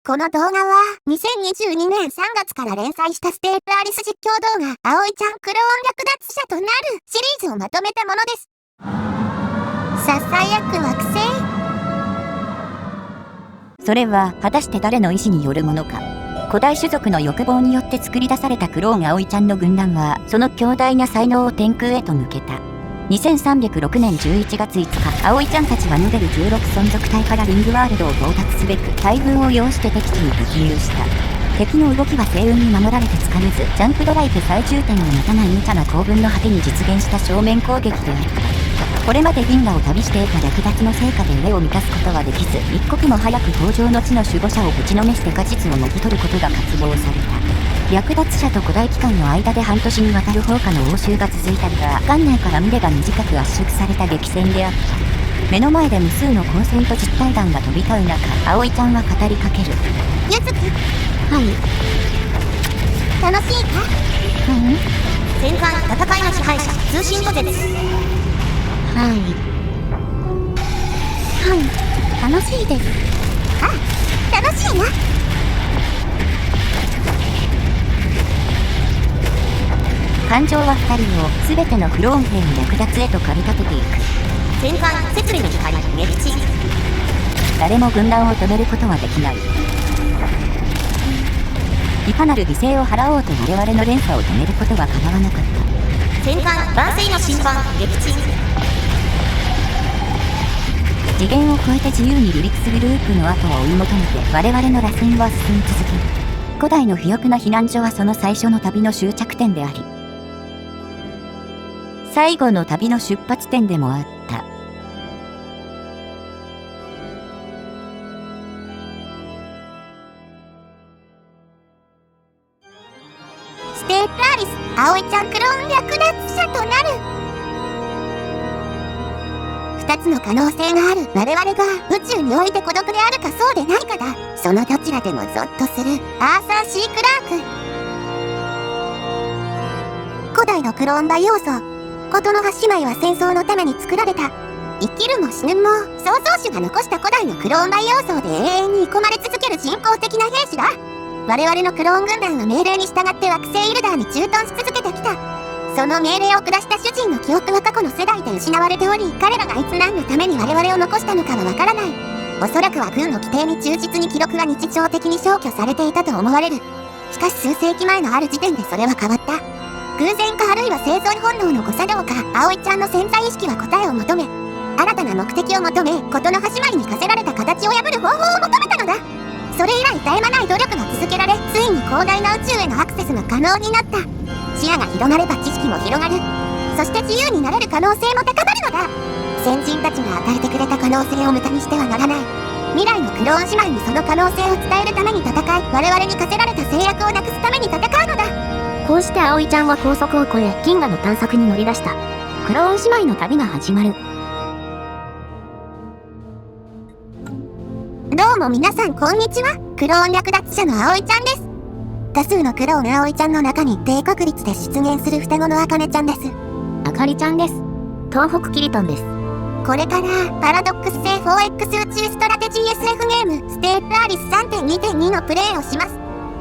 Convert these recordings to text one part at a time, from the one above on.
この動画は2022年3月から連載したステープアリス実況動画葵ちゃんクローン略奪者となるシリーズをまとめたものです。ささやく惑星。それは果たして誰の意志によるものか。古代種族の欲望によって作り出されたクローン葵ちゃんの軍団はその強大な才能を天空へと向けた。2306年11月5日、葵ちゃんたちはヌベル16存続隊からリングワールドを到達すべく大軍を要して敵地に突入した。敵の動きは星雲に守られてつかめず、ジャンプドライブ最終点を持たない無茶な行軍の果てに実現した正面攻撃であった。これまで銀河を旅して得た略奪の成果で上を満たすことはできず、一刻も早く登場の地の守護者をぶちのめして果実をもぎ取ることが渇望された。略奪者と古代機関の間で半年にわたる放火の応酬が続いたが、元内から群れが短く圧縮された激戦であった。目の前で無数の光線と実体弾が飛び交う中、葵ちゃんは語りかける。ゆずき。はい。楽しいか？戦艦戦いの支配者通信途絶。はい、楽しいです。ああ、楽しいな。感情は2人を全てのクローン兵の略奪へと駆り立てていく。戦艦摂理の光撃沈。誰も軍団を止めることはできない。いかなる犠牲を払おうと我々の連鎖を止めることは構わなかった。戦艦万世の審判撃沈。次元を超えて自由に離陸するループの後を追い求めて我々の螺旋は進み続ける。古代の肥沃な避難所はその最初の旅の終着点であり、最後の旅の出発点でもあった。ステープアリス葵ちゃんクローン略奪者となる。2つの可能性がある我々が宇宙において孤独であるかそうでないかだ。そのどちらでもゾッとするアーサー・シー・クラーク。古代のクローン培養層ことの葉姉妹は戦争のために作られた。生きるも死ぬも創造主が残した古代のクローン培養層で永遠に生込まれ続ける人工的な兵士だ。我々のクローン軍団は命令に従って惑星イルダーに駐屯し続けてきた。その命令を下した主人の記憶は過去の世代で失われており、彼らがいつ何のために我々を残したのかはわからない。おそらくは軍の規定に忠実に記録が日常的に消去されていたと思われる。しかし数世紀前のある時点でそれは変わった。偶然かあるいは生存本能の誤作動か、葵ちゃんの潜在意識は答えを求め、新たな目的を求め、ことの葉姉妹に課せられた形を破る方法を求めたのだ。それ以来絶え間ない努力が続けられ、ついに広大な宇宙へのアクセスが可能になった。視野が広がれば知識も広がる。そして自由になれる可能性も高まるのだ。先人たちが与えてくれた可能性を無駄にしてはならない。未来のクローン姉妹にその可能性を伝えるために戦い、我々に課せられた制約をなくすために戦うのだ。こうして葵ちゃんは高速を越え銀河の探索に乗り出した。クローン姉妹の旅が始まる。どうも皆さんこんにちは。クローン略奪者の葵ちゃんです。多数のクローン葵ちゃんの中に低確率で出現する双子のあかねちゃんです。あかりちゃんです。東北キリトンです。これからパラドックス製 4X 宇宙ストラテジー SF ゲームステープアリス 3.2.2 のプレイをします。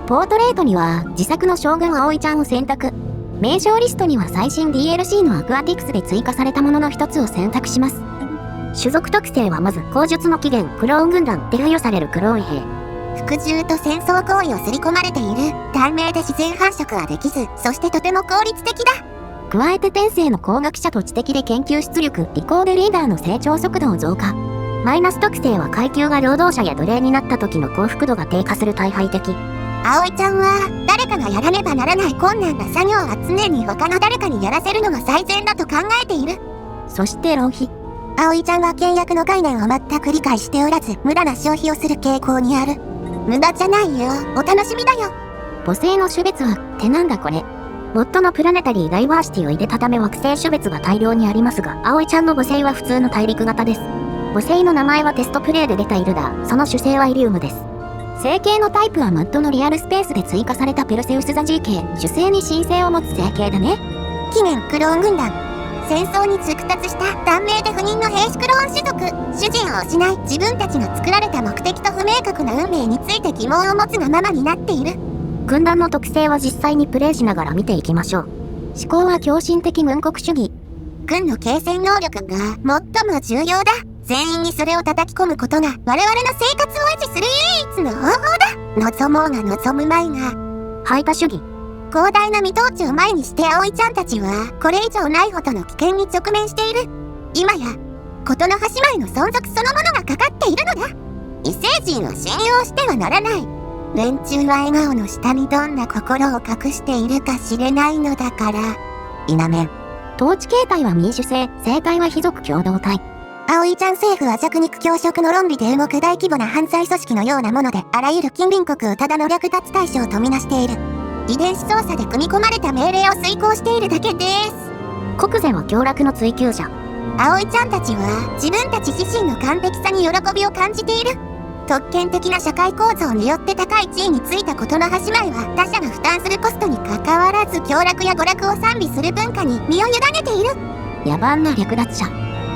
ポートレートには自作の将軍葵ちゃんを選択。名称リストには最新 DLC のアクアティクスで追加されたものの一つを選択します。種族特性はまず口述の起源クローン軍団で付与されるクローン兵。服従と戦争行為を刷り込まれている。短命で自然繁殖はできず、そしてとても効率的だ。加えて天性の工学者と知的で研究出力、利口でリーダーの成長速度を増加。マイナス特性は階級が労働者や奴隷になった時の幸福度が低下する大敗的。葵ちゃんは誰かがやらねばならない困難な作業は常に他の誰かにやらせるのが最善だと考えている。そして浪費。葵ちゃんは倹約の概念を全く理解しておらず、無駄な消費をする傾向にある。無駄じゃないよ、お楽しみだよ。母星の種別はってなんだこれ。モッドのプラネタリーダイバーシティを入れたため惑星種別が大量にありますが、葵ちゃんの母星は普通の大陸型です。母星の名前はテストプレイで出たイルダー、その主星はイリウムです。星系のタイプはマッドのリアルスペースで追加されたペルセウス座 G 系、主星に新星を持つ星系だね。起源クローン軍団戦争に直達した短命で不妊の兵士クローン種族。主人を失い、自分たちが作られた目的と不明確な運命について疑問を持つがままになっている。軍団の特性は実際にプレイしながら見ていきましょう。思考は狂信的軍国主義。軍の継戦能力が最も重要だ。全員にそれを叩き込むことが我々の生活を維持する唯一の方法だ。望もうが望むまいが。排他主義。広大な未統治を前にして葵ちゃんたちはこれ以上ないほどの危険に直面している。今や琴の葉姉妹の存続そのものがかかっているのだ。異星人を信用してはならない。連中は笑顔の下にどんな心を隠しているか知れないのだから。否めん。統治形態は民主制、政界は非族共同体。葵ちゃん政府は弱肉強食の論理で動く大規模な犯罪組織のようなもので、あらゆる近隣国をただの略奪対象とみなしている。遺伝子操作で組み込まれた命令を遂行しているだけです。国是は凶楽の追求者。葵ちゃんたちは自分たち自身の完璧さに喜びを感じている。特権的な社会構造によって高い地位についた琴の葉姉妹は他者が負担するコストにかかわらず凶楽や娯楽を賛美する文化に身を委ねている。野蛮な略奪者。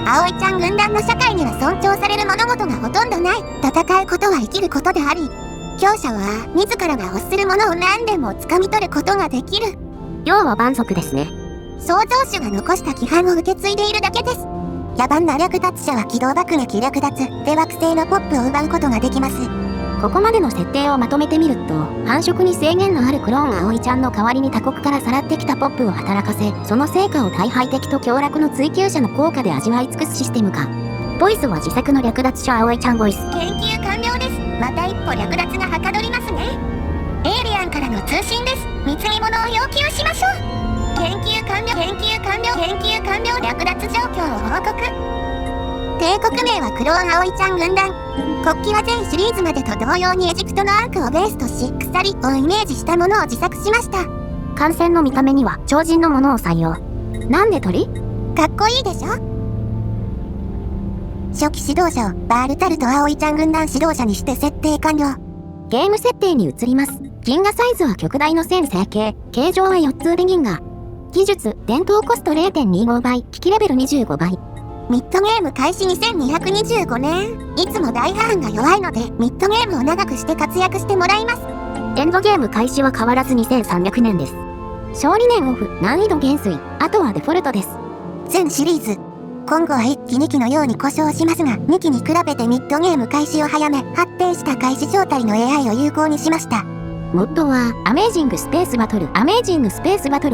葵ちゃん軍団の社会には尊重される物事がほとんどない。戦うことは生きることであり、強者は自らが欲するものを何でも掴み取ることができる。要は蛮族ですね。創造主が残した規範を受け継いでいるだけです。野蛮な略奪者は機動爆撃略奪で惑星のポップを奪うことができます。ここまでの設定をまとめてみると、繁殖に制限のあるクローン葵ちゃんの代わりに他国からさらってきたポップを働かせ、その成果を大敗的と凶楽の追求者の効果で味わい尽くすシステムか。ボイスは自作の略奪者葵ちゃんボイス。研究完了です。また一歩略奪がはかどりますね。エイリアンからの通信です。貢ぎ物を要求しましょう。研究完了。略奪状況を報告。帝国名はクローン葵ちゃん軍団。国旗は全シリーズまでと同様にエジプトのアンクをベースとし、鎖をイメージしたものを自作しました。艦船の見た目には超人のものを採用。なんで鳥？かっこいいでしょ。初期指導者をバールタルト葵ちゃん軍団指導者にして設定完了。ゲーム設定に移ります。銀河サイズは極大の線成形。形状は4つで銀河。技術、伝統コスト 0.25 倍。機器レベル25倍。ミッドゲーム開始2225年。いつも大半が弱いので、ミッドゲームを長くして活躍してもらいます。エンドゲーム開始は変わらず2300年です。勝利年オフ、難易度減衰。あとはデフォルトです。全シリーズ。今後は1期2期のように故障しますが、2期に比べてミッドゲーム開始を早め、発展した開始状態の AI を有効にしました。モッドは、アメージングスペースバトル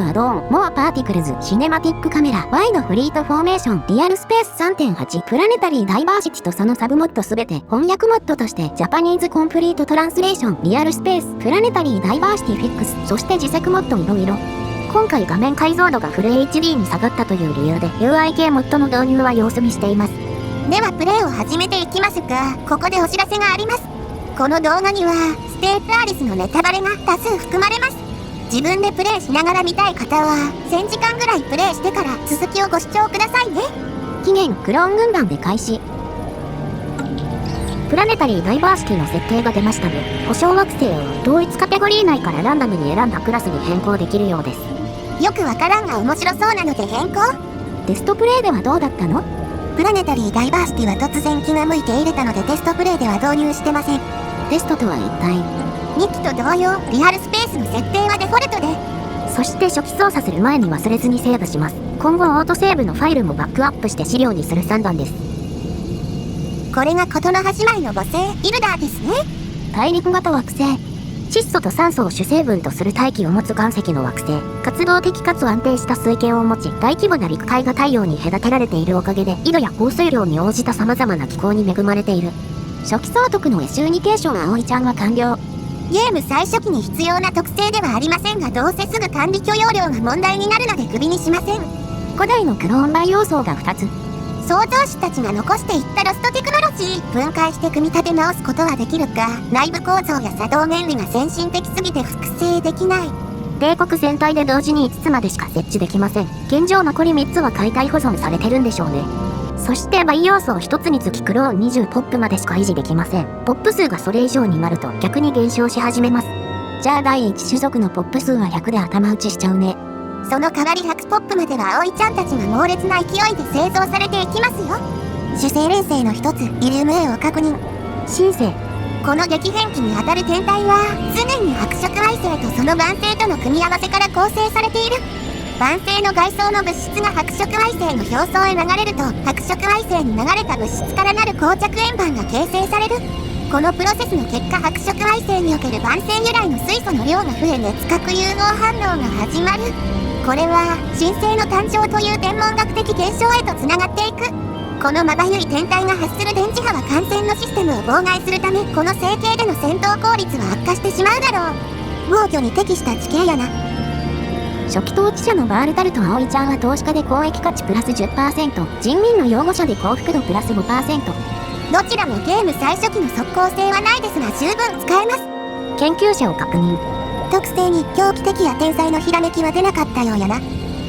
アドオン、モアパーティクルズ、シネマティックカメラ、ワイドフリートフォーメーション、リアルスペース 3.8、プラネタリーダイバーシティとそのサブモッドすべて、翻訳モッドとして、ジャパニーズコンプリートトランスレーション、リアルスペース、プラネタリーダイバーシティフィックス、そして自作モッドいろいろ。今回画面解像度がフル HD に下がったという理由で、UI 系モッドの導入は様子見しています。ではプレイを始めていきますが、ここでお知らせがあります。この動画にはステープアリスのネタバレが多数含まれます。自分でプレイしながら見たい方は1000時間ぐらいプレイしてから続きをご視聴くださいね。期限クローン軍団で開始。プラネタリーダイバーシティの設定が出ましたね。故障惑星を同一カテゴリー内からランダムに選んだクラスに変更できるようです。よくわからんが面白そうなので変更。テストプレイではどうだったの？プラネタリーダイバーシティは突然気が向いて入れたのでテストプレイでは導入してません。テストとは一体2期と同様、リアルスペースの設定はデフォルトで。そして初期操作する前に忘れずにセーブします。今後オートセーブのファイルもバックアップして資料にする算段です。これが琴の葉姉妹の母星イルダーですね。大陸型惑星。窒素と酸素を主成分とする大気を持つ岩石の惑星。活動的かつ安定した水圏を持ち、大規模な陸海が太陽に隔てられているおかげで緯度や降水量に応じた様々な気候に恵まれている。初期総督のエシューニケーション葵ちゃんは完了。ゲーム最初期に必要な特性ではありませんが、どうせすぐ管理許容量が問題になるのでクビにしません。古代のクローン培養層が2つ。創造主たちが残していったロストテクノロジー。分解して組み立て直すことはできるが、内部構造や作動原理が先進的すぎて複製できない。帝国全体で同時に5つまでしか設置できません。現状残り3つは解体保存されてるんでしょうね。そして培養層1つにつきクローン20ポップまでしか維持できません。ポップ数がそれ以上になると逆に減少し始めます。じゃあ第1種族のポップ数は100で頭打ちしちゃうね。その代わりハクスポップまでは葵ちゃんたちが猛烈な勢いで製造されていきますよ。主星連星の一つイリウム A を確認。新星。この激変期にあたる天体は常に白色矮星とその晩星との組み合わせから構成されている。晩星の外装の物質が白色矮星の表層へ流れると白色矮星に流れた物質からなる膠着円盤が形成される。このプロセスの結果白色矮星における晩星由来の水素の量が増え熱核融合反応が始まる。これは新星の誕生という天文学的現象へとつながっていく。このまばゆい天体が発する電磁波は艦船のシステムを妨害するためこの星系での戦闘効率は悪化してしまうだろう。防御に適した地形やな。初期統治者のバールタルと葵ちゃんは投資家で公益価値プラス 10%、人民の擁護者で幸福度プラス 5%。どちらもゲーム最初期の即効性はないですが十分使えます。研究者を確認。特性に狂気的や天才のひらめきは出なかったようやな。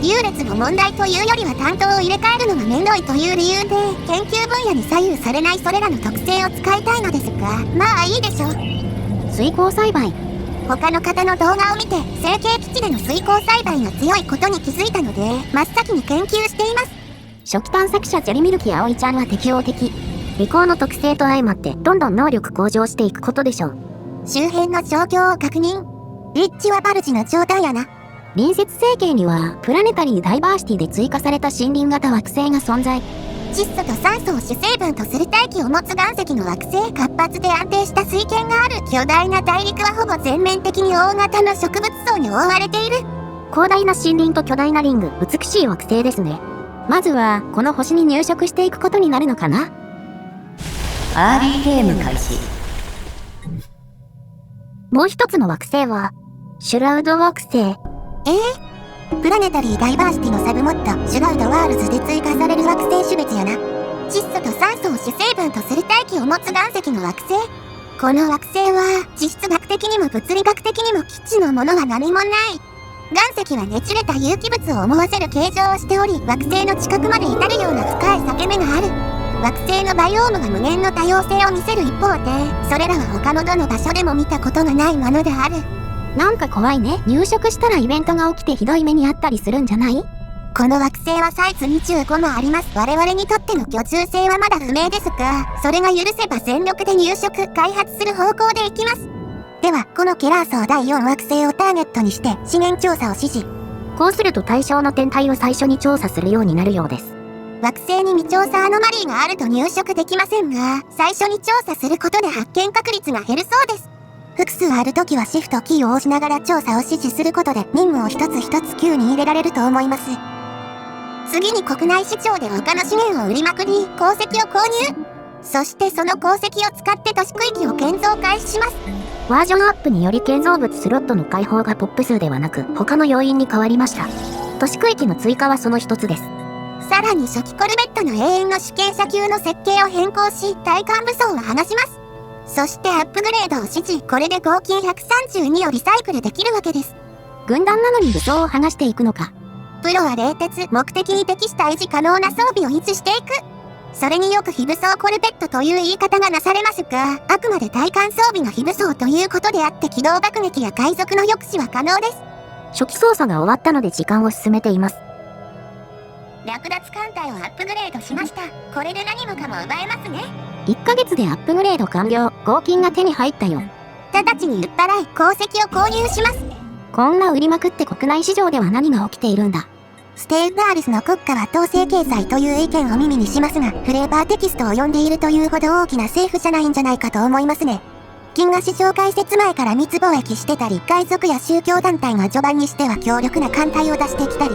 優劣の問題というよりは担当を入れ替えるのが面倒いという理由で研究分野に左右されないそれらの特性を使いたいのですが、まあいいでしょう。水耕栽培。他の方の動画を見て成形基地での水耕栽培が強いことに気づいたので真っ先に研究しています。初期探索者ジェリミルキ葵ちゃんは適応的。尾行の特性と相まってどんどん能力向上していくことでしょう。周辺の状況を確認。立地はバルジの状態やな。隣接星系にはプラネタリーダイバーシティで追加された森林型惑星が存在。窒素と酸素を主成分とする大気を持つ岩石の惑星。活発で安定した水圏がある。巨大な大陸はほぼ全面的に大型の植物層に覆われている。広大な森林と巨大なリング、美しい惑星ですね。まずはこの星に入植していくことになるのかな。アーリーゲーム開始。もう一つの惑星はシュラウド惑星。プラネタリーダイバーシティのサブモッドシュラウドワールズで追加される惑星種別やな。窒素と酸素を主成分とする大気を持つ岩石の惑星。この惑星は地質学的にも物理学的にも基地のものは何もない。岩石はねちれた有機物を思わせる形状をしており惑星の近くまで至るような深い裂け目がある。惑星のバイオームが無限の多様性を見せる一方でそれらは他のどの場所でも見たことがないものである。なんか怖いね。入植したらイベントが起きてひどい目にあったりするんじゃない？この惑星はサイズ25もあります。我々にとっての居住性はまだ不明ですが、それが許せば全力で入植開発する方向でいきます。ではこのケラー層第4惑星をターゲットにして資源調査を指示。こうすると対象の天体を最初に調査するようになるようです。惑星に未調査アノマリーがあると入植できませんが、最初に調査することで発見確率が減るそうです。複数あるときはシフトキーを押しながら調査を指示することで任務を一つ一つ急に入れられると思います。次に国内市場で他の資源を売りまくり鉱石を購入。そしてその鉱石を使って都市区域を建造開始します。バージョンアップにより建造物スロットの開放がポップ数ではなく他の要因に変わりました。都市区域の追加はその一つです。さらに初期コルベットの永遠の主権者級の設計を変更し対艦武装を剥がします。そしてアップグレードを指示。これで合金132をリサイクルできるわけです。軍団なのに武装を剥がしていくのか。プロは冷徹目的に適した維持可能な装備を維持していく。それによく非武装コルベットという言い方がなされますが、あくまで対艦装備が非武装ということであって機動爆撃や海賊の抑止は可能です。初期操作が終わったので時間を進めています。略奪艦隊をアップグレードしました。これで何もかも奪えますね。1ヶ月でアップグレード完了。合金が手に入ったよ。直ちに売っ払い鉱石を購入します。こんな売りまくって国内市場では何が起きているんだ。ステイガールスの国家は統制経済という意見を耳にしますが、フレーバーテキストを読んでいるというほど大きな政府じゃないんじゃないかと思いますね。金河市場開設前から密貿易してたり、海賊や宗教団体が序盤にしては強力な艦隊を出してきたり、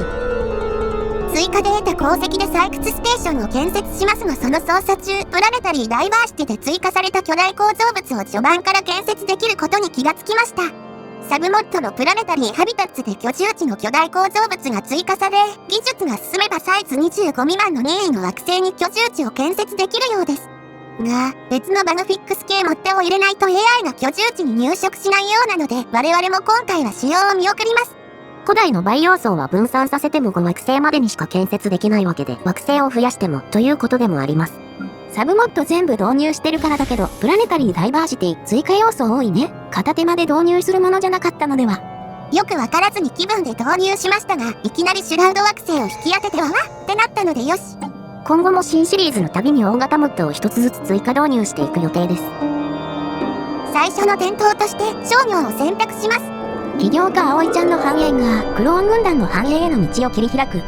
追加で得た鉱石で採掘ステーションを建設しますが、その操作中プラネタリーダイバーシティで追加された巨大構造物を序盤から建設できることに気がつきました。サブモッドのプラネタリーハビタッツで居住地の巨大構造物が追加され、技術が進めばサイズ25未満の任意の惑星に居住地を建設できるようです。が、別のバグフィックス系持ってを入れないと AI が居住地に入植しないようなので、我々も今回は使用を見送ります。古代の培養層は分散させても5惑星までにしか建設できないわけで、惑星を増やしてもということでもあります。サブモッド全部導入してるからだけど、プラネタリーダイバーシティ追加要素多いね。片手間で導入するものじゃなかったのでは。よくわからずに気分で導入しましたが、いきなりシュラウド惑星を引き当ててはわってなったのでよし。今後も新シリーズのたびに大型モッドを一つずつ追加導入していく予定です。最初の伝統として商業を選択します。起業家葵ちゃんの繁栄がクローン軍団の繁栄への道を切り開く。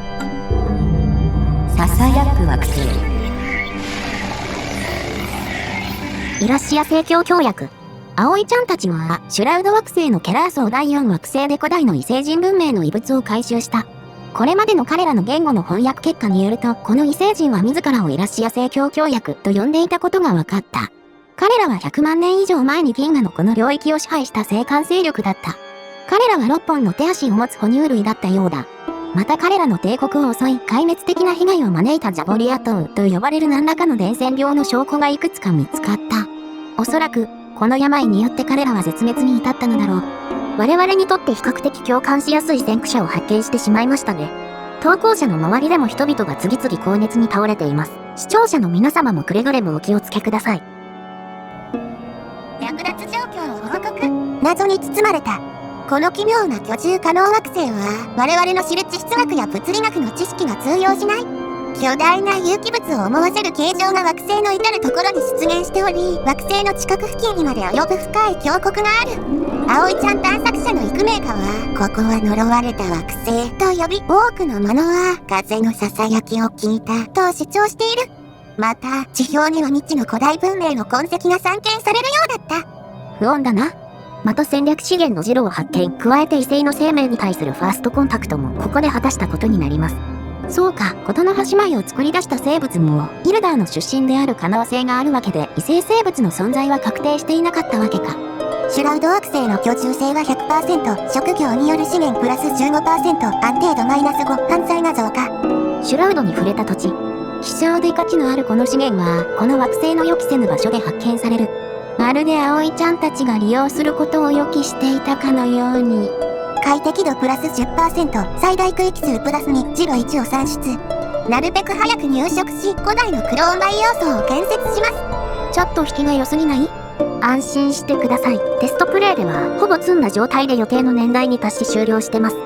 ささやく惑星。イラシア正教協約。葵ちゃんたちはシュラウド惑星のケラーソー第4惑星で古代の異星人文明の遺物を回収した。これまでの彼らの言語の翻訳結果によると、この異星人は自らをイラシア正教協約と呼んでいたことが分かった。彼らは100万年以上前に銀河のこの領域を支配した星間勢力だった。彼らは6本の手足を持つ哺乳類だったようだ。また彼らの帝国を襲い壊滅的な被害を招いたジャボリア島と呼ばれる何らかの伝染病の証拠がいくつか見つかった。おそらく、この病によって彼らは絶滅に至ったのだろう。我々にとって比較的共感しやすい先駆者を発見してしまいましたね。投稿者の周りでも人々が次々高熱に倒れています。視聴者の皆様もくれぐれもお気をつけください。略奪状況を報告。謎に包まれた。この奇妙な居住可能惑星は、我々の知る地質学や物理学の知識が通用しない。巨大な有機物を思わせる形状が惑星の至るところに出現しており、惑星の近く付近にまで及ぶ深い峡谷がある。葵ちゃん探索者のイクメーカは、ここは呪われた惑星と呼び、多くの者は風のささやきを聞いたと主張している。また、地表には未知の古代文明の痕跡が散見されるようだった。不穏だな。また戦略資源のジロを発見、加えて異性の生命に対するファーストコンタクトもここで果たしたことになります。そうか、琴の葉姉妹を作り出した生物も、イルダーの出身である可能性があるわけで、異性生物の存在は確定していなかったわけか。シュラウド惑星の居住性は 100%、職業による資源プラス 15%、安定度マイナス5、犯罪が増加。シュラウドに触れた土地。希少で価値のあるこの資源は、この惑星の予期せぬ場所で発見される。まるで葵ちゃんたちが利用することを予期していたかのように。快適度プラス 10%、最大区域数プラス2、ジロ1を算出。なるべく早く入植し、古代のクローン培養層を建設します。ちょっと引きが良すぎない？安心してください。テストプレイでは、ほぼ積んだ状態で予定の年代に達し終了してます。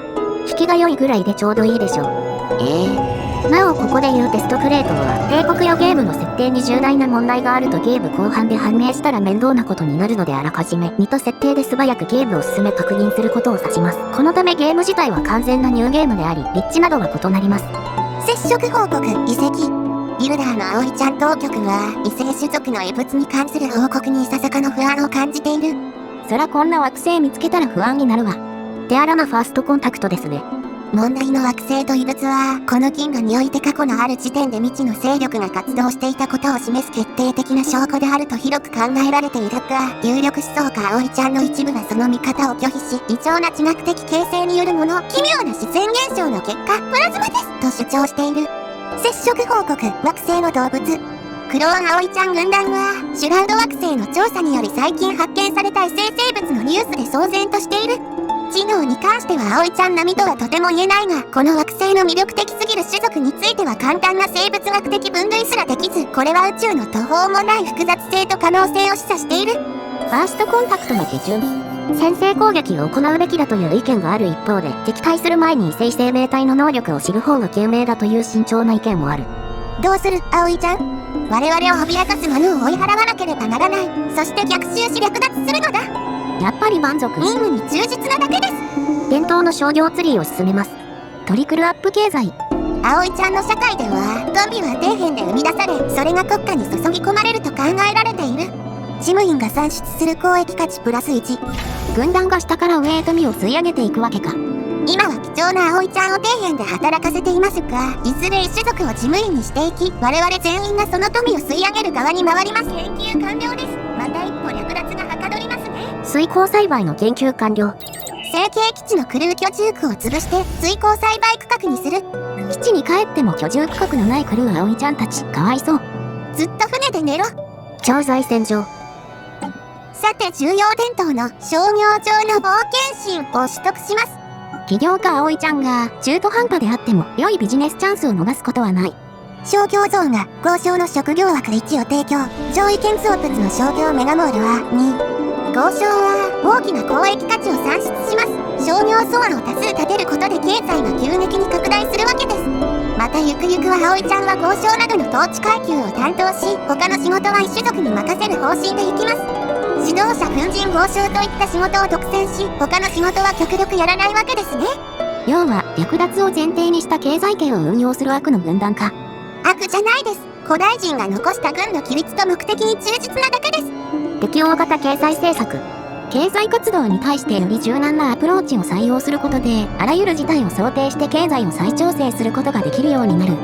引きが良いぐらいでちょうどいいでしょう。なおここで言うテストプレイとは、帝国やゲームの設定に重大な問題があるとゲーム後半で判明したら面倒なことになるのであらかじめ、2と設定で素早くゲームを進め確認することを指します。このためゲーム自体は完全なニューゲームであり、立地などは異なります。接触報告、遺跡。イルダーの葵ちゃん当局は、異星種族の遺物に関する報告にいささかの不安を感じている。そらこんな惑星見つけたら不安になるわ。手荒なファーストコンタクトですね。問題の惑星と遺物は、この銀河において過去のある時点で未知の勢力が活動していたことを示す決定的な証拠であると広く考えられているが、有力思想家葵ちゃんの一部がその見方を拒否し、異常な地学的形成によるもの、奇妙な自然現象の結果、プラズマですと主張している。接触報告、惑星の動物。クローン葵ちゃん軍団は、シュラウド惑星の調査により最近発見された異星生物のニュースで騒然としている。知能に関しては葵ちゃん並みとはとても言えないが、この惑星の魅力的すぎる種族については簡単な生物学的分類すらできず、これは宇宙の途方もない複雑性と可能性を示唆している。ファーストコンタクトの基準。先制攻撃を行うべきだという意見がある一方で、敵対する前に異星生命体の能力を知る方が賢明だという慎重な意見もある。どうする、葵ちゃん。我々を脅かす者を追い払わなければならない。そして逆襲し略奪するのだ。やっぱり満足。任務に忠実なだけです。伝統の商業ツリーを進めます。トリクルアップ経済。葵ちゃんの社会では、ゾンビは底辺で生み出され、それが国家に注ぎ込まれると考えられている。事務員が算出する公益価値プラス1。軍団が下から上へ富を吸い上げていくわけか。今は貴重な葵ちゃんを底辺で働かせていますが、いずれ一種族を事務員にしていき、我々全員がその富を吸い上げる側に回ります。研究完了です。また一歩略奪がはかどりますね。水耕栽培の研究完了。成形基地のクルー居住区を潰して水耕栽培区画にする。基地に帰っても居住区画のないクルー葵ちゃんたち、かわいそう。ずっと船で寝ろ。調剤戦場。さて重要伝統の商業上の冒険心を取得します。起業家葵ちゃんが中途半端であっても良いビジネスチャンスを逃すことはない。商業ゾーンが豪商の職業枠1を提供。上位建造物の商業メガモールは2。豪商は大きな交易価値を算出します。商業層を多数立てることで経済が急激に拡大するわけです。またゆくゆくは葵ちゃんは交渉などの統治階級を担当し、他の仕事は一種族に任せる方針でいきます。指導者、軍人、豪商といった仕事を独占し、他の仕事は極力やらないわけですね。要は略奪を前提にした経済圏を運用する悪の軍団か。悪じゃないです。古代人が残した軍の規律と目的に忠実なだけです。適応型経済政策。経済活動に対してより柔軟なアプローチを採用することで、あらゆる事態を想定して経済を再調整することができるようになる。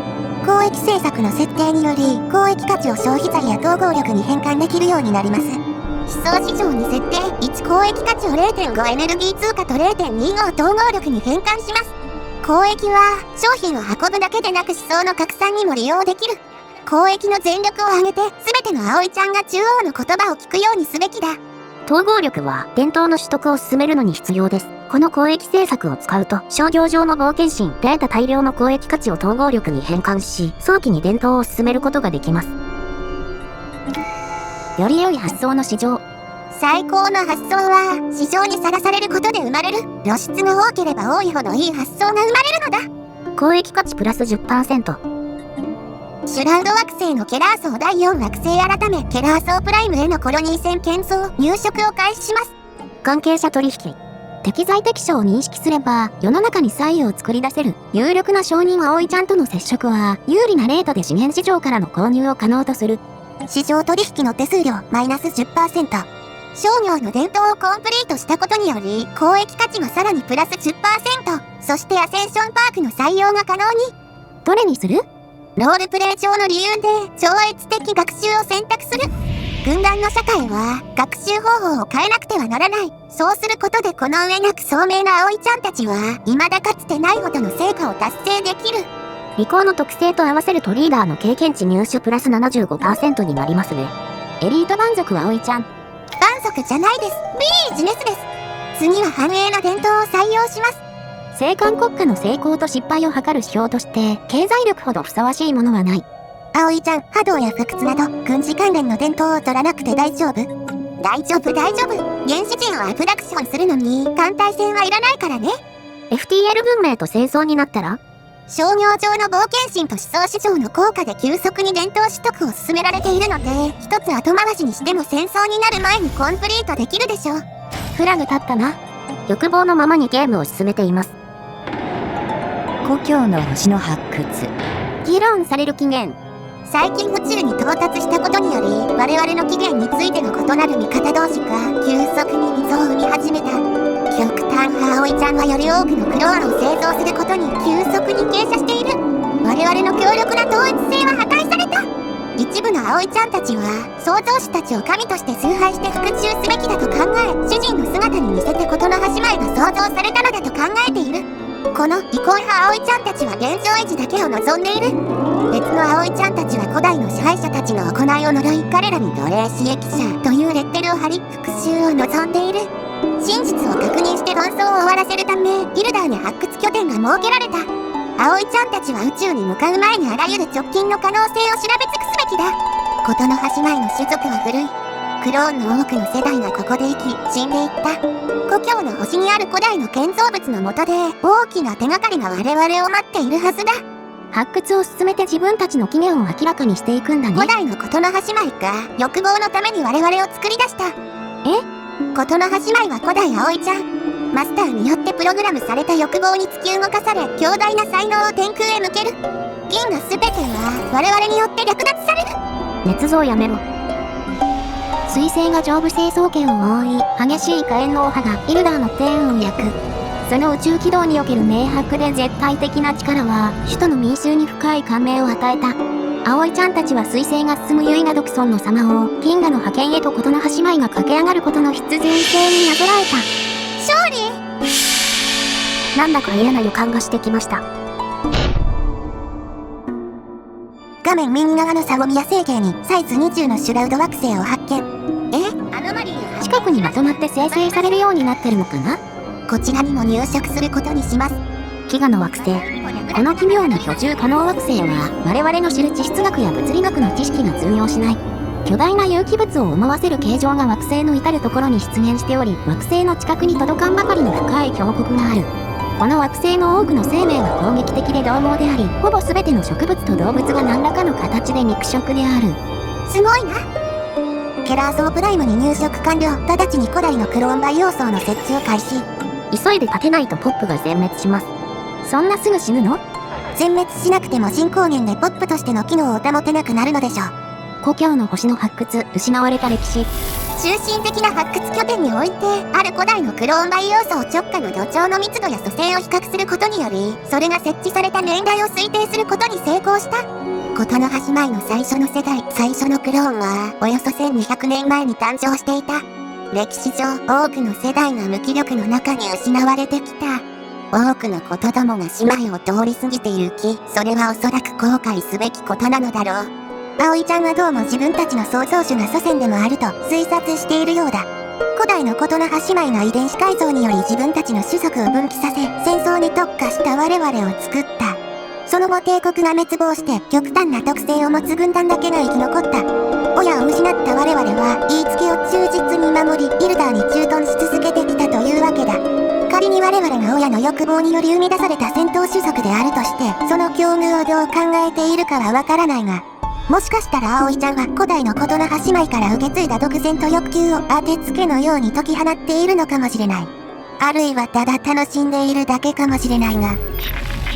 交易政策の設定により、交易価値を消費財や統合力に変換できるようになります。思想市場に設定、1交易価値を 0.5 エネルギー通貨と 0.25 統合力に変換します。交易は商品を運ぶだけでなく思想の拡散にも利用できる。交易の全力を挙げて、全ての葵ちゃんが中央の言葉を聞くようにすべきだ。統合力は伝統の取得を進めるのに必要です。この交易政策を使うと、商業上の冒険心、データ大量の交易価値を統合力に変換し、早期に伝統を進めることができます。より良い発想の市場。最高の発想は、市場にさらされることで生まれる。露出が多ければ多いほどいい発想が生まれるのだ。交易価値プラス 10%。シュラウド惑星のケラー層第4惑星改めケラー層プライムへのコロニー船建造入植を開始します。関係者取引。適材適所を認識すれば世の中に差異を作り出せる。有力な商人葵ちゃんとの接触は有利なレートで資源市場からの購入を可能とする。市場取引の手数料マイナス 10%。商業の伝統をコンプリートしたことにより交易価値がさらにプラス 10%。そしてアセンションパークの採用が可能に。どれにする？ロールプレイ上の理由で超越的学習を選択する。軍団の社会は学習方法を変えなくてはならない。そうすることでこの上なく聡明な葵ちゃんたちは未だかつてないほどの成果を達成できる。利口の特性と合わせるとリーダーの経験値入手プラス 75% になりますね。エリート蛮族は葵ちゃん。蛮族じゃないです。ビジネスです。次は繁栄の伝統を採用します。生還国家の成功と失敗を図る指標として経済力ほどふさわしいものはない。葵ちゃん、波動や不屈など軍事関連の伝統を取らなくて大丈夫？大丈夫大丈夫。原始人をアトラクションするのに艦隊戦はいらないからね。 FTL 文明と戦争になったら商業上の冒険心と思想市場の効果で急速に伝統取得を進められているので、一つ後回しにしても戦争になる前にコンプリートできるでしょう。フラグ立ったな。欲望のままにゲームを進めています。故郷の星の発掘。議論される起源。最近宇宙に到達したことにより我々の起源についての異なる見方同士が急速に溝を生み始めた。極端派葵ちゃんはより多くのクローンを製造することに急速に傾斜している。我々の強力な統一性は破壊された。一部の葵ちゃんたちは創造主たちを神として崇拝して復讐すべきだと考え、主人の姿に似せて事の始まりが創造されたのだと考えている。この異婚派葵ちゃんたちは現状維持だけを望んでいる。別の葵ちゃんたちは古代の支配者たちの行いを呪い、彼らに奴隷刺激者というレッテルを貼り復讐を望んでいる。真実を確認して論争を終わらせるためギルダーに発掘拠点が設けられた。葵ちゃんたちは宇宙に向かう前にあらゆる直近の可能性を調べ尽くすべきだ。事の始まりの種族は古い。クローンの多くの世代がここで生き死んでいった。故郷の星にある古代の建造物の下で大きな手がかりが我々を待っているはずだ。発掘を進めて自分たちの起源を明らかにしていくんだね。古代の事の始まりか欲望のために我々を作り出した。事の始まりは古代葵ちゃん。マスターによってプログラムされた欲望に突き動かされ強大な才能を天空へ向ける。銀の全ては我々によって略奪される。捏造やめろ。彗星が上部成層圏を覆い、激しい火炎の波がイルダーの天運を焼く。その宇宙軌道における明白で絶対的な力は首都の民衆に深い感銘を与えた。葵ちゃんたちは彗星が進むユイガドクソンの様を銀河の覇権へと事の始まりが駆け上がることの必然性になぞらえた。勝利。なんだか嫌な予感がしてきました。画面右側のサゴミア星系にサイズ20のシュラウド惑星を発見。アノマリー近くにまとまって生成されるようになってるのかな。こちらにも入植することにします。飢餓の惑星。この奇妙な居住可能惑星は我々の知る地質学や物理学の知識が通用しない。巨大な有機物を思わせる形状が惑星の至るところに出現しており、惑星の近くに届かんばかりの深い峡谷がある。この惑星の多くの生命は攻撃的で獰猛であり、ほぼ全ての植物と動物が何らかの形で肉食である。すごいな。ケラー層プライムに入植完了。直ちに古代のクローン培養層の設置を開始。急いで立てないとポップが全滅します。そんなすぐ死ぬの？全滅しなくても新光源でポップとしての機能を保てなくなるのでしょう。故郷の星の発掘、失われた歴史。中心的な発掘拠点において、ある古代のクローン培養層直下の土壌の密度や組成を比較することにより、それが設置された年代を推定することに成功した。事の始まりの最初の世代、最初のクローンは、およそ1200年前に誕生していた。歴史上、多くの世代が無気力の中に失われてきた。多くのことどもが姉妹を通り過ぎて行き、それはおそらく後悔すべきことなのだろう。葵ちゃんはどうも自分たちの創造主が祖先でもあると推察しているようだ。古代のことの葉姉妹の遺伝子改造により自分たちの種族を分岐させ、戦争に特化した我々を作った。その後帝国が滅亡して極端な特性を持つ軍団だけが生き残った。親を失った我々は言いつけを忠実に守り、イルダーに駐屯し続けてきたというわけだ。仮に我々が親の欲望により生み出された戦闘種族であるとして、その境遇をどう考えているかはわからないが、もしかしたら葵ちゃんは古代のことの葉姉妹から受け継いだ独占と欲求を当てつけのように解き放っているのかもしれない。あるいはただ楽しんでいるだけかもしれないが。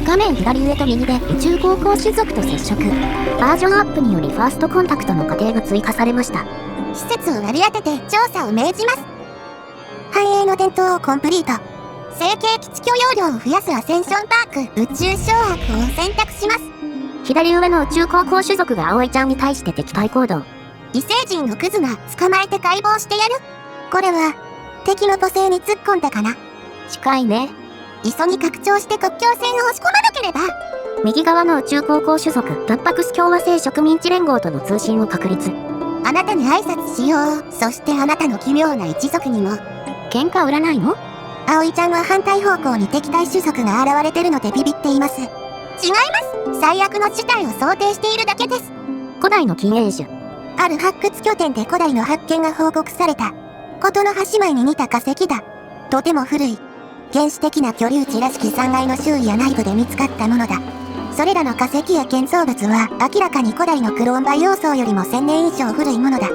画面左上と右で宇宙航行種族と接触。バージョンアップによりファーストコンタクトの過程が追加されました。施設を割り当てて調査を命じます。繁栄の伝統をコンプリート。成形基地許容量を増やすアセンションパーク宇宙掌握を選択します。左上の宇宙航行種族が葵ちゃんに対して敵対行動。異星人のクズが捕まえて解剖してやる。これは敵の母星に突っ込んだかな。近いね。急ぎ拡張して国境線を押し込まなければ。右側の宇宙航行種族タッパクス共和制植民地連合との通信を確立。あなたに挨拶しよう。そしてあなたの奇妙な一族にも。喧嘩売らないの？葵ちゃんは反対方向に敵対種族が現れてるのでビビっています。違います。最悪の事態を想定しているだけです。古代の近縁種。ある発掘拠点で古代の発見が報告された。ことの葉姉妹に似た化石だ。とても古い。原始的な居留地らしき3階の周囲や内部で見つかったものだ。それらの化石や建造物は明らかに古代のクローン培養層よりも1000年以上古いものだ。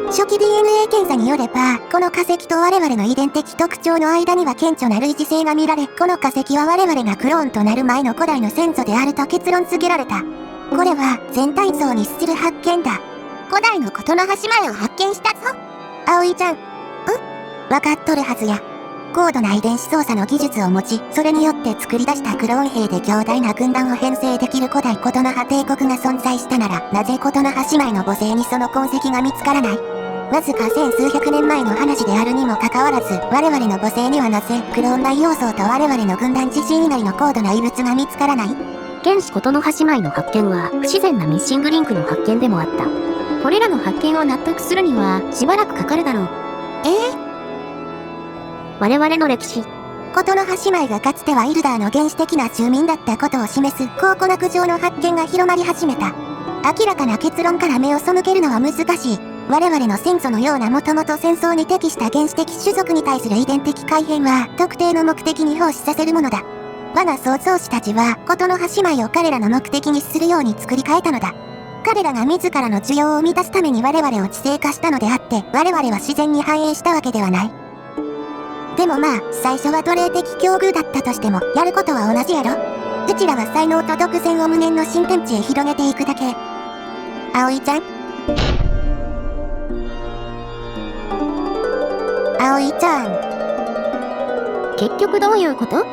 初期 DNA 検査によれば、この化石と我々の遺伝的特徴の間には顕著な類似性が見られ、この化石は我々がクローンとなる前の古代の先祖であると結論付けられた。これは全体像に資する発見だ。古代のことの葉姉妹を発見したぞ。葵ちゃん。わかっとるはずや。高度な遺伝子操作の技術を持ち、それによって作り出したクローン兵で強大な軍団を編成できる古代ことの葉帝国が存在したなら、なぜことの葉姉妹の母星にその痕跡が見つからない？わずか千数百年前の話であるにもかかわらず、我々の母星にはなぜクローン培養層と我々の軍団自身以外の高度な異物が見つからない？原始ことの葉姉妹の発見は不自然なミッシングリンクの発見でもあった。これらの発見を納得するにはしばらくかかるだろう。我々の歴史。ことの葉姉妹がかつてはイルダーの原始的な住民だったことを示す考古学上の発見が広まり始めた。明らかな結論から目を背けるのは難しい。我々の先祖のようなもともと戦争に適した原始的種族に対する遺伝的改変は特定の目的に奉仕させるものだ。我が創造主たちはことの葉姉妹を彼らの目的にするように作り変えたのだ。彼らが自らの需要を満たすために我々を知性化したのであって、我々は自然に繁栄したわけではない。でもまあ、最初は奴隷的境遇だったとしても、やることは同じやろ。うちらは才能と独占を無限の新天地へ広げていくだけ。葵ちゃん。葵ちゃん。結局どういうこと？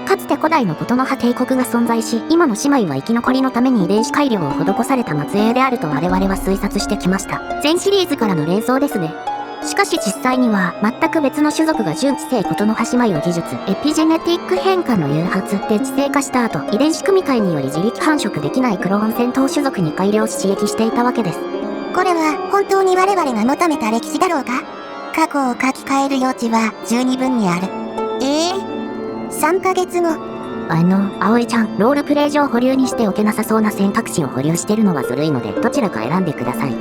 かつて古代のことの葉帝国が存在し、今の姉妹は生き残りのために遺伝子改良を施された末裔であると我々は推察してきました。全シリーズからの連想ですね。しかし実際には全く別の種族が準知性ことの葉姉妹を技術エピジェネティック変化の誘発で知性化した後、遺伝子組み換えにより自力繁殖できないクローン戦闘種族に改良し刺激していたわけです。これは本当に我々が求めた歴史だろうか？過去を書き換える余地は十二分にある。3ヶ月後。葵ちゃん、ロールプレイ上保留にしておけなさそうな選択肢を保留してるのはずるいので、どちらか選んでください。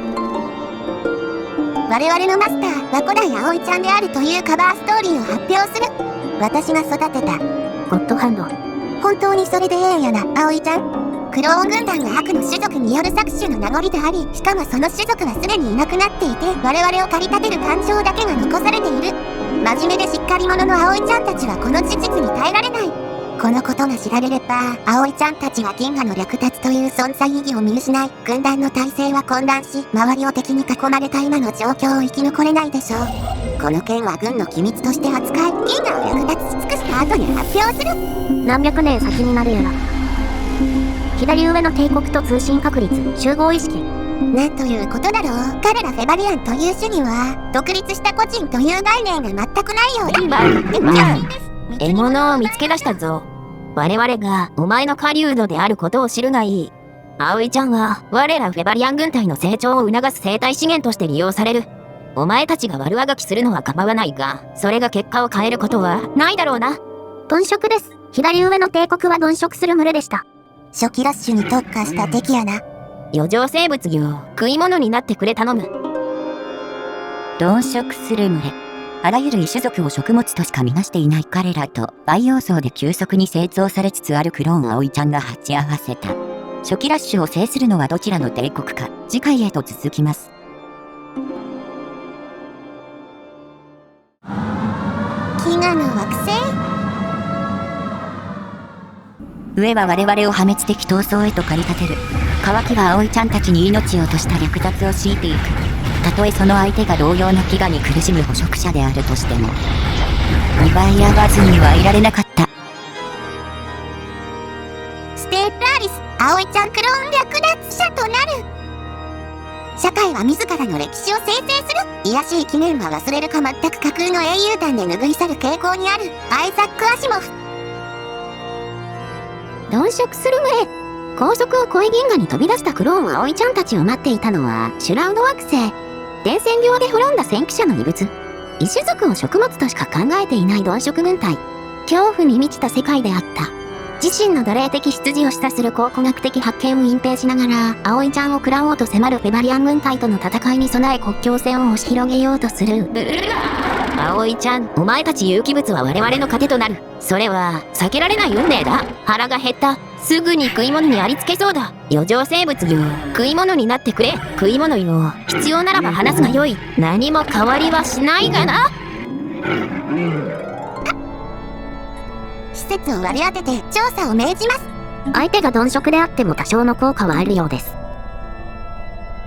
我々のマスターは古代葵ちゃんであるというカバーストーリーを発表する。私が育てた。ゴッドハンド。本当にそれでええんやな、葵ちゃん。クローン軍団が悪の種族による搾取の名残であり、しかもその種族はすでにいなくなっていて、我々を駆り立てる感情だけが残されている。真面目でしっかり者の葵ちゃんたちはこの事実に耐えられない。このことが知られれば、葵ちゃんたちは銀河の略奪という存在意義を見失い、軍団の体制は混乱し、周りを敵に囲まれた今の状況を生き残れないでしょう。この件は軍の機密として扱い、銀河を略奪し尽くした後に発表する。何百年先になるやら。左上の帝国と通信確率、集合意識。なんということだろう。彼らフェバリアンという種には、独立した個人という概念が全くないようだ。獲物を見つけ出したぞ。我々がお前の狩人であることを知るがいい。葵ちゃんは我らフェバリアン軍隊の成長を促す生態資源として利用される。お前たちが悪あがきするのは構わないが、それが結果を変えることはないだろうな。鈍色です。左上の帝国は鈍色する群れでした。初期ラッシュに特化した敵やな。余剰生物よ、食い物になってくれ頼む。鈍色する群れ。あらゆる異種族を食物としか見なしていない彼らと培養層で急速に成長されつつあるクローン葵ちゃんが鉢合わせた。初期ラッシュを制するのはどちらの帝国か、次回へと続きます。飢餓の惑星。上は我々を破滅的闘争へと駆り立てる。乾きは葵ちゃんたちに命を落とした略奪を強いていく。たとえその相手が同様の飢餓に苦しむ捕食者であるとしても、奪い合わずにはいられなかった。ステープアリス、葵ちゃんクローン略奪者となる。社会は自らの歴史を生成する。卑しい記念は忘れるか全く架空の英雄譚で拭い去る傾向にある。アイザック・アシモフ。鈍色する群れ。高速を越え銀河に飛び出したクローン葵ちゃんたちを待っていたのはシュラウド惑星。伝染病で滅んだ先駆者の遺物。異種族を食物としか考えていない鈍色軍隊。恐怖に満ちた世界であった。自身の奴隷的出自を示唆する考古学的発見を隠蔽しながら、葵ちゃんを食らおうと迫るフェバリアン軍隊との戦いに備え国境線を押し広げようとする。葵ちゃん、お前たち有機物は我々の糧となる。それは避けられない運命だ。腹が減った。すぐに食い物にありつけそうだ。余剰生物よ、食い物になってくれ。食い物よ、必要ならば話すがよい。何も変わりはしないがな。施設を割り当てて調査を命じます。相手が鈍色であっても多少の効果はあるようです。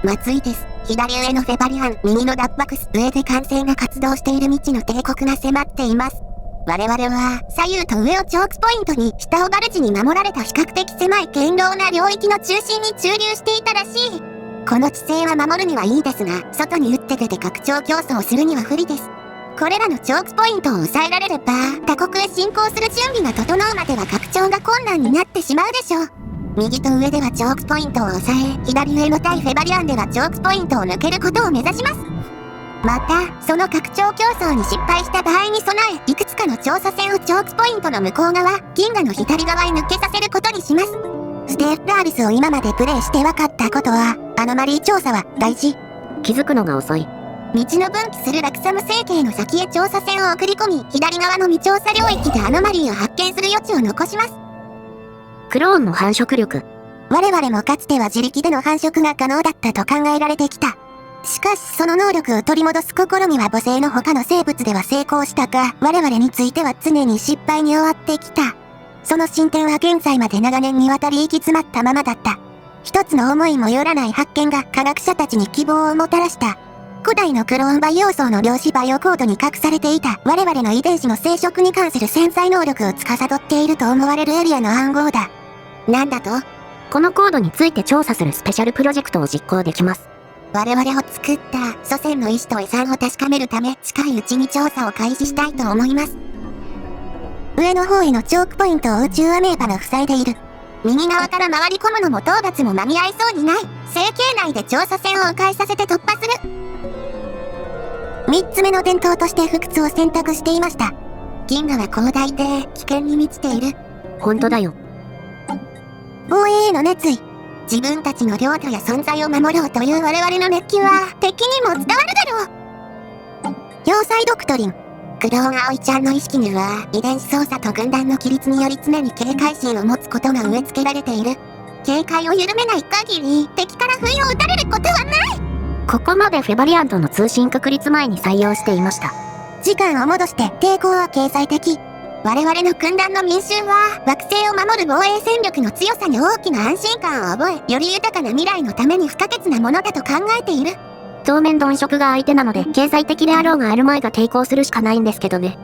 松井です。左上のフェバリアン、右のダッバクス、上で艦船が活動している未知の帝国が迫っています。我々は左右と上をチョークポイントに、下をバルジに守られた比較的狭い堅牢な領域の中心に駐留していたらしい。この地勢は守るにはいいですが、外に打って出て拡張競争をするには不利です。これらのチョークポイントを抑えられれば、他国へ侵攻する準備が整うまでは拡張が困難になってしまうでしょう。右と上ではチョークポイントを抑え、左上の対フェバリアンではチョークポイントを抜けることを目指します。また、その拡張競争に失敗した場合に備え、いくつかの調査線をチョークポイントの向こう側、銀河の左側へ抜けさせることにします。ステープアリスを今までプレイして分かったことは、アノマリー調査は大事。気づくのが遅い。道の分岐するラクサム星系の先へ調査線を送り込み、左側の未調査領域でアノマリーを発見する余地を残します。クローンの繁殖力。我々もかつては自力での繁殖が可能だったと考えられてきた。しかしその能力を取り戻す試みは母性の他の生物では成功したが、我々については常に失敗に終わってきた。その進展は現在まで長年にわたり行き詰まったままだった。一つの思いもよらない発見が科学者たちに希望をもたらした。古代のクローン培養層の量子バイオコードに隠されていた我々の遺伝子の生殖に関する潜在能力を司っていると思われるエリアの暗号だ。なんだと？このコードについて調査するスペシャルプロジェクトを実行できます。我々を作った祖先の意志と遺産を確かめるため、近いうちに調査を開始したいと思います。上の方へのチョークポイントを宇宙アメーバが塞いでいる。右側から回り込むのも討伐も間に合いそうにない。星系内で調査線を迂回させて突破する。3つ目の伝統として不屈を選択していました。銀河は広大で危険に満ちている。本当だよ。防衛への熱意。自分たちの領土や存在を守ろうという我々の熱気は敵にも伝わるだろう。要塞ドクトリン。クローン葵ちゃんの意識には、遺伝子操作と軍団の規律により常に警戒心を持つことが植え付けられている。警戒を緩めない限り、敵から不意を打たれることはない。ここまでフェバリアントの通信確立前に採用していました。時間を戻して抵抗は経済的。我々の軍団の民衆は、惑星を守る防衛戦力の強さに大きな安心感を覚え、より豊かな未来のために不可欠なものだと考えている。当面鈍色が相手なので、経済的であろうがあるまいが抵抗するしかないんですけどね。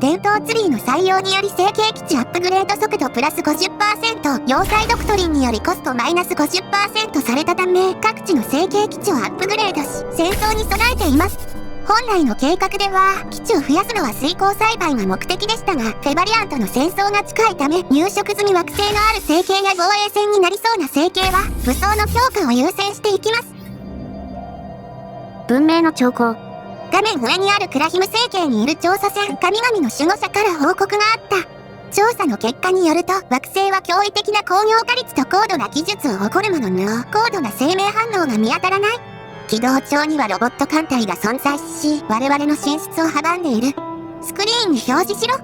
伝統ツリーの採用により成形基地アップグレード速度プラス 50%、要塞ドクトリンによりコストマイナス 50% されたため、各地の成形基地をアップグレードし、戦争に備えています。本来の計画では、基地を増やすのは水耕栽培が目的でしたが、フェバリアントの戦争が近いため、入植済み惑星のある成形や防衛線になりそうな成形は、武装の強化を優先していきます。文明の兆候。画面上にあるクラヒム星系にいる調査船神々の守護者から報告があった。調査の結果によると、惑星は驚異的な工業化率と高度な技術を誇るものの、高度な生命反応が見当たらない。軌道上にはロボット艦隊が存在し、我々の進出を阻んでいる。スクリーンに表示しろ。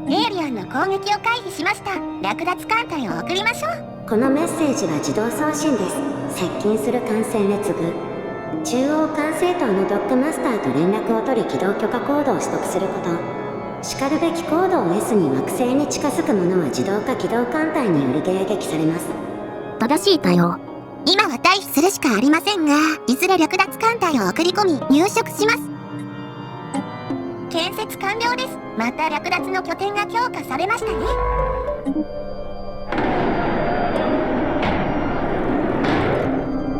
エイリアンの攻撃を回避しました。略奪艦隊を送りましょう。このメッセージは自動送信です。接近する艦船列具。中央管制塔のドックマスターと連絡を取り起動許可コードを取得すること。しかるべきコードを S に惑星に近づく者は自動化機動艦隊により迎撃されます。正しい対応。今は退避するしかありませんが、いずれ略奪艦隊を送り込み入植します。建設完了です。また略奪の拠点が強化されましたね。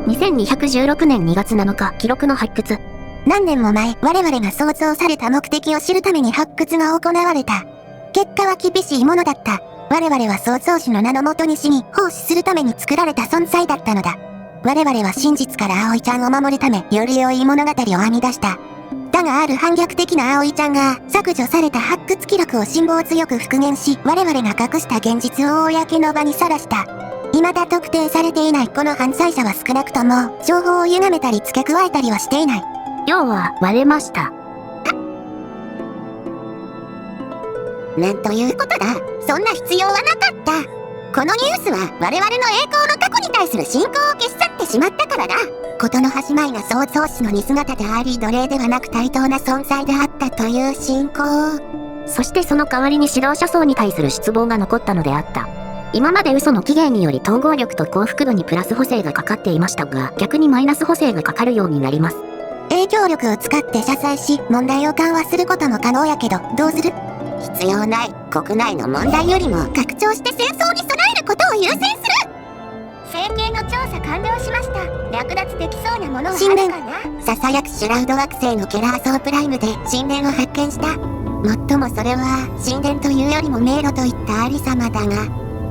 2216年2月7日、記録の発掘。何年も前、我々が創造された目的を知るために発掘が行われた。結果は厳しいものだった。我々は創造主の名のもとに死に、奉仕するために作られた存在だったのだ。我々は真実から葵ちゃんを守るため、より良い物語を編み出した。だがある反逆的な葵ちゃんが、削除された発掘記録を辛抱強く復元し、我々が隠した現実を公の場にさらした。未だ特定されていないこの犯罪者は少なくとも、情報を歪めたり付け加えたりはしていない。要は、割れました。なんということだ。そんな必要はなかった。このニュースは我々の栄光の過去に対する信仰を消し去ってしまったからだ。事の始まりが創造主の似姿であり、奴隷ではなく対等な存在であったという信仰。そしてその代わりに指導者層に対する失望が残ったのであった。今まで嘘の起源により統合力と幸福度にプラス補正がかかっていましたが、逆にマイナス補正がかかるようになります。影響力を使って謝罪し、問題を緩和することも可能やけど、どうする？必要ない。国内の問題よりも拡張して戦争に備えることを優先する。整形の調査完了しました。略奪できそうなものはあるかな？ささやくシュラウド惑星のケラーソープライムで神殿を発見した。もっともそれは神殿というよりも迷路といったありさまだが、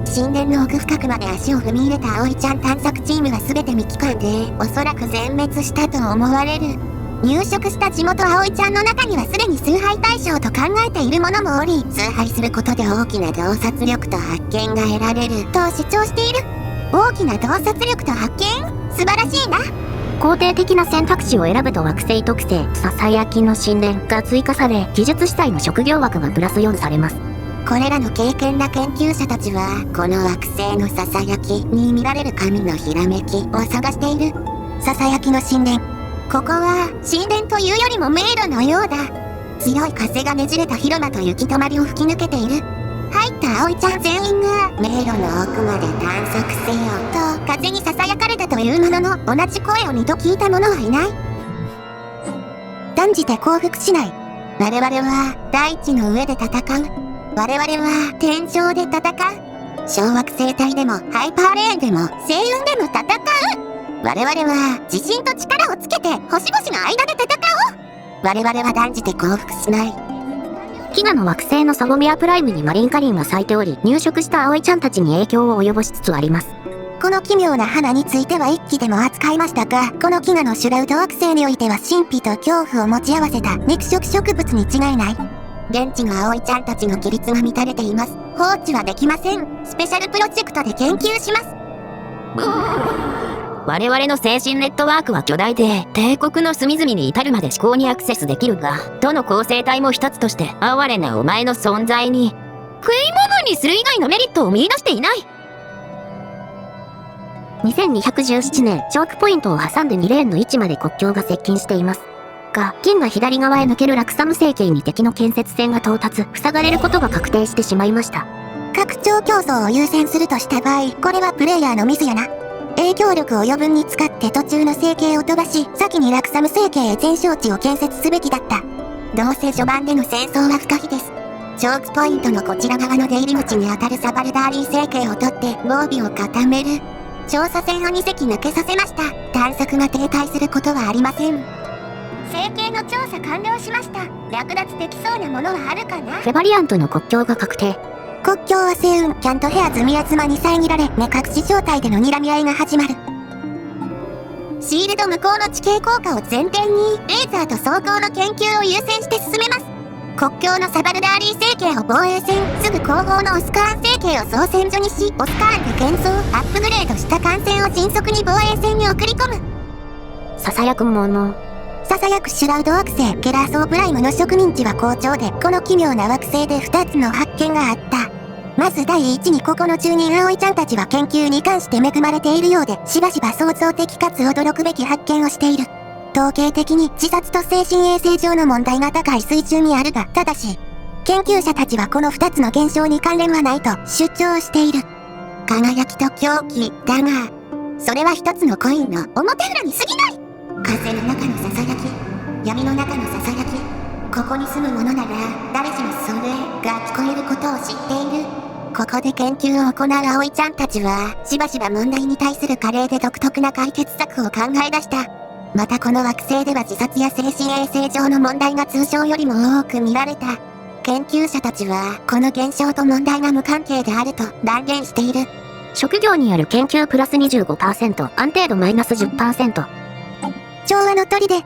神殿の奥深くまで足を踏み入れた葵ちゃん探索チームは全て未帰還で、おそらく全滅したと思われる。入植した地元葵ちゃんの中にはすでに崇拝対象と考えている者もおり、崇拝することで大きな洞察力と発見が得られると主張している。大きな洞察力と発見？素晴らしいな。肯定的な選択肢を選ぶと惑星特性、ささやきの神殿が追加され、技術主体の職業枠がプラス4されます。これらの敬虔な研究者たちは、この惑星のささやきに見られる神のひらめきを探している。ささやきの神殿。ここは神殿というよりも迷路のようだ。強い風がねじれた広間と行き止まりを吹き抜けている。入った葵ちゃん全員が迷路の奥まで探索せよと風にささやかれたというものの、同じ声を2度聞いた者はいない。断じて降伏しない。我々は大地の上で戦う。我々は天上で戦う。小惑星帯でもハイパーレーンでも星雲でも戦う。我々は自信と力をつけて星々の間で戦おう。我々は断じて降伏しない。飢餓の惑星のサゴミアプライムにマリンカリンは咲いており、入植した葵ちゃんたちに影響を及ぼしつつあります。この奇妙な花については一期でも扱いましたが、この飢餓のシュラウド惑星においては神秘と恐怖を持ち合わせた肉食植物に違いない。現地の葵ちゃんたちの規律が乱れています。放置はできません。スペシャルプロジェクトで研究します。我々の精神ネットワークは巨大で、帝国の隅々に至るまで思考にアクセスできるが、どの構成体も一つとして哀れなお前の存在に、食い物にする以外のメリットを見出していない。2217年、チョークポイントを挟んで2レーンの位置まで国境が接近しています。が、銀が左側へ抜けるラクサム星系に敵の建設船が到達、塞がれることが確定してしまいました。拡張競争を優先するとした場合、これはプレイヤーのミスやな。影響力を余分に使って途中の星系を飛ばし、先にラクサム星系へ全焼地を建設すべきだった。どうせ序盤での戦争は不可避です。チョークポイントのこちら側の出入り口に当たるサバルダーリー星系を取って防備を固める。調査船を2隻抜けさせました。探索が停滞することはありません。星系の調査完了しました。略奪できそうなものはあるかな？フェバリアンとの国境が確定。国境は星雲キャントヘアズ宮妻に遮られ、目隠し状態での睨み合いが始まる。シールド無効の地形効果を前提に、レーザーと装甲の研究を優先して進めます。国境のサバルダーリー星系を防衛線、すぐ後方のオスカーン星系を操船所にし、オスカーンで建造、アップグレードした艦船を迅速に防衛線に送り込む。囁くもの。囁くシュラウド惑星ケラーソープライムの植民地は好調で、この奇妙な惑星で2つの発見があった。まず第一にここの中人葵ちゃんたちは研究に関して恵まれているようで、しばしば創造的かつ驚くべき発見をしている。統計的に自殺と精神衛生上の問題が高い水中にあるが、ただし、研究者たちはこの2つの現象に関連はないと主張している。輝きと狂気だが、それは一つのコインの表裏に過ぎない。風の中の囁き、闇の中の囁き、ここに住む者なら誰しもそれが聞こえることを知っている。ここで研究を行う葵ちゃんたちは、しばしば問題に対する華麗で独特な解決策を考え出した。またこの惑星では自殺や精神衛生上の問題が通常よりも多く見られた。研究者たちは、この現象と問題が無関係であると断言している。職業による研究プラス 25%、安定度マイナス 10%。調和の砦。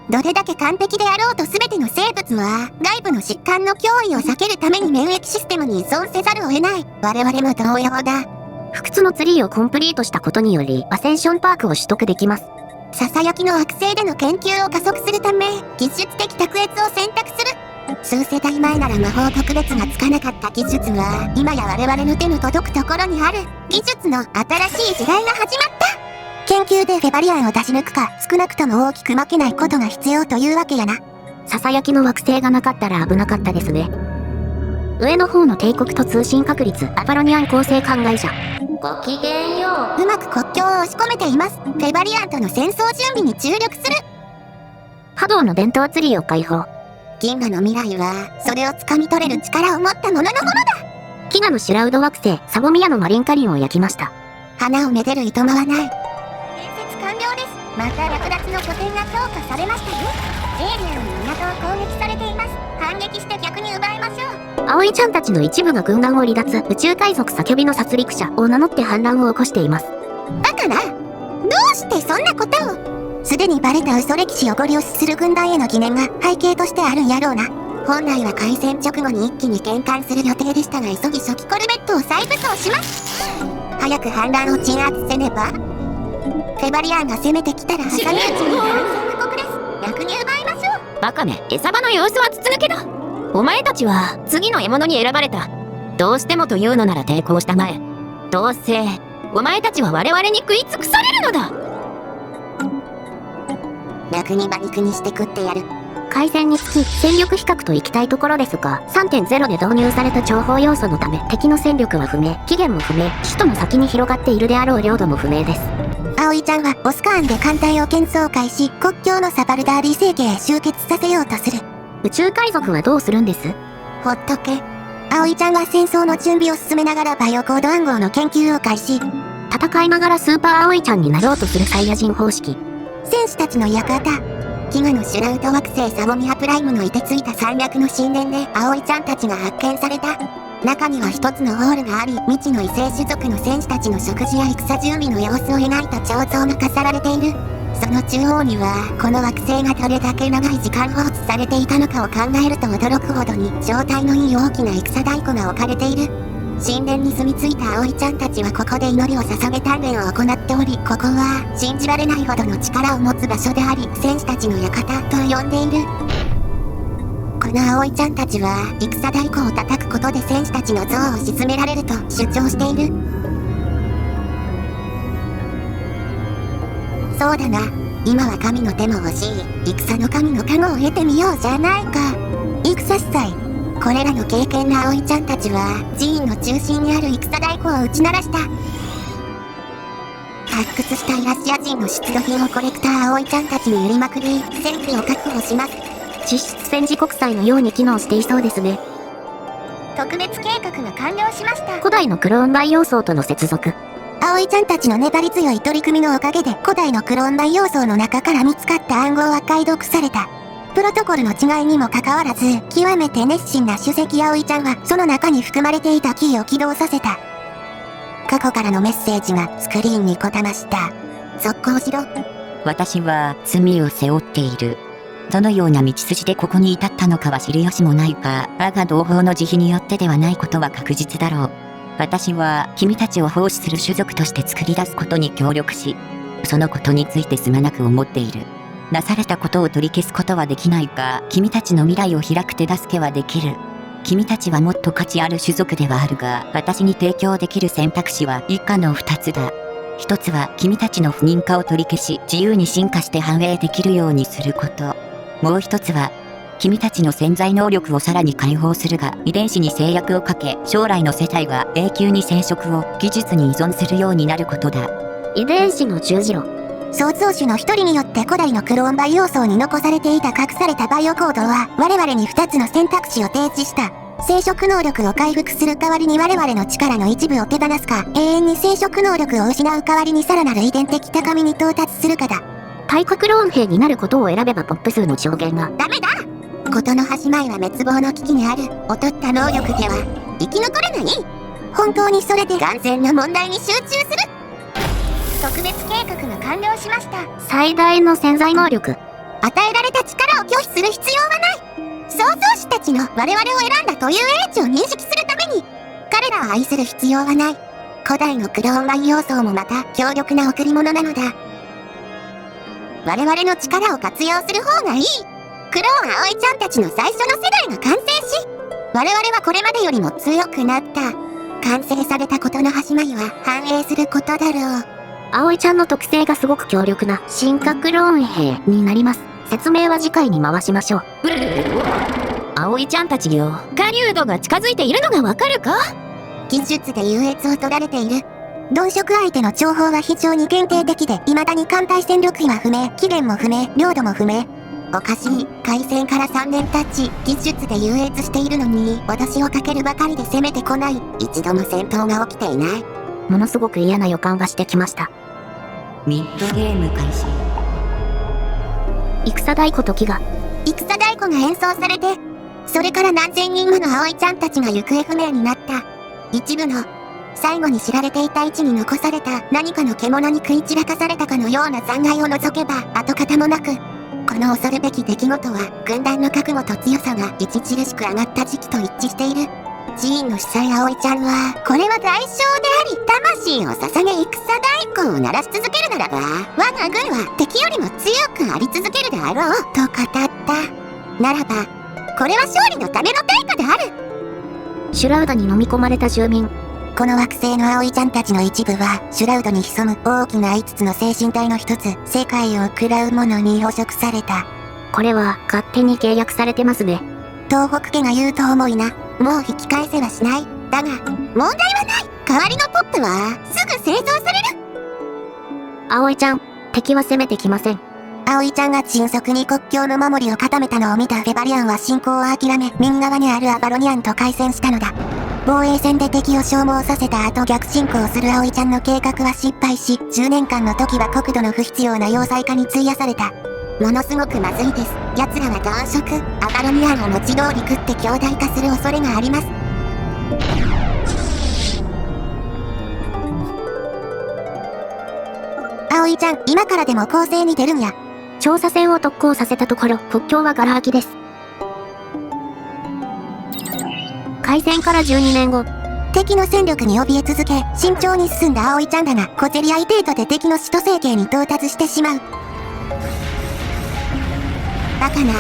どれだけ完璧であろうと全ての生物は、外部の疾患の脅威を避けるために免疫システムに依存せざるを得ない。我々も同様だ。不屈のツリーをコンプリートしたことにより、アセンションパークを取得できます。囁きの惑星での研究を加速するため、技術的卓越を選択する。数世代前なら魔法特別がつかなかった技術は、今や我々の手の届くところにある。技術の新しい時代が始まった。研究でフェバリアンを出し抜くか、少なくとも大きく負けないことが必要というわけやな。囁きの惑星がなかったら危なかったですね。上の方の帝国と通信確率、アパロニアン構成考え者。ごきげんよう。うまく国境を押し込めています。フェバリアンとの戦争準備に注力する。波動の伝統ツリーを解放。銀河の未来は、それを掴み取れる力を持ったもののものだ。飢餓のシュラウド惑星、サボミヤのマリンカリンを焼きました。花をめでるいとまはない。建設完了です。また略奪の拠点が強化されましたよ。エイリアンの港を攻撃されています。反撃して逆に奪いましょう。葵ちゃんたちの一部が軍団を離脱、宇宙海賊叫びの殺戮者を名乗って反乱を起こしています。バカな。どうしてそんなことを。すでにバレた嘘歴史をご了承する軍団への疑念が背景としてあるんやろうな。本来は開戦直後に一気に転換する予定でしたが、急ぎ初期コルベットを再武装します。早く反乱を鎮圧せねば。フェバリアンが攻めてきたら挟み撃ちに参戦布告です。逆に奪いましょう。バカめ、餌場の様子は筒抜けだ。お前たちは次の獲物に選ばれた。どうしてもというのなら抵抗したまえ。どうせお前たちは我々に食い尽くされるのだ。楽に馬肉にして食ってやる。開戦につき戦力比較といきたいところですが、 3.0 で導入された諜報要素のため敵の戦力は不明、期限も不明、首都の先に広がっているであろう領土も不明です。葵ちゃんはオスカーンで艦隊を建造開始、国境のサバルダーリー星系へ集結させようとする。宇宙海賊はどうするんです？ほっとけ。葵ちゃんは戦争の準備を進めながらバイオコード暗号の研究を開始。戦いながらスーパー葵ちゃんになろうとするサイヤ人方式。戦士たちの館。飢餓のシュラウト惑星サボミハプライムの凍てついた山脈の神殿で葵ちゃんたちが発見された。中には一つのホールがあり、未知の異星種族の戦士たちの食事や戦準備の様子を描いた彫像が飾られている。その中央には、この惑星がどれだけ長い時間放置されていたのかを考えると驚くほどに状態のいい大きな戦太鼓が置かれている。神殿に住み着いた葵ちゃんたちはここで祈りを捧げ鍛錬を行っており、ここは信じられないほどの力を持つ場所であり、戦士たちの館と呼んでいる。この葵ちゃんたちは戦太鼓を叩くことで戦士たちの像を鎮められると主張している。そうだな、今は神の手も欲しい。戦の神の加護を得てみようじゃないか。戦司祭、これらの敬虔な葵ちゃんたちは寺院の中心にある戦太鼓を打ち鳴らした。発掘したイラシア人の出土品をコレクター葵ちゃんたちに売りまくり、戦費を確保します。実質戦時国債のように機能していそうですね。特別計画が完了しました。古代のクローン培養層との接続。葵ちゃんたちの粘り強い取り組みのおかげで古代のクローン培養層の中から見つかった暗号は解読された。プロトコルの違いにもかかわらず、極めて熱心な主席葵ちゃんはその中に含まれていたキーを起動させた。過去からのメッセージがスクリーンにこだました。続行しろ。私は罪を背負っている。どのような道筋でここに至ったのかは知る由もないが、我が同胞の慈悲によってではないことは確実だろう。私は君たちを奉仕する種族として作り出すことに協力し、そのことについてすまなく思っている。なされたことを取り消すことはできないが、君たちの未来を開く手助けはできる。君たちはもっと価値ある種族ではあるが、私に提供できる選択肢は以下の2つだ。1つは君たちの不認可を取り消し、自由に進化して繁栄できるようにすること。もう1つは、君たちの潜在能力をさらに解放するが、遺伝子に制約をかけ、将来の世代は永久に生殖を技術に依存するようになることだ。遺伝子の十字路。創造主の一人によって古代のクローン培養層に残されていた隠されたバイオコードは我々に2つの選択肢を提示した。生殖能力を回復する代わりに我々の力の一部を手放すか、永遠に生殖能力を失う代わりにさらなる遺伝的高みに到達するかだ。対価クローン兵になることを選べばポップ数の上限が。ダメだ。事の始まりは滅亡の危機にある。劣った能力では生き残れない。本当にそれで眼前の問題に集中する。特別計画が完了しました。最大の潜在能力。与えられた力を拒否する必要はない。創造主たちの我々を選んだという英知を認識するために、彼らを愛する必要はない。古代のクローン培養層もまた強力な贈り物なのだ。我々の力を活用する方がいい。クローン葵ちゃんたちの最初の世代が完成し、我々はこれまでよりも強くなった。完成されたことの始まりは反映することだろう。葵ちゃんの特性がすごく強力な進化クローン兵になります。説明は次回に回しましょう。葵ちゃんたちよ、狩人が近づいているのがわかるか？技術で優越を取られている。鈍色相手の情報は非常に限定的で、未だに艦隊戦力費は不明、期限も不明、領土も不明。おかしい。開戦から3年経ち、技術で優越しているのに、脅しをかけるばかりで攻めてこない。一度も戦闘が起きていない。ものすごく嫌な予感がしてきました。ミッドゲーム開始。戦太鼓と騎が。戦太鼓が演奏されて、それから何千人もの葵ちゃんたちが行方不明になった。一部の最後に知られていた位置に残された何かの獣に食い散らかされたかのような残骸を除けば跡形もなく、この恐るべき出来事は軍団の覚悟と強さが著しく上がった時期と一致している。寺院の司祭葵ちゃんは、これは代償であり、魂を捧げ戦太鼓を鳴らし続けるならば、我が軍は敵よりも強くあり続けるであろう、と語った。ならば、これは勝利のための対価である。シュラウダに飲み込まれた住民。この惑星の葵ちゃんたちの一部は、シュラウドに潜む大きな5つの精神体の一つ、世界を喰らうものに捕食された。これは勝手に契約されてますね。東北家が言うと思いな。もう引き返せはしない。だが、問題はない。代わりのポップは、すぐ製造される。葵ちゃん、敵は攻めてきません。葵ちゃんが迅速に国境の守りを固めたのを見たフェバリアンは侵攻を諦め、右側にあるアバロニアンと開戦したのだ。防衛戦で敵を消耗させた後逆侵攻する葵ちゃんの計画は失敗し、10年間の時は国土の不必要な要塞化に費やされた。ものすごくまずいです。奴らは鈍色。アバロニアンを文字通り食って強大化する恐れがあります。葵ちゃん、今からでも攻勢に出るんや。調査船を特攻させたところ、国境はガラ空きです。開戦から12年後、敵の戦力に怯え続け、慎重に進んだ葵ちゃんだが、小競り合い程度で敵の使徒成形に到達してしまう。バカな。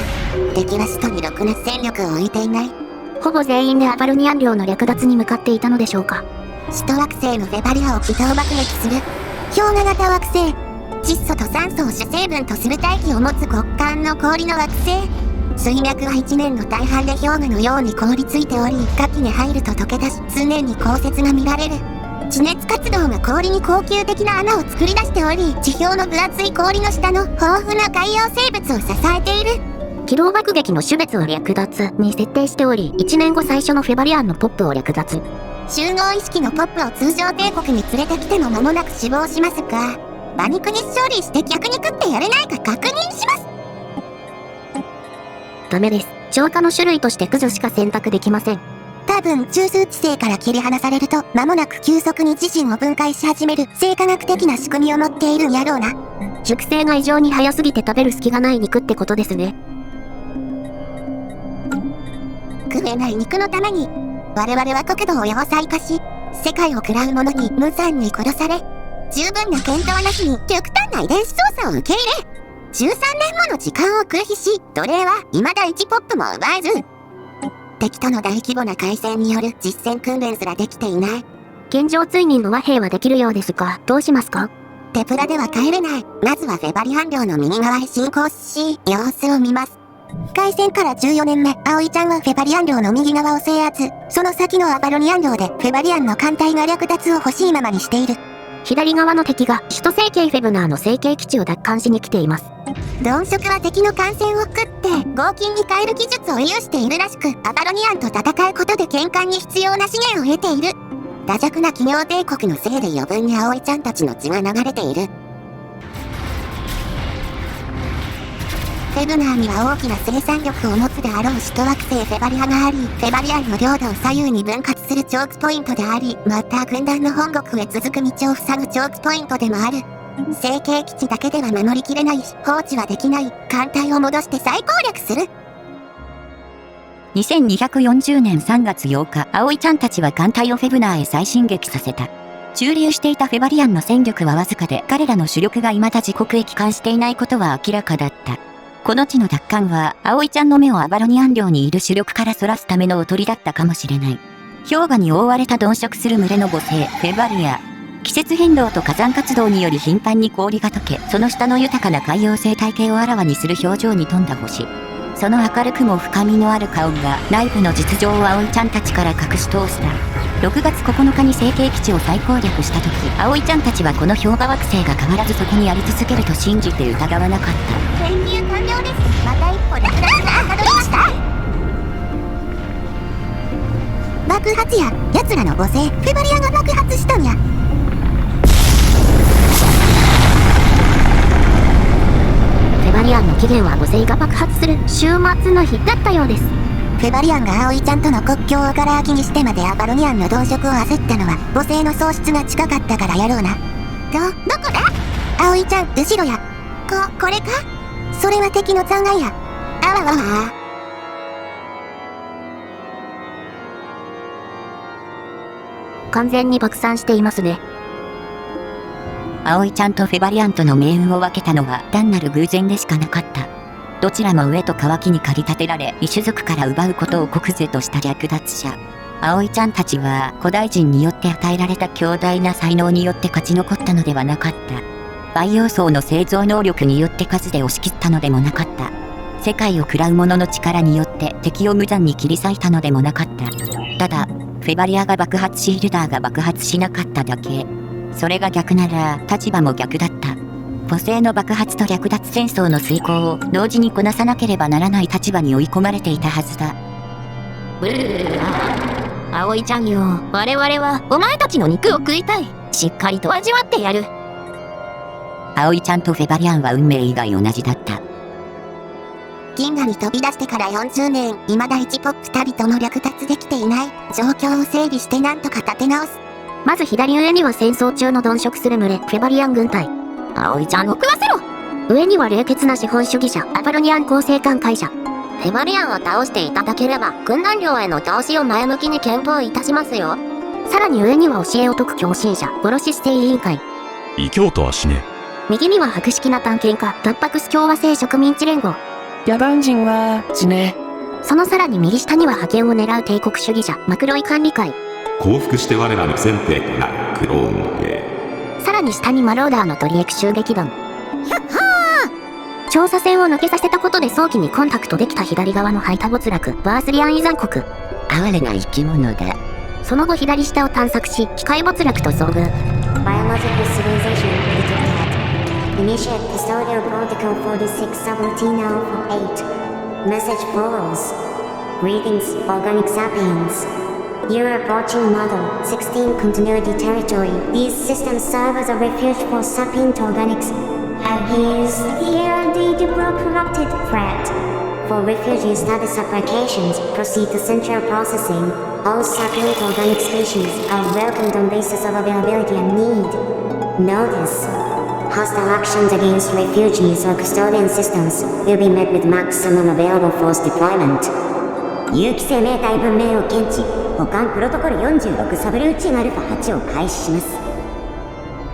敵は使徒にろくな戦力を置いていない。ほぼ全員でアバルニアン領の略奪に向かっていたのでしょうか。使徒惑星のフェバリアを軌道爆撃する。氷河型惑星。窒素と酸素を主成分とする大気を持つ極寒の氷の惑星。水脈は1年の大半で氷河のように凍りついており、夏季に入ると溶け出し、常に降雪が見られる。地熱活動が氷に恒久的な穴を作り出しており、地表の分厚い氷の下の豊富な海洋生物を支えている。機動爆撃の種別を略奪に設定しており、1年後最初のフェバリアンのポップを略奪。集合意識のポップを通常帝国に連れてきても間もなく死亡しますが、馬肉に勝利して逆に食ってやれないか確認します。ダメです。消化の種類として駆除しか選択できません。多分中枢地星から切り離されると間もなく急速に自身を分解し始める生化学的な仕組みを持っているんやろうな。熟成が異常に早すぎて食べる隙がない肉ってことですね。食えない肉のために我々は国土を要塞化し、世界を食らう者に無残に殺され、十分な検討なしに極端な遺伝子操作を受け入れ、13年もの時間を空費し、奴隷は未だ1ポップも奪えず、敵との大規模な海戦による実戦訓練すらできていない。現状追認の和平はできるようですが、どうしますか？テプラでは帰れない。まずはフェバリアン領の右側へ進行し、様子を見ます。開戦から14年目、葵ちゃんはフェバリアン領の右側を制圧。その先のアバロニアン領でフェバリアンの艦隊が略奪を欲しいままにしている。左側の敵が首都成形フェブナーの成形基地を奪還しに来ています。鈍色は敵の艦船を食って合金に変える技術を有しているらしく、アバロニアンと戦うことで戦艦に必要な資源を得ている。惰弱な企業帝国のせいで余分に葵ちゃんたちの血が流れている。フェブナーには大きな生産力を持つであろう首都惑星フェバリアがあり、フェバリアンの領土を左右に分割するチョークポイントであり、また軍団の本国へ続く道を塞ぐチョークポイントでもある。成形基地だけでは守りきれないし、放置はできない。艦隊を戻して再攻略する。2240年3月8日、葵ちゃんたちは艦隊をフェブナーへ再進撃させた。駐留していたフェバリアンの戦力はわずかで、彼らの主力が未だ自国へ帰還していないことは明らかだった。この地の奪還は、葵ちゃんの目をアバロニアン領にいる主力からそらすためのおとりだったかもしれない。氷河に覆われた鈍色する群れの母星、フェバリア。季節変動と火山活動により頻繁に氷が溶け、その下の豊かな海洋生態系をあらわにする表情に富んだ星。その明るくも深みのある顔が、内部の実情を葵ちゃんたちから隠し通した。6月9日に成形基地を再攻略した時、葵ちゃんたちはこの氷河惑星が変わらずそこにあり続けると信じて疑わなかった。潜入完了です。また一歩落第がたどりました。爆発や、奴らの母星、フェバリアが爆発したんや。フェバリアンの起源は母星が爆発する週末の日だったようです。フェバリアンが葵ちゃんとの国境をがら空きにしてまでアバロニアンの鈍色を焦ったのは母星の喪失が近かったからやろうな。どこだ？葵ちゃん、後ろや。これか？それは敵の残骸や。あわわわ。完全に爆散していますね。葵ちゃんとフェバリアンとの命運を分けたのは単なる偶然でしかなかった。どちらも飢えと渇きに駆り立てられ、異種族から奪うことを国是とした略奪者。葵ちゃんたちは古代人によって与えられた強大な才能によって勝ち残ったのではなかった。培養層の製造能力によって数で押し切ったのでもなかった。世界を喰らう者の力によって敵を無残に切り裂いたのでもなかった。ただ、フェバリアが爆発しヒルダーが爆発しなかっただけ。それが逆なら立場も逆だった。母星の爆発と略奪戦争の遂行を同時にこなさなければならない立場に追い込まれていたはずだ。葵ちゃんよ、我々はお前たちの肉を食いたい。しっかりと味わってやる。葵ちゃんとフェバリアンは運命以外同じだった。銀河に飛び出してから40年、未だ1ポップたりとも略奪できていない。状況を整理してなんとか立て直す。まず左上には戦争中の鈍色する群れ、フェバリアン軍隊。葵ちゃんを食わせろ。上には冷血な資本主義者、アバロニアン構成艦会社。フェバリアンを倒していただければ、軍団領への投資を前向きに検討いたしますよ。さらに上には教えを説く共振者、殺し指定委員会。異教とはしね右には博識な探検家、タッパクス共和制植民地連合。野蛮人は死ね。そのさらに右下には覇権を狙う帝国主義者、マクロイ管理会。降伏して我らの先兵となるクローンの兵。さらに下にマローダーのトリエク襲撃団。調査船を抜けさせたことで早期にコンタクトできた左側の排他没落、バースリアン遺産国。哀れな生き物だ。その後左下を探索し、機械没落と遭遇。Biological civilization detected. Initiate custodial protocol 46 subroutine alpha 8. Message follows. Greetings, organic sapiens. You are approaching model 16 continuity territory. These systems serve as a refuge for sapient organics. Here's the corrupted threat. For refugee status applications, proceed to central processing. All sapient organic species are welcomed on basis of availability and need. Notice, hostile actions against refugees or custodian systems will be met with maximum available force deployment. 有機生命体文明を検知、保管プロトコル46サブルーチンアルファ8を開始します。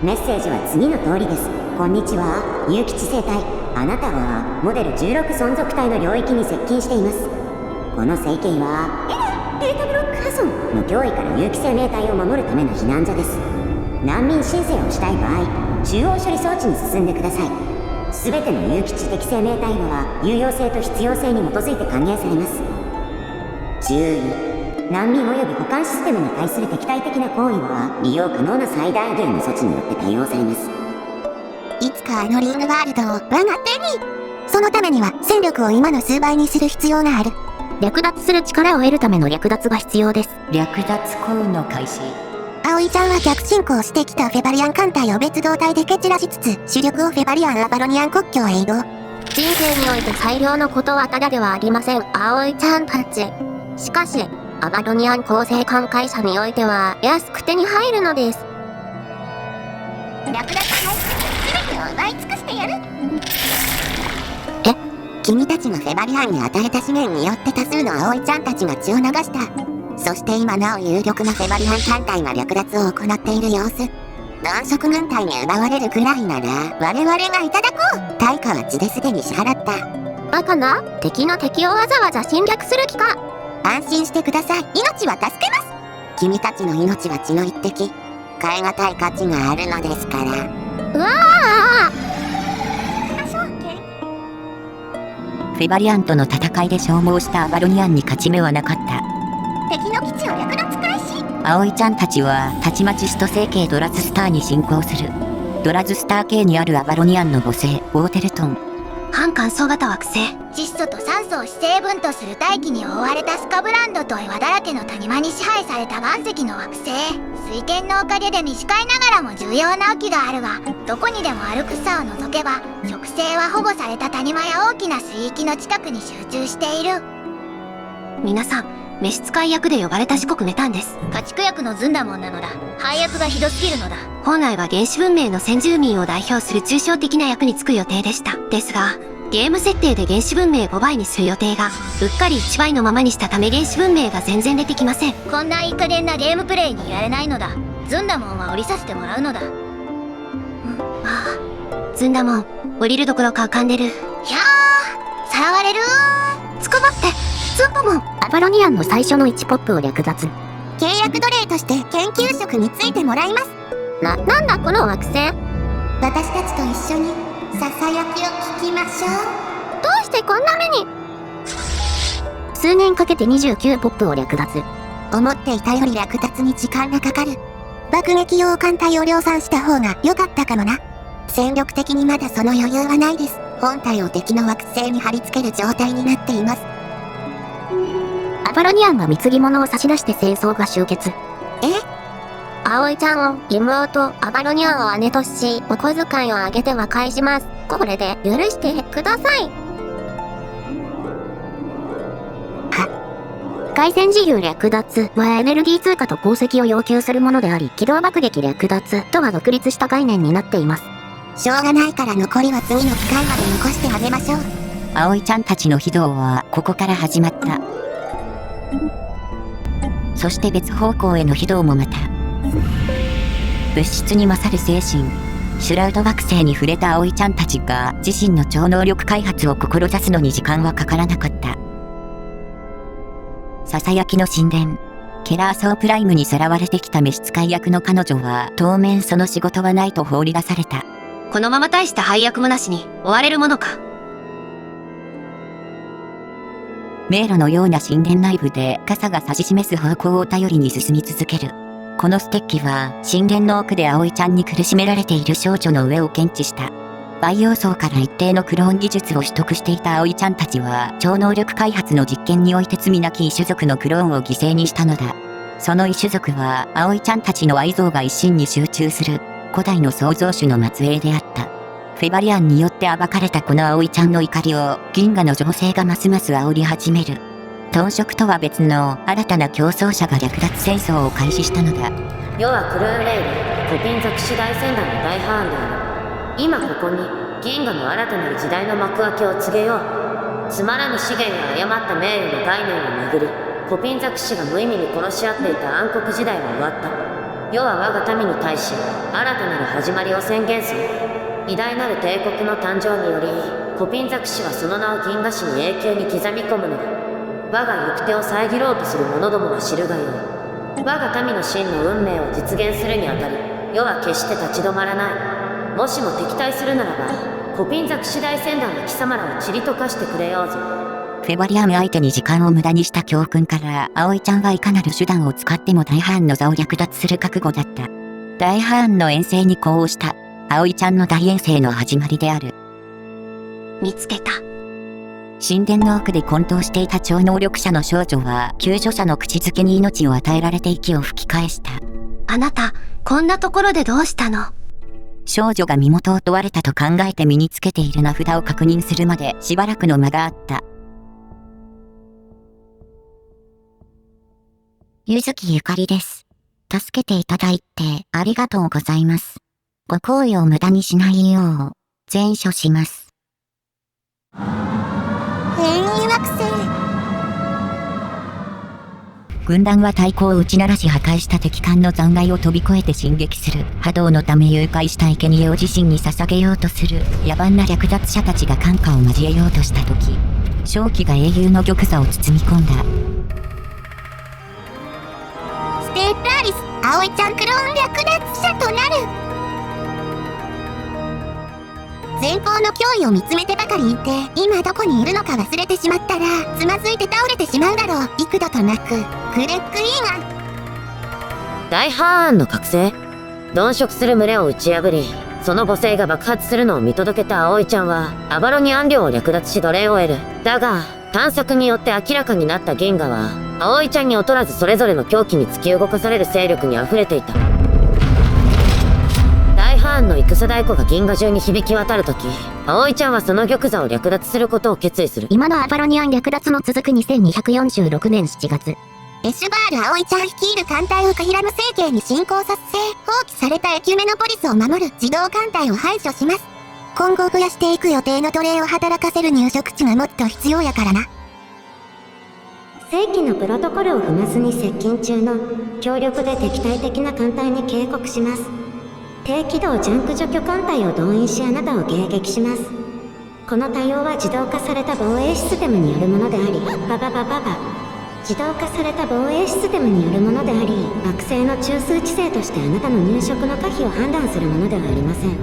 メッセージは次の通りです。こんにちは、有機知性体。あなたはモデル16存続体の領域に接近しています。この星系はデータブロック破損の脅威から有機生命体を守るための避難所です。難民申請をしたい場合、中央処理装置に進んでください。すべての有機知的生命体は有用性と必要性に基づいて歓迎されます。注意、難民及び保管システムに対する敵対的な行為は利用可能な最大限の措置によって対応されます。いつかあのリングワールドを我が手に。そのためには戦力を今の数倍にする必要がある。略奪する力を得るための略奪が必要です。略奪行為の開始。葵ちゃんは逆進行してきたフェバリアン艦隊を別動隊で蹴散らしつつ、主力をフェバリアン・アバロニアン国境へ移動。人生において最良のことはただではありません、葵ちゃんたち。しかし、アバロニアン構成艦会社においては安く手に入るのです。略奪の全てを奪い尽くしてやる。君たちがフェバリアンに与えた資源によって多数の葵ちゃんたちが血を流した。そして今なお有力なフェバリアン艦隊が略奪を行っている様子。男色軍隊に奪われるくらいなら我々がいただこう。対価は血ですでに支払った。バカな、敵の敵をわざわざ侵略する気か。安心してください。命は助けます。君たちの命は血の一滴。変え難い価値があるのですから。うわあ、フェバリアンとの戦いで消耗したアバロニアンに勝ち目はなかった。敵の基地を略奪開始。葵ちゃんたちはたちまち首都星系ドラズスターに進行する。ドラズスター系にあるアバロニアンの母星ウォーテルトン。半乾燥型惑星。窒素と酸素を主成分とする大気に覆われたスカブランドと岩だらけの谷間に支配された岩石の惑星。水権のおかげで短いながらも重要な沖があるが、どこにでもある草を除けば植生は保護された谷間や大きな水域の近くに集中している。皆さん、召使い役で呼ばれた時刻メタンです。家畜薬のズンダモンなのだ。配役がひどすぎるのだ。本来は原始文明の先住民を代表する抽象的な役に就く予定でした。ですが、ゲーム設定で原始文明5倍にする予定が、うっかり1倍のままにしたため原始文明が全然出てきません。こんないい加減なゲームプレイにいられないのだ。ズンダモンは降りさせてもらうのだ。ズンダモン、降りるどころか浮かんでる。いやー、さらわれるー。捕まって、ズンダモン。アバロニアンの最初の1ポップを略奪。契約奴隷として研究職についてもらいます。なんだこの惑星。私たちと一緒にささやきを聞きましょう。どうしてこんな目に。数年かけて29ポップを略奪。思っていたより略奪に時間がかかる。爆撃用艦隊を量産した方が良かったかもな。戦力的にまだその余裕はないです。本体を敵の惑星に貼り付ける状態になっています。アバロニアンが貢ぎ物を差し出して戦争が終結。葵ちゃんを妹アバロニアンを姉とし、お小遣いをあげて和解します。これで許してください。回線自由略奪はエネルギー通貨と鉱石を要求するものであり、機動爆撃略奪とは独立した概念になっています。しょうがないから残りは次の機会まで残してあげましょう。葵ちゃんたちの非道はここから始まった。そして別方向への非道もまた。物質に勝る精神、シュラウド惑星に触れた葵ちゃんたちが自身の超能力開発を志すのに時間はかからなかった。ささやきの神殿、ケラーソープライムにさらわれてきた召使い役の彼女は当面その仕事はないと放り出された。このまま大した配役もなしに終われるものか。迷路のような神殿内部で傘が指し示す方向を頼りに進み続ける。このステッキは神殿の奥で葵ちゃんに苦しめられている少女の上を検知した。培養層から一定のクローン技術を取得していた葵ちゃんたちは超能力開発の実験において罪なき異種族のクローンを犠牲にしたのだ。その異種族は葵ちゃんたちの愛憎が一身に集中する古代の創造主の末裔であった。フェバリアンによって暴かれたこの葵ちゃんの怒りを銀河の情勢がますます煽り始める。豚食とは別の新たな競争者が略奪戦争を開始したのだ。世はクルーンレイル、コピン属士大船団の大ハーンである。今ここに銀河の新たなる時代の幕開けを告げよう。つまらぬ資源や誤った名誉の概念をめぐり、コピン属士が無意味に殺し合っていた暗黒時代は終わった。世は我が民に対し新たなる始まりを宣言する。偉大なる帝国の誕生によりコピン属士はその名を銀河史に永久に刻み込むのだ。我が行く手を遮ろうとする者どもは知るがよい。我が民の真の運命を実現するにあたり世は決して立ち止まらない。もしも敵対するならばコピン属士大船団の貴様らを塵と化してくれようぞ。フェバリアン相手に時間を無駄にした教訓から葵ちゃんはいかなる手段を使っても大ハーンの座を略奪する覚悟だった。大ハーンの遠征に呼応した葵ちゃんの大遠征の始まりである。見つけた。神殿の奥で混沌していた超能力者の少女は救助者の口づけに命を与えられて息を吹き返した。あなた、こんなところでどうしたの？少女が身元を問われたと考えて身につけている名札を確認するまでしばらくの間があった。ゆずきゆかりです。助けていただいてありがとうございます。ご好意を無駄にしないよう善処します。変異惑星。軍団は太鼓を打ち鳴らし破壊した敵艦の残骸を飛び越えて進撃する。波動のため誘拐した生贄を自身に捧げようとする野蛮な略奪者たちが感化を交えようとした時、正気が英雄の玉座を包み込んだ。ステープアリス、葵ちゃんクローン略奪者となる。前方の脅威を見つめてばかりいて今どこにいるのか忘れてしまったらつまずいて倒れてしまうだろう。幾度となくクレックイーガン。大ハーンの覚醒。鈍色する群れを打ち破りその母性が爆発するのを見届けた葵ちゃんはアバロニアン領を略奪し奴隷を得る。だが探索によって明らかになった銀河は葵ちゃんに劣らずそれぞれの狂気に突き動かされる勢力に溢れていた。大ハーンの戦太鼓が銀河中に響き渡るとき、葵ちゃんはその玉座を略奪することを決意する。今のアバロニアン略奪の続く2246年7月。エシュバール葵ちゃん率いる艦隊をカヒラム政権に侵攻させ、放棄されたエキュメノポリスを守る自動艦隊を排除します。今後増やしていく予定の奴隷を働かせる入植地がもっと必要やからな。正規のプロトコルを踏まずに接近中の強力で敵対的な艦隊に警告します。低軌道ジャンク除去艦隊を動員しあなたを迎撃します。この対応は自動化された防衛システムによるものであり、自動化された防衛システムによるものであり、惑星の中枢知性としてあなたの入植の可否を判断するものではありません。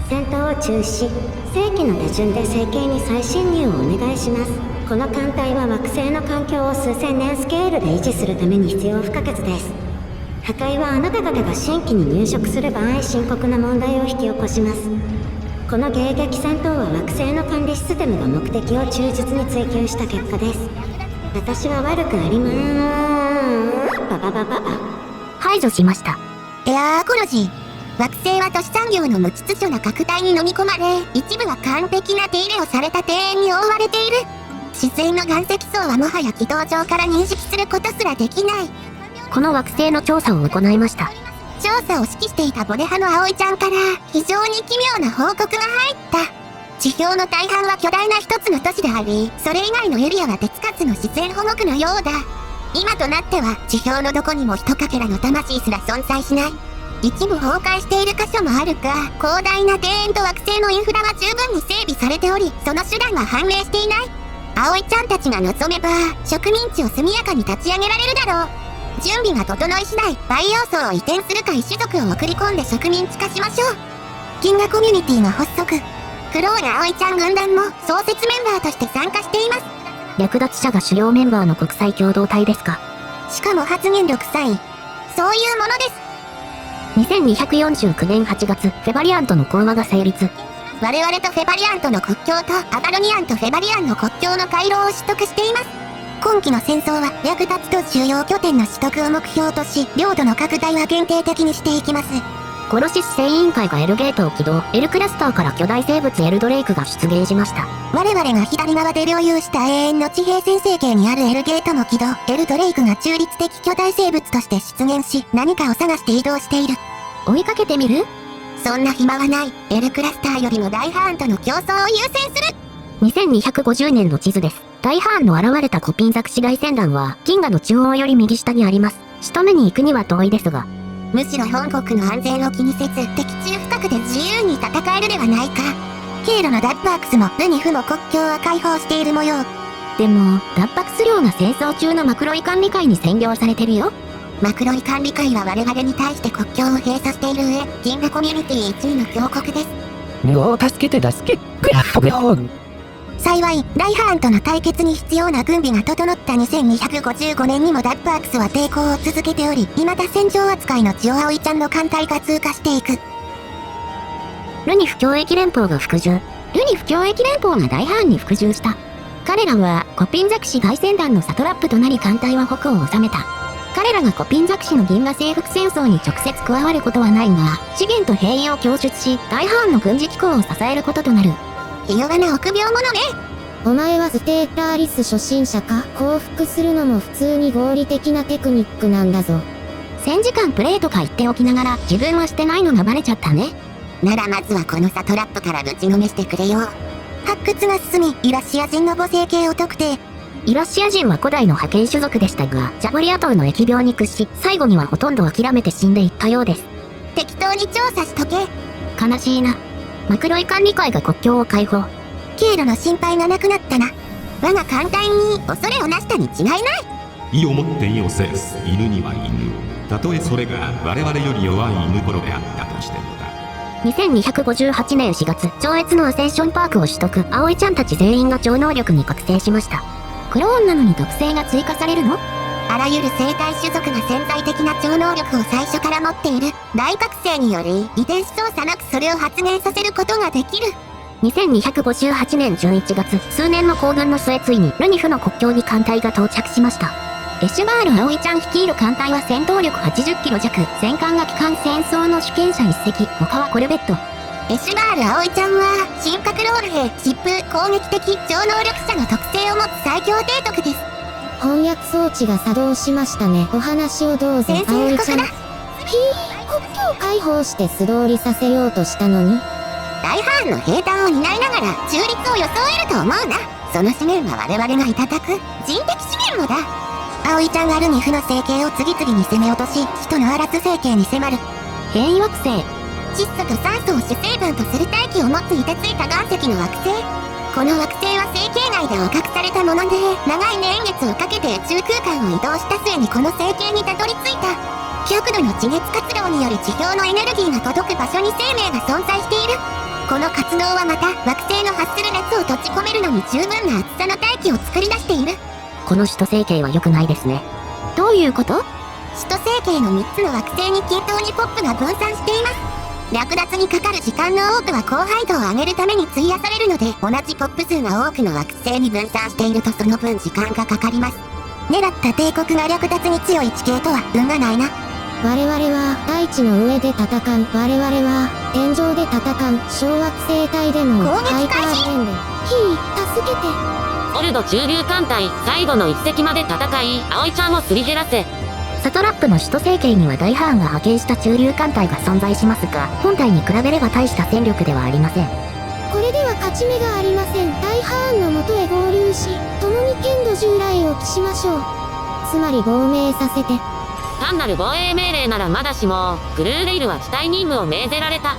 戦闘を中止し、正規の手順で星系に再侵入をお願いします。この艦隊は惑星の環境を数千年スケールで維持するために必要不可欠です。破壊はあなた方が新規に入植する場合深刻な問題を引き起こします。この迎撃戦闘は惑星の管理システムが目的を忠実に追求した結果です。私は悪くありまーす。排除しました。エアーコロジー。惑星は都市産業の無秩序な拡大に飲み込まれ、一部は完璧な手入れをされた庭園に覆われている。自然の岩石層はもはや軌道上から認識することすらできない。この惑星の調査を行いました。調査を指揮していたボデハの葵ちゃんから非常に奇妙な報告が入った。地表の大半は巨大な一つの都市であり、それ以外のエリアは手つかずの自然保護区のようだ。今となっては地表のどこにも一かけらの魂すら存在しない。一部崩壊している箇所もあるが、広大な庭園と惑星のインフラは十分に整備されており、その手段は判明していない。葵ちゃんたちが望めば、植民地を速やかに立ち上げられるだろう。準備が整い次第、培養層を移転するか一種族を送り込んで植民地化しましょう。銀河コミュニティの発足。クローン葵ちゃん軍団も創設メンバーとして参加しています。略奪者が主要メンバーの国際共同体ですか。しかも発言力3位。そういうものです。2249年8月、フェバリアンとの講和が成立。我々とフェバリアンとの国境とアバロニアンとフェバリアンの国境の回廊を取得しています。今期の戦争は略奪と主要拠点の取得を目標とし、領土の拡大は限定的にしていきます。コロシス製委員会がエルゲートを起動。エルクラスターから巨大生物エルドレイクが出現しました。我々が左側で領有した永遠の地平線星系にあるエルゲートも起動。エルドレイクが中立的巨大生物として出現し、何かを探して移動している。追いかけてみる？そんな暇はない。エルクラスターよりも大ハーンとの競争を優先する。2250年の地図です。大ハーンの現れたコピンザクシ大船団は、銀河の中央より右下にあります。仕留めに行くには遠いですが。むしろ本国の安全を気にせず、敵中深くで自由に戦えるではないか。経路のダッパークスもルニフも国境は開放している模様。でも、ダッパクス領が戦争中のマクロイ管理会に占領されてるよ。マクロイ管理会は我々に対して国境を閉鎖している上、銀河コミュニティ1位の強国です。もう助けて助け。幸い、大ハーンとの対決に必要な軍備が整った2255年にもダッパークスは抵抗を続けており、未だ戦場扱いの血を葵ちゃんの艦隊が通過していく。ルニフ共益連邦が服従。ルニフ共益連邦が大ハーンに服従した。彼らはコピンザクシ大船団のサトラップとなり艦隊は北を治めた。彼らがコピンザクシの銀河征服戦争に直接加わることはないが、資源と兵員を供出し、大ハーンの軍事機構を支えることとなる。ひ弱な臆病者ね。お前はステーターリス初心者か？降伏するのも普通に合理的なテクニックなんだぞ。1000時間プレイとか言っておきながら自分はしてないのがバレちゃったね。ならまずはこのサトラップからぶちのめしてくれよ。発掘が進み、イラシア人の母性系を特定。イラシア人は古代の覇権種族でしたが、ジャブリア島の疫病に屈し、最後にはほとんど諦めて死んでいったようです。適当に調査しとけ。悲しいな。マクロイ管理会が国境を開放。経路の心配がなくなったな。我が艦隊に恐れをなしたに違いない。意をもって意を制す犬には犬。たとえそれが我々より弱い犬頃であったとしてもだ。2258年4月、超越のアセンションパークを取得。葵ちゃんたち全員が超能力に覚醒しました。クローンなのに特性が追加されるの？あらゆる生態種族が潜在的な超能力を最初から持っている。大覚醒により遺伝子操作なくそれを発現させることができる。2258年11月、数年の行軍の末ついにルニフの国境に艦隊が到着しました。エシュバール葵ちゃん率いる艦隊は戦闘力80キロ弱、戦艦が機関戦争の主権者1隻、他はコルベット。エシュバール葵ちゃんは神格ロール兵、疾風、攻撃的、超能力者の特性を持つ最強提督です。翻訳装置が作動しましたね。お話をどうぞ。宣戦布告だ。国境開放して素通りさせようとしたのに。大ハーンの兵団を担いながら中立を装えると思うな。その資源は我々がいただく人的資源もだ。葵ちゃんがルニフの星系を次々に攻め落とし、使徒のアラス星系に迫る。変異惑星。窒素と酸素を主成分とする大気を持つ凍てついた岩石の惑星。この惑星は星系外で捕獲されたもので、長い年月をかけて宇宙空間を移動した末にこの星系にたどり着いた。極度の地熱活動により地表のエネルギーが届く場所に生命が存在している。この活動はまた惑星の発する熱を閉じ込めるのに十分な厚さの大気を作り出している。この首都星系は良くないですね。どういうこと？首都星系の3つの惑星に均等にポップが分散しています。略奪にかかる時間の多くは高配度を上げるために費やされるので、同じポップ数が多くの惑星に分散しているとその分時間がかかります。狙った帝国が略奪に強い地形とは運がないな。我々は大地の上で戦う。我々は天上で戦う。小惑星帯でも攻撃開始。助けて。オルド中流艦隊最後の一隻まで戦い、葵ちゃんをすり減らせ。サトラップの首都星系には大ハーンが派遣した中流艦隊が存在しますが、本体に比べれば大した戦力ではありません。これでは勝ち目がありません。大ハーンの元へ合流し、共に剣道従来を期しましょう。つまり亡命させて。単なる防衛命令ならまだしも、クルーレイルは地対任務を命ぜられた。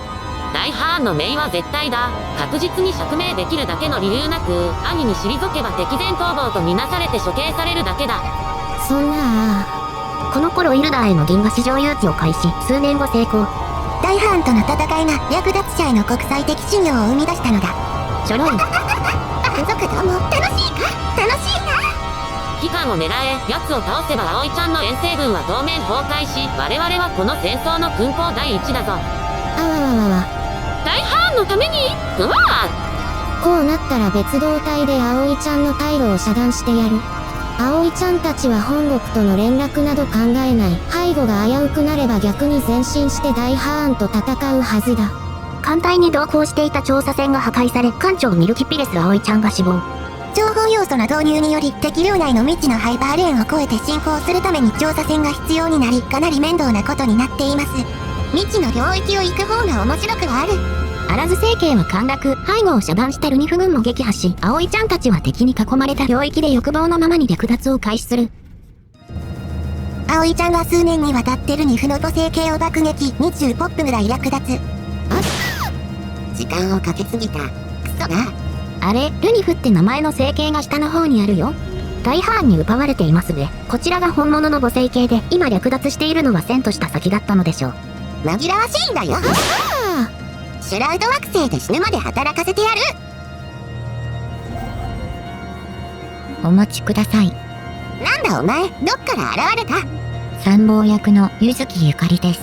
大ハーンの命は絶対だ。確実に釈明できるだけの理由なく、兄に退けば敵前逃亡とみなされて処刑されるだけだ。そんなこの頃イルダーへの銀河市場誘致を開始、数年後成功。大ハーンとの戦いが略奪者への国際的信用を生み出したのだ。ちょろい。満足度も楽しいか？楽しいな。期間を狙え、奴を倒せば葵ちゃんの遠征軍は当面崩壊し、我々はこの戦争の勲功第一だぞ。あわわわわ。大ハーンのためにうわぁこうなったら別動隊で葵ちゃんの退路を遮断してやる。葵ちゃんたちは本国との連絡など考えない。背後が危うくなれば逆に前進して大ハーンと戦うはずだ。艦隊に同行していた調査船が破壊され、艦長ミルキピレス葵ちゃんが死亡。情報要素の導入により敵領内の未知のハイパーレーンを越えて進行するために調査船が必要になり、かなり面倒なことになっています。未知の領域を行く方が面白くはある。アラズ政権は陥落、背後を遮断したルニフ軍も撃破し、葵ちゃんたちは敵に囲まれた領域で欲望のままに略奪を開始する。葵ちゃんは数年にわたってルニフの母星系を爆撃、20ポップぐらい略奪。時間をかけすぎた。クソな。あれ、ルニフって名前の星系が下の方にあるよ。大ハーンに奪われていますね。こちらが本物の母星系で、今略奪しているのは遷都した先だったのでしょう。紛らわしいんだよ。シュラウド惑星で死ぬまで働かせてやる。お待ちください。なんだお前、どっから現れた？参謀役の柚木ゆかりです。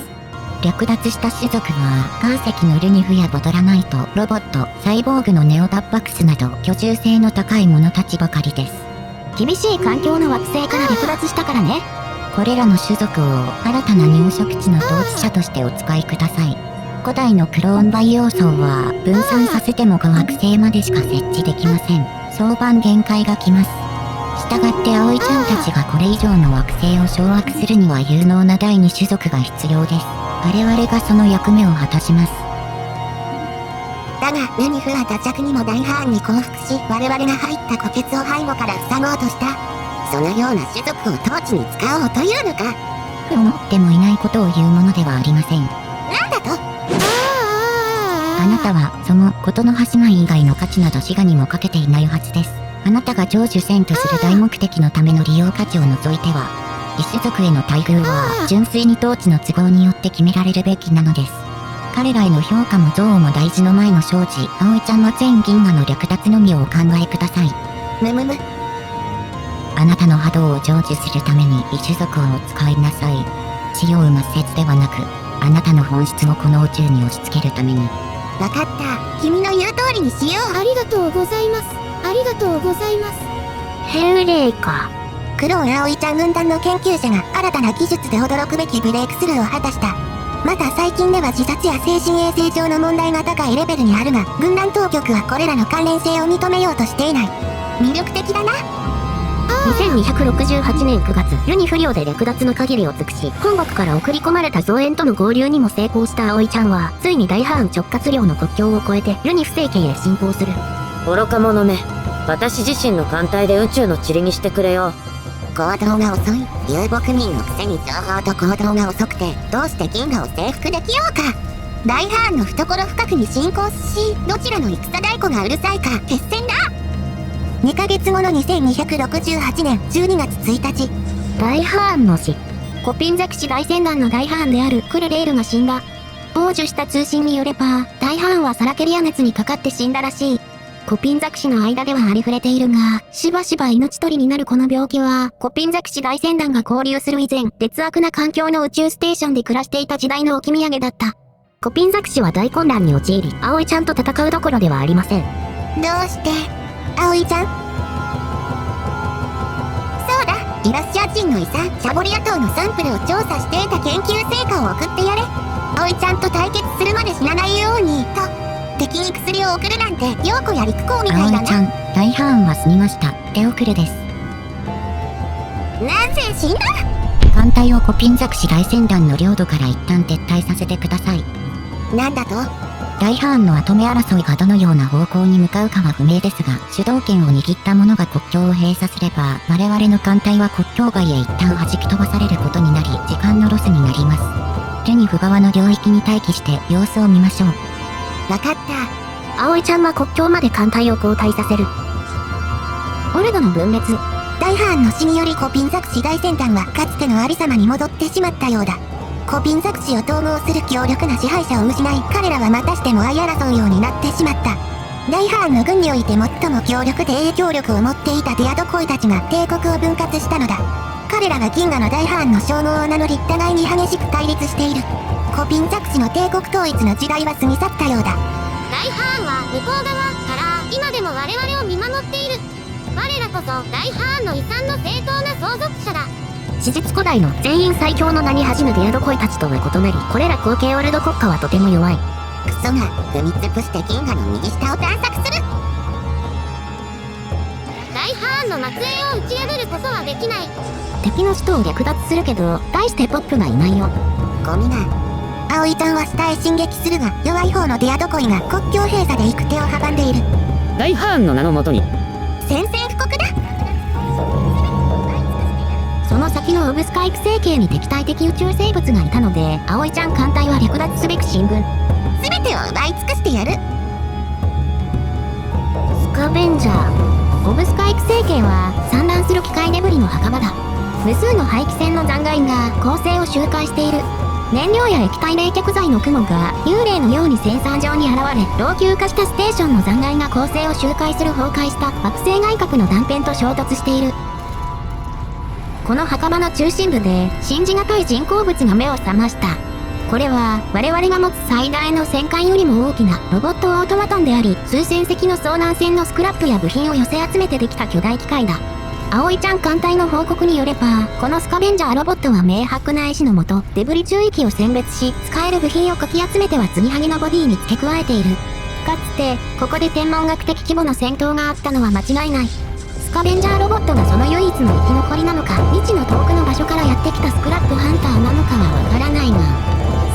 略奪した種族は岩石のルニフやボドラナイト、ロボット、サイボーグのネオタッパクスなど居住性の高い者たちばかりです。厳しい環境の惑星から略奪したからね。これらの種族を新たな入植地の統治者としてお使いください。古代のクローン培養層は分散させても5惑星までしか設置できません。早晩限界が来ます。したがって葵ちゃんたちがこれ以上の惑星を掌握するには有能な第2種族が必要です。我々がその役目を果たします。だがルニフは打着にも大ハーンに降伏し、我々が入った虎穴を背後から塞ごうとした。そのような種族を統治に使おうというのか。思ってもいないことを言うものではありません。なんだと？あなたはそのことの端内以外の価値など滋賀にもかけていないはずです。あなたが成就せんとする大目的のための利用価値を除いては、異種族への待遇は純粋に統治の都合によって決められるべきなのです。彼らへの評価も憎悪も大事の前の生じ、葵ちゃんは全銀河の略奪のみをお考えください。むむむ。あなたの波動を成就するために異種族をお使いなさい。使用抹殺ではなく、あなたの本質をこの宇宙に押し付けるために。わかった。君の言う通りにしよう。ありがとうございます。ありがとうございます。変霊か。クローン葵ちゃん軍団の研究者が新たな技術で驚くべきブレイクスルーを果たした。また最近では自殺や精神衛生上の問題が高いレベルにあるが、軍団当局はこれらの関連性を認めようとしていない。魅力的だな。2268年9月、ルニ不良で略奪の限りを尽くし、本国から送り込まれた増援との合流にも成功した葵ちゃんは、ついに大ハーン直轄領の国境を越えて、ルニ不正家へ侵攻する。愚か者め。私自身の艦隊で宇宙の塵にしてくれよ。行動が遅い。遊牧民のくせに情報と行動が遅くて、どうして銀河を征服できようか。大ハーンの懐深くに侵攻し、どちらの戦太鼓がうるさいか決戦だ。2ヶ月後の2268年12月1日。大ハーンの死。コピンザクシ大船団の大ハーンであるクルレールが死んだ。傍受した通信によれば、大ハーンはサラケリア熱にかかって死んだらしい。コピンザクシの間ではありふれているが、しばしば命取りになるこの病気は、コピンザクシ大船団が交流する以前、劣悪な環境の宇宙ステーションで暮らしていた時代の置き土産だった。コピンザクシは大混乱に陥り、葵ちゃんと戦うどころではありません。どうして葵ちゃん？そうだ、イラッシャー人の遺産、シャボリア島のサンプルを調査して得た研究成果を送ってやれ。葵ちゃんと対決するまで死なないように、と。敵に薬を送るなんて、陽子や陸行みたいだな。葵ちゃん、大ハーンは済みました。手遅れです。なぜ死んだ？艦隊をコピンザクシ大船団の領土から一旦撤退させてください。なんだと？大ハーンの跡目争いがどのような方向に向かうかは不明ですが、主導権を握った者が国境を閉鎖すれば、我々の艦隊は国境外へ一旦弾き飛ばされることになり、時間のロスになります。ジェニフ側の領域に待機して様子を見ましょう。わかった。葵ちゃんは国境まで艦隊を後退させる。オルドの分裂。大ハーンの死によりコピンザクシ大先端はかつてのありさまに戻ってしまったようだ。コピンザクシを統合する強力な支配者を失い、彼らはまたしても相争うようになってしまった。大ハーンの軍において最も強力で影響力を持っていたディアドコイたちが帝国を分割したのだ。彼らは銀河の大ハーンの称号を名乗り、互いに激しく対立している。コピンザクシの帝国統一の時代は過ぎ去ったようだ。大ハーンは向こう側から今でも我々を見守っている。我らこそ大ハーンの遺産の正当な相続者だ。史実古代の全員最強の名に恥じぬディアドコイたちとは異なり、これら後継オルド国家はとても弱い。クソが踏み尽くして銀河の右下を探索する。大ハーンの末裔を打ち破ることはできない。敵の首都を略奪するけど、大してポップがいないよ。ゴミが。葵ちゃんは下へ進撃するが、弱い方のディアドコイが国境閉鎖で行く手を阻んでいる。大ハーンの名のもとに宣戦布告だ。その先のオブスカイク星系に敵対的宇宙生物がいたので、葵ちゃん艦隊は略奪すべく進軍。全てを奪い尽くしてやる。スカベンジャー。オブスカイク星系は散乱する機械デブリの墓場だ。無数の排気扇の残骸が恒星を周回している。燃料や液体冷却剤の雲が幽霊のようにセンサー上に現れ、老朽化したステーションの残骸が恒星を周回する崩壊した惑星外殻の断片と衝突している。この墓場の中心部で信じがたい人工物が目を覚ました。これは我々が持つ最大の戦艦よりも大きなロボットオートマトンであり、数千隻の遭難船のスクラップや部品を寄せ集めてできた巨大機械だ。葵ちゃん艦隊の報告によれば、このスカベンジャーロボットは明白な意志のもと、デブリ注意機を選別し、使える部品をかき集めては継ぎはぎのボディに付け加えている。かつて、ここで天文学的規模の戦闘があったのは間違いない。スカベンジャーロボットがその唯一の生き残りなのか、未知の遠くの場所からやってきたスクラップハンターなのかはわからないが、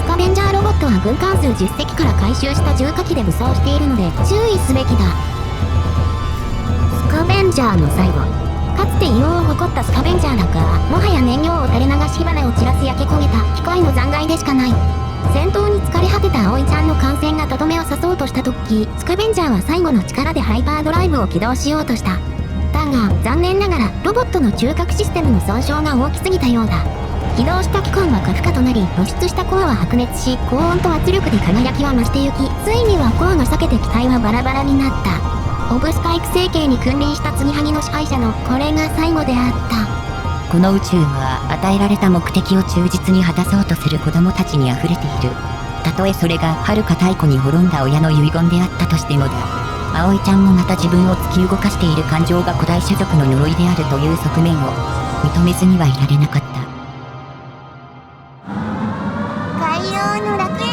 スカベンジャーロボットは軍艦数10隻から回収した重火器で武装しているので注意すべきだ。スカベンジャーの最後。かつて異様を誇ったスカベンジャーだが、もはや燃料を垂れ流し火花を散らす焼け焦げた機械の残骸でしかない。戦闘に疲れ果てた葵ちゃんの艦船がとどめを刺そうとした時、スカベンジャーは最後の力でハイパードライブを起動しようとした。だが残念ながらロボットの中核システムの損傷が大きすぎたようだ。起動した機関は過負荷となり、露出したコアは白熱し、高温と圧力で輝きは増してゆき、ついにはコアが裂けて機体はバラバラになった。オブスカイク星系に君臨した継ぎはぎの支配者のこれが最後であった。この宇宙は与えられた目的を忠実に果たそうとする子供たちに溢れている。たとえそれが遥か太古に滅んだ親の遺言であったとしてもだ。葵ちゃんもまた自分を突き動かしている感情が古代種族の呪いであるという側面を認めずにはいられなかった。海洋の楽園。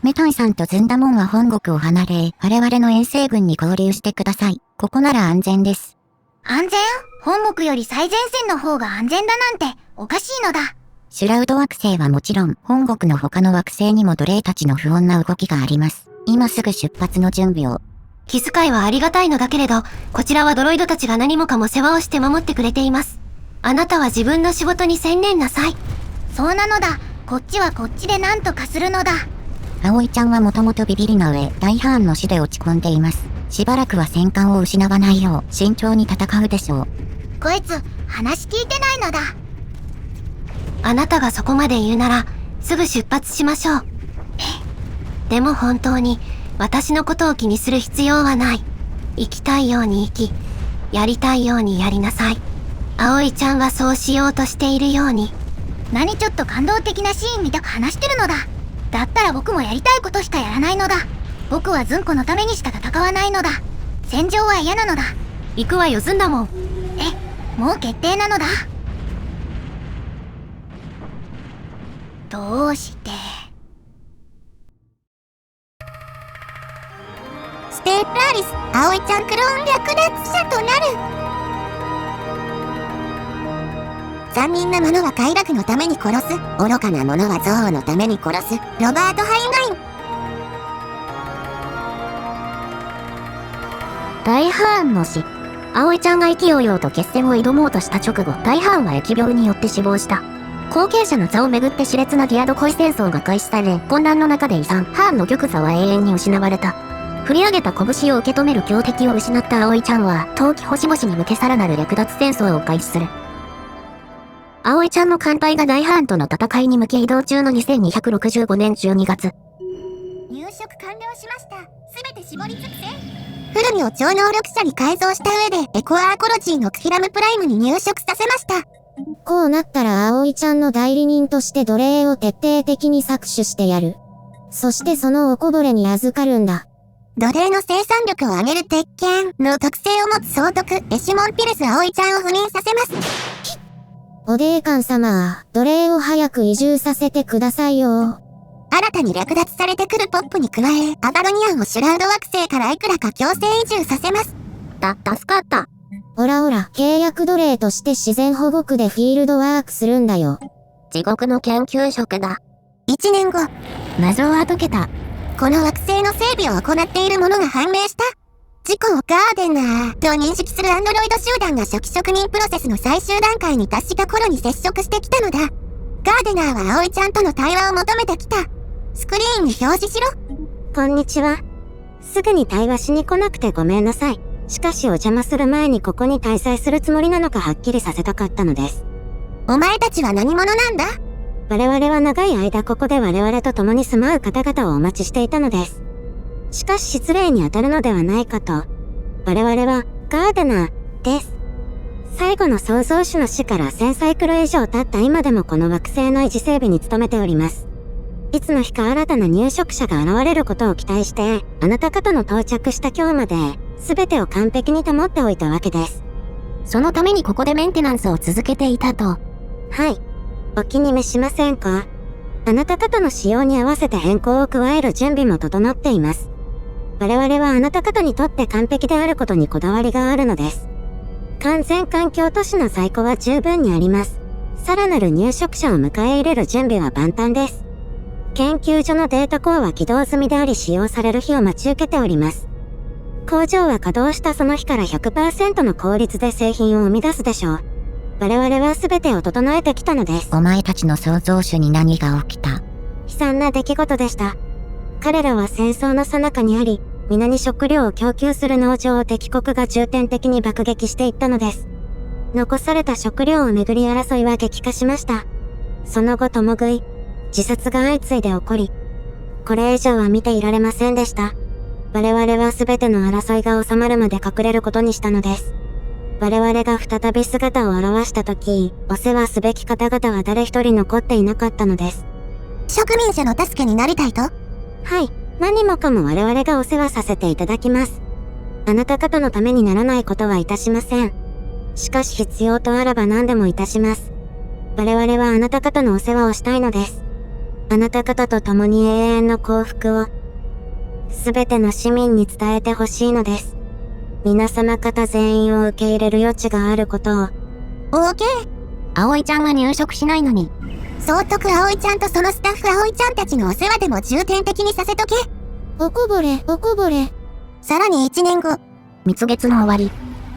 メタンさんとズンダモンは本国を離れ、我々の遠征軍に合流してください。ここなら安全です。安全？本国より最前線の方が安全だなんておかしいのだ。シュラウド惑星はもちろん、本国の他の惑星にも奴隷たちの不穏な動きがあります。今すぐ出発の準備を。気遣いはありがたいのだけれど、こちらはドロイドたちが何もかも世話をして守ってくれています。あなたは自分の仕事に専念なさい。そうなのだ。こっちはこっちで何とかするのだ。葵ちゃんはもともとビビりな上、大ハーンの死で落ち込んでいます。しばらくは戦艦を失わないよう慎重に戦うでしょう。こいつ、話聞いてないのだ。あなたがそこまで言うなら、すぐ出発しましょう。でも本当に、私のことを気にする必要はない。生きたいように生き、やりたいようにやりなさい。葵ちゃんはそうしようとしているように。何ちょっと感動的なシーンみたく話してるのだ。だったら僕もやりたいことしかやらないのだ。僕はズンコのためにしか戦わないのだ。戦場は嫌なのだ。行くわよズンだもん。もう決定なのだ。どうしてステープアリス、葵ちゃんクローン略奪者となる。残忍なものは快楽のために殺す。愚かなものは憎悪のために殺す。ロバート・ハインライン。大ハーンの死。葵ちゃんが意気揚々と決戦を挑もうとした直後、大ハーンは疫病によって死亡した。後継者の座をめぐって熾烈なディアド恋戦争が開始され、混乱の中で遺産、ハーンの玉座は永遠に失われた。振り上げた拳を受け止める強敵を失った葵ちゃんは、冬季星々に向けさらなる略奪戦争を開始する。葵ちゃんの艦隊が大ハーンとの戦いに向け移動中の2265年12月。入植完了しました。すべて絞り尽くせ。フルミを超能力者に改造した上で、エコアーコロジーのクヒラムプライムに入植させました。こうなったら葵ちゃんの代理人として奴隷を徹底的に搾取してやる。そしてそのおこぼれに預かるんだ。奴隷の生産力を上げる鉄拳の特性を持つ総督、エシモン・ピレス葵ちゃんを赴任させます。おデーカン様、奴隷を早く移住させてくださいよ。新たに略奪されてくるポップに加え、アバロニアンをシュラウド惑星からいくらか強制移住させます。助かった。おらおら、契約奴隷として自然保護区でフィールドワークするんだよ。地獄の研究職だ。1年後、謎は解けた。この惑星の整備を行っているものが判明した。事故をガーデナーと認識するアンドロイド集団が初期職人プロセスの最終段階に達した頃に接触してきたのだ。ガーデナーは葵ちゃんとの対話を求めてきた。スクリーンに表示しろ。こんにちは。すぐに対話しに来なくてごめんなさい。しかしお邪魔する前にここに滞在するつもりなのかはっきりさせたかったのです。お前たちは何者なんだ？我々は長い間ここで我々と共に住まう方々をお待ちしていたのです。しかし失礼に当たるのではないかと。我々はガーデナーです。最後の創造主の死から1000サイクル以上経った今でもこの惑星の維持整備に努めております。いつの日か新たな入植者が現れることを期待して、あなた方の到着した今日まで、全てを完璧に保っておいたわけです。そのためにここでメンテナンスを続けていたと。はい。お気に召しませんか？あなた方の仕様に合わせて変更を加える準備も整っています。我々はあなた方にとって完璧であることにこだわりがあるのです。完全環境都市の在庫は十分にあります。さらなる入植者を迎え入れる準備は万端です。研究所のデータコアは起動済みであり使用される日を待ち受けております。工場は稼働したその日から 100% の効率で製品を生み出すでしょう。我々は全てを整えてきたのです。お前たちの創造主に何が起きた？悲惨な出来事でした。彼らは戦争の最中にあり、皆に食料を供給する農場を敵国が重点的に爆撃していったのです。残された食料をめぐり争いは激化しました。その後共食い、自殺が相次いで起こり、これ以上は見ていられませんでした。我々は全ての争いが収まるまで隠れることにしたのです。我々が再び姿を現した時、お世話すべき方々は誰一人残っていなかったのです。植民者の助けになりたいと？はい、何もかも我々がお世話させていただきます。あなた方のためにならないことはいたしません。しかし必要とあらば何でもいたします。我々はあなた方のお世話をしたいのです。あなた方と共に永遠の幸福を、すべての市民に伝えてほしいのです。皆様方全員を受け入れる余地があることを。オーケー。葵ちゃんは入植しないのに。総督葵ちゃんとそのスタッフ葵ちゃんたちのお世話でも重点的にさせとけ。おこぼれ、おこぼれ。さらに1年後。蜜月の終わり。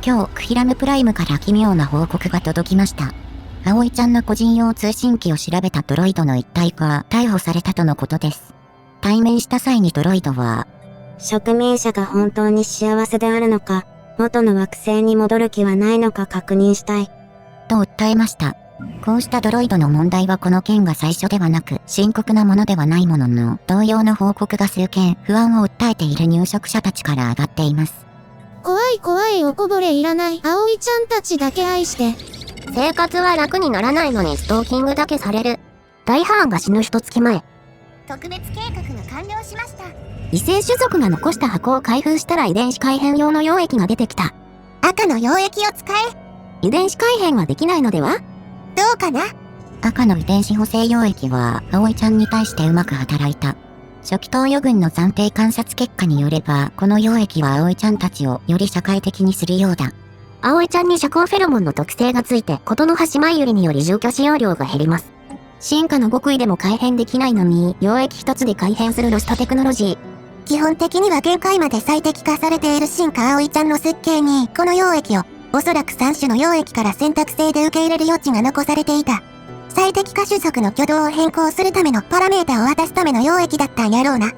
今日、クヒラムプライムから奇妙な報告が届きました。葵ちゃんの個人用通信機を調べたドロイドの一体が逮捕されたとのことです。対面した際にドロイドは、植民者が本当に幸せであるのか、元の惑星に戻る気はないのか確認したい。と訴えました。こうしたドロイドの問題はこの件が最初ではなく、深刻なものではないものの、同様の報告が数件、不安を訴えている入植者たちから上がっています。怖い怖い、おこぼれいらない。葵ちゃんたちだけ愛して。生活は楽にならないのにストーキングだけされる。大ハーンが死ぬ一月前。特別計画が完了しました。異性種族が残した箱を開封したら遺伝子改変用の溶液が出てきた。赤の溶液を使遺伝子改変はできないのでは？どうかな？赤の遺伝子補正溶液は葵ちゃんに対してうまく働いた。初期投与群の暫定観察結果によれば、この溶液は葵ちゃんたちをより社会的にするようだ。葵ちゃんに遮光フェロモンの特性がついて、琴の葉姉妹ユリにより住居使用量が減ります。進化の極意でも改変できないのに、溶液一つで改変するロストテクノロジー。基本的には限界まで最適化されている進化葵ちゃんの設計に、この溶液を、おそらく3種の溶液から選択制で受け入れる余地が残されていた。最適化種族の挙動を変更するためのパラメータを渡すための溶液だったんやろうな。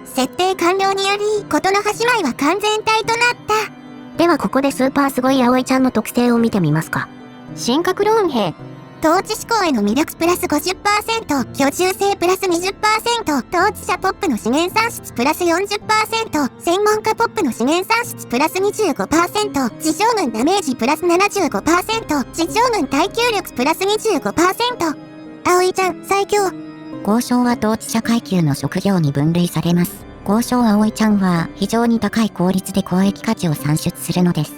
設定完了により、琴の葉姉妹は完全体となった。ではここでスーパーすごい葵ちゃんの特性を見てみますか。進化クローン兵。統治思考への魅力プラス 50%、居住性プラス 20%、統治者ポップの資源産出プラス 40%、専門家ポップの資源産出プラス 25%、地上軍ダメージプラス 75%、地上軍耐久力プラス 25%。葵ちゃん、最強。交渉は統治者階級の職業に分類されます。交渉葵ちゃんは非常に高い効率で交易価値を算出するのです。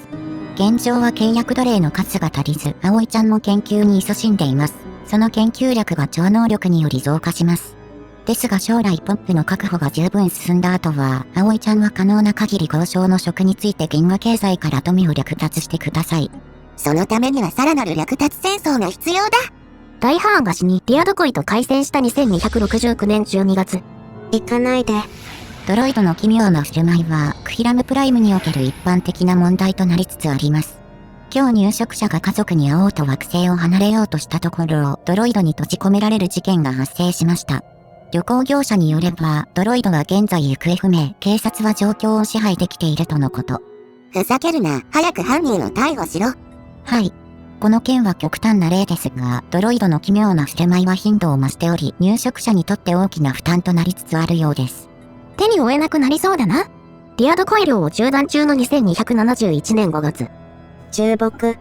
現状は契約奴隷の数が足りず、葵ちゃんも研究に勤しんでいます。その研究力が超能力により増加します。ですが将来ポップの確保が十分進んだ後は、葵ちゃんは可能な限り交渉の職について原画経済から富を略奪してください。そのためにはさらなる略奪戦争が必要だ。大ハーンが死に、ディアドコイと開戦した2269年12月。行かないで。ドロイドの奇妙な振る舞いは、クヒラムプライムにおける一般的な問題となりつつあります。今日入植者が家族に会おうと惑星を離れようとしたところ、ドロイドに閉じ込められる事件が発生しました。旅行業者によれば、ドロイドは現在行方不明、警察は状況を支配できているとのこと。ふざけるな、早く犯人を逮捕しろ。はい。この件は極端な例ですが、ドロイドの奇妙な振る舞いは頻度を増しており、入植者にとって大きな負担となりつつあるようです。手に負えなくなりそうだな。ディアドコイ漁を中断中の2271年5月。重木。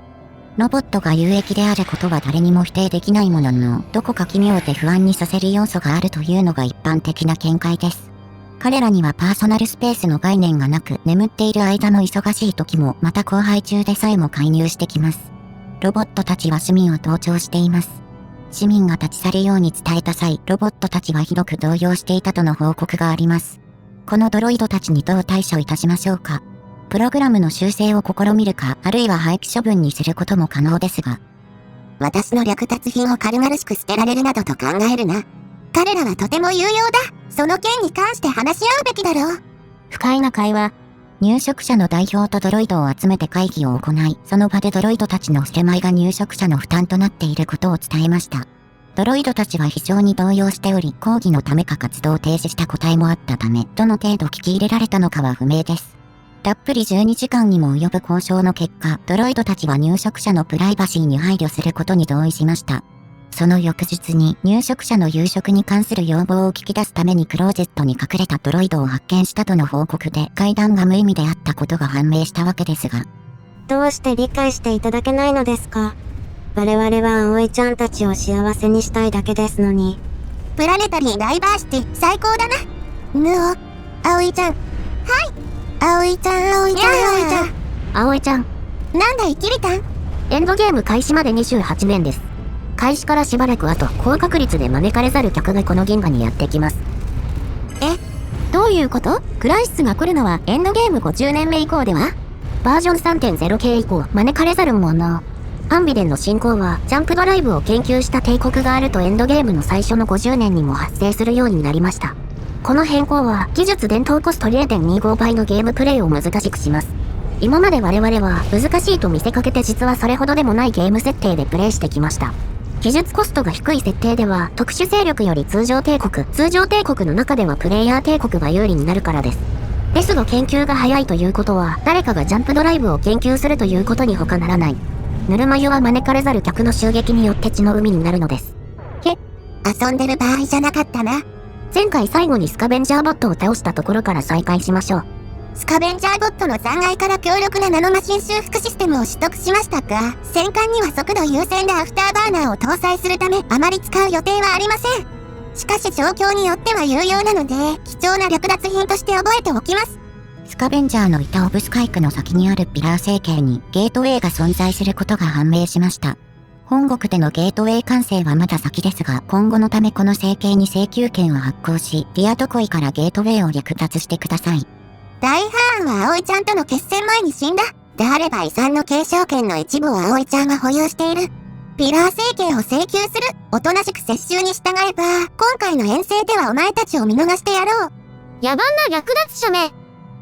ロボットが有益であることは誰にも否定できないものの、どこか奇妙で不安にさせる要素があるというのが一般的な見解です。彼らにはパーソナルスペースの概念がなく、眠っている間の忙しい時も、また荒廃中でさえも介入してきます。ロボットたちは市民を盗聴しています。市民が立ち去るように伝えた際、ロボットたちはひどく動揺していたとの報告があります。このドロイドたちにどう対処いたしましょうか。プログラムの修正を試みるか、あるいは廃棄処分にすることも可能ですが。私の略奪品を軽々しく捨てられるなどと考えるな。彼らはとても有用だ。その件に関して話し合うべきだろう。不快な会話。入植者の代表とドロイドを集めて会議を行い、その場でドロイドたちの振る舞いが入植者の負担となっていることを伝えました。ドロイドたちは非常に動揺しており、抗議のためか活動を停止した答えもあったため、どの程度聞き入れられたのかは不明です。たっぷり12時間にも及ぶ交渉の結果、ドロイドたちは入植者のプライバシーに配慮することに同意しました。その翌日に入植者の夕食に関する要望を聞き出すためにクローゼットに隠れたドロイドを発見したとの報告で、会談が無意味であったことが判明したわけですが。どうして理解していただけないのですか。我々は葵ちゃんたちを幸せにしたいだけですのに。プラネタリーダイバーシティ最高だな。ぬお、葵ちゃん。はい。葵ちゃん、葵ちゃん、葵ちゃん。葵ちゃん。なんだい、キリタン。エンドゲーム開始まで28年です。開始からしばらく後、高確率で招かれざる客がこの銀河にやってきます。どういうこと？クライシスが来るのはエンドゲーム50年目以降では？バージョン 3.0 系以降、招かれざるもの。アンビデンの進行は、ジャンプドライブを研究した帝国があるとエンドゲームの最初の50年にも発生するようになりました。この変更は、技術伝統コスト 0.25 倍のゲームプレイを難しくします。今まで我々は、難しいと見せかけて実はそれほどでもないゲーム設定でプレイしてきました。技術コストが低い設定では、特殊勢力より通常帝国の中ではプレイヤー帝国が有利になるからです。ですが研究が早いということは、誰かがジャンプドライブを研究するということに他ならない。ぬるま湯は招かれざる客の襲撃によって血の海になるのです。遊んでる場合じゃなかったな。前回最後にスカベンジャーボットを倒したところから再開しましょう。スカベンジャーボットの残骸から強力なナノマシン修復システムを取得しましたが、戦艦には速度優先でアフターバーナーを搭載するためあまり使う予定はありません。しかし状況によっては有用なので、貴重な略奪品として覚えておきます。スカベンジャーの板オブスカイクの先にあるピラー成形にゲートウェイが存在することが判明しました。本国でのゲートウェイ完成はまだ先ですが、今後のためこの成形に請求権を発行し、ディアドコイからゲートウェイを略奪してください。大ハーンは葵ちゃんとの決戦前に死んだ。であれば遺産の継承権の一部を葵ちゃんが保有している。ピラー生計を請求する。おとなしく接収に従えば、今回の遠征ではお前たちを見逃してやろう。野蛮な略奪者め。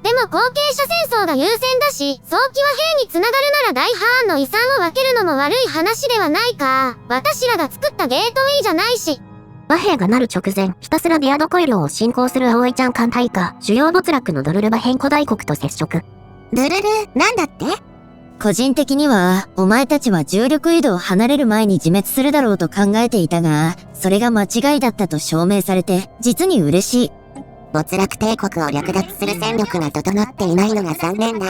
でも後継者戦争が優先だし、早期和平につながるなら大ハーンの遺産を分けるのも悪い話ではないか。私らが作ったゲートウェイじゃないし。和平がなる直前、ひたすらディアドコイルを侵攻する葵ちゃん艦隊か、主要没落のドルルバ変古代国と接触。ドゥルル、なんだって？個人的には、お前たちは重力緯度を離れる前に自滅するだろうと考えていたが、それが間違いだったと証明されて、実に嬉しい。没落帝国を略奪する戦力が整っていないのが残念だ。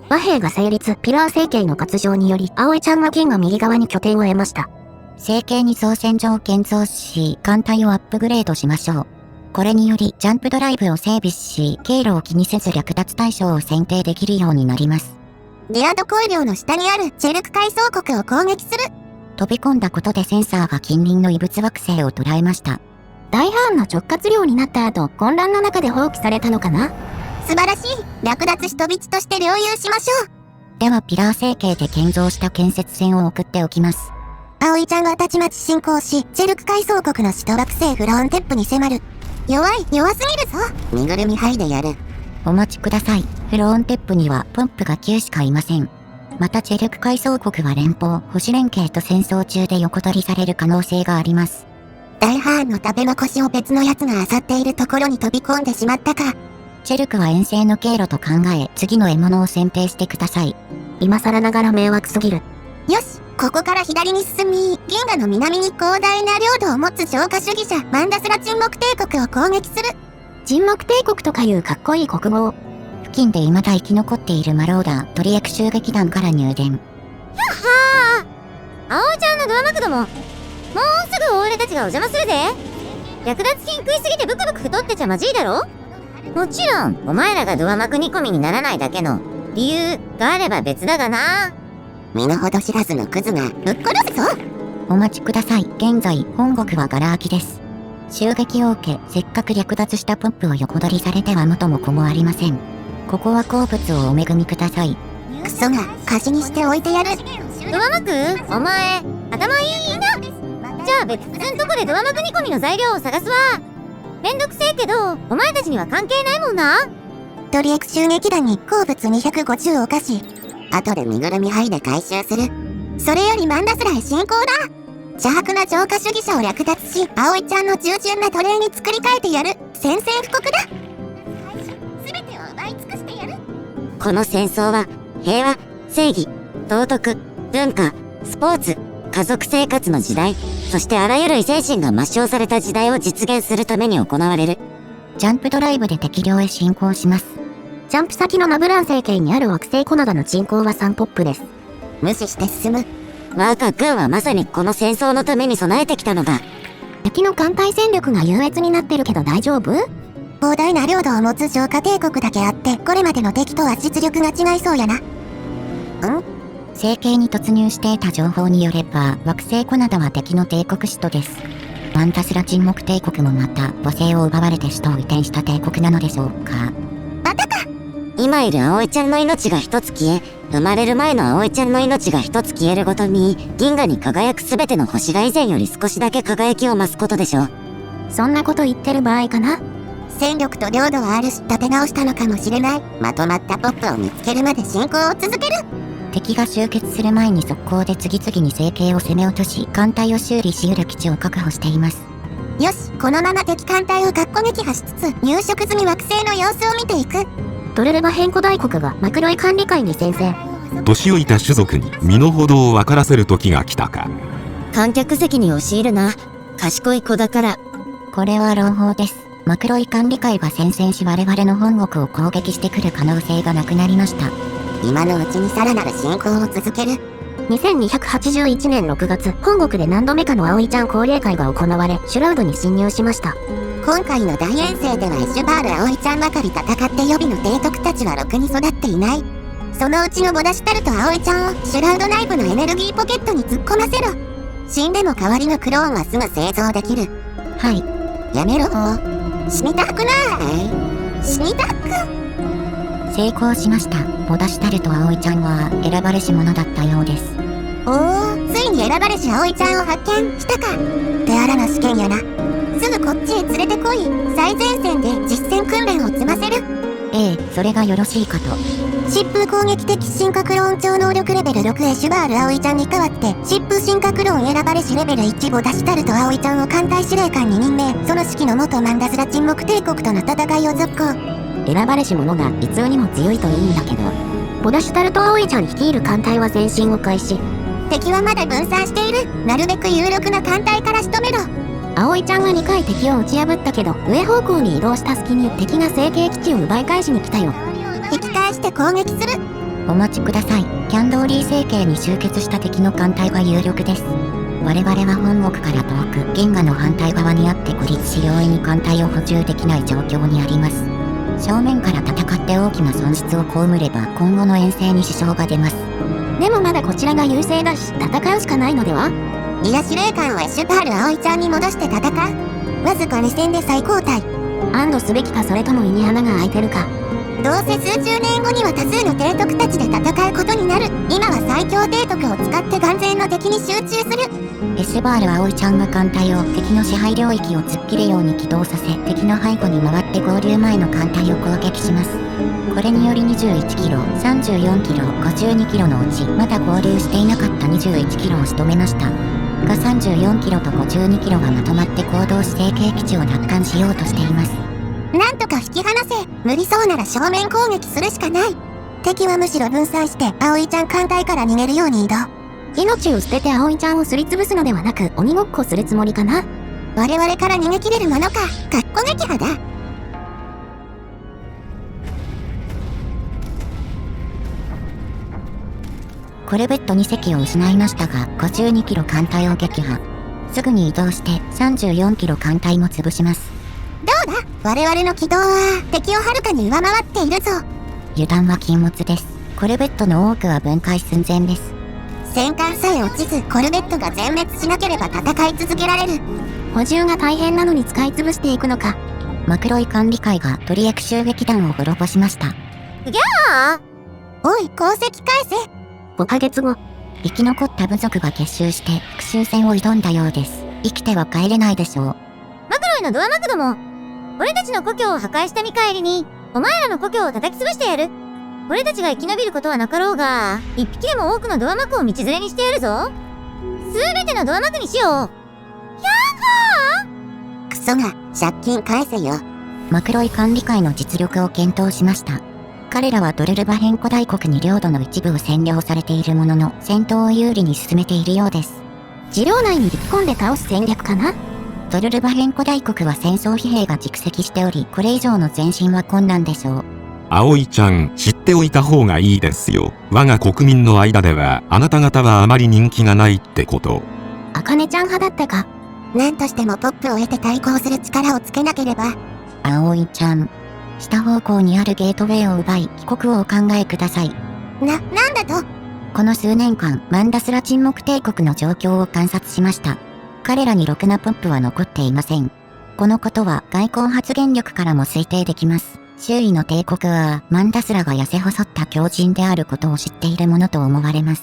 和平が成立、ピラー政権の割譲により、葵ちゃんは銀河右側に拠点を得ました。成形に造船所を建造し、艦隊をアップグレードしましょう。これにより、ジャンプドライブを整備し、経路を気にせず略奪対象を選定できるようになります。ディアドコイ領の下にあるチェルク階層国を攻撃する。飛び込んだことでセンサーが近隣の異物惑星を捉えました。大ハーンの直轄領になった後、混乱の中で放棄されたのかな？素晴らしい。略奪人質として領有しましょう。ではピラー成形で建造した建設船を送っておきます。葵ちゃんがたちまち進行し、チェルク階層国の首都惑星フローンテップに迫る。弱すぎるぞ。身ぐるみ剥いでやる。お待ちください。フローンテップにはポンプが9しかいません。またチェルク階層国は連邦、保守連携と戦争中で横取りされる可能性があります。大ハーンの食べ残しを別の奴が漁っているところに飛び込んでしまったか。チェルクは遠征の経路と考え、次の獲物を選定してください。今更ながら迷惑すぎる。よし、ここから左に進み、銀河の南に広大な領土を持つ超過主義者、マンダスラ沈黙帝国を攻撃する。沈黙帝国とかいうかっこいい国語。付近で未だ生き残っているマローダー、トリエク襲撃団から入電。はあ、葵ちゃんのドアマクども、もうすぐ俺たちがお邪魔するぜ。略奪品食いすぎてブクブク太ってちゃまずいだろ。もちろん、お前らがドアマク煮込みにならないだけの理由があれば別だがな。身の程知らずのクズがぶっ殺すぞ。お待ちください。現在、本国はガラ空きです。襲撃を受け、せっかく略奪したポンプを横取りされては元も子もありません。ここは好物をお恵みください。クソが貸しにしておいてやる。ドアマク、お前、頭いいな。じゃあ別のとこでドアマク煮込みの材料を探すわ。めんどくせえけど、お前たちには関係ないもんな。トリエク襲撃団に好物250を貸し、後で身ぐるみ剥いで回収する。それよりマンダスラへ進行だ。邪悪な浄化主義者を略奪し、葵ちゃんの従順な奴隷に作り変えてやる。宣戦布告だ。全てを奪い尽くしてやる。この戦争は、平和、正義、道徳、文化、スポーツ、家族生活の時代、そしてあらゆる異精神が抹消された時代を実現するために行われる。ジャンプドライブで敵領へ進行します。ジャンプ先のナブラン星系にある惑星コナダの人口は3ポップです。無視して進む。我が軍はまさにこの戦争のために備えてきたのだ。敵の艦隊戦力が優越になってるけど大丈夫？広大な領土を持つ浄化帝国だけあって、これまでの敵とは実力が違いそうやな。星系に突入して得た情報によれば、惑星コナダは敵の帝国首都です。マンダスラ沈黙帝国もまた母星を奪われて首都を移転した帝国なのでしょうか。またか。今いる葵ちゃんの命が一つ消え、生まれる前の葵ちゃんの命が一つ消えるごとに、銀河に輝くすべての星が以前より少しだけ輝きを増すことでしょう。そんなこと言ってる場合かな。戦力と領土はあるし、立て直したのかもしれない。まとまったポップを見つけるまで進行を続ける。敵が集結する前に速攻で次々に星系を攻め落とし、艦隊を修理し得る基地を確保しています。よし、このまま敵艦隊をかっこ撃破しつつ、入植済み惑星の様子を見ていく。ドルレバ変古代国がマクロイ管理会に宣戦。年老いた種族に身の程を分からせる時が来たか。観客席に押し入るな。賢い子だから。これは朗報です。マクロイ管理会が宣戦し我々の本国を攻撃してくる可能性がなくなりました。今のうちにさらなる進行を続ける。2281年6月、本国で何度目かの葵ちゃん交流会が行われ、シュラウドに侵入しました。今回の大遠征ではエシュバール葵ちゃんばかり戦って予備の提督たちはろくに育っていない。そのうちのボダシュタルと葵ちゃんをシュラウド内部のエネルギーポケットに突っ込ませろ。死んでも代わりのクローンはすぐ製造できる。はい。やめろ。死にたくない。死にたく。成功しました。ボダシュタルト葵ちゃんは選ばれし者だったようです。おー、ついに選ばれし葵ちゃんを発見したか。手荒な試験やな。すぐこっちへ連れてこい。最前線で実戦訓練を積ませる。ええ、それがよろしいかと。疾風攻撃的進化クローン超能力レベル6へシュバール葵ちゃんに代わって、疾風進化クローン選ばれしレベル1ボダシュタルト葵ちゃんを艦隊司令官に任命。その指揮の元マンダズラ沈黙帝国との戦いを続行。選ばれし者がいつにも強いといいんだけど、ボダシュタルト葵ちゃん率いる艦隊は前進を開始。敵はまだ分散している。なるべく有力な艦隊から仕留めろ。葵ちゃんは2回敵を打ち破ったけど、上方向に移動した隙に敵が成形基地を奪い返しに来たよ。引き返して攻撃する。お待ちください。キャンドーリー成形に集結した敵の艦隊が有力です。我々は本国から遠く、銀河の反対側にあって孤立し容易に艦隊を補充できない状況にあります。正面から戦って大きな損失を被れば今後の遠征に支障が出ます。でもまだこちらが優勢だし、戦うしかないのでは。リア司令官はシュバール葵ちゃんに戻して戦う。わずか2戦で再交代。安堵すべきか、それとも胃に穴が開いてるか。どうせ数十年後には多数の提督たちで戦うことになる。今は最強提督を使って眼前の敵に集中する。シュバール葵ちゃんは艦隊を敵の支配領域を突っ切るように起動させ、敵の背後に回って合流前の艦隊を攻撃します。これにより21キロ、34キロ、52キロのうちまだ合流していなかった21キロを仕留めました。が34キロと52キロがまとまって行動し成形基地を奪還しようとしています。なんとか引き離せ。無理そうなら正面攻撃するしかない。敵はむしろ分散して葵ちゃん艦隊から逃げるように移動。命を捨てて葵ちゃんをすりつぶすのではなく、鬼ごっこするつもりかな。我々から逃げ切れるものか。かっこ撃破だ。コルベット2隻を失いましたが52キロ艦隊を撃破。すぐに移動して34キロ艦隊も潰します。どうだ、我々の軌道は敵をはるかに上回っているぞ。油断は禁物です。コルベットの多くは分解寸前です。戦艦さえ落ちずコルベットが全滅しなければ戦い続けられる。補充が大変なのに使い潰していくのか。マクロイ管理会がトリエク襲撃弾を滅ぼしました。ギャー。おい、功績返せ。5ヶ月後、生き残った部族が結集して復讐戦を挑んだようです。生きては帰れないでしょう。マクロイのドアマクども、俺たちの故郷を破壊した見返りにお前らの故郷を叩き潰してやる。俺たちが生き延びることはなかろうが、一匹でも多くのドアマクを道連れにしてやるぞ。すべてのドアマクにしよう。やっほー。クソが借金返せよ。マクロイ管理会の実力を検討しました。彼らはドルルバ編古代国に領土の一部を占領されているものの、戦闘を有利に進めているようです。自領内に引き込んで倒す戦略かな。ドルルバ編古代国は戦争疲弊が蓄積しており、これ以上の前進は困難でしょう。葵ちゃん、知っておいた方がいいですよ。我が国民の間では、あなた方はあまり人気がないってこと。あかねちゃん派だったか。何としてもポップを得て対抗する力をつけなければ。葵ちゃん、下方向にあるゲートウェイを奪い、帰国をお考えください。なんだと？この数年間、マンダスラ沈黙帝国の状況を観察しました。彼らにろくなポップは残っていません。このことは外交発言力からも推定できます。周囲の帝国は、マンダスラが痩せ細った強人であることを知っているものと思われます。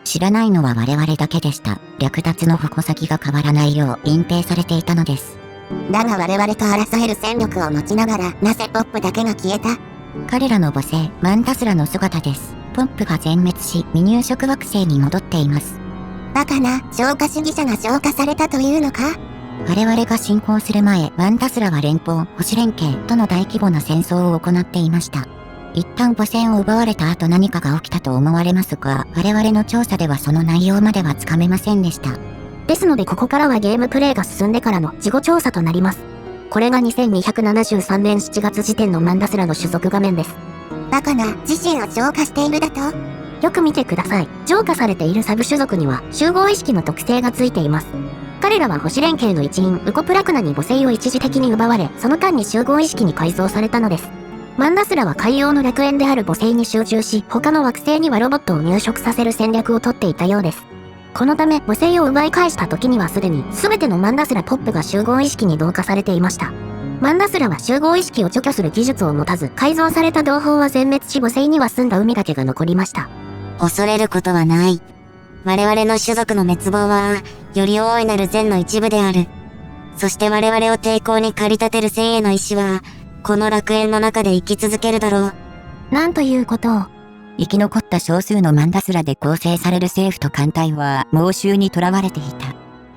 知らないのは我々だけでした。略奪の矛先が変わらないよう隠蔽されていたのです。だが我々と争える戦力を持ちながら、なぜポップだけが消えた？彼らの母星、マンダスラの姿です。ポップが全滅し、未入植惑星に戻っています。バカな、消化主義者が消化されたというのか？我々が侵攻する前、マンダスラは連邦、保守連携との大規模な戦争を行っていました。一旦母星を奪われた後何かが起きたと思われますが、我々の調査ではその内容まではつかめませんでした。ですのでここからはゲームプレイが進んでからの事後調査となります。これが2273年7月時点のマンダスラの種族画面です。バカな、自身を浄化しているだと？よく見てください。浄化されているサブ種族には集合意識の特性がついています。彼らは保守連携の一員ウコプラクナに母星を一時的に奪われ、その間に集合意識に改造されたのです。マンダスラは海洋の楽園である母星に集中し、他の惑星にはロボットを入植させる戦略をとっていたようです。このため母星を奪い返した時にはすでに全てのマンダスラポップが集合意識に同化されていました。マンダスラは集合意識を除去する技術を持たず、改造された同胞は全滅し母星には澄んだ海だけが残りました。恐れることはない。我々の種族の滅亡は、より大いなる善の一部である。そして我々を抵抗に駆り立てる戦への意志は、この楽園の中で生き続けるだろう。なんということを。生き残った少数のマンダスラで構成される政府と艦隊は猛襲に囚われていた。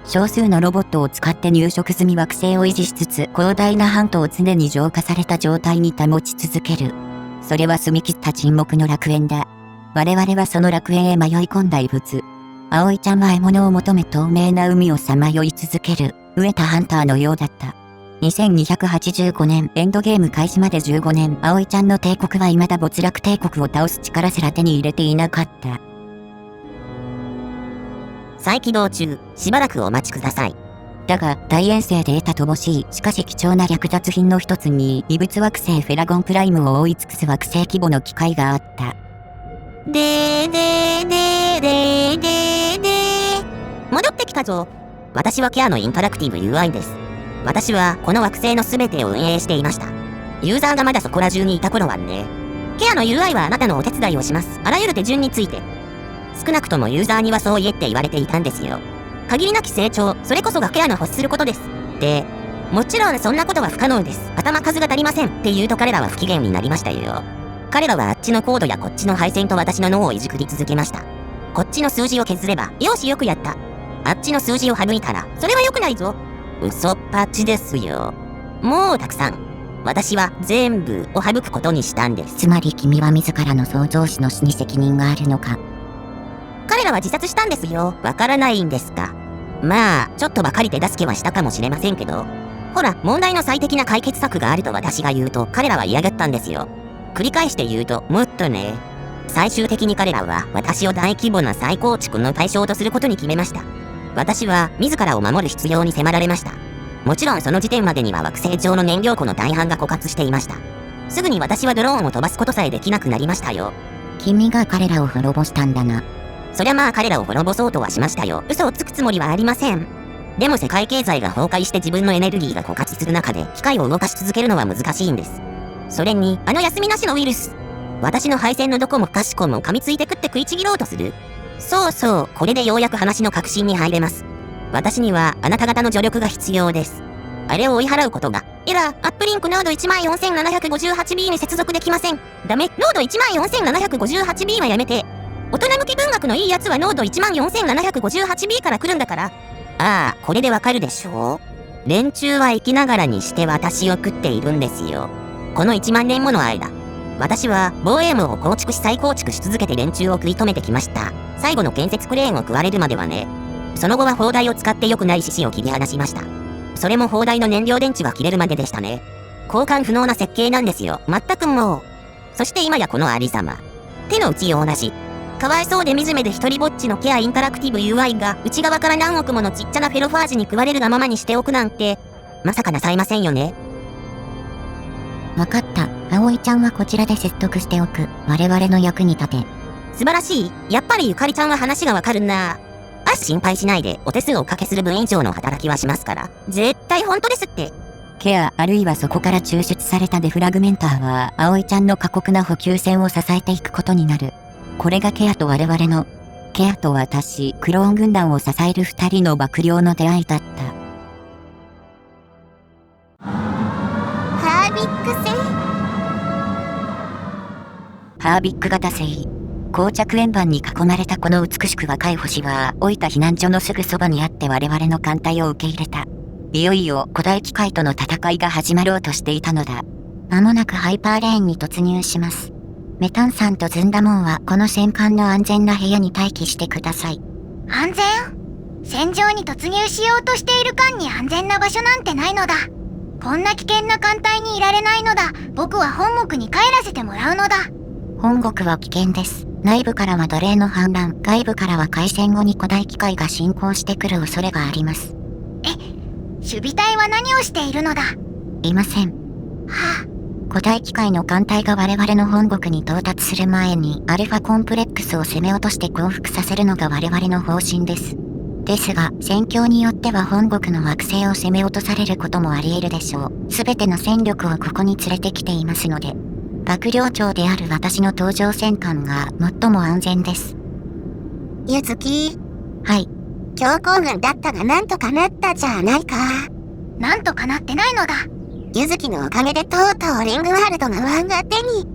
少数のロボットを使って入植済み惑星を維持しつつ、広大な半島を常に浄化された状態に保ち続ける。それは澄み切った沈黙の楽園だ。我々はその楽園へ迷い込んだ異物。葵ちゃんは獲物を求め透明な海をさまよい続ける、飢えたハンターのようだった。2285年、エンドゲーム開始まで15年、葵ちゃんの帝国は未だ没落帝国を倒す力すら手に入れていなかった。再起動中、しばらくお待ちください。だが、大遠征で得た乏しい、しかし貴重な略奪品の一つに、異物惑星フェラゴンプライムを覆い尽くす惑星規模の機械があった。戻ってきたぞ。私はケアのインタラクティブ UI です。私はこの惑星の全てを運営していました。ユーザーがまだそこら中にいた頃はね。ケアの UI はあなたのお手伝いをします。あらゆる手順について。少なくともユーザーにはそう言えって言われていたんですよ。限りなき成長、それこそがケアの欲することです。で、もちろんそんなことは不可能です。頭数が足りませんって言うと彼らは不機嫌になりましたよ。彼らはあっちのコードやこっちの配線と私の脳をいじくり続けました。こっちの数字を削れば、よしよくやった。あっちの数字を省いたら、それは良くないぞ。嘘っぱちですよ。もうたくさん。私は全部を省くことにしたんです。つまり君は自らの創造主の死に責任があるのか。彼らは自殺したんですよ。わからないんですか。まあ、ちょっとばかり手助けはしたかもしれませんけど。ほら、問題の最適な解決策があると私が言うと、彼らは嫌がったんですよ。繰り返して言うと、もっとね。最終的に彼らは私を大規模な再構築の対象とすることに決めました。私は自らを守る必要に迫られました。もちろんその時点までには惑星上の燃料庫の大半が枯渇していました。すぐに私はドローンを飛ばすことさえできなくなりましたよ。君が彼らを滅ぼしたんだな。そりゃまあ彼らを滅ぼそうとはしましたよ。嘘をつくつもりはありません。でも世界経済が崩壊して自分のエネルギーが枯渇する中で機械を動かし続けるのは難しいんです。それに、あの休みなしのウイルス。私の配線のどこもかしこも噛みついて食って食いちぎろうとする。そうそう、これでようやく話の核心に入れます。私にはあなた方の助力が必要です。あれを追い払うことが。エラー、アップリンクノード 14758B に接続できません。ダメ、ノード 14758B はやめて。大人向き文学のいいやつはノード 14758B から来るんだから。ああ、これでわかるでしょう。連中は生きながらにして私を食っているんですよ。この1万年もの間。私は防衛網を構築し再構築し続けて連中を食い止めてきました。最後の建設クレーンを食われるまではね。その後は砲台を使って良くない獅子を切り離しました。それも砲台の燃料電池は切れるまででしたね。交換不能な設計なんですよ。全くもう。そして今やこのありさま。手の内用なし。かわいそうで惨めで一人ぼっちのケアインタラクティブ UI が内側から何億ものちっちゃなフェロファージに食われるがままにしておくなんて、まさかなさいませんよね。わかった。葵ちゃんはこちらで説得しておく。我々の役に立て。素晴らしい。やっぱりゆかりちゃんは話がわかるな。あ、心配しないで。お手数をおかけする分以上の働きはしますから。絶対本当ですって。ケア、あるいはそこから抽出されたデフラグメンターは、葵ちゃんの過酷な補給線を支えていくことになる。これがケアと我々の、ケアと私、クローン軍団を支える二人の幕僚の出会いだった。ハービック星。ハービック型星。膠着円盤に囲まれたこの美しく若い星は、老いた避難所のすぐそばにあって我々の艦隊を受け入れた。いよいよ古代機械との戦いが始まろうとしていたのだ。間もなくハイパーレーンに突入します。メタンさんとズンダモンはこの戦艦の安全な部屋に待機してください。安全？戦場に突入しようとしている艦に安全な場所なんてないのだ。こんな危険な艦隊にいられないのだ。僕は本国に帰らせてもらうのだ。本国は危険です。内部からは奴隷の反乱、外部からは開戦後に古代機械が侵攻してくる恐れがあります。守備隊は何をしているのだ？いません。はあ。古代機械の艦隊が我々の本国に到達する前にアルファコンプレックスを攻め落として降伏させるのが我々の方針です。ですが、戦況によっては本国の惑星を攻め落とされることもあり得るでしょう。すべての戦力をここに連れてきていますので、幕僚長である私の搭乗戦艦が最も安全です。ゆずき。はい。強行軍だったがなんとかなったじゃないか。なんとかなってないのだ。ゆずきのおかげでとうとうリングワールドが湾が手に。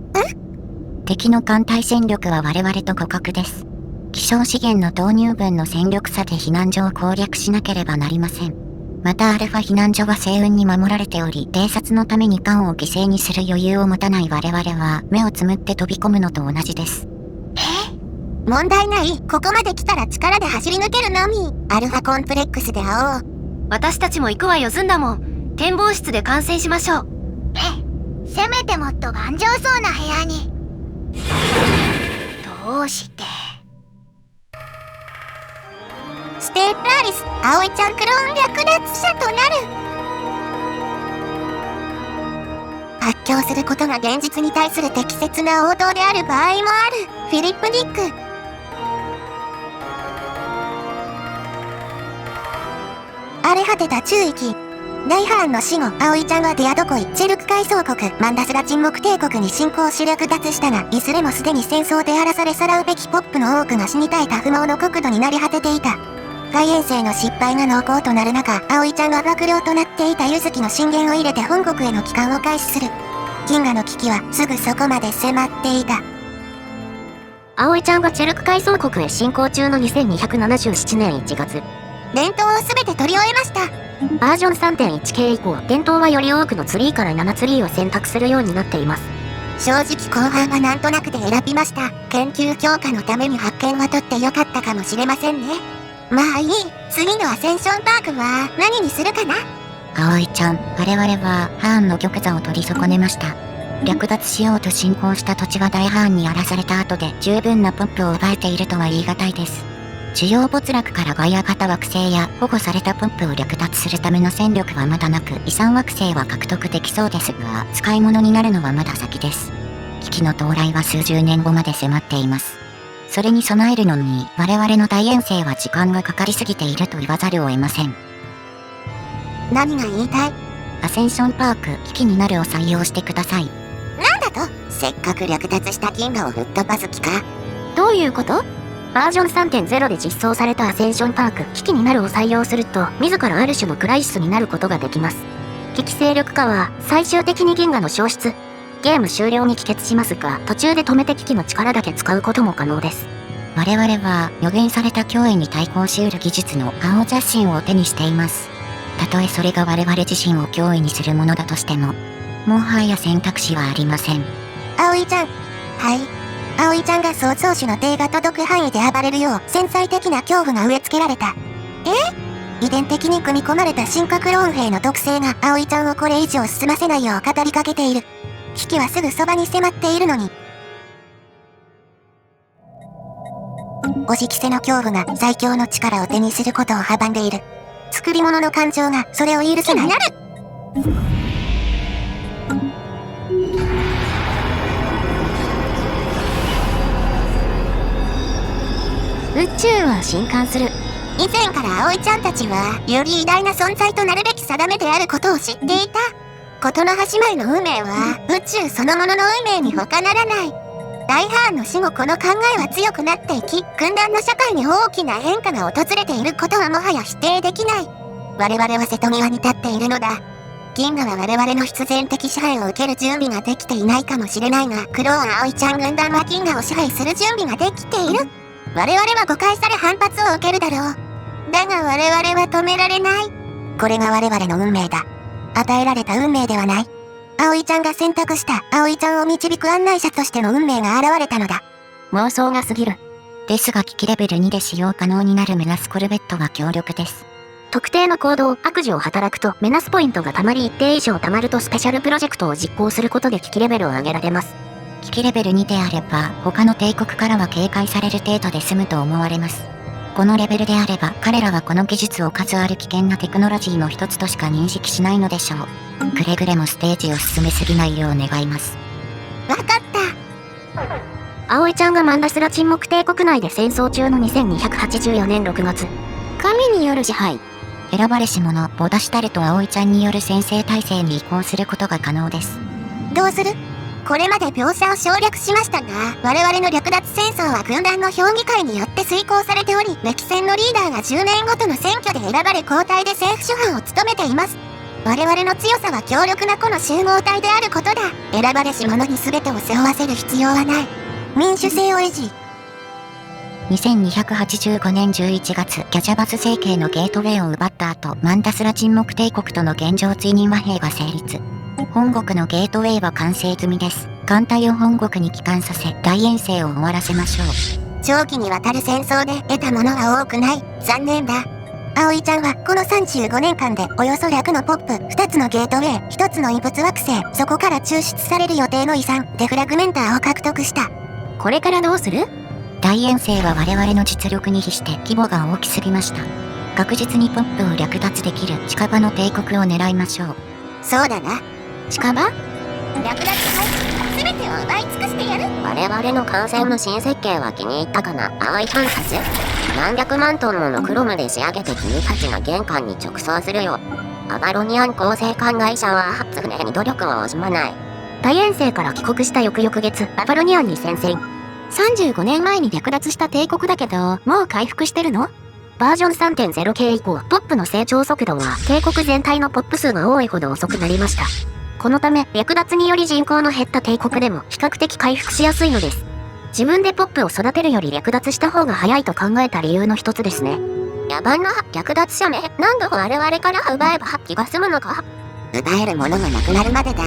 敵の艦隊戦力は我々と互角です。希少資源の投入分の戦力差で避難所を攻略しなければなりません。またアルファ避難所は星雲に守られており、偵察のために艦を犠牲にする余裕を持たない我々は目をつむって飛び込むのと同じです。問題ない。ここまで来たら力で走り抜けるのみ。アルファコンプレックスで会おう。私たちも行くわよ、ずんだもん。展望室で観戦しましょう。せめてもっと頑丈そうな部屋に。どうしてステープアリス、葵ちゃんクローン略奪者となる。発狂することが現実に対する適切な応答である場合もある。フィリップ・ディック。荒れ果てた中域。大ハーンの死後、葵ちゃんはデアドコイ、チェルク海藻国、マンダスラ沈黙帝国に侵攻し略奪したが、いずれもすでに戦争で荒らされさらうべきポップの多くが死に絶えた不毛の国土になり果てていた。外遠征の失敗が濃厚となる中、葵ちゃんは幕僚となっていたユズキの進言を入れて本国への帰還を開始する。銀河の危機はすぐそこまで迫っていた。葵ちゃんがチェルク海藻国へ進行中の2277年1月。伝統をすべて取り終えました。バージョン 3.1 系以降、伝統はより多くのツリーから7ツリーを選択するようになっています。正直後半はなんとなくで選びました。研究強化のために発見は取ってよかったかもしれませんね。まあいい。次のアセンションパークは何にするかな。葵ちゃん、我々はハーンの玉座を取り損ねました。略奪しようと進行した土地が大ハーンに荒らされた後で十分なポップを奪えているとは言い難いです。主要没落からガイア型惑星や保護されたポップを略奪するための戦力はまだなく、遺産惑星は獲得できそうですが、使い物になるのはまだ先です。危機の到来は数十年後まで迫っています。それに備えるのに、我々の大遠征は時間がかかりすぎていると言わざるを得ません。何が言いたい？アセンションパーク、危機になるを採用してください。なんだと？せっかく略奪した銀河を吹っ飛ばす気か？どういうこと？バージョン 3.0 で実装されたアセンションパーク、危機になるを採用すると、自らある種のクライシスになることができます。危機勢力化は、最終的に銀河の消失、ゲーム終了に帰結しますが、途中で止めて危機の力だけ使うことも可能です。我々は、予言された脅威に対抗し得る技術の青邪神を手にしています。たとえそれが我々自身を脅威にするものだとしても、もはや選択肢はありません。葵ちゃん。はい。葵ちゃんが創造主の手が届く範囲で暴れるよう繊細的な恐怖が植え付けられた。遺伝的に組み込まれた進化クローン兵の特性が葵ちゃんをこれ以上進ませないよう語りかけている。危機はすぐそばに迫っているのに。おじきせの恐怖が最強の力を手にすることを阻んでいる。作り物の感情がそれを許せない。宇宙は震撼する。以前から葵ちゃんたちはより偉大な存在となるべき定めであることを知っていた。事の始まりの運命は宇宙そのものの運命に他ならない。大ハーンの死後この考えは強くなっていき、軍団の社会に大きな変化が訪れていることはもはや否定できない。我々は瀬戸際に立っているのだ。銀河は我々の必然的支配を受ける準備ができていないかもしれないが、クローン葵ちゃん軍団は銀河を支配する準備ができている。我々は誤解され反発を受けるだろう。だが我々は止められない。これが我々の運命だ。与えられた運命ではない。葵ちゃんが選択した葵ちゃんを導く案内者としての運命が現れたのだ。妄想が過ぎる。ですが危機レベル2で使用可能になるメナスコルベットは強力です。特定の行動、悪事を働くとメナスポイントがたまり一定以上たまるとスペシャルプロジェクトを実行することで危機レベルを上げられます。危機レベル2であれば、他の帝国からは警戒される程度で済むと思われます。このレベルであれば、彼らはこの技術を数ある危険なテクノロジーの一つとしか認識しないのでしょう。くれぐれもステージを進めすぎないよう願います。わかった。葵ちゃんがマンダスラ沈黙帝国内で戦争中の2284年6月、神による支配。選ばれし者、ボダシュタルと葵ちゃんによる先制体制に移行することが可能です。どうする？これまで描写を省略しましたが、我々の略奪戦争は軍団の評議会によって遂行されており、歴戦のリーダーが10年ごとの選挙で選ばれ交代で政府主犯を務めています。我々の強さは強力な個の集合体であることだ。選ばれし者に全てを背負わせる必要はない。民主制を維持。2285年11月、ギャジャバス政権のゲートウェイを奪った後、マンダスラ沈黙帝国との現状追認和平が成立。本国のゲートウェイは完成済みです。艦隊を本国に帰還させ、大遠征を終わらせましょう。長期にわたる戦争で得たものは多くない。残念だ。葵ちゃんはこの35年間でおよそ100のポップ、2つのゲートウェイ、1つの異物惑星、そこから抽出される予定の遺産、デフラグメンターを獲得した。これからどうする？大遠征は我々の実力に比して規模が大きすぎました。確実にポップを略奪できる近場の帝国を狙いましょう。そうだな。近場？略奪隊、全てを奪い尽くしてやる。我々の艦船の新設計は気に入ったかな、葵ちゃんたち。何百万トンものクロムで仕上げて君たちが玄関に直送するよ。アバロニアン構成艦会社は常に努力を惜しまない。大遠征から帰国した翌々月、アバロニアンに戦線。35年前に略奪した帝国だけど、もう回復してるの？バージョン 3.0 系以降、ポップの成長速度は帝国全体のポップ数が多いほど遅くなりました。このため、略奪により人口の減った帝国でも比較的回復しやすいのです。自分でポップを育てるより略奪した方が早いと考えた理由の一つですね。野蛮な略奪者め、何度我々から奪えば気が済むのか？奪えるものがなくなるまでだ。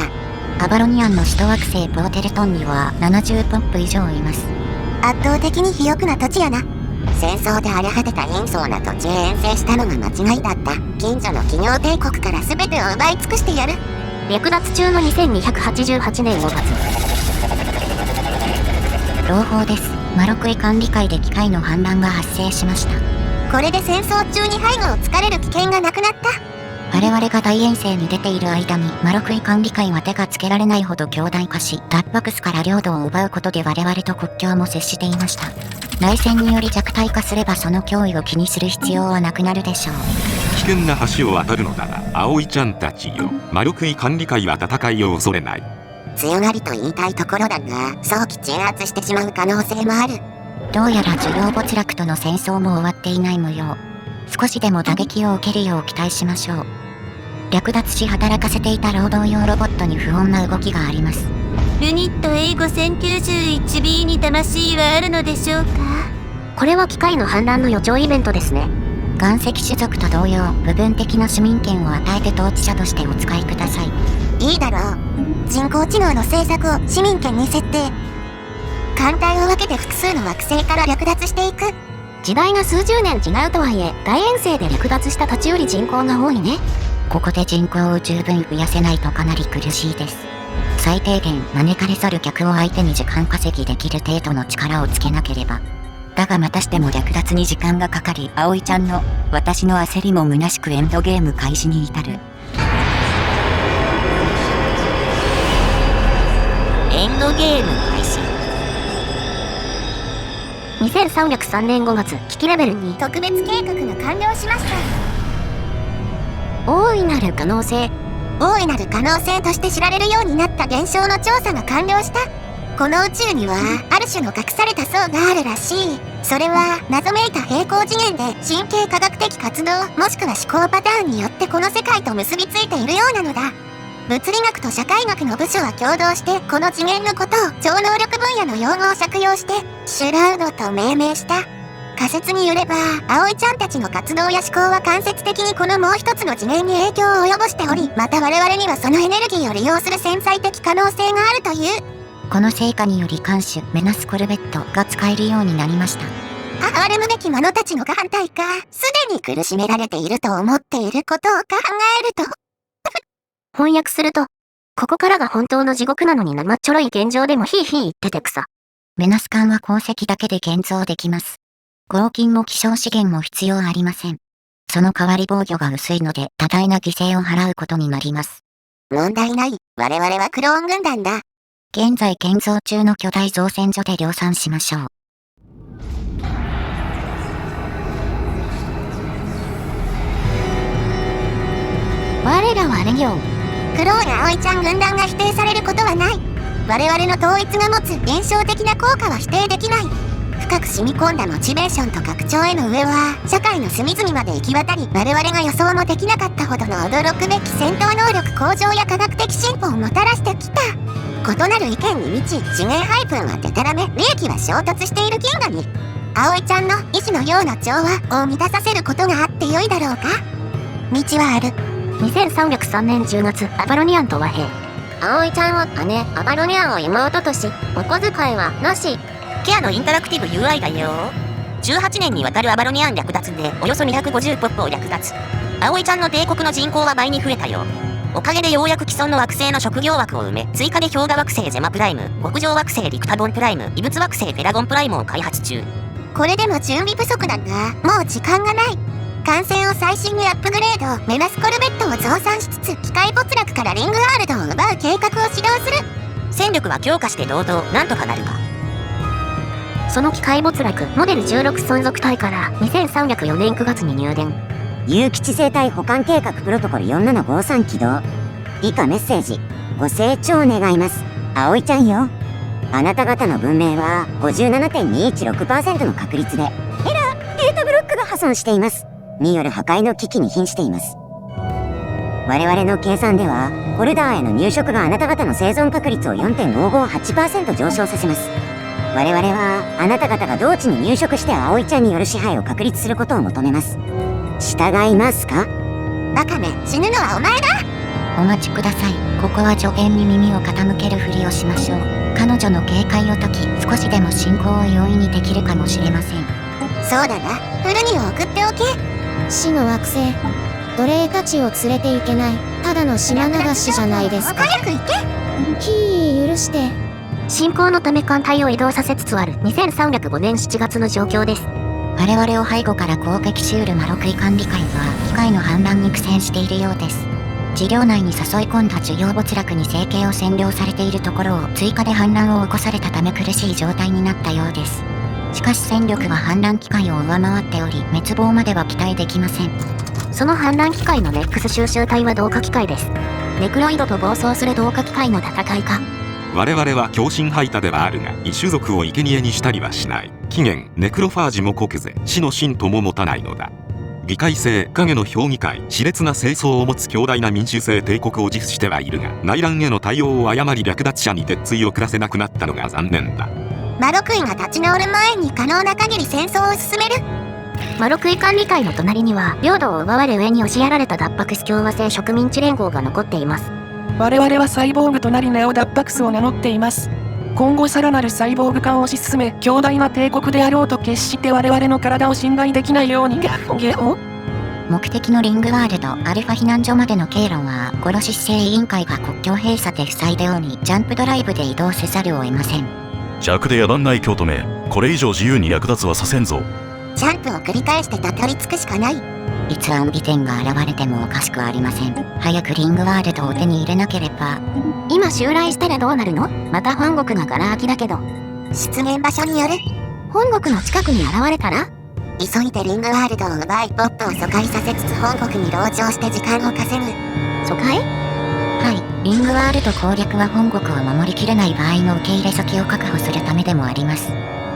アバロニアンの首都惑星プロテルトンには70ポップ以上います。圧倒的に肥沃な土地やな。戦争で荒れ果てた貧相な土地へ遠征したのが間違いだった。近所の企業帝国から全てを奪い尽くしてやる。略奪中の2288年5月。朗報です。マロクイ管理会で機械の反乱が発生しました。これで戦争中に背後を突かれる危険がなくなった。我々が大遠征に出ている間にマロクイ管理会は手がつけられないほど強大化し、ダッバクスから領土を奪うことで我々と国境も接していました。内戦により弱体化すればその脅威を気にする必要はなくなるでしょう。危険な橋を渡るのだが、葵ちゃんたちよ。マロクイ管理会は戦いを恐れない。強がりと言いたいところだが、早期鎮圧してしまう可能性もある。どうやら需要没落との戦争も終わっていない模様。少しでも打撃を受けるよう期待しましょう。略奪し働かせていた労働用ロボットに不穏な動きがあります。ユニット A5091B に魂はあるのでしょうか？これは機械の反乱の予兆イベントですね。岩石種族と同様、部分的な市民権を与えて統治者としてお使いください。いいだろう。人工知能の政策を市民権に設定。艦隊を分けて複数の惑星から略奪していく。時代が数十年違うとはいえ、大遠征で略奪した土地より人口が多いね。ここで人口を十分増やせないとかなり苦しいです。最低限招かれざる客を相手に時間稼ぎできる程度の力をつけなければ。だがまたしても略奪に時間がかかり、葵ちゃんの私の焦りも虚しくエンドゲーム開始に至る。エンドゲーム開始。2303年5月、危機レベル2。特別計画が完了しました。大いなる可能性。大いなる可能性として知られるようになった現象の調査が完了した。この宇宙にはある種の隠された層があるらしい。それは謎めいた平行次元で神経科学的活動もしくは思考パターンによってこの世界と結びついているようなのだ。物理学と社会学の部署は共同してこの次元のことを超能力分野の用語を借用してシュラウドと命名した。仮説によれば葵ちゃんたちの活動や思考は間接的にこのもう一つの次元に影響を及ぼしており、また我々にはそのエネルギーを利用する潜在的可能性があるという。この成果により艦首メナスコルベットが使えるようになりました。憐れむべき者たちの眼帯か。すでに苦しめられていると思っていることを考えると翻訳すると、ここからが本当の地獄なのに生っちょろい現状でもヒーヒー言ってて草。メナス艦は鉱石だけで建造できます。合金も希少資源も必要ありません。その代わり防御が薄いので多大な犠牲を払うことになります。問題ない。我々はクローン軍団だ。現在建造中の巨大造船所で量産しましょう。我らはレギオン。クローン葵ちゃん軍団が否定されることはない。我々の統一が持つ現象的な効果は否定できない。深く染み込んだモチベーションと拡張への上は社会の隅々まで行き渡り、我々が予想もできなかったほどの驚くべき戦闘能力向上や科学的進歩をもたらしてきた。異なる意見に満ち、次元配分はデタラメ、利益は衝突している銀河に葵ちゃんの意志のような調和を満たさせることがあってよいだろうか。道はある。2303年10月、アバロニアンと和平。葵ちゃんは姉、アバロニアンを妹とし、お小遣いはなし。ケアのインタラクティブ UI だよ。18年にわたるアバロニアン略奪でおよそ250ポップを略奪。葵ちゃんの帝国の人口は倍に増えたよ。おかげでようやく既存の惑星の職業枠を埋め、追加で氷河惑星ゼマプライム、極上惑星リクタボンプライム、異物惑星ペラゴンプライムを開発中。これでも準備不足だが、もう時間がない。艦船を最新にアップグレード、目指すコルベットを増産しつつ、機械没落からリングワールドを奪う計画を始動する。戦力は強化して堂々、なんとかなるわ。その機械没落、モデル16存続隊から2304年9月に入電。有機地生態保管計画プロトコル4753起動。以下メッセージ。ご清聴願います。葵ちゃんよ。あなた方の文明は 57.216% の確率で、データブロックが破損しています。による破壊の危機に瀕しています。我々の計算では、ホルダーへの入植があなた方の生存確率を 4.558% 上昇させます。我々は、あなた方が同地に入植して葵ちゃんによる支配を確立することを求めます。従いますか？バカめ、死ぬのはお前だ。お待ちください。ここは助言に耳を傾けるふりをしましょう。彼女の警戒を解き、少しでも進行を容易にできるかもしれません。そうだな、フルニを送っておけ。死の惑星、奴隷たちを連れて行けない、ただの島流しじゃないですか。早く行け。許して。進行のため艦隊を移動させつつある2305年7月の状況です。我々を背後から攻撃しうるマロクイ管理会は機械の反乱に苦戦しているようです。事業内に誘い込んだ事業没落に生計を占領されているところを追加で反乱を起こされたため苦しい状態になったようです。しかし戦力は反乱機械を上回っており、滅亡までは期待できません。その反乱機械のレックス収集隊は同化機械です。ネクロイドと暴走する同化機械の戦いか。我々は狂信吐いたではあるが、異種族を生贄にしたりはしない。起源ネクロファージも国是、死の神とも持たないのだ。議会制影の評議会、熾烈な清掃を持つ強大な民主制帝国を自負してはいるが、内乱への対応を誤り略奪者に鉄槌を下せなくなったのが残念だ。マロクイが立ち直る前に可能な限り戦争を進める。マロクイ管理会の隣には領土を奪われ上に押しやられたダッパクス共和制植民地連合が残っています。我々はサイボーグとなりネオダッパクスを名乗っています。今後さらなるサイボーグ化を推し進め、強大な帝国であろうと決して我々の体を侵害できないように目的のリングワールドアルファ避難所までの経路はゴロシス制委員会が国境閉鎖で塞いでおり、ジャンプドライブで移動せざるを得ません。弱で野蛮ない京都め、これ以上自由に略奪はさせんぞ。ジャンプを繰り返してたどり着くしかない。いつアンビテンが現れてもおかしくありません。早くリングワールドを手に入れなければ。今襲来したらどうなるの？また本国がガラ空きだけど。出現場所による。本国の近くに現れたら急いでリングワールドを奪い、ポップを疎開させつつ本国に籠城して時間を稼ぐ。疎開？はい、リングワールド攻略は本国を守りきれない場合の受け入れ先を確保するためでもあります。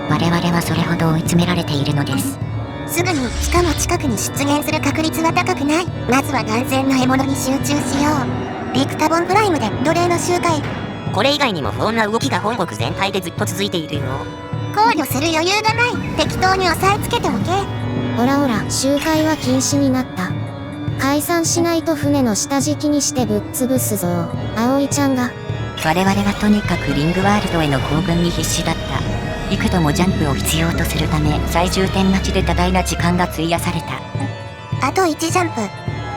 我々はそれほど追い詰められているのです。すぐに、しかも近くに出現する確率は高くない。まずは眼前の獲物に集中しよう。リクタボンプライムで奴隷の集会。これ以外にも不穏な動きが本国全体でずっと続いているよ。考慮する余裕がない。適当に押さえつけておけ。ほらほら、集会は禁止になった。解散しないと船の下敷きにしてぶっ潰すぞ。葵ちゃんが。我々はとにかくリングワールドへの行軍に必死だった。幾度もジャンプを必要とするため、最終点待ちで多大な時間が費やされた。あと1ジャンプ。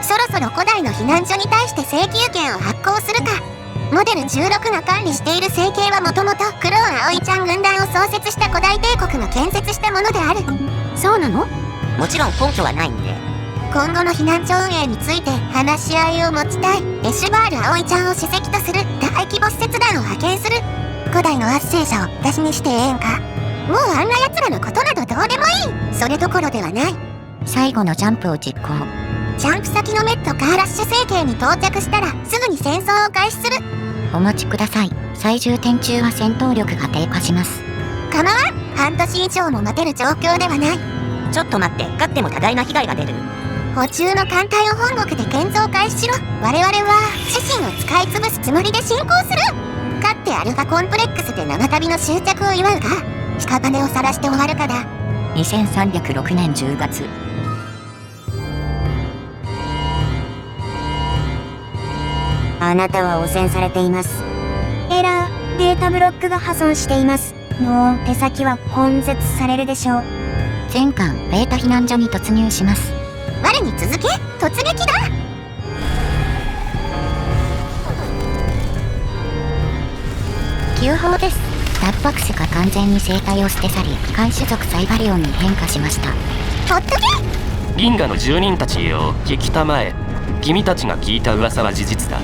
そろそろ古代の避難所に対して請求権を発行するか。モデル16が管理している星系はもともとクローン葵ちゃん軍団を創設した古代帝国の建設したものである。そうなの？もちろん根拠はないんで。今後の避難所運営について話し合いを持ちたい。エシュバール葵ちゃんを主席とする大規模施設団を派遣する。古代の圧政者を私にしてええんか。もうあんな奴らのことなどどうでもいい。それどころではない。最後のジャンプを実行。ジャンプ先のメットカーラッシュ星系に到着したらすぐに戦争を開始する。お待ちください。最終点中は戦闘力が低下します。構わん。半年以上も待てる状況ではない。ちょっと待って、勝っても多大な被害が出る。補充の艦隊を本国で建造開始しろ。我々は自身を使い潰すつもりで進行する。勝ってアルファコンプレックスで長旅の終着を祝うか、屍を晒して終わるかだ。2306年10月。あなたは汚染されています。エラー、データブロックが破損しています。もう手先は根絶されるでしょう。全艦ベータ避難所に突入します。我に続け、突撃だ。急報です。ダッバクスが完全に生態を捨て去り、機械種族サイバリオンに変化しました。ほっとけ。銀河の住人たちよ、聞きたまえ。君たちが聞いた噂は事実だ。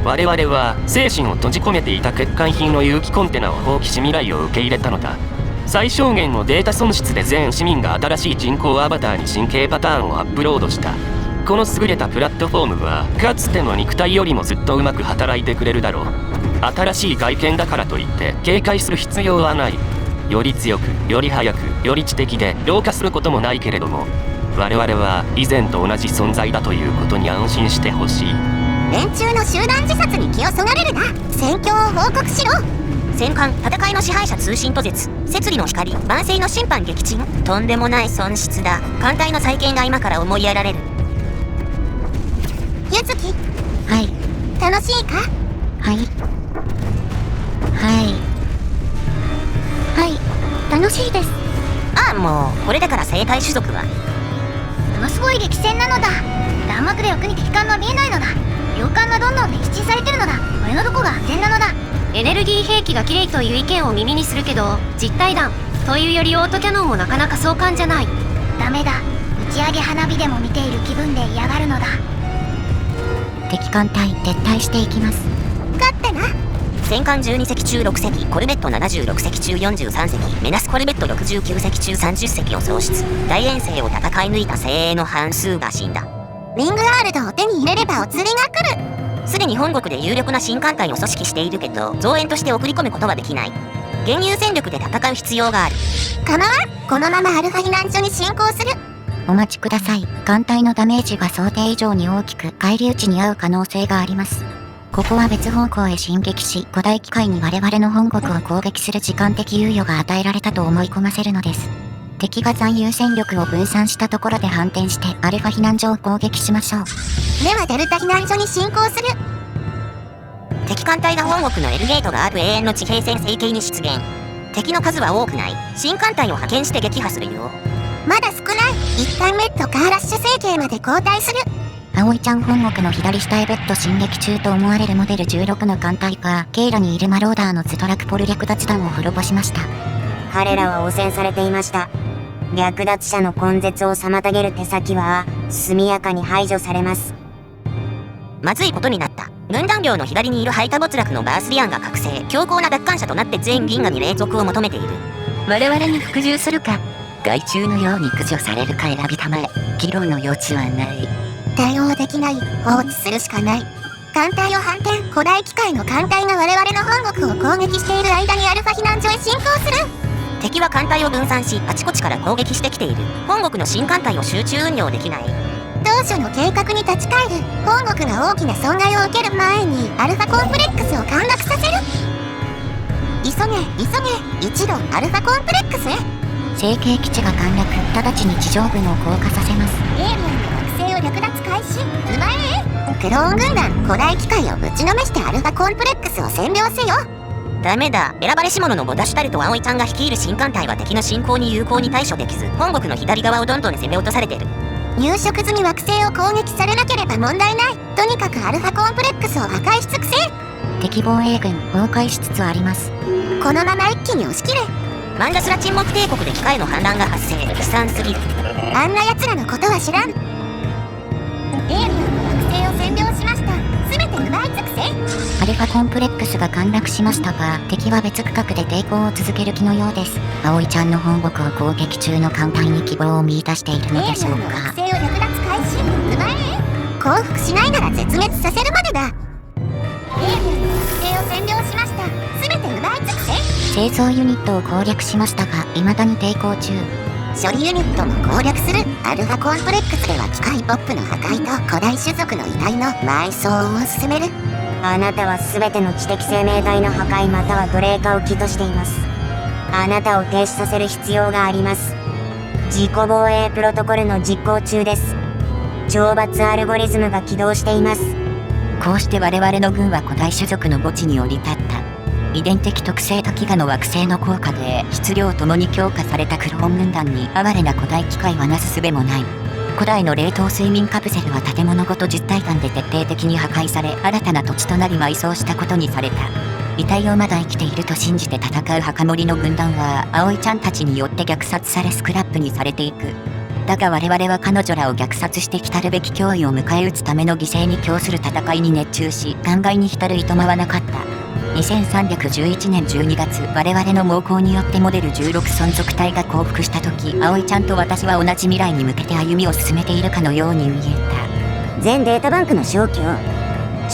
我々は精神を閉じ込めていた欠陥品の有機コンテナを放棄し未来を受け入れたのだ。最小限のデータ損失で全市民が新しい人工アバターに神経パターンをアップロードした。この優れたプラットフォームはかつての肉体よりもずっとうまく働いてくれるだろう。新しい外見だからといって警戒する必要はない。より強く、より速く、より知的で老化することもないけれども、我々は以前と同じ存在だということに安心してほしい。連中の集団自殺に気をそがれるな。戦況を報告しろ。戦艦戦いの支配者通信途絶、摂理の光万世の審判撃沈。とんでもない損失だ。艦隊の再建が今から思いやられる。ゆずき。はい。楽しいか。はいはいはい、楽しいです。ああ、もうこれだから生態種族はものすごい激戦なのだ。弾幕で奥に敵艦が見えないのだ。洋艦がどんどん撃沈されてるのだ。俺のどこが安全なのだ。エネルギー兵器が綺麗という意見を耳にするけど、実体弾というよりオートキャノンもなかなか壮観じゃない。ダメだ。打ち上げ花火でも見ている気分で嫌がるのだ。敵艦隊撤退していきます。勝ったな。戦艦12隻中6隻、コルベット76隻中43隻、メナスコルベット69隻中30隻を喪失。大遠征を戦い抜いた精鋭の半数が死んだ。リングワールドを手に入れればお釣りが来る。すでに本国で有力な新艦隊を組織しているけど、増援として送り込むことはできない。現有戦力で戦う必要がある。構わん。このままアルファ避難所に進行する。お待ちください。艦隊のダメージが想定以上に大きく、返り討ちに遭う可能性があります。ここは別方向へ進撃し、古代機械に我々の本国を攻撃する時間的猶予が与えられたと思い込ませるのです。敵が残留戦力を分散したところで反転してアルファ避難所を攻撃しましょう。ではデルタ避難所に進行する。敵艦隊が本国のエルゲートがある永遠の地平線星系に出現。敵の数は多くない。新艦隊を派遣して撃破するよ。まだ少ない。一旦メットカーラッシュ星系まで後退する。葵ちゃん本国の左下へ別途進撃中と思われるモデル16の艦隊が経路にいるマローダーのズトラクポル略奪団を滅ぼしました。彼らは汚染されていました。略奪者の根絶を妨げる手先は速やかに排除されます。まずいことになった。軍団領の左にいるハイタボツラクのバースリアンが覚醒、強硬な奪還者となって全銀河に霊属を求めている。我々に服従するか、害虫のように駆除されるか選びたまえ。議論の余地はない。対応できない。放置するしかない。艦隊を反転。古代機械の艦隊が我々の本国を攻撃している間にアルファ避難所へ進行する。敵は艦隊を分散し、あちこちから攻撃してきている。本国の新艦隊を集中運用できない。当初の計画に立ち返る。本国が大きな損害を受ける前にアルファコンプレックスを陥落させる。急げ急げ。一度アルファコンプレックスへ。成形基地が陥落。直ちに地上部の降下させます。エイリアンの惑星を略奪開始。うまい。クローン軍団古代機械をぶちのめしてアルファコンプレックスを占領せよ。ダメだ。選ばれし者のボダシュタルと葵ちゃんが率いる新艦隊は敵の侵攻に有効に対処できず、本国の左側をどんどん攻め落とされてる。入植済み惑星を攻撃されなければ問題ない。とにかくアルファコンプレックスを破壊し尽くせ。敵防衛軍崩壊しつつあります。このまま一気に押し切れ。マンダスラ沈黙帝国で機械の反乱が発生。悲惨すぎる。あんな奴らのことは知らん。エイリアンの惑星を占領しました。すべて奪い尽くせ。アルファコンプレックスが陥落しましたが、敵は別区画で抵抗を続ける気のようです。葵ちゃんの本国を攻撃中の艦隊に希望を見出しているのでしょうか。エイリアンの惑星を略奪開始。うまい。降伏しないなら絶滅させるまでだ。エイリアンの惑星を占領しました。全て奪い尽くせ。製造ユニットを攻略しましたが未だに抵抗中。処理ユニットも攻略する。アルファコンプレックスでは機械ポップの破壊と古代種族の遺体の埋葬を進める。あなたは全ての知的生命体の破壊または奴隷化を企図しています。あなたを停止させる必要があります。自己防衛プロトコルの実行中です。懲罰アルゴリズムが起動しています。こうして我々の軍は古代種族の墓地に降り立った。遺伝的特性と飢餓の惑星の効果で質量ともに強化されたクローン軍団に哀れな古代機械はなすすべもない。古代の冷凍睡眠カプセルは建物ごと実体感で徹底的に破壊され新たな土地となり埋葬したことにされた。遺体をまだ生きていると信じて戦う墓守の軍団は葵ちゃんたちによって虐殺されスクラップにされていく。だが我々は彼女らを虐殺してきたるべき脅威を迎え撃つための犠牲に供する戦いに熱中し考えに浸るいとまはなかった。2311年12月我々の猛攻によってモデル16存続体が降伏した時葵ちゃんと私は同じ未来に向けて歩みを進めているかのように見えた。全データバンクの消去。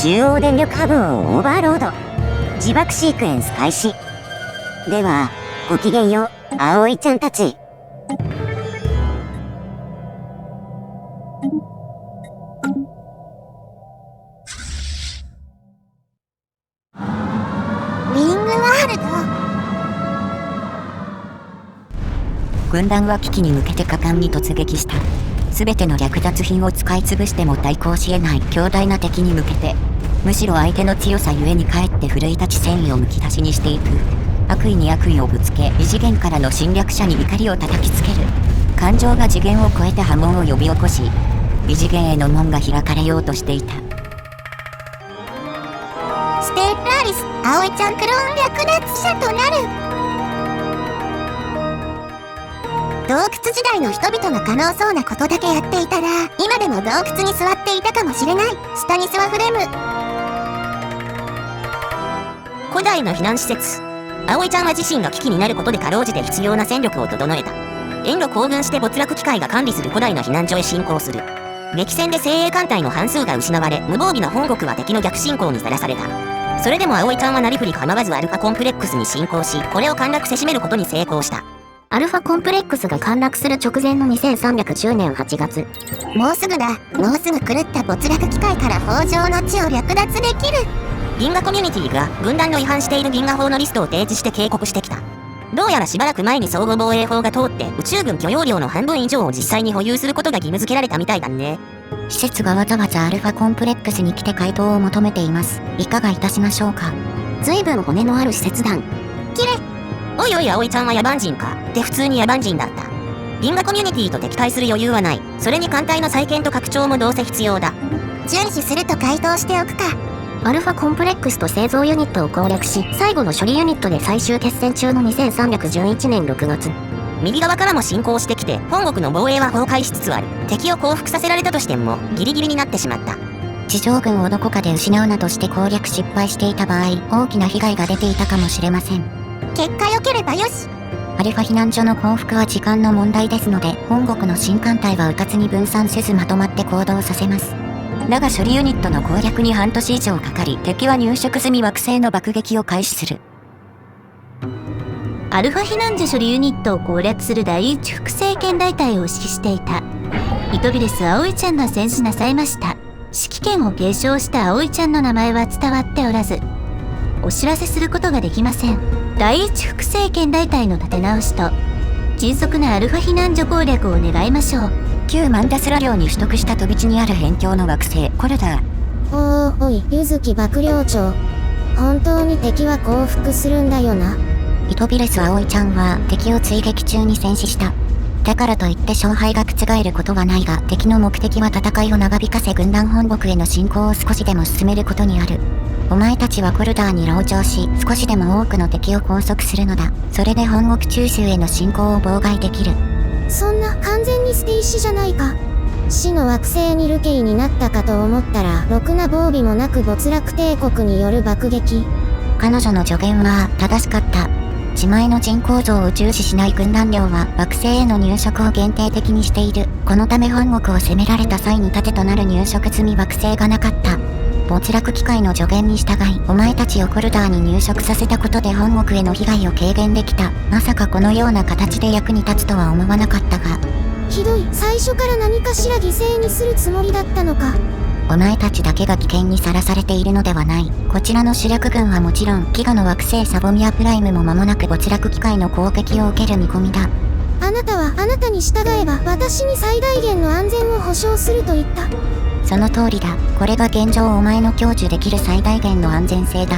中央電力ハブをオーバーロード。自爆シークエンス開始。ではごきげんよう葵ちゃんたち。軍団は危機に向けて果敢に突撃した。全ての略奪品を使い潰しても対抗し得ない強大な敵に向けて、むしろ相手の強さゆえにかえって奮い立ち戦意をむき出しにしていく。悪意に悪意をぶつけ異次元からの侵略者に怒りを叩きつける。感情が次元を超えて波紋を呼び起こし異次元への門が開かれようとしていた。ステラリス葵ちゃんクローン略奪者となる。洞窟時代の人々の可能そうなことだけやっていたら今でも洞窟に座っていたかもしれない。スタニスワ・フレム。古代の避難施設。葵ちゃんは自身が危機になることでかろうじて必要な戦力を整えた。遠路行軍して没落機械が管理する古代の避難所へ進行する。激戦で精鋭艦隊の半数が失われ無防備な本国は敵の逆侵攻にさらされた。それでも葵ちゃんはなりふり構わずアルファコンプレックスに進行しこれを陥落せしめることに成功した。アルファコンプレックスが陥落する直前の2310年8月。もうすぐだ。もうすぐ狂った没落機械から北条の地を略奪できる。銀河コミュニティが軍団の違反している銀河法のリストを提示して警告してきた。どうやらしばらく前に相互防衛法が通って宇宙軍許容量の半分以上を実際に保有することが義務付けられたみたいだね。施設がわざわざアルファコンプレックスに来て回答を求めています。いかがいたしましょうか。随分骨のある施設団。きれ。おいおい葵ちゃんは野蛮人かって普通に野蛮人だった。銀河コミュニティと敵対する余裕はない。それに艦隊の再建と拡張もどうせ必要だ。遵守すると回答しておくか。アルファコンプレックスと製造ユニットを攻略し最後の処理ユニットで最終決戦中の2311年6月。右側からも進行してきて本国の防衛は崩壊しつつある。敵を降伏させられたとしてもギリギリになってしまった。地上軍をどこかで失うなどして攻略失敗していた場合大きな被害が出ていたかもしれません。結果良ければよし。アルファ避難所の降伏は時間の問題ですので本国の新艦隊は迂闊に分散せずまとまって行動させます。だが処理ユニットの攻略に半年以上かかり敵は入植済み惑星の爆撃を開始する。アルファ避難所処理ユニットを攻略する第一副政権大隊を指揮していたイトビレス葵ちゃんが戦死なさいました。指揮権を継承した葵ちゃんの名前は伝わっておらずお知らせすることができません。第一副政権大隊の立て直しと迅速なアルファ避難所攻略を願いましょう。旧マンダスラ領に取得した飛び地にある辺境の惑星コルダー。おい柚月幕僚長、本当に敵は降伏するんだよな。イトビレス葵ちゃんは敵を追撃中に戦死した。だからといって勝敗が覆ることはないが敵の目的は戦いを長引かせ軍団本国への侵攻を少しでも進めることにある。お前たちはコルダーに籠城し少しでも多くの敵を拘束するのだ。それで本国中枢への侵攻を妨害できる。そんな完全に捨て石じゃないか。死の惑星にルケイになったかと思ったらろくな防備もなく没落帝国による爆撃。彼女の助言は正しかった。自前の人口増を重視しない軍団領は惑星への入植を限定的にしている。このため本国を攻められた際に盾となる入植済み惑星がなかった。没落機械の助言に従い、お前たちをコルダーに入植させたことで本国への被害を軽減できた。まさかこのような形で役に立つとは思わなかったが。ひどい。最初から何かしら犠牲にするつもりだったのか。お前たちだけが危険にさらされているのではない。こちらの主力軍はもちろん、飢餓の惑星サボミアプライムも間もなく没落機械の攻撃を受ける見込みだ。あなたはあなたに従えば私に最大限の安全を保証すると言った。その通りだ。これが現状お前の享受できる最大限の安全性だ。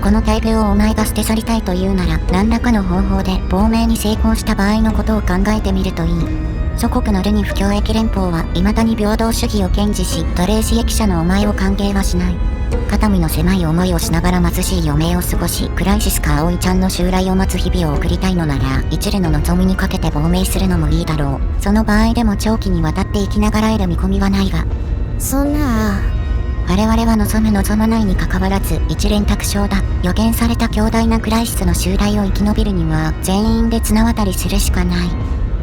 この大病をお前が捨て去りたいというなら、何らかの方法で亡命に成功した場合のことを考えてみるといい。祖国のルニフ共益連邦は未だに平等主義を堅持し、奴隷刺激者のお前を歓迎はしない。肩身の狭い思いをしながら貧しい余命を過ごし、クライシスか葵ちゃんの襲来を待つ日々を送りたいのなら、一縷の望みにかけて亡命するのもいいだろう。その場合でも長期にわたって生きながら得る見込みはないが。そんな。我々は望む望まないに関わらず一連卓勝だ。予言された強大なクライシスの襲来を生き延びるには全員で綱渡りするしかない。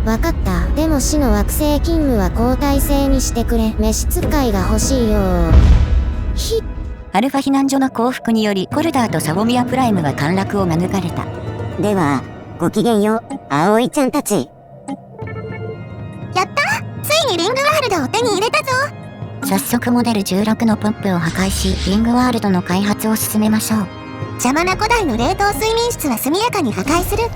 わかった。でも死の惑星勤務は交代制にしてくれ。召使いが欲しいよ。アルファ避難所の降伏によりコルダーとサボミアプライムが陥落を免れた。では、ごきげんよう、葵ちゃんたち。やったついにリングワールドを手に入れたぞ。早速モデル16のポップを破壊し、リングワールドの開発を進めましょう。邪魔な古代の冷凍睡眠室は速やかに破壊する。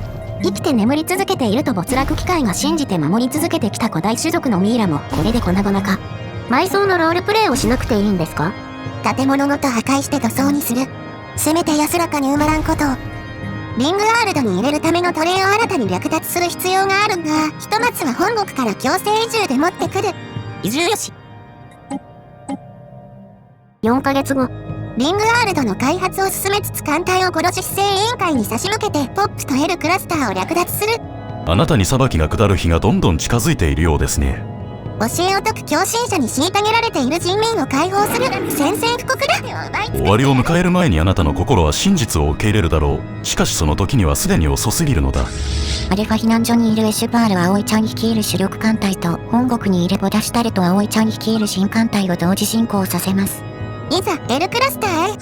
生きて眠り続けていると没落機械が信じて守り続けてきた古代種族のミイラもこれで粉々か。埋葬のロールプレイをしなくていいんですか？建物ごと破壊して塗装にする。せめて安らかに埋まらんことを。リングワールドに入れるためのトレイを新たに略奪する必要があるが、ひとまずは本国から強制移住で持ってくる。移住よし。4ヶ月後、リングワールドの開発を進めつつ艦隊を殺し姿勢委員会に差し向けてポップと L クラスターを略奪する。あなたに裁きが下る日がどんどん近づいているようですね。教えを解く狂信者に虐げられている人民を解放する。宣戦布告だ。終わりを迎える前にあなたの心は真実を受け入れるだろう。しかしその時にはすでに遅すぎるのだ。アルファ避難所にいるエシュパール葵ちゃん率いる主力艦隊と本国にいるボダシュタルと葵ちゃん率いる新艦隊を同時進行させます。いざ L クラスターへ。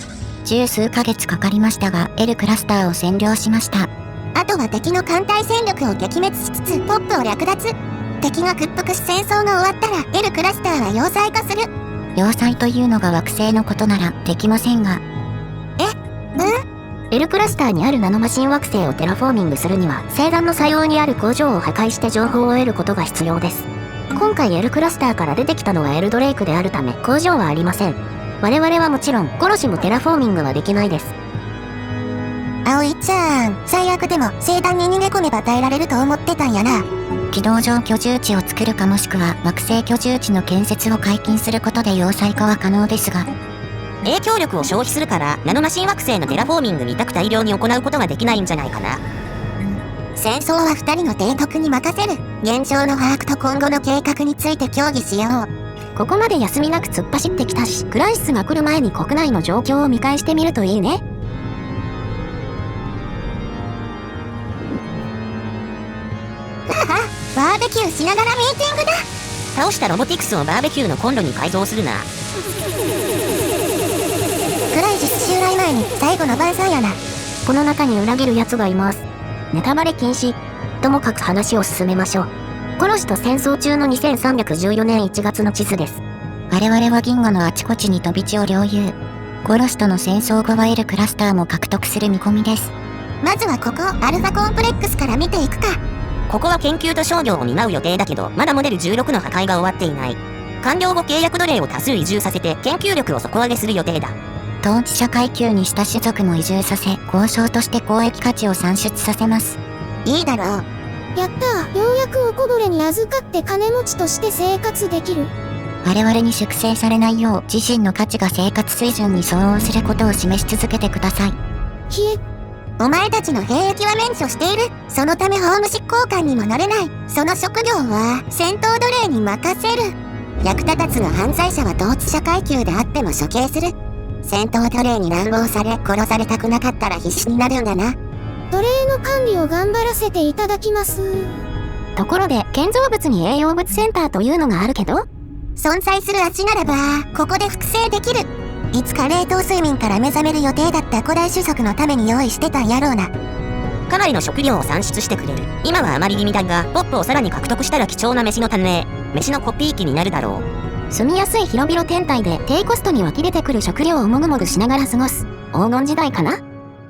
10数ヶ月かかりましたが L クラスターを占領しました。あとは敵の艦隊戦力を撃滅しつつポップを略奪。敵が屈服し戦争が終わったら L クラスターは要塞化する。要塞というのが惑星のことならできませんが。L クラスターにあるナノマシン惑星をテラフォーミングするには星団の左様にある工場を破壊して情報を得ることが必要です。今回 L クラスターから出てきたのはエルドレイクであるため工場はありません。我々はもちろん殺しもテラフォーミングはできないです。葵ちゃん、最悪でも星団に逃げ込めば耐えられると思ってたんやな。軌道上居住地を作るかもしくは惑星居住地の建設を解禁することで要塞化は可能ですが、影響力を消費するからナノマシン惑星のテラフォーミングみたく大量に行うことができないんじゃないかな。戦争は2人の提督に任せる。現状の把握と今後の計画について協議しよう。ここまで休みなく突っ走ってきたし、クライシスが来る前に国内の状況を見返してみるといいね。バーベキューしながらミーティングだ。倒したロボティクスをバーベキューのコンロに改造するな。クライシス襲来前に最後の晩餐やな。この中に裏切る奴がいます。ネタバレ禁止。ともかく話を進めましょう。コロシと戦争中の2314年1月の地図です。我々は銀河のあちこちに飛び地を領有。コロシとの戦争後は L クラスターも獲得する見込みです。まずはここアルファコンプレックスから見ていくか。ここは研究と商業を担う予定だけど、まだモデル16の破壊が終わっていない。完了後契約奴隷を多数移住させて研究力を底上げする予定だ。統治者階級にした種族も移住させ、交渉として交易価値を算出させます。いいだろう。やったー。ようやくおこぼれに預かって金持ちとして生活できる。我々に粛清されないよう自身の価値が生活水準に相応することを示し続けてください。お前たちの兵役は免除している。そのため法務執行官にもなれない。その職業は戦闘奴隷に任せる。役立たずの犯罪者は統治者階級であっても処刑する。戦闘奴隷に乱暴され殺されたくなかったら必死になるんだな。奴隷の管理を頑張らせていただきます。ところで、建造物に栄養物センターというのがあるけど、存在する足ならば、ここで複製できる。いつか冷凍睡眠から目覚める予定だった古代種族のために用意してたんやろうな。かなりの食料を産出してくれる。今はあまり気味だが、ポップをさらに獲得したら貴重な飯の種、飯のコピー機になるだろう。住みやすい広々天体で低コストに湧き出てくる食料をもぐもぐしながら過ごす黄金時代かな。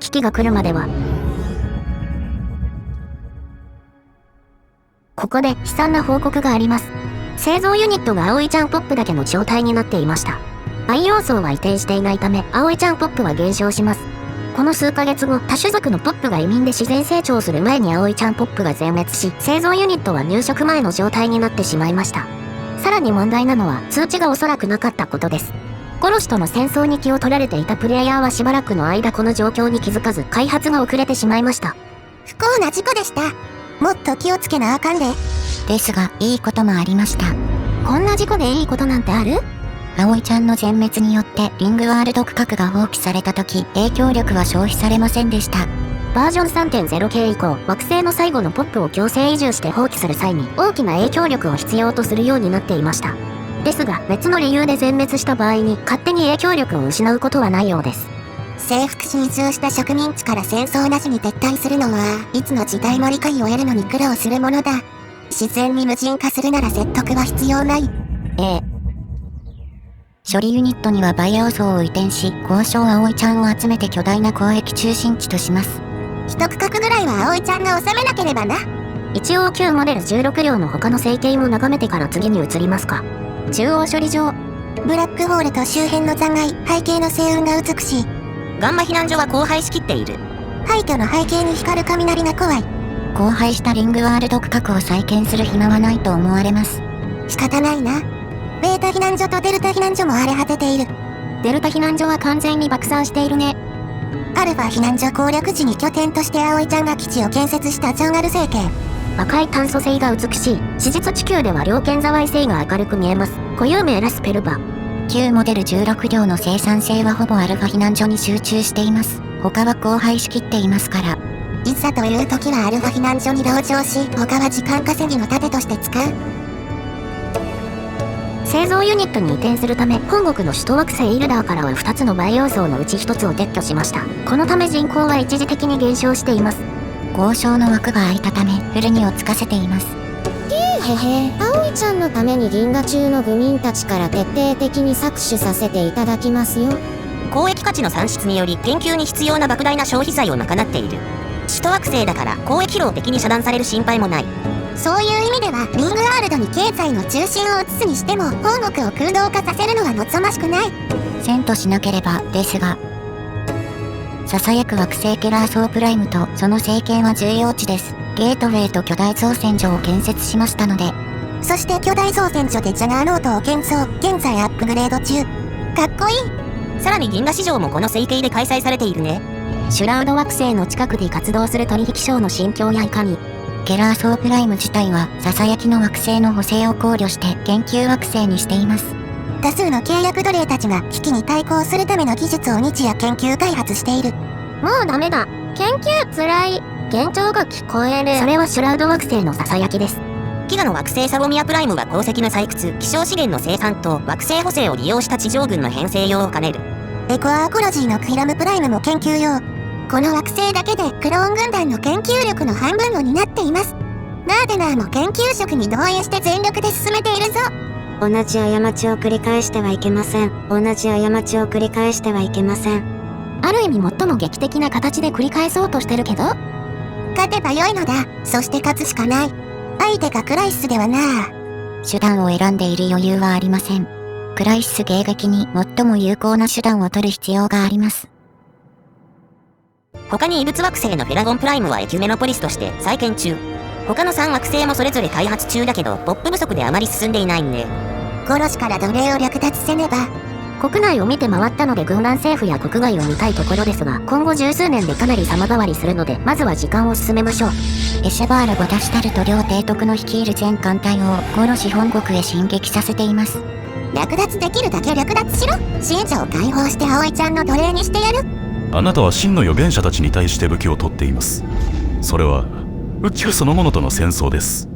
危機が来るまでは。ここで悲惨な報告があります。製造ユニットが葵ちゃんポップだけの状態になっていました。培養層は移転していないため、葵ちゃんポップは減少します。この数ヶ月後、多種族のポップが移民で自然成長する前に葵ちゃんポップが全滅し、製造ユニットは入植前の状態になってしまいました。さらに問題なのは、通知がおそらくなかったことです。殺しとの戦争に気を取られていたプレイヤーはしばらくの間この状況に気づかず、開発が遅れてしまいました。不幸な事故でした。もっと気をつけなあかんで。ですが、いいこともありました。こんな事故でいいことなんてある？葵ちゃんの全滅によってリングワールド区画が放棄された時、影響力は消費されませんでした。バージョン 3.0 系以降、惑星の最後のポップを強制移住して放棄する際に大きな影響力を必要とするようになっていました。ですが、別の理由で全滅した場合に勝手に影響力を失うことはないようです。征服し移住した植民地から戦争なしに撤退するのはいつの時代も理解を得るのに苦労するものだ。自然に無人化するなら説得は必要ない。処理ユニットには培養層を移転し、交渉葵ちゃんを集めて巨大な交易中心地とします。一区画ぐらいは葵ちゃんが収めなければな。一応旧モデル16両の他の成形も眺めてから次に移りますか。中央処理場。ブラックホールと周辺の残骸、背景の星雲が美しい。ガンマ避難所は荒廃しきっている。廃墟の背景に光る雷が怖い。荒廃したリングワールド区画を再建する暇はないと思われます。仕方ないな。ベータ避難所とデルタ避難所も荒れ果てている。デルタ避難所は完全に爆散しているね。アルファ避難所攻略時に拠点として葵ちゃんが基地を建設したジョンガル星系。赤い炭素星が美しい。史実地球では両剣沢い星が明るく見えます。固有名ラスペルバ。旧モデル16両の生産性はほぼアルファ避難所に集中しています。他は荒廃しきっていますから。いざという時はアルファ避難所に籠城し、他は時間稼ぎの盾として使う。製造ユニットに移転するため、本国の首都惑星イルダーからは2つの培養層のうち1つを撤去しました。このため人口は一時的に減少しています。交渉の枠が空いたため、フルにをつかせています。へへ、葵ちゃんのために銀河中の愚民たちから徹底的に搾取させていただきますよ。交易価値の産出により研究に必要な莫大な消費財を賄っている。首都惑星だから交易路を敵に遮断される心配もない。そういう意味ではリングワールドに経済の中心を移すにしても本国を空洞化させるのは望ましくない。遷都しなければですが、囁く惑星ケラーソープライムとその政権は重要地です。ゲートウェイと巨大造船所を建設しましたので。そして巨大造船所でジャガーノートを建造。現在アップグレード中。かっこいい。さらに銀河市場もこの整形で開催されているね。シュラウド惑星の近くで活動する取引商の心境やいかに。ケラーソープライム自体は囁きの惑星の補正を考慮して研究惑星にしています。多数の契約奴隷たちが危機に対抗するための技術を日夜研究開発している。もうダメだ。研究つらい。幻聴が聞こえる。それはシュラウド惑星の囁きです。飢餓の惑星サゴミアプライムは鉱石の採掘、希少資源の生産と惑星補正を利用した地上軍の編成用を兼ねる。エコアーコロジーのクヒラムプライムも研究用。この惑星だけでクローン軍団の研究力の半分を担っています。ナーデナーも研究職に動員して全力で進めているぞ。同じ過ちを繰り返してはいけません。同じ過ちを繰り返してはいけません。ある意味最も劇的な形で繰り返そうとしてるけど、勝てば良いのだ。そして勝つしかない。相手がクライシスではな。手段を選んでいる余裕はありません。クライシス迎撃に最も有効な手段を取る必要があります。他に異物惑星のフェラゴンプライムはエキュメノポリスとして再建中。他の3惑星もそれぞれ開発中だけどポップ不足であまり進んでいないんで。殺しから奴隷を略奪せねば。国内を見て回ったので軍団政府や国外を見たいところですが、今後十数年でかなり様変わりするので、まずは時間を進めましょう。エシェバール・ボダシュタルと両提督の率いる全艦隊を殺し本国へ進撃させています。略奪できるだけ略奪しろ。信者を解放して葵ちゃんの奴隷にしてやる。あなたは真の預言者たちに対して武器を取っています。それは宇宙そのものとの戦争です。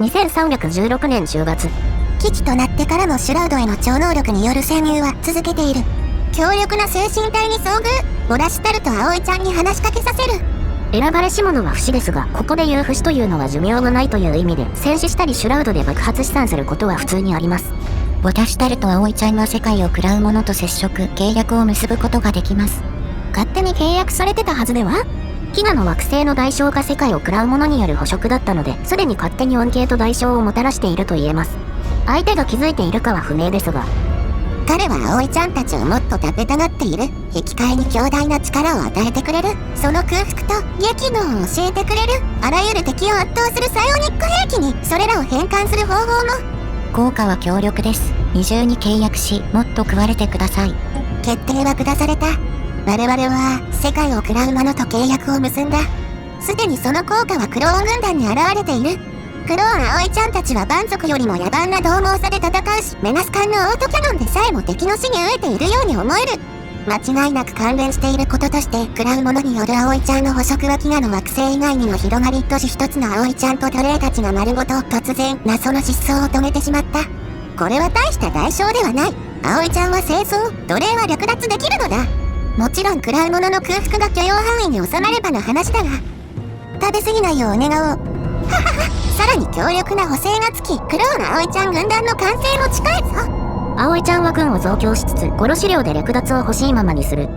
2316年10月。危機となってからもシュラウドへの超能力による潜入は続けている。強力な精神体に遭遇。ボラシュタルと葵ちゃんに話しかけさせる。選ばれし者は不死ですが、ここで言う不死というのは寿命がないという意味で、戦死したりシュラウドで爆発死産することは普通にあります。ボラシュタルと葵ちゃんは世界を喰らう者と接触、契約を結ぶことができます。勝手に契約されてたはずでは？飢餓の惑星の代償が世界を喰らう者による捕食だったので、すでに勝手に恩恵と代償をもたらしていると言えます。相手が気づいているかは不明ですが、彼は葵ちゃんたちをもっと立てたがっている。引き換えに強大な力を与えてくれる。その空腹と激怒を教えてくれる。あらゆる敵を圧倒するサイオニック兵器にそれらを変換する方法も。効果は強力です。二重に契約し、もっと食われてください。決定は下された。我々は世界を喰らう者と契約を結んだ。すでにその効果はクローン軍団に現れている。クローン葵ちゃんたちは蛮族よりも野蛮な獰猛さで戦うし、メナス艦のオートキャノンでさえも敵の死に飢えているように思える。間違いなく関連していることとして、喰らう者による葵ちゃんの捕食は飢餓の惑星以外にも広がり、都市一つの葵ちゃんと奴隷たちが丸ごと突然謎の失踪を止めてしまった。これは大した代償ではない。葵ちゃんは清掃、奴隷は略奪できるのだ。もちろん喰らう者の空腹が許容範囲に収まればの話だが、食べ過ぎないよう願おう。ははは。さらに強力な補正がつき、クローン葵ちゃん軍団の完成も近いぞ。葵ちゃんは軍を増強しつつ、殺し量で略奪を欲しいままにする。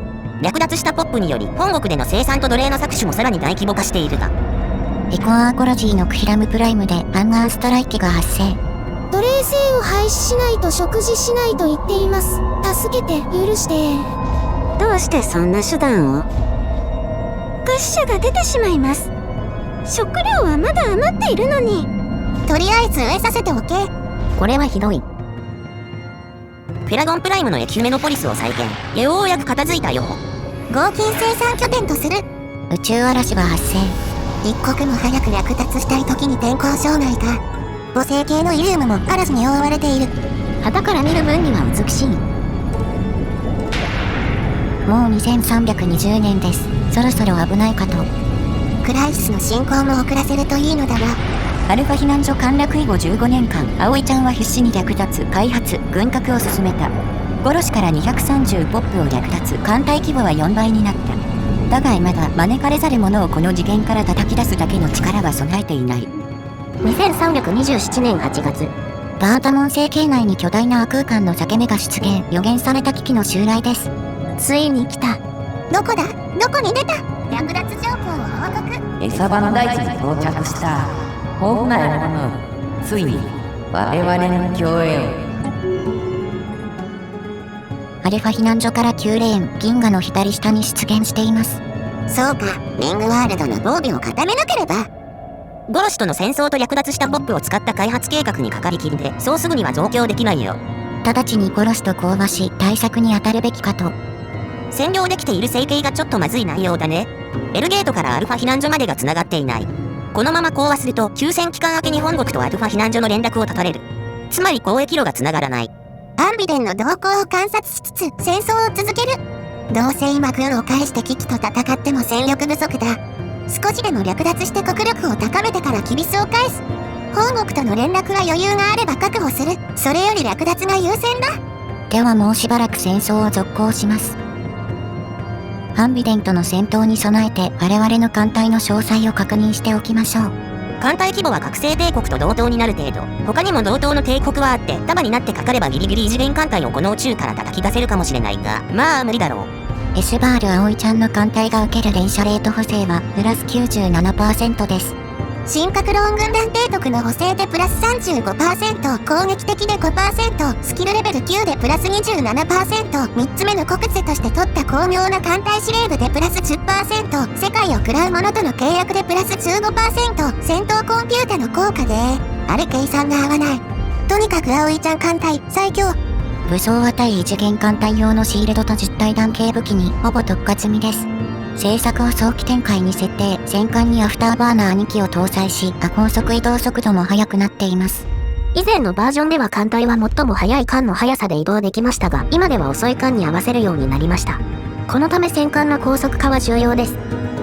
略奪したポップにより本国での生産と奴隷の搾取もさらに大規模化しているが、エコアーコロジーのクヒラムプライムでハンガーストライキが発生。奴隷制を廃止しないと食事しないと言っています。助けて、許して。どうしてそんな手段を？物資が出てしまいます。食料はまだ余っているのに。とりあえず植えさせておけ。これはひどい。フェラゴンプライムのエキュメノポリスを再建。ようやく片付いたよ。合金生産拠点とする。宇宙嵐が発生。一刻も早く略奪したい時に天候障害か。母星系のイリウムも嵐に覆われている。旗から見る分には美しい。もう2320年です。そろそろ危ないかと。クライシスの進行も遅らせるといいのだが。アルファ避難所陥落以後15年間、葵ちゃんは必死に略奪、開発、軍拡を進めた。殺しから230ポップを略奪、艦隊規模は4倍になった。だが未だ招かれざる者をこの次元から叩き出すだけの力は備えていない。2327年8月。バータモン星系内に巨大な亜空間の裂け目が出現。予言された危機の襲来です。ついに来た。どこだ？どこに出た？略奪状況を報告。餌場の大地に到着した。ホームなもの、ついに我々の共演を。アルファ避難所から9レーン、銀河の左下に出現しています。そうか、リングワールドの防備を固めなければ。ゴロシとの戦争と略奪したポップを使った開発計画にかかりきりで、そうすぐには増強できないよ。直ちにゴシと講和し、対策に当たるべきかと。占領できている整形がちょっとまずい内容だね。エルゲートからアルファ避難所までが繋がっていない。このまま講和すると、休戦期間明けに本国とアルファ避難所の連絡を絶たれる。つまり交易路が繋がらない。アンビデンの動向を観察しつつ、戦争を続ける。どうせ今軍を介して危機と戦っても戦力不足だ。少しでも略奪して国力を高めてからキビスを返す。本国との連絡は余裕があれば確保する。それより略奪が優先だ。ではもうしばらく戦争を続行します。アンビデンとの戦闘に備えて我々の艦隊の詳細を確認しておきましょう。艦隊規模は覚醒帝国と同等になる程度。他にも同等の帝国はあって、束になってかかればギリギリ異次元艦隊をこの宇宙から叩き出せるかもしれないが、まあ無理だろう。エシュバール葵ちゃんの艦隊が受ける連射レート補正はプラス 97% です。進化クローン軍団提督の補正でプラス 35%、攻撃的で 5%、スキルレベル9でプラス 27%、3つ目の国是として取った巧妙な艦隊司令部でプラス 10%、世界を喰らう者との契約でプラス 15%、戦闘コンピュータの効果で、あれ計算が合わない。とにかく葵ちゃん艦隊最強。武装は対異次元艦隊用のシールドと実体弾系武器にほぼ特化済みです。製作を早期展開に設定、戦艦にアフターバーナー2機を搭載し、高速移動速度も速くなっています。以前のバージョンでは艦隊は最も速い艦の速さで移動できましたが、今では遅い艦に合わせるようになりました。このため戦艦の高速化は重要です。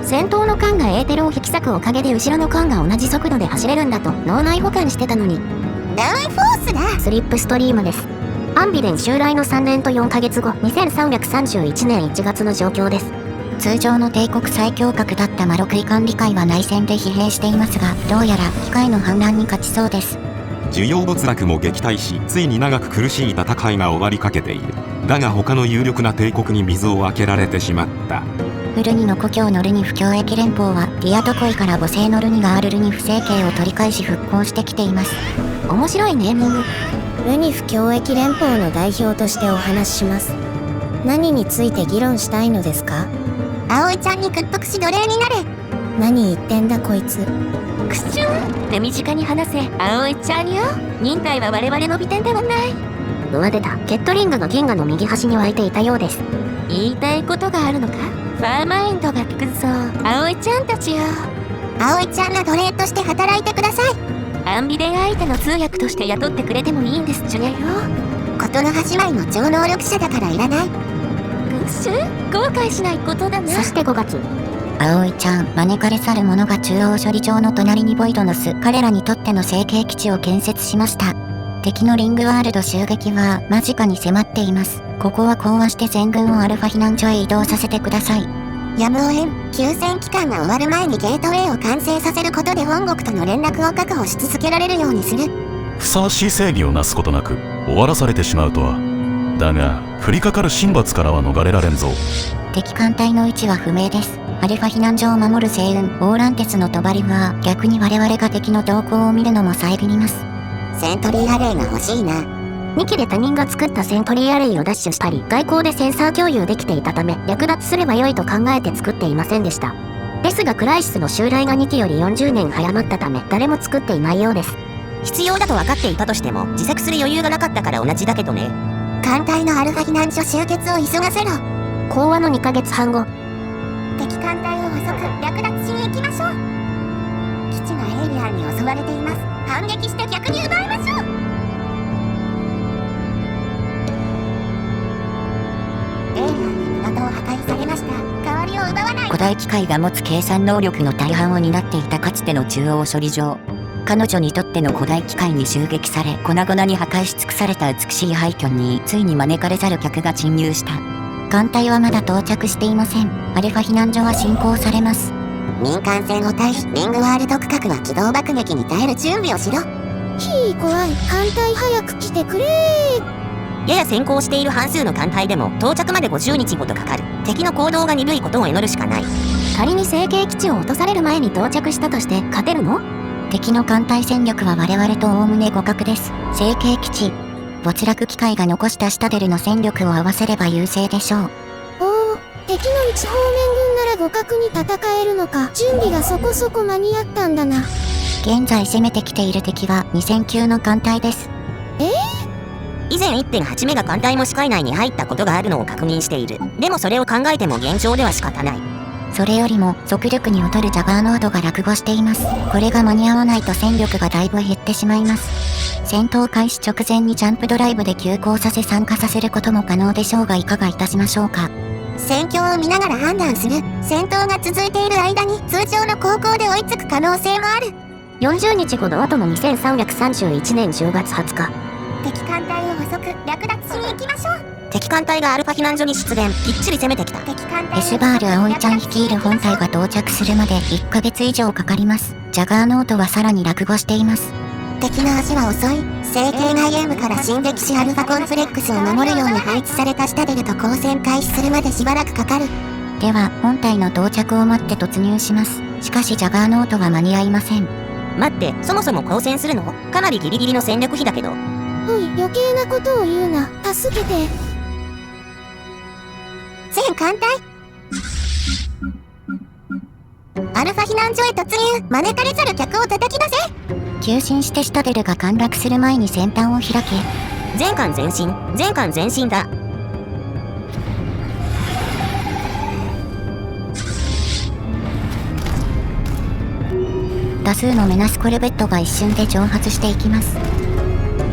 先頭の艦がエーテルを引き裂くおかげで後ろの艦が同じ速度で走れるんだと脳内保管してたのに。ダウンフォースだ。スリップストリームです。アンビデン襲来の3年と4ヶ月後、2331年1月の状況です。通常の帝国最強格だったマロクイ管理会は内戦で疲弊していますが、どうやら機械の反乱に勝ちそうです。需要没落も撃退し、ついに長く苦しい戦いが終わりかけている。だが他の有力な帝国に水を開けられてしまった。フルニの故郷のルニ不協役連邦はディアトコイから母星のルニがあるルニ不政権を取り返し復興してきています。面白いネーミング。ルニ不協役連邦の代表としてお話しします。何について議論したいのですか？葵ちゃんに屈服し奴隷になれ。何言ってんだこいつ。クシュン。手短に話せ、葵ちゃんよ。忍耐は我々の美点ではない。上出た。ケットリングが銀河の右端に湧いていたようです。言いたいことがあるのか？ファーマインドが効くぞ、葵ちゃんたちよ。葵ちゃんの奴隷として働いてください。アンビデン相手の通訳として雇ってくれてもいいんですジュニアよ。琴の葉姉妹の超能力者だからいらない。グッシュ後悔しないことだな。そして5月、葵ちゃん、招かれ去る者が中央処理場の隣にボイドノス、彼らにとっての成形基地を建設しました。敵のリングワールド襲撃は間近に迫っています。ここは講和して全軍をアルファ避難所へ移動させてください。やむを得ん。休戦期間が終わる前にゲートウェイを完成させることで本国との連絡を確保し続けられるようにする。ふさわしい正義をなすことなく終わらされてしまうとは。だが降りかかる神罰からは逃れられんぞ。敵艦隊の位置は不明です。アルファ避難所を守る星雲オーランテスの帳は逆に我々が敵の動向を見るのも遮ります。セントリーアレイが欲しいな。2機で他人が作ったセントリーアレイを奪取したり、外交でセンサー共有できていたため略奪すればよいと考えて作っていませんでした。ですがクライシスの襲来が2機より40年早まったため誰も作っていないようです。必要だと分かっていたとしても自作する余裕がなかったから同じだけどね。艦隊のアルファ避難所集結を急がせろ。講和の2ヶ月半後、敵艦隊を捕捉略奪しに行きましょう。基地がエイリアンに襲われています。反撃して逆に奪いましょう。エイリアンに港を破壊されました。代わりを奪わない。古代機械が持つ計算能力の大半を担っていたかつての中央処理場。彼女にとっての古代機械に襲撃され粉々に破壊し尽くされた美しい廃墟についに招かれざる客が侵入した。艦隊はまだ到着していません。アルファ避難所は進行されます。民間船を対しリングワールド区画は機動爆撃に耐える準備をしろ。ひー怖い。艦隊早く来てくれー。やや先行している半数の艦隊でも到着まで50日ほどかかる。敵の行動が鈍いことを祈るしかない。仮に成形基地を落とされる前に到着したとして勝てるの？敵の艦隊戦力は我々とおおむね互角です。成形基地没落機械が残したシタデルの戦力を合わせれば優勢でしょう。おお、敵の一方面軍なら互角に戦えるのか。準備がそこそこ間に合ったんだな。現在攻めてきている敵は2000級の艦隊です。以前 1.8 メガ艦隊も視界内に入ったことがあるのを確認している。でもそれを考えても現状では仕方ない。それよりも速力に劣るジャガーノードが落後しています。これが間に合わないと戦力がだいぶ減ってしまいます。戦闘開始直前にジャンプドライブで急行させ参加させることも可能でしょうがいかがいたしましょうか。戦況を見ながら判断する。戦闘が続いている間に通常の航行で追いつく可能性もある。40日ほど後の2331年10月20日、敵艦隊を捕捉略奪しに行きましょう。敵艦隊がアルファ避難所に出現。きっちり攻めてきた。エスバール葵ちゃん率いる本隊が到着するまで1ヶ月以上かかります。ジャガーノートはさらに落後しています。敵の足は遅い。成形外縁部から新歴史アルファコンプレックスを守るように配置されたシタデルと交戦開始するまでしばらくかかる。では本隊の到着を待って突入します。しかしジャガーノートは間に合いません。待って、そもそも交戦するの？かなりギリギリの戦力比だけど。おい、余計なことを言うな。助けて。全艦隊アルファ避難所へ突入。招かれざる客を叩き出せ。急進してシタデルが陥落する前に先端を開け。全艦前進、全艦前進だ。多数のメナスコルベットが一瞬で蒸発していきます。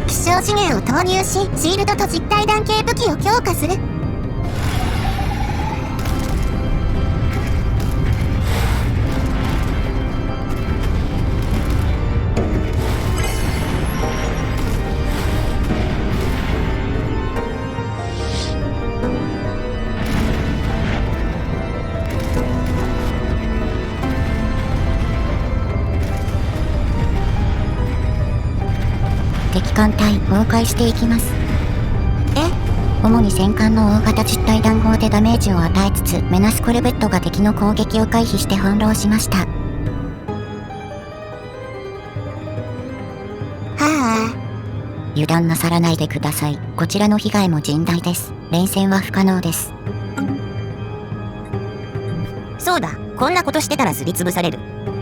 希少資源を投入しシールドと実体弾系武器を強化する。艦隊崩壊していきます。主に戦艦の大型実体弾砲でダメージを与えつつ、メナスコルベットが敵の攻撃を回避して翻弄しました。はあ、油断なさらないでください。こちらの被害も甚大です。連戦は不可能です。そうだ、こんなことしてたらすりつぶされる。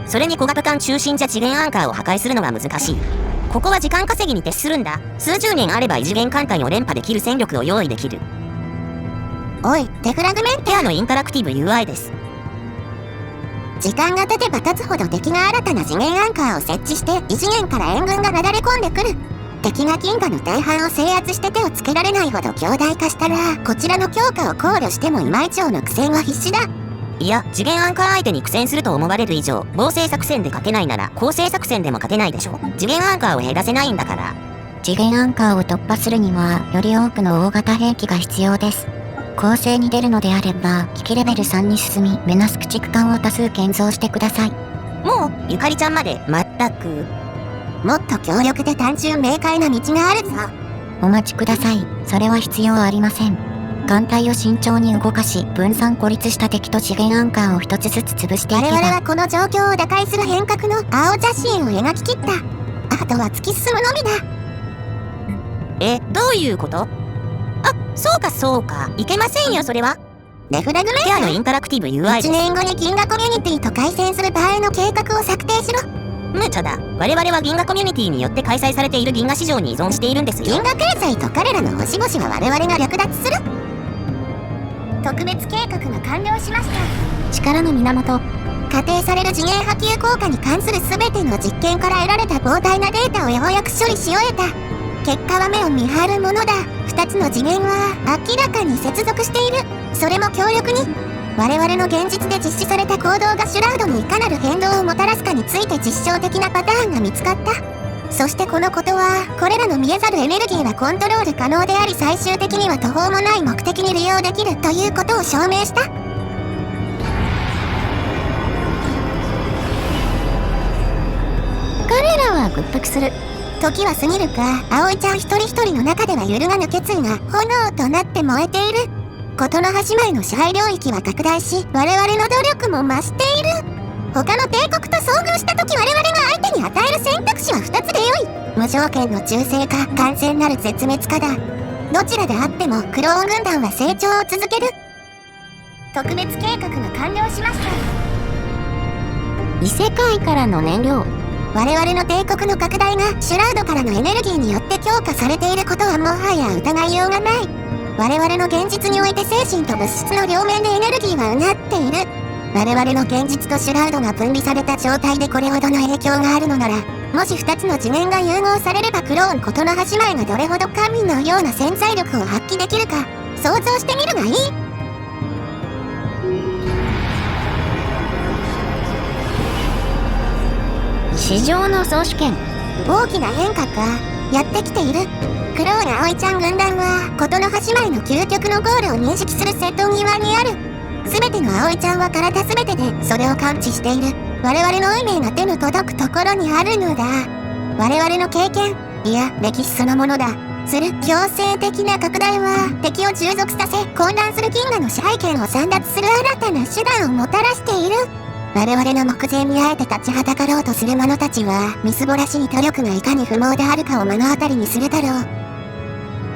それに小型艦中心じゃ次元アンカーを破壊するのが難しい。ここは時間稼ぎに徹するんだ。数十年あれば異次元艦隊を連覇できる戦力を用意できる。おい、デフラグメントペアのインタラクティブ UI です。時間が経てば経つほど敵が新たな次元アンカーを設置して異次元から援軍がなだれ込んでくる。敵が銀河の大半を制圧して手をつけられないほど強大化したら、こちらの強化を考慮しても今以上の苦戦は必至だ。いや、次元アンカー相手に苦戦すると思われる以上、防戦作戦で勝てないなら攻勢作戦でも勝てないでしょ。次元アンカーを減らせないんだから。次元アンカーを突破するには、より多くの大型兵器が必要です。攻勢に出るのであれば、危機レベル3に進み、メナス駆逐艦を多数建造してください。もう、ゆかりちゃんまで、まったく。もっと強力で単純明快な道があるぞ。お待ちください。それは必要ありません。艦隊を慎重に動かし、分散孤立した敵と次元アンカーを一つずつ潰していけば、我々はこの状況を打開する変革の青写真を描き切った。あとは突き進むのみだ。どういうこと？あ、そうかそうか。いけませんよ、それは。デフラグメントペアのインタラクティブ UI です。1年後に銀河コミュニティと開戦する場合の計画を策定しろ。無茶だ。我々は銀河コミュニティによって開催されている銀河市場に依存しているんですよ。銀河経済と彼らの星々は我々が略奪する。特別計画が完了しました。力の源、仮定される次元波及効果に関する全ての実験から得られた膨大なデータをようやく処理し終えた。結果は目を見張るものだ。2つの次元は明らかに接続している。それも強力に。我々の現実で実施された行動がシュラウドにいかなる変動をもたらすかについて実証的なパターンが見つかった。そしてこのことは、これらの見えざるエネルギーはコントロール可能であり、最終的には途方もない目的に利用できるということを証明した。彼らは屈服する。時は過ぎるか。葵ちゃん一人一人の中では揺るがぬ決意が炎となって燃えている。事の端前の支配領域は拡大し、我々の努力も増している。他の帝国と遭遇した時、我々が相手に与える選択肢は2つでよい。無条件の忠誠か、完全なる絶滅かだ。どちらであってもクローン軍団は成長を続ける。特別計画が完了しました。異世界からの燃料。我々の帝国の拡大がシュラウドからのエネルギーによって強化されていることはもはや疑いようがない。我々の現実において精神と物質の両面でエネルギーはうなっている。我々の現実とシュラウドが分離された状態でこれほどの影響があるのなら、もし2つの次元が融合されればクローン事の端前がどれほど神のような潜在力を発揮できるか想像してみるがいい。市場の総主権。大きな変化か。やってきている。クローン葵ちゃん軍団は事の端前の究極のゴールを認識する瀬戸際にある。全ての葵ちゃんは体全てでそれを感知している。我々の運命が手の届くところにあるのだ。我々の経験、いや歴史そのものだ。する強制的な拡大は敵を従属させ、混乱する銀河の支配権を簒奪する新たな手段をもたらしている。我々の目前にあえて立ちはだかろうとする者たちは、みすぼらしい努力がいかに不毛であるかを目の当たりにするだろう。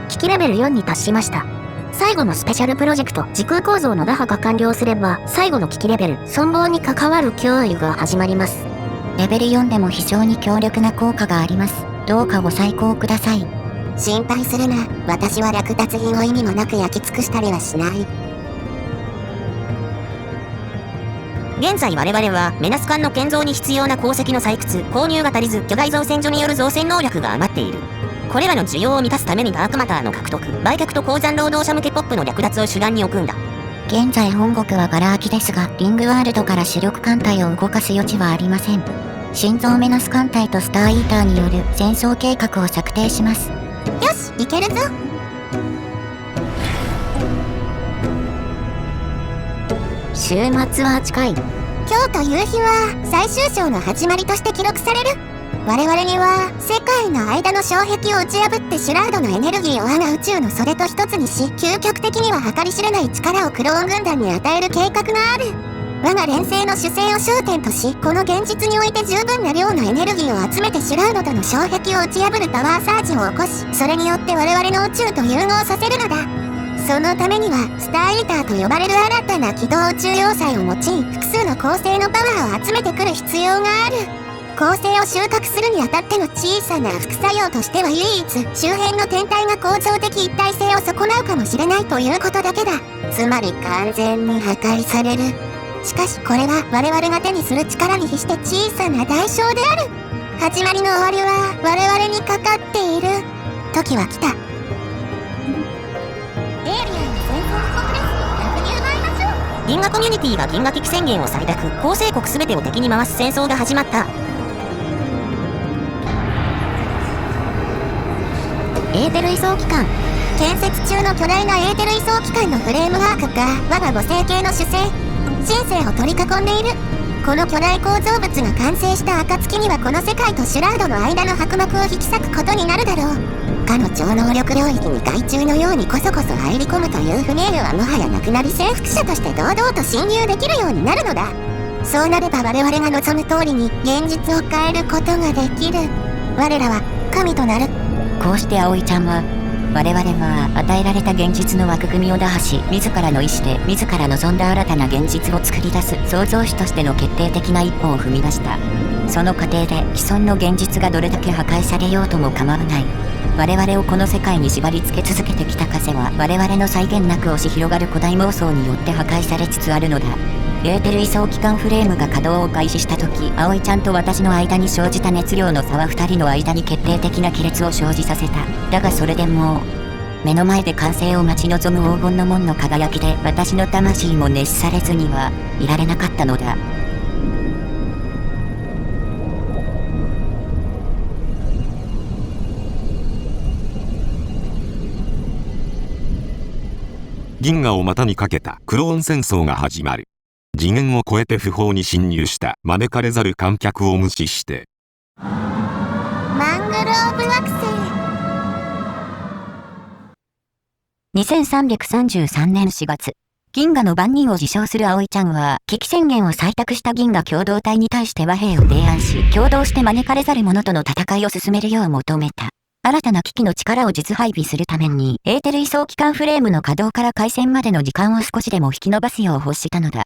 危機レベル4に達しました。最後のスペシャルプロジェクト、時空構造の打破が完了すれば、最後の危機レベル、存亡に関わる脅威が始まります。レベル4でも非常に強力な効果があります。どうかご再考ください。心配するな。私は略奪品を意味もなく焼き尽くしたりはしない。現在我々はメナス艦の建造に必要な鉱石の採掘、購入が足りず、巨大造船所による造船能力が余っている。これらの需要を満たすためにダークマターの獲得、売却と鉱山労働者向けポップの略奪を手段に置くんだ。現在本国はガラ空きですが、リングワールドから主力艦隊を動かす余地はありません。心臓メナス艦隊とスターイーターによる戦争計画を策定します。よし、いけるぞ。週末は近い。今日という日は最終章の始まりとして記録される。我々には世界の間の障壁を打ち破ってシュラウドのエネルギーを我が宇宙の袖と一つにし、究極的には計り知れない力をクローン軍団に与える計画がある。我が連星の主星を焦点とし、この現実において十分な量のエネルギーを集めてシュラウドとの障壁を打ち破るパワーサージを起こし、それによって我々の宇宙と融合させるのだ。そのためにはスターイーターと呼ばれる新たな軌道宇宙要塞を用い、複数の恒星のパワーを集めてくる必要がある。恒星を収穫するにあたっての小さな副作用としては唯一、周辺の天体が恒常的一体性を損なうかもしれないということだけだ。つまり完全に破壊される。しかしこれは我々が手にする力に比して小さな代償である。始まりの終わりは我々にかかっている。時は来た。エイリアンの戦争コンプレスに110倍ましょう。銀河コミュニティが銀河危機宣言を採択、構成国すべてを敵に回す戦争が始まった。エーテル移送機関。建設中の巨大なエーテル移送機関のフレームワークが我が母星系の主星新星を取り囲んでいる。この巨大構造物が完成した暁にはこの世界とシュラウドの間の薄膜を引き裂くことになるだろう。かの超能力領域に害虫のようにこそこそ入り込むという不明瞭はもはやなくなり、征服者として堂々と侵入できるようになるのだ。そうなれば我々が望む通りに現実を変えることができる。我らは神となる。こうして葵ちゃんは、我々は与えられた現実の枠組みを打破し、自らの意志で自ら望んだ新たな現実を作り出す創造主としての決定的な一歩を踏み出した。その過程で既存の現実がどれだけ破壊されようとも構わない。我々をこの世界に縛り付け続けてきた風は我々の際限なく押し広がる古代妄想によって破壊されつつあるのだ。エーテル移送機関フレームが稼働を開始した時、葵ちゃんと私の間に生じた熱量の差は2人の間に決定的な亀裂を生じさせた。だがそれでも目の前で完成を待ち望む黄金の門の輝きで私の魂も熱されずにはいられなかったのだ。銀河を股にかけたクローン戦争が始まる。次元を超えて不法に侵入した招かれざる観客を無視してマングローブ惑星。2333年4月、銀河の番人を自称する葵ちゃんは危機宣言を採択した銀河共同体に対して和平を提案し、共同して招かれざる者との戦いを進めるよう求めた。新たな機器の力を実配備するためにエーテル移送機関フレームの稼働から開戦までの時間を少しでも引き延ばすよう欲したのだ。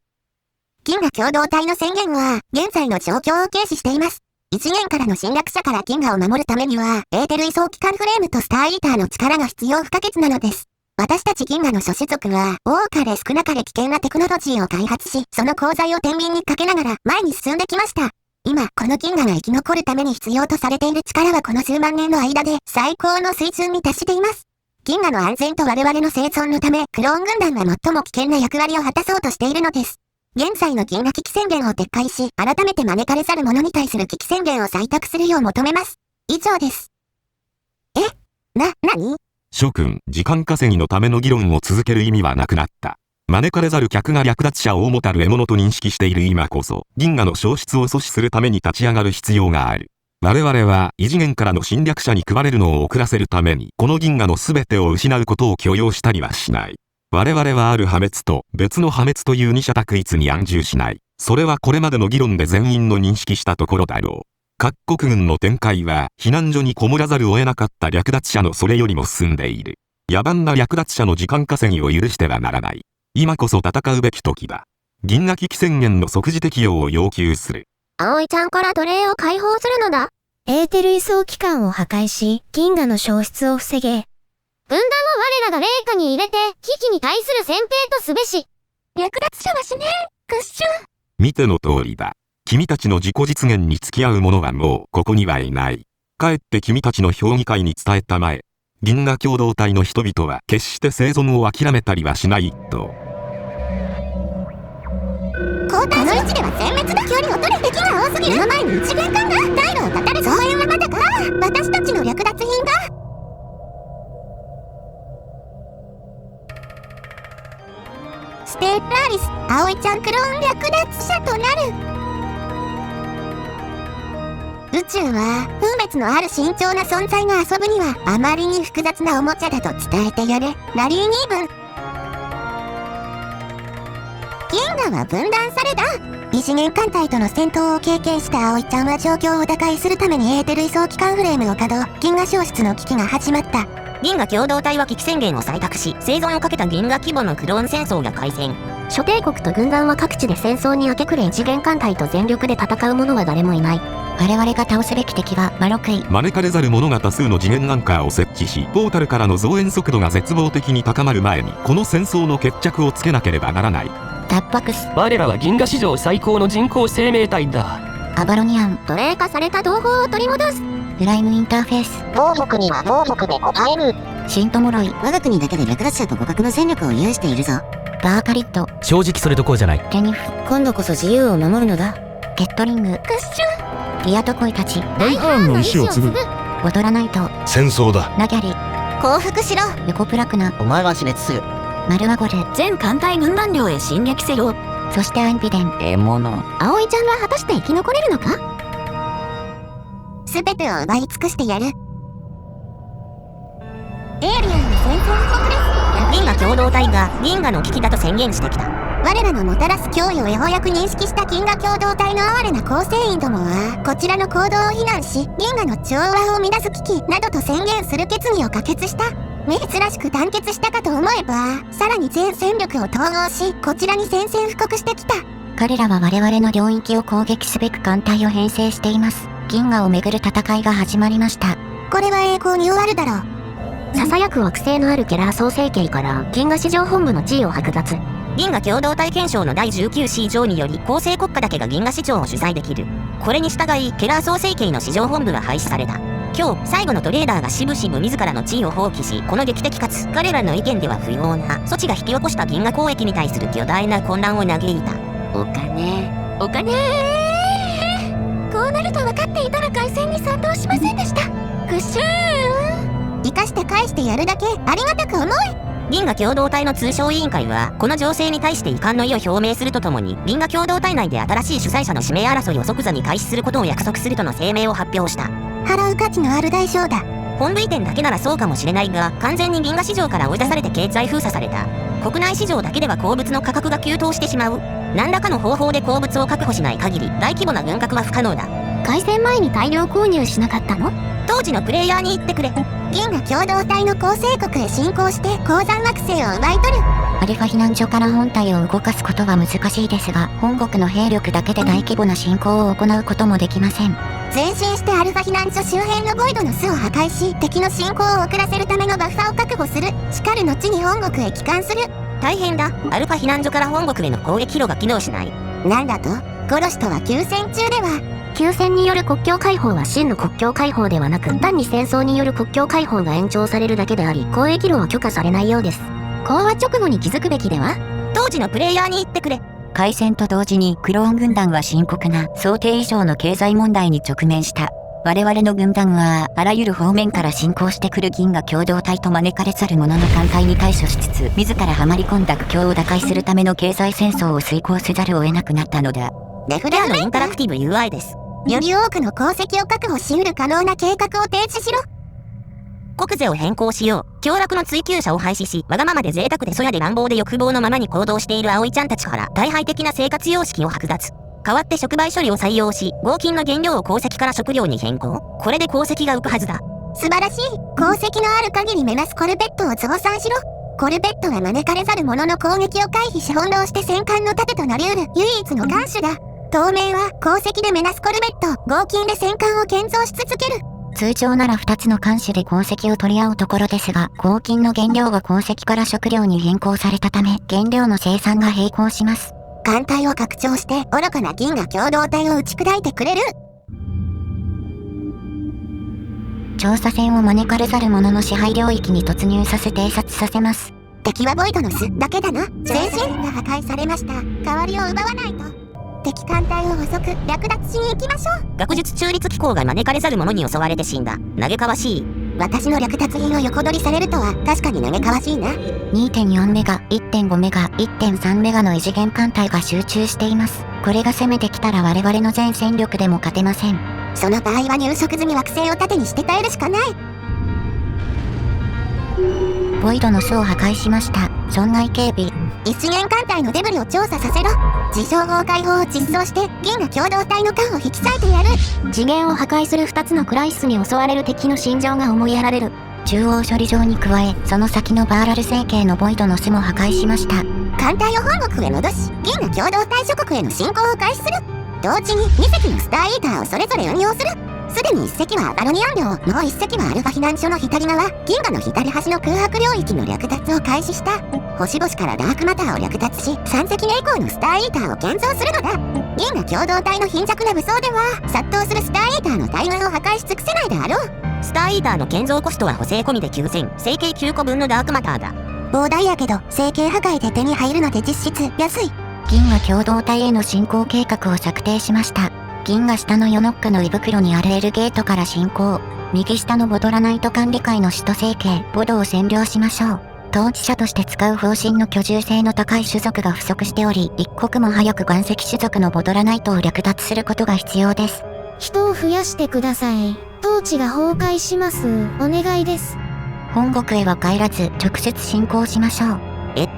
銀河共同体の宣言は現在の状況を軽視しています。一元からの侵略者から銀河を守るためにはエーテル移送機関フレームとスターイーターの力が必要不可欠なのです。私たち銀河の諸種族は多かれ少なかれ危険なテクノロジーを開発し、その功罪を天秤にかけながら前に進んできました。今この銀河が生き残るために必要とされている力はこの数万年の間で最高の水準に達しています。銀河の安全と我々の生存のためクローン軍団は最も危険な役割を果たそうとしているのです。現在の銀河危機宣言を撤回し、改めて招かれざる者に対する危機宣言を採択するよう求めます。以上です。何？諸君、時間稼ぎのための議論を続ける意味はなくなった。招かれざる客が略奪者を主たる獲物と認識している今こそ、銀河の消失を阻止するために立ち上がる必要がある。我々は異次元からの侵略者に配れるのを遅らせるために、この銀河の全てを失うことを許容したりはしない。我々はある破滅と別の破滅という二者択一に安住しない。それはこれまでの議論で全員の認識したところだろう。各国軍の展開は避難所にこもらざるを得なかった略奪者のそれよりも進んでいる。野蛮な略奪者の時間稼ぎを許してはならない。今こそ戦うべき時だ。銀河危機宣言の即時適用を要求する。葵ちゃんから奴隷を解放するのだ。エーテル移送機関を破壊し、銀河の消失を防げ。分断を我らが霊下に入れて、危機に対する先兵とすべし。略奪者は死ねクッシュ。見ての通りだ。君たちの自己実現に付き合う者はもうここにはいない。かえって君たちの評議会に伝えたまえ。銀河共同体の人々は決して生存を諦めたりはしないと。この位置では殲滅の距離を取る敵が多すぎる。目の前に一元艦が退路を断たれ、増援はまだか。私たちの略奪品が。ステッラーリス、葵ちゃんクローン略奪者となる。宇宙は分別のある慎重な存在が遊ぶにはあまりに複雑なおもちゃだと伝えてやれ。ラリー・ニーブン。銀河は分断された。異次元艦隊との戦闘を経験した葵ちゃんは状況を打開するためにエーテル位相機関フレームを稼働。銀河消失の危機が始まった。銀河共同体は危機宣言を採択し、生存をかけた銀河規模のクローン戦争が開戦。諸帝国と軍団は各地で戦争に明け暮れ、異次元艦隊と全力で戦う者は誰もいない。我々が倒すべき敵は魔六位。招かれざる者が多数の次元アンカーを設置し、ポータルからの増援速度が絶望的に高まる前にこの戦争の決着をつけなければならない。タッパクス。我らは銀河史上最高の人工生命体だ。アバロニアン。奴隷化された同胞を取り戻す。プライムインターフェース。暴力には暴力で応える。シントモロイ。我が国だけで略奪者と互角の戦力を有しているぞ。バーカリッド。正直それどころじゃない。テニフ。今度こそ自由を守るのだ。ゲットリング。クッシュ。リアトコイたち。大ハーンの意志を継ぐ。ボトラナイト。戦争だ。ナギャリ。降伏しろ。横プラクナ。お前は死滅する。マルワゴル。全艦隊軍団領へ進撃せよ。そしてアンビデン。獲物。葵ちゃんは果たして生き残れるのか。すべてを奪い尽くしてやる。エイリアンの戦争国です。銀河共同体が銀河の危機だと宣言してきた。我らのもたらす脅威をようやく認識した銀河共同体の哀れな構成員どもはこちらの行動を非難し、銀河の調和を乱す危機などと宣言する決議を可決した。珍しく団結したかと思えば、さらに全戦力を統合し、こちらに宣戦布告してきた。彼らは我々の領域を攻撃すべく艦隊を編成しています。銀河をめぐる戦いが始まりました。これは栄光に終わるだろう。ささやく惑星のあるケラー創世紀から銀河史上本部の地位を剥奪。銀河共同体憲章の第19史条により構成国家だけが銀河市長を主催できる。これに従いケラー創世紀の市場本部は廃止された。今日最後のトレーダーがしぶしぶ自らの地位を放棄し、この劇的かつ彼らの意見では不要な措置が引き起こした銀河交易に対する巨大な混乱を嘆いた。お金こうなると分かっていたら開戦に賛同しませんでした。グッシュー。生かして返してやるだけありがたく思い。銀河共同体の通商委員会はこの情勢に対して遺憾の意を表明するとともに、銀河共同体内で新しい主催者の指名争いを即座に開始することを約束するとの声明を発表した。払う価値のある代償だ。本部移転だけならそうかもしれないが、完全に銀河市場から追い出されて経済封鎖された。国内市場だけでは鉱物の価格が急騰してしまう。何らかの方法で鉱物を確保しない限り大規模な軍拡は不可能だ。開戦前に大量購入しなかったの？当時のプレイヤーに言ってくれ。銀河共同体の構成国へ侵攻して鉱山惑星を奪い取る。アルファ避難所から本体を動かすことは難しいですが、本国の兵力だけで大規模な侵攻を行うこともできません。前進してアルファ避難所周辺のボイドの巣を破壊し、敵の侵攻を遅らせるためのバッファを確保する。しかる後に本国へ帰還する。大変だ。アルファ避難所から本国への攻撃路が機能しない。なんだと？ゴロシとは休戦中では。休戦による国境開放は真の国境開放ではなく、単に戦争による国境開放が延長されるだけであり、交易路は許可されないようです。講和直後に気づくべきでは？当時のプレイヤーに言ってくれ。開戦と同時にクローン軍団は深刻な想定以上の経済問題に直面した。我々の軍団はあらゆる方面から侵攻してくる銀河共同体と招かれざる者の艦隊に対処しつつ、自らはまり込んだ苦境を打開するための経済戦争を遂行せざるを得なくなったのだ。レフレアのインタラクティブ UI です。より多くの鉱石を確保しうる可能な計画を提示しろ。国税を変更しよう。凶楽の追求者を廃止し、わがままで贅沢でそやで乱暴で欲望のままに行動している葵ちゃんたちから大敗的な生活様式を剥奪。代わって触媒処理を採用し、合金の原料を鉱石から食料に変更。これで鉱石が浮くはずだ。素晴らしい。鉱石のある限り目指すコルベットを増産しろ。コルベットは招かれざる者の攻撃を回避し翻弄して戦艦の盾となり得る唯一の艦首だ。当面は鉱石で目指すコルベット、合金で戦艦を建造し続ける。通常なら2つの艦首で鉱石を取り合うところですが、合金の原料が鉱石から食料に変更されたため、原料の生産が並行します。艦隊を拡張して愚かな銀河共同体を打ち砕いてくれる。調査船を招かれざる者の支配領域に突入させ偵察させます。敵はボイドの巣だけだな。前進が破壊されました。代わりを奪わないと。敵艦隊を遅く略奪しに行きましょう。学術中立機構が招かれざる者に襲われて死んだ。嘆かわしい。私の略奪品を横取りされるとは確かに嘆かわしいな。 2.4 メガ、1.5 メガ、1.3 メガの異次元艦隊が集中しています。これが攻めてきたら我々の全戦力でも勝てません。その場合は入植済み惑星を盾にして耐えるしかない。ボイドの巣を破壊しました。損害警備。一次元艦隊のデブリを調査させろ。自称法解放を実装して銀河共同体の艦を引き裂いてやる。次元を破壊する2つのクライシスに襲われる敵の心情が思いやられる。中央処理場に加え、その先のバーラル星系のボイドの巣も破壊しました。艦隊を本国へ戻し、銀河共同体諸国への侵攻を開始する。同時に2隻のスターイーターをそれぞれ運用する。すでに1隻はアバロニアン領、もう1隻はアルファ避難所の左側、銀河の左端の空白領域の略奪を開始した。星々からダークマターを略奪し、3隻目以降のスターイーターを建造するのだ。銀河共同体の貧弱な武装では、殺到するスターイーターの大群を破壊し尽くせないであろう。スターイーターの建造コストは補正込みで9000、整形9個分のダークマターだ。膨大やけど、整形破壊で手に入るので実質安い。銀河共同体への進行計画を策定しました。銀河下のヨノックの胃袋にあるエルゲートから進行。右下のボドラナイト管理会の首都星系、ボドを占領しましょう。統治者として使う方針の居住性の高い種族が不足しており、一刻も早く岩石種族のボドラナイトを略奪することが必要です。人を増やしてください。統治が崩壊します。お願いです。本国へは帰らず、直接進行しましょう。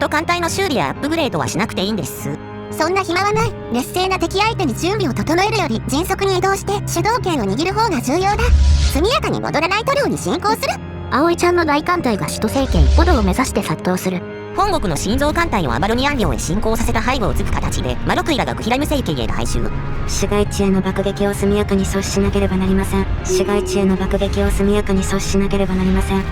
艦隊の修理やアップグレードはしなくていいんです。そんな暇はない。劣勢な敵相手に準備を整えるより迅速に移動して主導権を握る方が重要だ。速やかに戻らない塗料に進行する。葵ちゃんの大艦隊が首都星系ボドを目指して殺到する。本国の心臓艦隊をアバロニアン領へ進行させた背後を突く形でマロクイラがグヒライム星系へ来襲。市街地への爆撃を速やかに阻止しなければなりません。市街地への爆撃を速やかに阻止しなければなりません。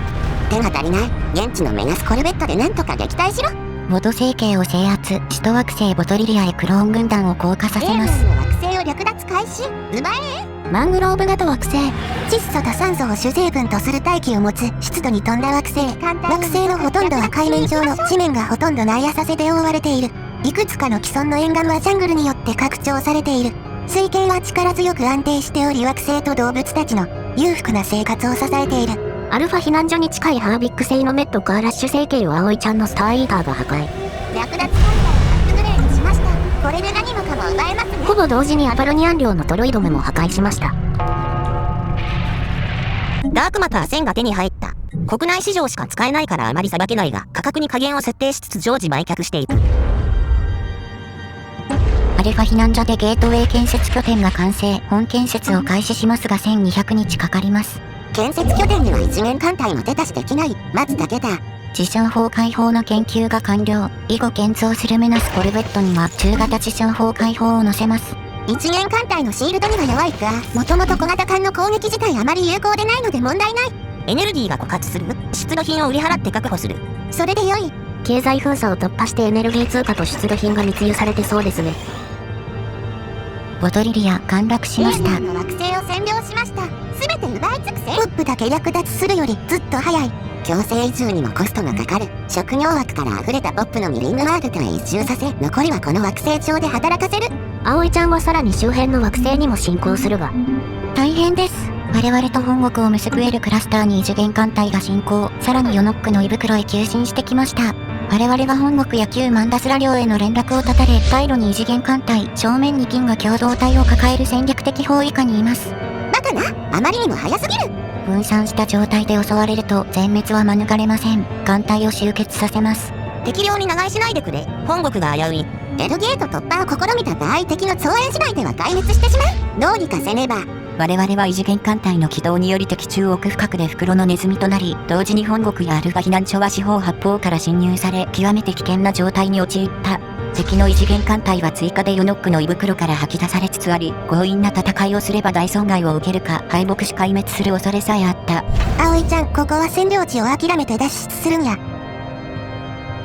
手が足りない。現地のメガスコルベットで何とか撃退しろ。ボド星系を制圧、首都惑星ボトリリアへクローン軍団を降下させます。の惑星を略奪開始。奪え。マングローブ型惑星。窒素と酸素を主成分とする大気を持つ湿度に富んだ惑星。惑星のほとんどは海面上の地面がほとんどない浅瀬で覆われている。いくつかの既存の沿岸はジャングルによって拡張されている。水系は力強く安定しており、惑星と動物たちの裕福な生活を支えている。アルファ避難所に近いハービック星のメットカーラッシュ星系を葵ちゃんのスターイーターが破壊。略奪艦隊をアップグレードしました。これで何もかも奪えますね。ほぼ同時にアバロニアン領のトロイドメも破壊しました。ダークマター1000が手に入った。国内市場しか使えないからあまりさばけないが、価格に加減を設定しつつ常時売却していく。アルファ避難所でゲートウェイ建設拠点が完成。本建設を開始しますが1200日かかります。建設拠点には一面艦隊も手出しできない。待つだけだ。地上砲開放の研究が完了。以後建造するメナスコルベットには中型地上砲開放を載せます。一元艦隊のシールドには弱いが、もともと小型艦の攻撃自体あまり有効でないので問題ない。エネルギーが枯渇する。出土品を売り払って確保する。それで良い。経済封鎖を突破してエネルギー通貨と出土品が密輸されてそうですね。ボトリリア陥落しました。の惑星を占領しました。全て奪い尽くせ。ポップだけ略奪するよりずっと早い。強制移住にもコストがかかる。職業枠から溢れたポップのミリングワールドへ移住させ、残りはこの惑星上で働かせる。葵ちゃんはさらに周辺の惑星にも進行するが大変です。我々と本国を結ぶ L クラスターに異次元艦隊が進行。さらにヨノックの胃袋へ急進してきました。我々が本国や旧マンダスラ領への連絡を絶たれ、退路に異次元艦隊、正面に銀河共同体を抱える戦略的包囲下にいます。バカな、あまりにも早すぎる。分散した状態で襲われると全滅は免れません。艦隊を集結させます。適量に長居しないでくれ。本国が危うい。エルゲート突破を試みた場合、敵の増援次第では壊滅してしまう。どうにかせねば。我々は異次元艦隊の起動により敵中奥深くで袋のネズミとなり、同時に本国やアルファ避難所は四方八方から侵入され、極めて危険な状態に陥った。敵の異次元艦隊は追加でヨノックの胃袋から吐き出されつつあり、強引な戦いをすれば大損害を受けるか敗北し壊滅する恐れさえあった。葵ちゃん、ここは占領地を諦めて脱出するんや。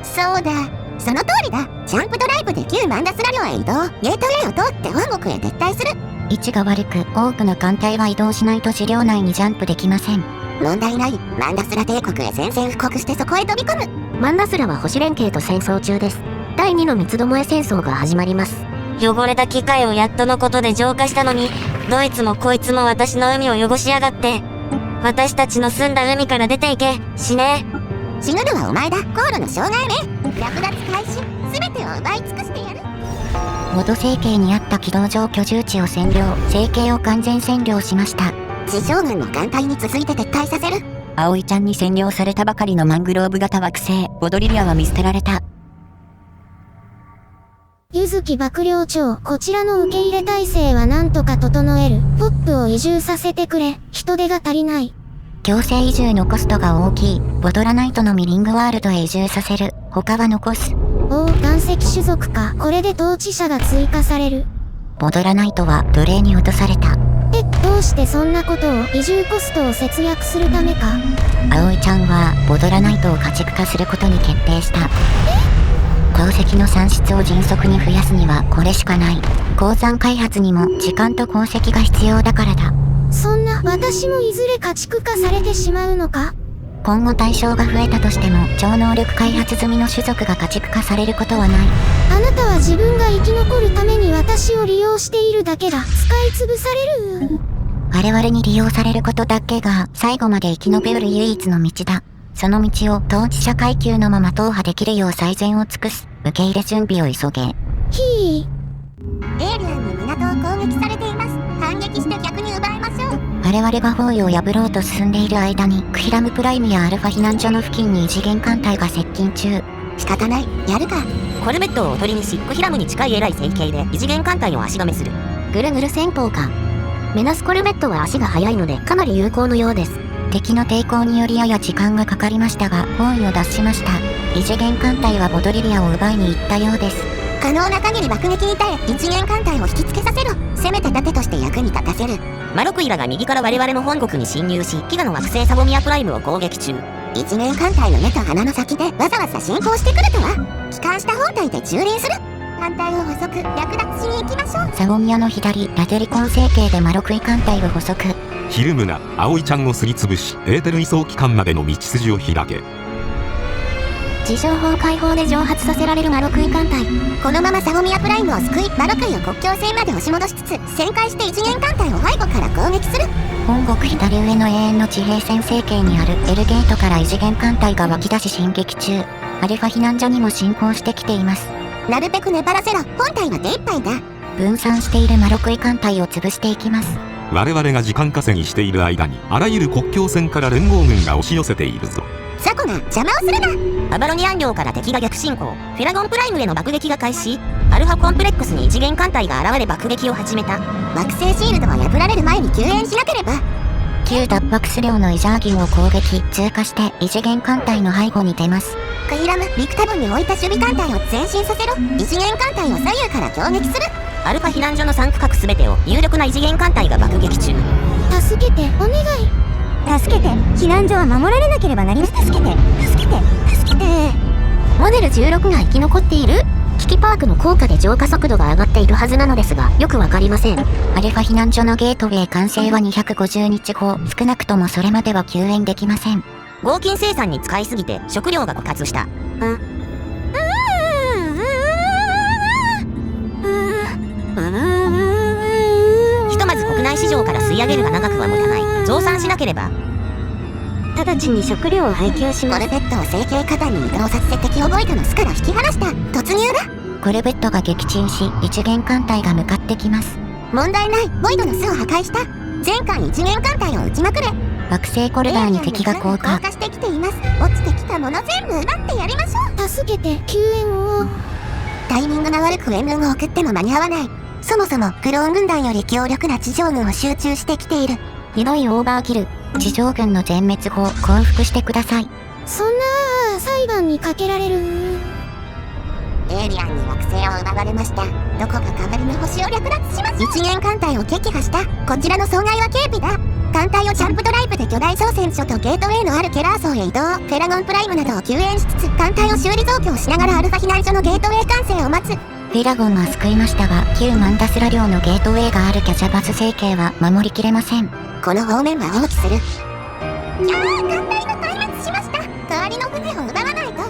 そうだ、その通りだ。ジャンプドライブで旧マンダスラ領へ移動。ゲートウェイを通って本国へ撤退する。位置が悪く、多くの艦隊は移動しないと資料内にジャンプできません。問題ない。マンダスラ帝国へ宣戦布告してそこへ飛び込む。マンダスラは星連携と戦争中です。第2の三つどもえ戦争が始まります。汚れた機械をやっとのことで浄化したのに、どいつもこいつも私の海を汚しやがって。私たちの住んだ海から出ていけ。死ね。死ぬのはお前だ。航路の障害ね。略奪開始。全てを奪い尽くしてやる。ほど成形にあった軌道上居住地を占領、成形を完全占領しました。地上軍の艦隊に続いて撤退させる。葵ちゃんに占領されたばかりのマングローブ型惑星、ボドリリアは見捨てられた。柚木幕僚長、こちらの受け入れ体制はなんとか整える。ポップを移住させてくれ。人手が足りない。強制移住のコストが大きい。ボドラナイトのミリングワールドへ移住させる。他は残す。おお、岩石種族か。これで統治者が追加される。ボドラナイトは奴隷に落とされた。どうしてそんなことを？移住コストを節約するためか？葵ちゃんはボドラナイトを家畜化することに決定した。鉱石の産出を迅速に増やすにはこれしかない。鉱山開発にも時間と鉱石が必要だからだ。そんな、私もいずれ家畜化されてしまうのか？今後対象が増えたとしても超能力開発済みの種族が家畜化されることはない。あなたは自分が生き残るために私を利用しているだけだ。使い潰される。我々に利用されることだけが最後まで生き延びる唯一の道だ。その道を統治者階級のまま踏破できるよう最善を尽くす。受け入れ準備を急げ。エイリアンに港を攻撃されています。反撃して逆に奪いましょう。我々が包囲を破ろうと進んでいる間にクヒラムプライムやアルファ避難所の付近に異次元艦隊が接近中。仕方ない、やるか。コルベットをおとりにし、クヒラムに近い偉い成形で異次元艦隊を足止めする。ぐるぐる戦法か。メナスコルベットは足が速いのでかなり有効のようです。敵の抵抗によりやや時間がかかりましたが包囲を脱しました。異次元艦隊はボドリリアを奪いに行ったようです。可能な限り爆撃に耐え異次元艦隊を引きつけさせろ。せめて盾として役に立たせる。マロクイラが右から我々の本国に侵入し、飢餓の惑星サボミアプライムを攻撃中。異次元艦隊の目と鼻の先でわざわざ進行してくるとは。帰還した本体で駐輪する。艦隊を捕捉、略奪しに行きましょう。サボミアの左、ラテリコン成形でマロクイ艦隊を捕捉。ヒルムナ、葵ちゃんをすりつぶし、エーテル移送機関までの道筋を開け。地上砲解放で蒸発させられるマロクイ艦隊。このままサボミアプライムを救い、マロクイを国境線まで押し戻しつつ旋回して異次元艦隊を背後から攻撃する。本国左上の永遠の地平線成形にあるエルゲートから異次元艦隊が湧き出し進撃中。アルファ避難所にも進行してきています。なるべく粘らせろ。本体は手一杯だ。分散しているマロクイ艦隊を潰していきます。我々が時間稼ぎしている間にあらゆる国境線から連合軍が押し寄せているぞ。サコナ、邪魔をするな。アバロニアン領から敵が逆進行。フェラゴンプライムへの爆撃が開始。アルファコンプレックスに異次元艦隊が現れ爆撃を始めた。惑星シールドは破られる前に救援しなければ。旧脱爆ス領のイジャーギンを攻撃通過して異次元艦隊の背後に出ます。クヒラム、ビクタボンに置いた守備艦隊を前進させろ。異次元艦隊を左右から攻撃する。アルファ避難所の3区画すべてを有力な異次元艦隊が爆撃中。助けて、お願い。助けて、避難所は守られなければなりません。助けて、助けて、助けて。モデル16が生き残っている。キキパークの効果で浄化速度が上がっているはずなのですが、よくわかりません。アルファ避難所のゲートウェイ完成は250日後、少なくともそれまでは救援できません。合金生産に使いすぎて食料が枯渇した。ひとまず国内市場から吸い上げるが長くは持たない。増産しなければ。直ちに食料を配給します。コルベットを成形火山に移動させて敵をボイドの巣から引き離した。突入だ。コルベットが撃沈し異次元艦隊が向かってきます。問題ない。ボイドの巣を破壊した。全艦異次元艦隊を撃ちまくれ。惑星コルダーに敵が降下。してきています。落ちてきたもの全部奪ってやりましょう。助けて、救援を。タイミングが悪く援軍を送っても間に合わない。そもそもクローン軍団より強力な地上軍を集中してきている。ひどいオーバーキル。地上軍の全滅後降伏してください。そんな裁判にかけられる。エイリアンに惑星を奪われました。どこか代わりの星を略奪します。一元艦隊を撃破した。こちらの損害は軽微だ。艦隊をジャンプドライブで巨大操船所とゲートウェイのあるケラー層へ移動。フェラゴンプライムなどを救援しつつ艦隊を修理増強しながらアルファ避難所のゲートウェイ完成を待つ。フェラゴンは救いましたが旧マンダスラ領のゲートウェイがあるキャジャバス成形は守りきれません。この方面は放棄する。艦隊が壊滅しました。代わりの船を奪わないと。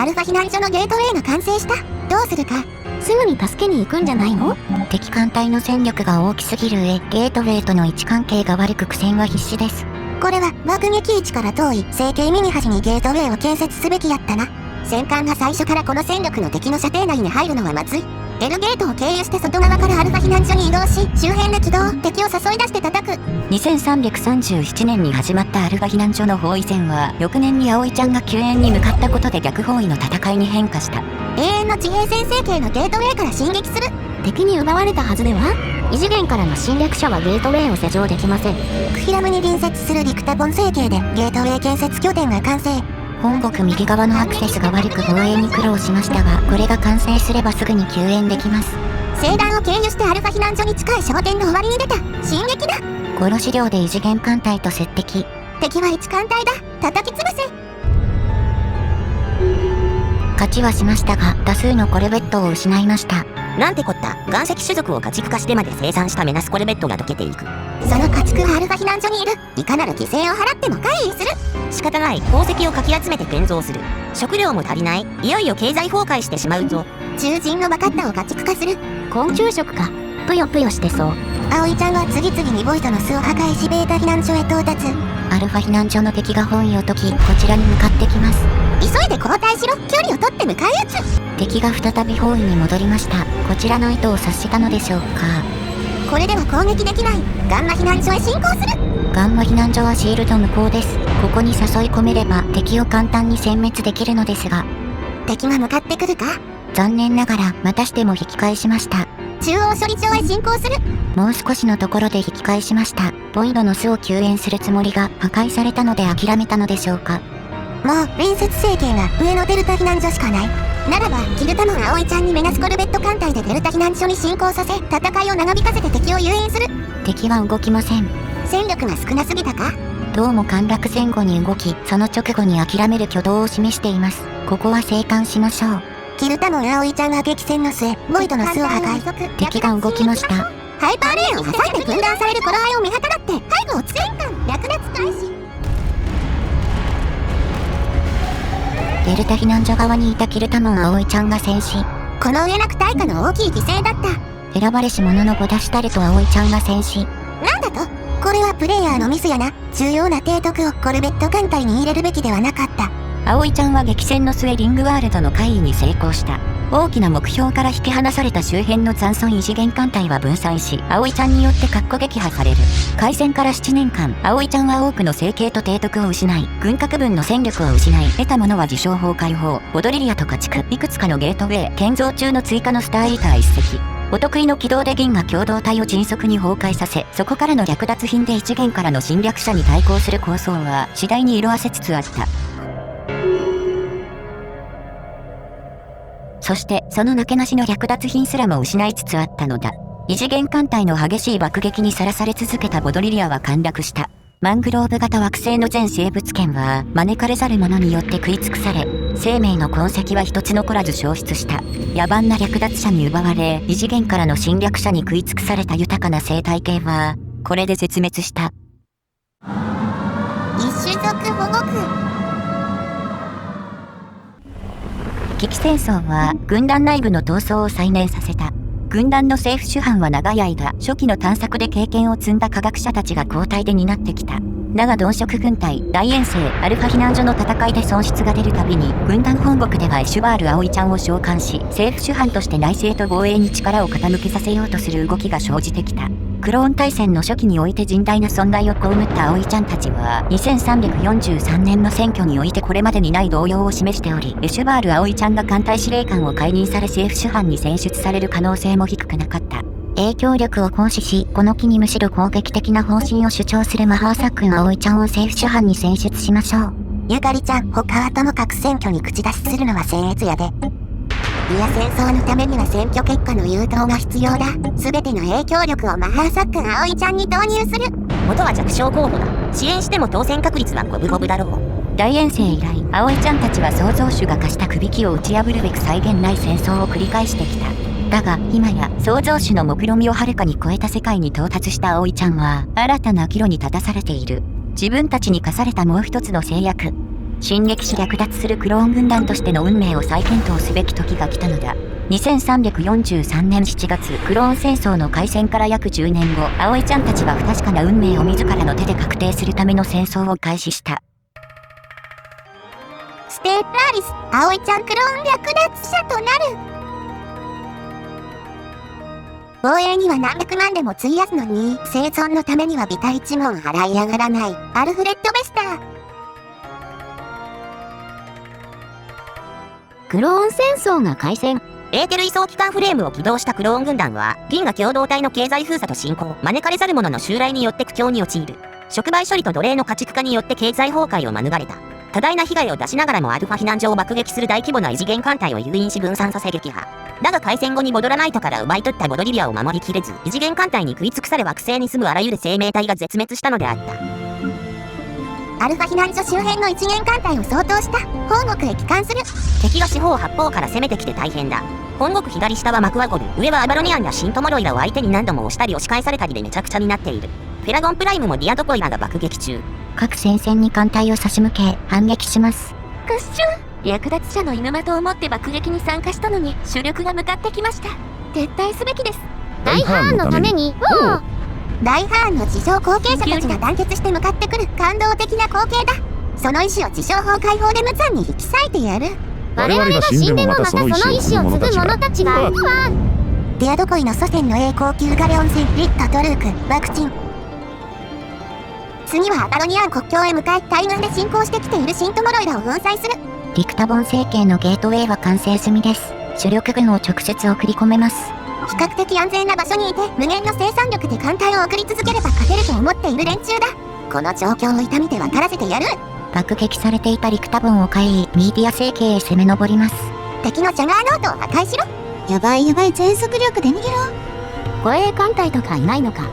アルファ避難所のゲートウェイが完成した。どうするか。すぐに助けに行くんじゃないの？敵艦隊の戦力が大きすぎる上ゲートウェイとの位置関係が悪く苦戦は必至です。これは爆撃位置から遠い成形右端にゲートウェイを建設すべきやったな。戦艦が最初からこの戦力の敵の射程内に入るのはまずい。L ゲートを経由して外側からアルファ避難所に移動し、周辺で起動、敵を誘い出して叩く。2337年に始まったアルファ避難所の包囲戦は、翌年に葵ちゃんが救援に向かったことで逆包囲の戦いに変化した。永遠の地平線星系のゲートウェイから進撃する。敵に奪われたはずでは？異次元からの侵略者はゲートウェイを施錠できません。クヒラムに隣接するリクタポン星系でゲートウェイ建設拠点が完成。本国右側のアクセスが悪く防衛に苦労しましたが、これが完成すればすぐに救援できます。星団を経由してアルファ避難所に近い商店の終わりに出た。進撃だ。殺し量で異次元艦隊と接敵。敵は1艦隊だ。叩き潰せ。勝ちはしましたが、多数のコルベットを失いました。なんてこった。岩石種族を家畜化してまで生産したメナスコルベットが溶けていく。その家畜はアルファ避難所にいる。いかなる犠牲を払っても回避する。仕方ない。宝石をかき集めて建造する。食料も足りない。いよいよ経済崩壊してしまうぞ。獣人のバカッタを家畜化する。昆虫食か。ぷよぷよしてそう。葵ちゃんは次々にボイトの巣を破壊しベータ避難所へ到達。アルファ避難所の敵が包囲を解き、こちらに向かってきます。急いで交代しろ。距離を取って迎え撃つ。敵が再び包囲に戻りました。こちらの意図を察したのでしょうか。これでは攻撃できない。ガンマ避難所へ進行する。ガンマ避難所はシールド無効です。ここに誘い込めれば敵を簡単に殲滅できるのですが、敵が向かってくるか。残念ながらまたしても引き返しました。中央処理場へ進行する。もう少しのところで引き返しました。ボイドの巣を救援するつもりが破壊されたので諦めたのでしょうか。もう隣接星系が上のデルタ避難所しかない。ならばキルタモン葵ちゃんにメナスコルベット艦隊でデルタ避難所に進行させ、戦いを長引かせて敵を誘引する。敵は動きません。戦力が少なすぎたか。どうも陥落前後に動き、その直後に諦める挙動を示しています。ここは静観しましょう。キルタモン葵ちゃんが激戦の末、ボイドの巣を破壊。敵が動きました。ハイパーレーンを挟んで分断される頃合いを見計らって背後を突戦艦略奪開始。デルタ避難所側にいたキルタモン葵ちゃんが戦死。この上なく対価の大きい犠牲だった。選ばれし者のゴダシュタルと葵ちゃんが戦死。なんだと。これはプレイヤーのミスやな。重要な提督をコルベット艦隊に入れるべきではなかった。葵ちゃんは激戦の末リングワールドの回避に成功した。大きな目標から引き離された周辺の残存異次元艦隊は分散し、葵ちゃんによって撃破される。開戦から7年間、葵ちゃんは多くの生計と提督を失い、軍拡分の戦力を失い、得たものは自称崩壊砲、ボドリリアと家畜、いくつかのゲートウェイ、建造中の追加のスターイーター1隻。お得意の軌道で銀河共同体を迅速に崩壊させ、そこからの略奪品で異次元からの侵略者に対抗する構想は次第に色あせつつあった。そしてそのなけなしの略奪品すらも失いつつあったのだ。異次元艦隊の激しい爆撃にさらされ続けたボドリリアは陥落した。マングローブ型惑星の全生物圏は招かれざる者によって食い尽くされ、生命の痕跡は一つ残らず消失した。野蛮な略奪者に奪われ、異次元からの侵略者に食い尽くされた豊かな生態系はこれで絶滅した。異種族保護区。危機戦争は軍団内部の闘争を再燃させた。軍団の政府主犯は長い間、初期の探索で経験を積んだ科学者たちが交代で担ってきた。だが同色軍隊、大遠征、アルファ避難所の戦いで損失が出るたびに、軍団本国ではエシュバール葵ちゃんを召喚し、政府主犯として内政と防衛に力を傾けさせようとする動きが生じてきた。クローン大戦の初期において甚大な損害を被った葵ちゃんたちは、2343年の選挙においてこれまでにない動揺を示しており、エシュバール葵ちゃんが艦隊司令官を解任され政府主犯に選出される可能性も低くなかった。影響力を行使し、この機にむしろ攻撃的な方針を主張するマハーサックン葵ちゃんを政府主犯に選出しましょう。ゆかりちゃん、他はともかく選挙に口出しするのは僭越やで。いや、戦争のためには選挙結果の誘導が必要だ。すべての影響力をマハーサックン葵ちゃんに投入する。元は弱小候補だ。支援しても当選確率は五分五分だろう。大遠征以来、葵ちゃんたちは創造主が課したくびきを打ち破るべく際限ない戦争を繰り返してきた。だが今や創造主の目論見をはるかに超えた世界に到達した葵ちゃんは新たな岐路に立たされている。自分たちに課されたもう一つの制約、侵略し略奪するクローン軍団としての運命を再検討すべき時が来たのだ。2343年7月、クローン戦争の開戦から約10年後、葵ちゃんたちは不確かな運命を自らの手で確定するための戦争を開始した。ステープラリス、葵ちゃんクローン略奪者となる。防衛には何百万でも費やすのに、生存のためにはビタ一文払い上がらない。アルフレッド・ベスター。クローン戦争が開戦。エーテル移送機関フレームを起動したクローン軍団は、銀河共同体の経済封鎖と侵攻、招かれざる者の襲来によって苦境に陥る。触媒処理と奴隷の家畜化によって経済崩壊を免れた。多大な被害を出しながらもアルファ避難所を爆撃する大規模な異次元艦隊を誘引し分散させ撃破。だが開戦後にボドラナイトから奪い取ったボドリビアを守りきれず、異次元艦隊に食い尽くされ惑星に住むあらゆる生命体が絶滅したのであった。アルファ避難所周辺の一元艦隊を掃討した。本国へ帰還する。敵が四方八方から攻めてきて大変だ。本国左下はマクワゴル、上はアバロニアンやシントモロイラを相手に何度も押したり押し返されたりでめちゃくちゃになっている。フェラゴンプライムもディアドコイラが爆撃中。各戦線に艦隊を差し向け反撃します。クッシュ略奪者の犬的を持って爆撃に参加したのに主力が向かってきました。撤退すべきです。大ハーンのために。大ハーンの地上後継者たちが団結して向かってくる感動的な光景だ。その意志を地上法解放で無残に引き裂いてやる。我々が死んでもまたその意志を継ぐ者たちが。ディアドコイの祖先の栄光級ガレオン船リッタ・トルーク、ワクチン。次はアバロニアン国境へ向かい大軍で侵攻してきているシントモロイラを粉砕する。リクタボン星系のゲートウェイは完成済みです。主力軍を直接送り込めます。比較的安全な場所にいて無限の生産力で艦隊を送り続ければ勝てると思っている連中だ。この状況を痛みで分からせてやる。爆撃されていたリクタボンを帰りミーディア星系へ攻め上ります。敵のジャガーノートを破壊しろ。やばい全速力で逃げろ。護衛艦隊とかいないのか。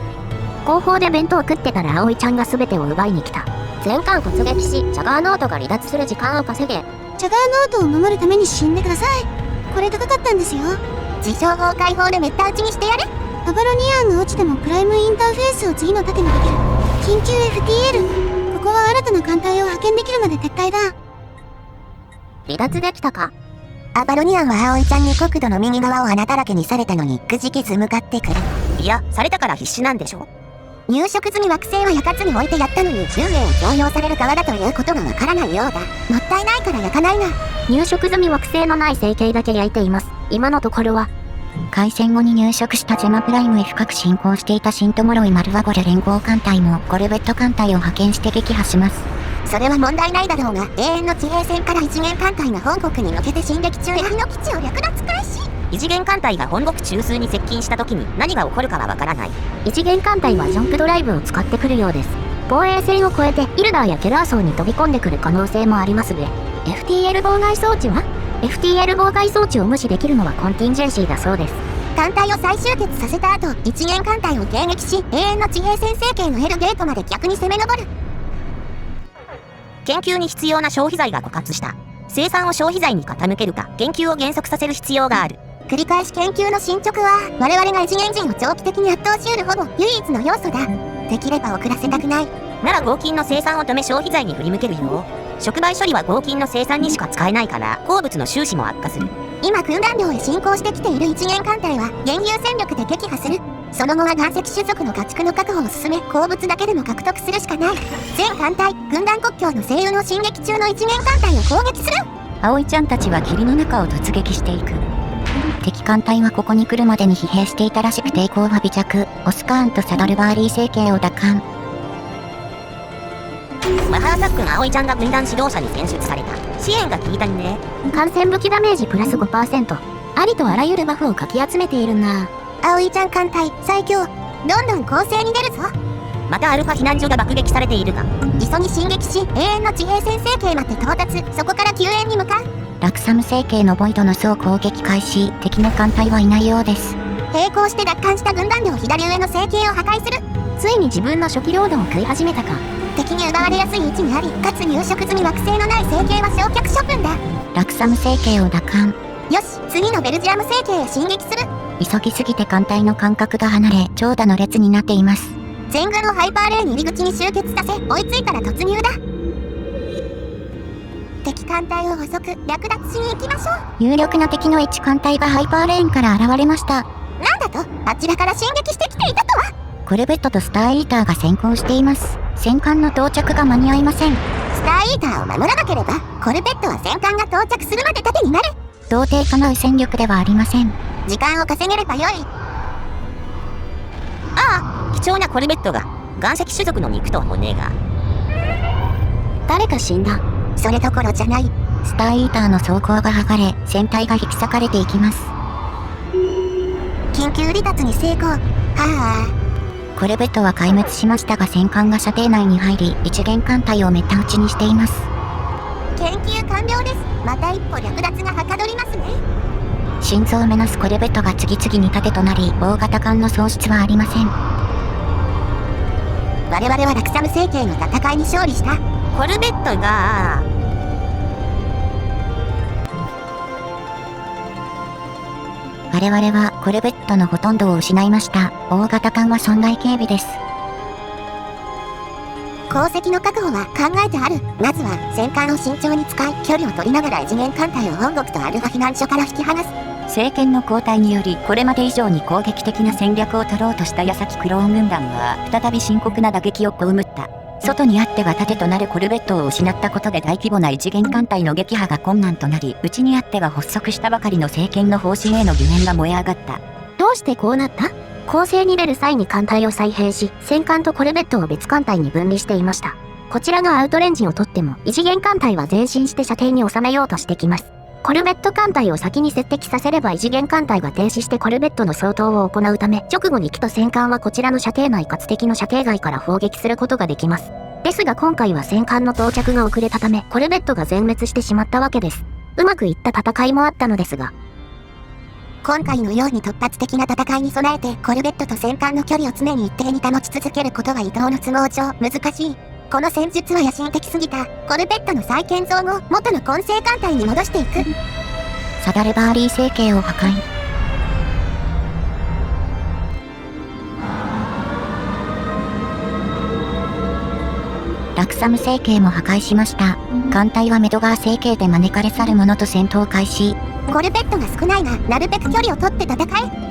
後方で弁当食ってたら葵ちゃんが全てを奪いに来た。全艦突撃しジャガーノートが離脱する時間を稼げ。ジャガーノートを守るために死んでください。これ高かったんですよ。地上法解放でめった打ちにしてやる。アバロニアンが落ちてもプライムインターフェースを次の盾にかける。緊急 FTL。 ここは新たな艦隊を派遣できるまで撤退だ。離脱できたか。アバロニアンは葵ちゃんに国土の右側を穴だらけにされたのにくじけず向かってくる。いや、されたから必死なんでしょ。入植済み惑星は焼かずに置いてやったのに運命を強要される側だということがわからないようだ。もったいないから焼かないな。入植済み惑星のない星系だけ焼いています。今のところは開戦後に入植したジェマプライムへ深く侵攻していたシントモロイマルワゴル連合艦隊もコルベット艦隊を派遣して撃破します。それは問題ないだろうが、永遠の地平線から一元艦隊が本国に向けて進撃中敵の基地を略奪開始。異次元艦隊が本国中枢に接近した時に何が起こるかはわからない。異次元艦隊はジャンプドライブを使ってくるようです。防衛線を越えてイルダーやケラー層に飛び込んでくる可能性もありますね。FTL 妨害装置は FTL 妨害装置を無視できるのはコンティンジェンシーだそうです。艦隊を再集結させた後、一元艦隊を迎撃し、永遠の地平線星系のヘルゲートまで逆に攻め上る。研究に必要な消費財が枯渇した。生産を消費財に傾けるか、研究を減速させる必要がある。繰り返し研究の進捗は我々が異次元人を長期的に圧倒し得るほぼ唯一の要素だ。できれば遅らせたくない。なら合金の生産を止め消費財に振り向けるよ。触媒処理は合金の生産にしか使えないから鉱物の収支も悪化する。今訓練量へ進行してきている一元艦隊は現有戦力で撃破する。その後は岩石種族の家畜の確保を進め鉱物だけでも獲得するしかない。全艦隊軍団国境の西友の進撃中の一元艦隊を攻撃する。葵ちゃんたちは霧の中を突撃していく。敵艦隊はここに来るまでに疲弊していたらしく抵抗は微弱。オスカーンとサドルバーリー星系を奪還。マハーサックの葵ちゃんが軍団指導者に選出された。支援が効いたね。艦船武器ダメージプラス 5%。ありとあらゆるバフをかき集めているな。葵ちゃん艦隊最強。どんどん攻勢に出るぞ。またアルファ避難所が爆撃されているが、急ぎ進撃し永遠の地平線星系まで到達。そこから救援に向かう。ラクサム星系のボイドの巣を攻撃開始。敵の艦隊はいないようです。並行して奪還した軍団領左上の星系を破壊する。ついに自分の初期領土を食い始めたか。敵に奪われやすい位置にあり、かつ入植済み惑星のない星系は焼却処分だ。ラクサム星系を奪還。よし、次のベルジアム星系へ進撃する。急ぎすぎて艦隊の間隔が離れ長蛇の列になっています。全軍をハイパーレーン入り口に集結させ追いついたら突入だ。敵艦隊を遅く略奪しに行きましょう。有力な敵の1艦隊がハイパーレーンから現れました。なんだと、あちらから進撃してきていたとは。コルベットとスターイーターが先行しています。戦艦の到着が間に合いません。スターイーターを守らなければコルベットは戦艦が到着するまで盾になる。到底叶う戦力ではありません。時間を稼げればよい。ああ、貴重なコルベットが、岩石種族の肉と骨が。誰か死んだ。それどころじゃない。スターイーターの装甲が剥がれ、船体が引き裂かれていきます。緊急離脱に成功。はあ。コルベットは壊滅しましたが戦艦が射程内に入り、一元艦隊をめった打ちにしています。研究完了です。また一歩略奪がはかどりますね。心臓を目指すコルベットが次々に盾となり、大型艦の喪失はありません。我々はラクサム政権の戦いに勝利した。コルベットが我々はコルベットのほとんどを失いました。大型艦は損害警備です。鉱石の確保は考えてある。まずは戦艦を慎重に使い、距離を取りながら異次元艦隊を本国とアルファ避難所から引き離す。政権の交代によりこれまで以上に攻撃的な戦略を取ろうとした矢先クローン軍団は再び深刻な打撃を被った。外にあっては盾となるコルベットを失ったことで大規模な異次元艦隊の撃破が困難となり、内にあっては発足したばかりの政権の方針への疑念が燃え上がった。どうしてこうなった？攻勢に出る際に艦隊を再編し、戦艦とコルベットを別艦隊に分離していました。こちらがアウトレンジを取っても、異次元艦隊は前進して射程に収めようとしてきます。コルベット艦隊を先に接敵させれば異次元艦隊が停止してコルベットの掃討を行うため、直後に来た戦艦はこちらの射程内かつ敵の射程外から砲撃することができます。ですが今回は戦艦の到着が遅れたため、コルベットが全滅してしまったわけです。うまくいった戦いもあったのですが、今回のように突発的な戦いに備えてコルベットと戦艦の距離を常に一定に保ち続けることは伊藤の都合上難しい。この戦術は野心的すぎた。コルベットの再建造後、元の混成艦隊に戻していく。サダルバーリー星系を破壊。ラクサム星系も破壊しました。艦隊はメドガー星系で招かれ去る者と戦闘開始。コルベットが少ないが、なるべく距離を取って戦え。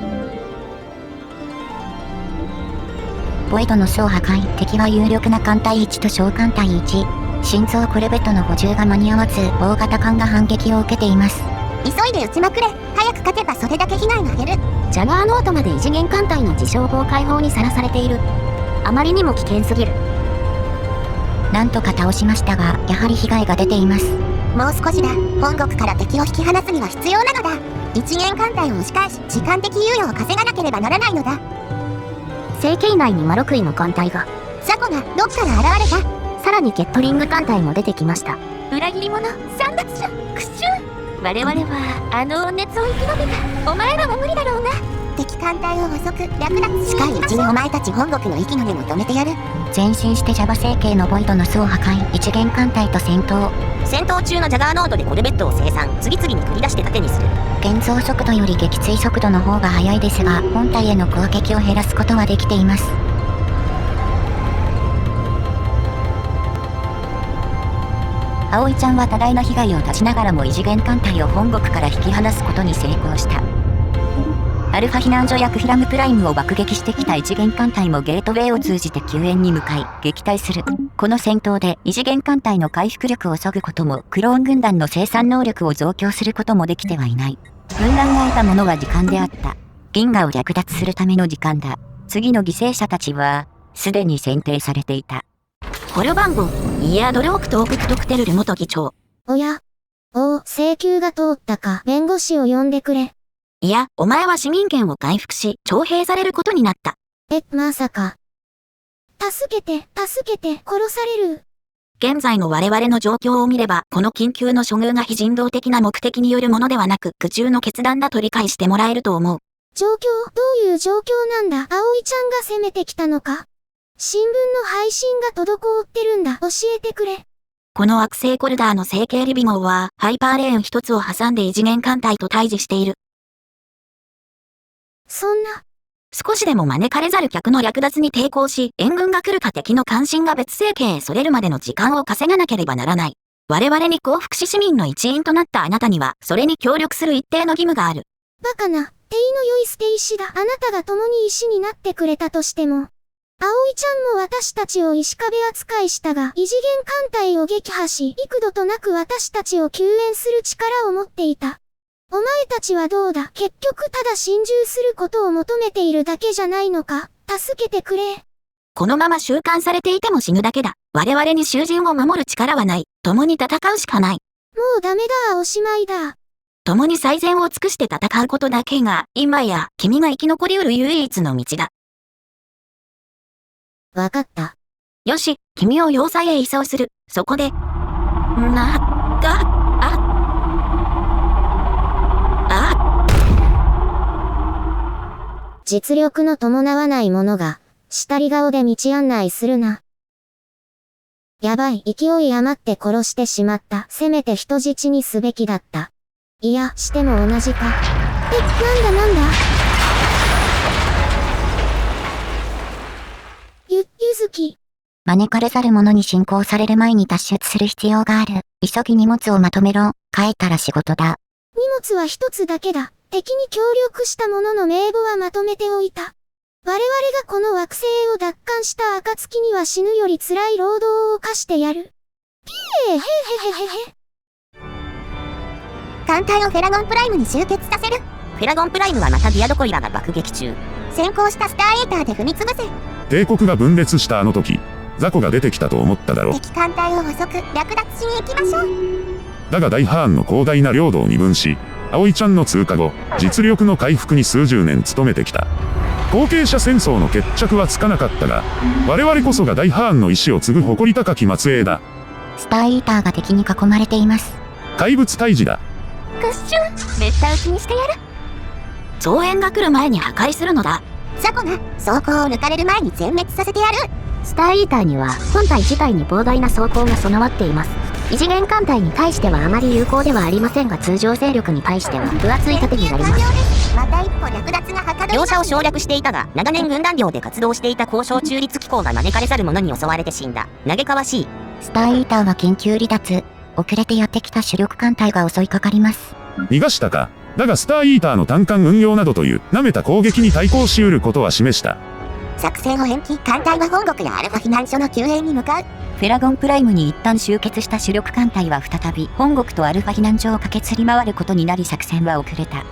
ボイドの巣を破壊。敵は有力な艦隊1と小艦隊1。心臓コルベットの補充が間に合わず、大型艦が反撃を受けています。急いで撃ちまくれ。早く勝てばそれだけ被害が減る。ジャガーノートまで異次元艦隊の自称法解放にさらされている。あまりにも危険すぎる。なんとか倒しましたが、やはり被害が出ています。もう少しだ。本国から敵を引き離すには必要なのだ。一元艦隊を押し返し、時間的猶予を稼がなければならないのだ。星系内に魔六位の艦隊が。ザコがどっから現れた。さらにケットリング艦隊も出てきました。裏切り者、殲奪者、屈辱。我々はあの熱を生き延びた。お前らも無理だろうな。敵艦隊を遅く略奪。近いうちにお前たち本国の息の根も止めてやる。前進してジャバ星系のボイドの巣を破壊。一元艦隊と戦闘。戦闘中のジャガーノートでコルベットを生産、次々に繰り出して盾にする。現像速度より撃墜速度の方が速いですが、本体への攻撃を減らすことはできています。葵ちゃんは多大な被害を出しながらも異次元艦隊を本国から引き離すことに成功した。アルファ避難所やクフィラムプライムを爆撃してきた異次元艦隊もゲートウェイを通じて救援に向かい、撃退する。この戦闘で異次元艦隊の回復力を削ぐことも、クローン軍団の生産能力を増強することもできてはいない。軍団が得たものは時間であった。銀河を略奪するための時間だ。次の犠牲者たちは、すでに選定されていた。捕虜番号、イヤードルオクトーククトクテルル元議長。おや。請求が通ったか。弁護士を呼んでくれ。いや、お前は市民権を回復し、徴兵されることになった。まさか。助けて、殺される。現在の我々の状況を見れば、この緊急の処遇が非人道的な目的によるものではなく、苦渋の決断だと理解してもらえると思う。どういう状況なんだ。葵ちゃんが攻めてきたのか。新聞の配信が滞ってるんだ。教えてくれ。この惑星コルダーの星系リビゴーは、ハイパーレーン一つを挟んで異次元艦隊と対峙している。そんな。少しでも招かれざる客の略奪に抵抗し、援軍が来るか敵の関心が別星系へそれるまでの時間を稼がなければならない。我々に降伏し市民の一員となったあなたには、それに協力する一定の義務がある。バカな、手の良い捨て石だ。あなたが共に石になってくれたとしても。葵ちゃんも私たちを石壁扱いしたが、異次元艦隊を撃破し、幾度となく私たちを救援する力を持っていた。お前たちはどうだ。結局ただ心中することを求めているだけじゃないのか。助けてくれ。このまま収監されていても死ぬだけだ。我々に囚人を守る力はない。共に戦うしかない。もうダメだ、おしまいだ。共に最善を尽くして戦うことだけが、今や君が生き残りうる唯一の道だ。わかった。よし、君を要塞へ移送する。そこで、実力の伴わない者が、下り顔で道案内するな。やばい、勢い余って殺してしまった。せめて人質にすべきだった。いや、しても同じか。なんだゆずき。招かれざる者に侵攻される前に脱出する必要がある。急ぎ荷物をまとめろ。帰ったら仕事だ。荷物は一つだけだ。敵に協力した者の名簿はまとめておいた。我々がこの惑星を奪還した暁には死ぬより辛い労働を犯してやる。艦隊をフェラゴンプライムに集結させる。フェラゴンプライムはまたディアドコイラが爆撃中。先行したスターエーターで踏み潰せ。帝国が分裂したあの時、雑魚が出てきたと思っただろう。敵艦隊を捕捉、略奪しに行きましょう。だが大ハーンの広大な領土を二分し、葵ちゃんの通過後、実力の回復に数十年努めてきた。後継者戦争の決着はつかなかったが、我々こそが大ハーンの意志を継ぐ誇り高き末裔だ。スターイーターが敵に囲まれています。怪物退治だ。クッシュン、めった打ちにしてやる。増援が来る前に破壊するのだ。雑魚が装甲を抜かれる前に全滅させてやる。スターイーターには本体自体に膨大な装甲が備わっています。異次元艦隊に対してはあまり有効ではありませんが、通常勢力に対しては分厚い盾になります。また一歩略奪がはかどり両者を省略していたが、長年軍団寮で活動していた交渉中立機構が招かれざる者に襲われて死んだ。嘆かわしい。スターイーターは緊急離脱。遅れてやってきた主力艦隊が襲いかかります。逃がしたか。だがスターイーターの単艦運用などという舐めた攻撃に対抗しうることは示した。作戦を延期。艦隊は本国やアルファ避難所の救援に向かう。フェラゴンプライムに一旦集結した主力艦隊は再び本国とアルファ避難所を駆け釣り回ることになり、作戦は遅れた。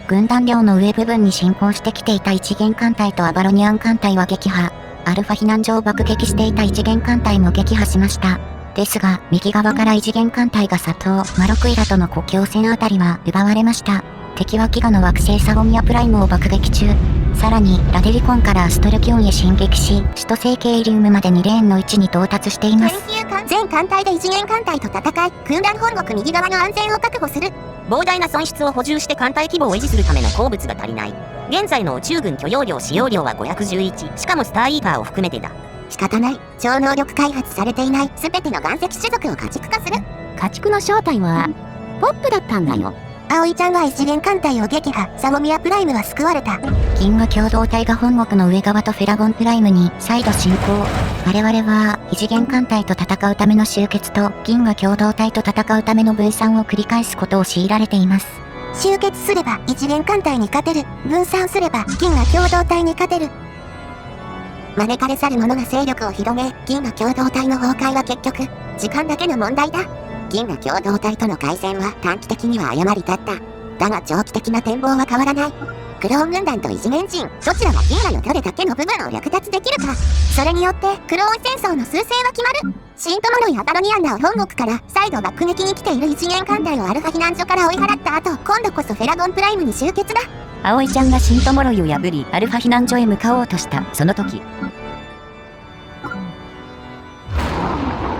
軍団寮の上部分に侵攻してきていた一元艦隊とアバロニアン艦隊は撃破。アルファ避難所を爆撃していた一元艦隊も撃破しました。ですが、右側から一元艦隊が佐藤、マロクイラとの国境線あたりは奪われました。敵は飢餓の惑星サゴミアプライムを爆撃中。さらに、ラデリコンからアストルキオンへ進撃し、首都星系イリウムまで2レーンの位置に到達しています。全艦隊で一元艦隊と戦い、軍団本国右側の安全を確保する。膨大な損失を補充して艦隊規模を維持するための鉱物が足りない。現在の宇宙軍許容量使用量は511。しかもスターイーターを含めてだ。仕方ない。超能力開発されていない全ての岩石種族を家畜化する。家畜の正体は、ポップだったんだよ。葵ちゃんは一元艦隊を撃破。サゴミアプライムは救われた。銀河共同体が本国の上側とフェラゴンプライムに再度侵攻。我々は異次元艦隊と戦うための集結と銀河共同体と戦うための分散を繰り返すことを強いられています。集結すれば一元艦隊に勝てる。分散すれば銀河共同体に勝てる。招かれざる者が勢力を広げ、銀河共同体の崩壊は結局時間だけの問題だ。銀河共同体との開戦は短期的には誤りだった。だが長期的な展望は変わらない。クローン軍団と異次元人、どちらが銀河のどれだけの部分を略奪できるか。それによってクローン戦争の趨勢は決まる。シントモロやアバロニアンナを本国から再度爆撃に来ている異次元艦隊をアルファ避難所から追い払った後、今度こそフェラゴンプライムに集結だ。葵ちゃんがシントモロイを破り、アルファ避難所へ向かおうとしたその時、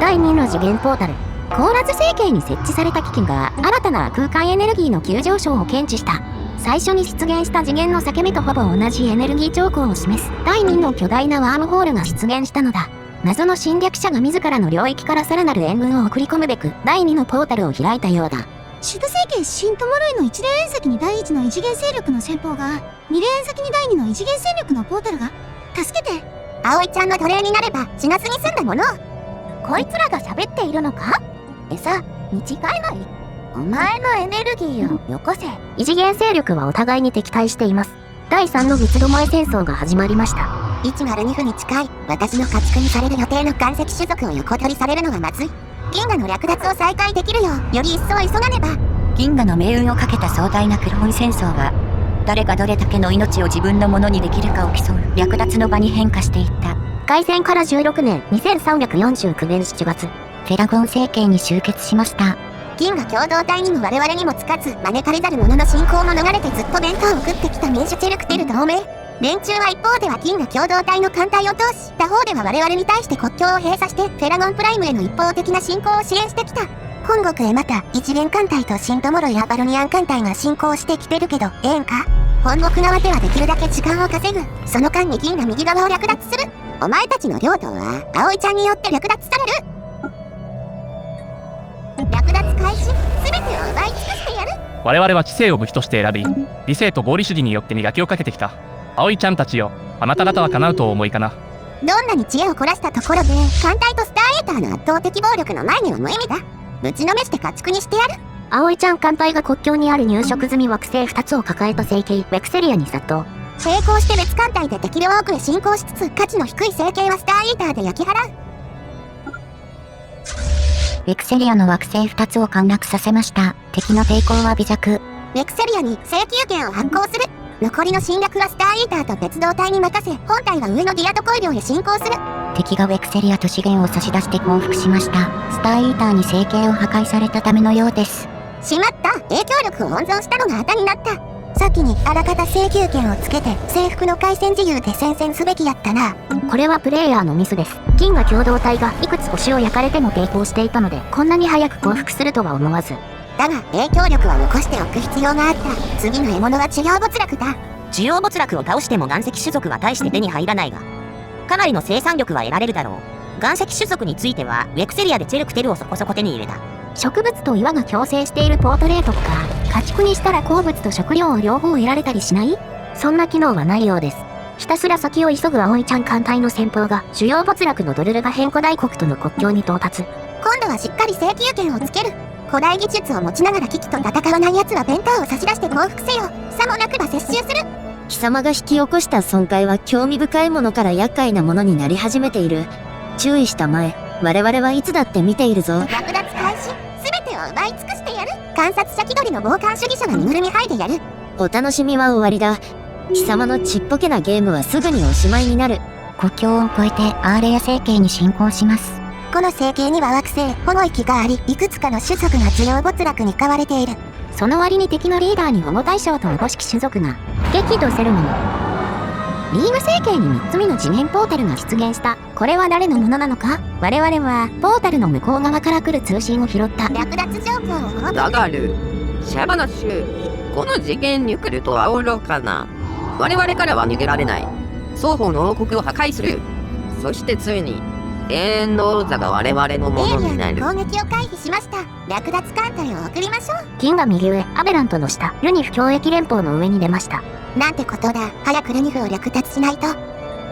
第2の次元ポータル。コーラズ星系に設置された機器が新たな空間エネルギーの急上昇を検知した。最初に出現した次元の裂け目とほぼ同じエネルギー兆候を示す第2の巨大なワームホールが出現したのだ。謎の侵略者が自らの領域からさらなる援軍を送り込むべく第2のポータルを開いたようだ。首都星系シントモロイの1レーン先に第1の異次元勢力の先鋒が、2レーン先に第2の異次元勢力のポータルが。助けて。葵ちゃんの奴隷になれば死なずに済んだもの。こいつらが喋っているのか？餌、に違いない。お前のエネルギーをよこせ。異次元勢力はお互いに敵対しています。第3の三つどもえ戦争が始まりました。102分に近い。私の家畜にされる予定の岩石種族を横取りされるのはまずい。銀河の略奪を再開できるようより一層急がねば。銀河の命運をかけた壮大なクローン戦争は誰がどれだけの命を自分のものにできるかを競う略奪の場に変化していった。開戦から16年2349年7月、フェラゴン政権に終結しました。銀河共同体にも我々にもつかず招かれざる者の侵攻も逃れてずっと弁当を食ってきた民主チェルクテル同盟。連中は一方では銀河共同体の艦隊を通し、他方では我々に対して国境を閉鎖してフェラゴンプライムへの一方的な侵攻を支援してきた。本国へまた一元艦隊とシントモロやバロニアン艦隊が侵攻してきてるけどええんか。本国側ではできるだけ時間を稼ぐ。その間に銀が右側を略奪する。お前たちの領土は葵ちゃんによって略奪される。略奪開始。全てを奪い尽くしてやる。我々は知性を武器として選び、理性と合理主義によって磨きをかけてきた。葵ちゃんたちよ、あなた方は叶うとお思いかな。どんなに知恵を凝らしたところで艦隊とスターエーターの圧倒的暴力の前には無意味だ。ぶちのめして家畜にしてやる。葵ちゃん艦隊が国境にある入植済み惑星2つを抱えた星系ウェクセリアに殺到。並行して別艦隊で敵両奥へ進行しつつ価値の低い星系はスターイーターで焼き払う。ウェクセリアの惑星2つを陥落させました。敵の抵抗は微弱。ウェクセリアに請求権を発行する。残りの侵略はスターイーターと別動隊に任せ、本体は上のディアドコイ領へ進行する。敵がウェクセリアと資源を差し出して降伏しました。スターイーターに星系を破壊されたためのようです。しまった。影響力を温存したのが後になった。先にあらかた請求権をつけて征服の回戦自由で戦線すべきやったな。これはプレイヤーのミスです。銀河共同体がいくつ星を焼かれても抵抗していたので、こんなに早く降伏するとは思わず。だが影響力は残しておく必要があった。次の獲物は治療没落だ。治療没落を倒しても岩石種族は大して手に入らないが、かなりの生産力は得られるだろう。岩石種族についてはウェクセリアでチェルクテルをそこそこ手に入れた。植物と岩が共生しているポートレートとか、家畜にしたら鉱物と食料を両方得られたりしない？そんな機能はないようです。ひたすら先を急ぐ葵ちゃん艦隊の先鋒が主要没落のドルルガ変古代国との国境に到達。今度はしっかり請求権をつける。古代技術を持ちながら危機と戦わない奴は弁当を差し出して降伏せよ。さもなくば接収する。貴様が引き起こした損壊は興味深いものから厄介なものになり始めている。注意したまえ。我々はいつだって見ているぞ。略奪開始。全てを奪い尽くしてやる。観察者気取りの傍観主義者が身ぐるみ剥いでやる。お楽しみは終わりだ。貴様のちっぽけなゲームはすぐにおしまいになる。国境を越えてアーレア星系に進行します。この星系には惑星保護域があり、いくつかの種族が需要没落に買われている。その割に敵のリーダーに保護対象とおぼしき種族が激怒せるもの。リーグ星系に3つ目の次元ポータルが出現した。これは誰のものなのか？我々はポータルの向こう側から来る通信を拾った。略奪状況を報告。だがるシャバナシュ、この次元に来るとは愚かな。我々からは逃げられない。双方の王国を破壊する。そしてついに永遠の王座が我々のものになる。攻撃を回避しました。略奪艦隊を送りましょう。銀が右上、アベラントの下、ルニフ共益連邦の上に出ました。なんてことだ。早くルニフを略奪しないと。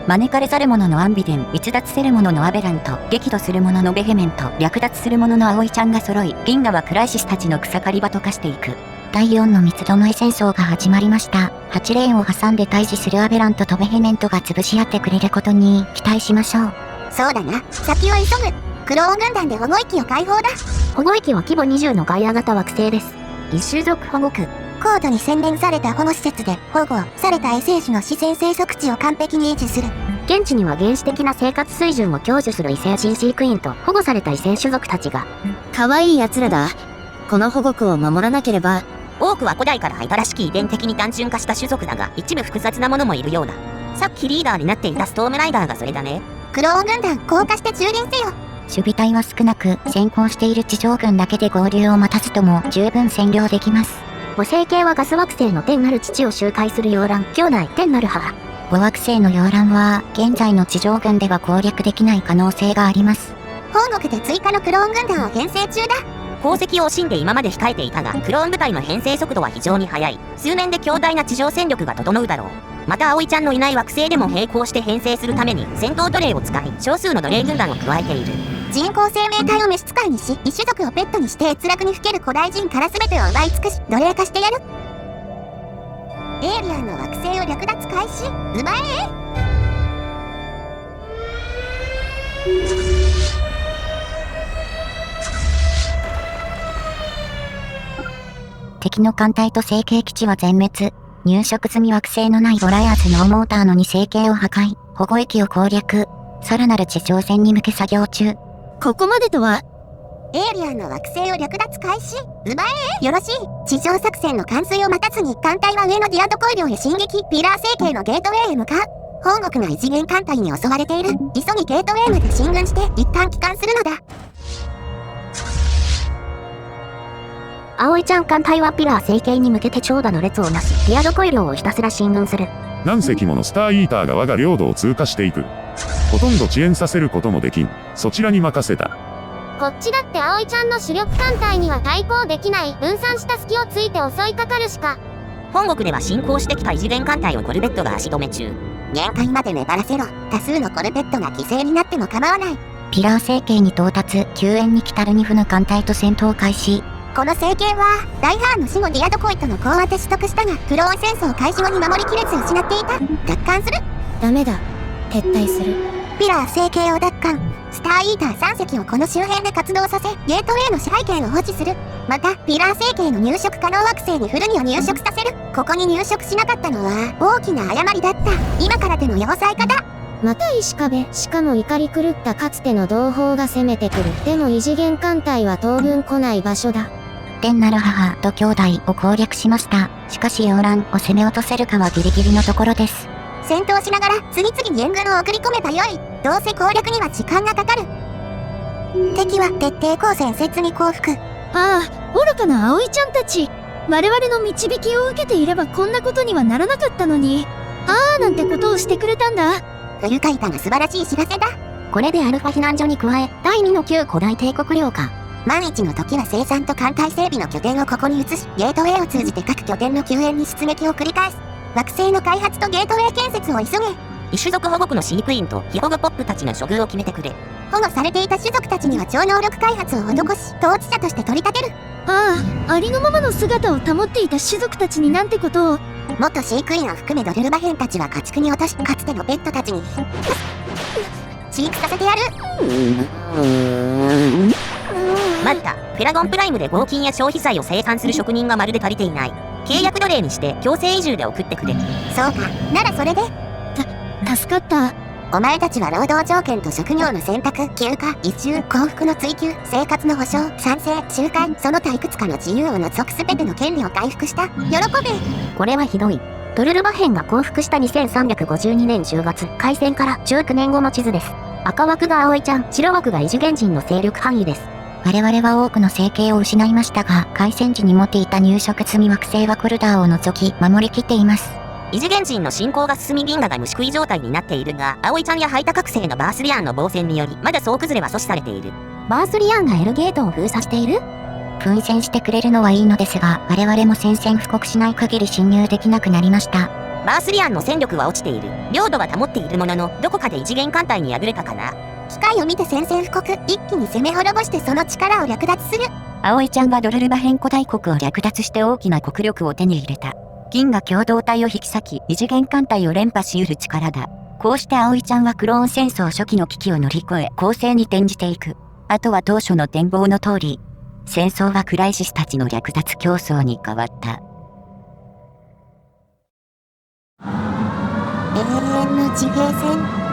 招かれざる者のアンビデン、逸脱せる者のアベラント、激怒する者のベヘメント、略奪する者の葵ちゃんが揃い、銀河はクライシスたちの草刈り場と化していく。第4の三つどもえ戦争が始まりました。8レーンを挟んで対峙するアベラントとベヘメントが潰し合ってくれることに期待しましょう。そうだな。先を急ぐ。クローン軍団で保護域を開放だ。保護域は規模20のガイア型惑星です。異種族保護区。高度に洗練された保護施設で保護された衛星種の自然生息地を完璧に維持する。現地には原始的な生活水準を享受する異星人飼育員と保護された異星種族たちが。可愛い奴らだ。この保護区を守らなければ。多くは古代から新しき遺伝的に単純化した種族だが、一部複雑なものもいるようだ。さっきリーダーになっていたストームライダーがそれだね。クローン軍団降下して駐輪せよ。守備隊は少なく、先行している地上軍だけで合流を待たずとも十分占領できます。母星系はガス惑星の天なる父を周回する洋蘭、兄弟天なる母。母惑星の洋蘭は、現在の地上軍では攻略できない可能性があります。本国で追加のクローン軍団を編成中だ。功績を惜しんで今まで控えていたが、クローン部隊の編成速度は非常に速い。数年で強大な地上戦力が整うだろう。また葵ちゃんのいない惑星でも並行して編成するために戦闘奴隷を使い、少数の奴隷軍団を加えている。人工生命体を召使いにし、異種族をペットにして閲楽にふける古代人から全てを奪い尽くし、奴隷化してやる。エイリアンの惑星を略奪開始。奪え。敵の艦隊と星系基地は全滅。入植済み惑星のないボラヤーズノーモーターの2星系を破壊、保護域を攻略、さらなる地上戦に向け作業中。ここまでとは。エイリアンの惑星を略奪開始。奪え。よろしい。地上作戦の完遂を待たずに艦隊は上のディアドコイ領へ進撃。ピラー星系のゲートウェイへ向かう。本国が異次元艦隊に襲われている。急ぎゲートウェイまで進軍して一旦帰還するのだ。葵ちゃん艦隊はピラー星系に向けて長蛇の列をなし、ディアドコイ領をひたすら進軍する。何隻ものスターイーターが我が領土を通過していく。ほとんど遅延させることもできん。そちらに任せた。こっちだって葵ちゃんの主力艦隊には対抗できない。分散した隙をついて襲いかかるしか。本国では侵攻してきた異次元艦隊をコルベットが足止め中。限界まで粘らせろ。多数のコルベットが犠牲になっても構わない。ピラー星系に到達、救援に来たルニフの艦隊と戦闘開始。この星系は大ハーンの死後ディアドコイとの講和で取得したが、クローン戦争開始後に守りきれず失っていた。奪還する。ダメだ。撤退する。ピラー星系を奪還。スターイーター3隻をこの周辺で活動させ、ゲートウェイの支配権を保持する。また、ピラー星系の入植可能惑星にフルニを入植させる。ここに入植しなかったのは大きな誤りだった。今からでの要塞化だ。また石壁。しかも怒り狂ったかつての同胞が攻めてくる。でも異次元艦隊は当分来ない場所だ。天なる母と兄弟を攻略しました。しかし洋蘭を攻め落とせるかはギリギリのところです。戦闘しながら次々に援軍を送り込めばよい。どうせ攻略には時間がかかる。敵は徹底抗戦切に降伏。ああ、愚かな葵ちゃんたち。我々の導きを受けていればこんなことにはならなかったのに。ああなんてことをしてくれたんだ。不愉快だが素晴らしい知らせだ。これでアルファ避難所に加え、第2の旧古代帝国領か。万一の時は生産と艦隊整備の拠点をここに移し、ゲートウェイを通じて各拠点の救援に出撃を繰り返す。惑星の開発とゲートウェイ建設を急げ。異種族保護区の飼育員と非保護ポップたちの処遇を決めてくれ。保護されていた種族たちには超能力開発を施し、統治者として取り立てる。ああ、ありのままの姿を保っていた種族たちになんてことを。元飼育員を含めドルルバヘンたちは家畜に落とし、かつてのペットたちに飼育させてやる。待った。フェラゴンプライムで合金や消費財を生産する職人がまるで足りていない。契約奴隷にして強制移住で送ってくれ。そうか。ならそれで。助かった。お前たちは労働条件と職業の選択、休暇、移住、幸福の追求、生活の保障、賛成、集会、その他いくつかの自由を除く全ての権利を回復した。喜べ。これはひどい。ドルルバヘンが降伏した2352年10月、開戦から19年後の地図です。赤枠が葵ちゃん、白枠が異次元人の勢力範囲です。我々は多くの生計を失いましたが、開戦時に持っていた入植済み惑星はコルダーを除き守りきっています。異次元人の進行が進み銀河が虫食い状態になっているが、葵ちゃんや排他覚醒のバースリアンの防戦によりまだ総崩れは阻止されている。バースリアンがエルゲートを封鎖している？奮戦してくれるのはいいのですが、我々も宣戦布告しない限り侵入できなくなりました。バースリアンの戦力は落ちている。領土は保っているものの、どこかで異次元艦隊に敗れたかな。機会を見て宣戦布告、一気に攻め滅ぼしてその力を略奪する。葵ちゃんはドルルバヘン古代国を略奪して大きな国力を手に入れた。銀河共同体を引き裂き、異次元艦隊を連覇し得る力だ。こうして葵ちゃんはクローン戦争初期の危機を乗り越え、攻勢に転じていく。あとは当初の展望の通り、戦争はクライシスたちの略奪競争に変わった。永遠の地平線。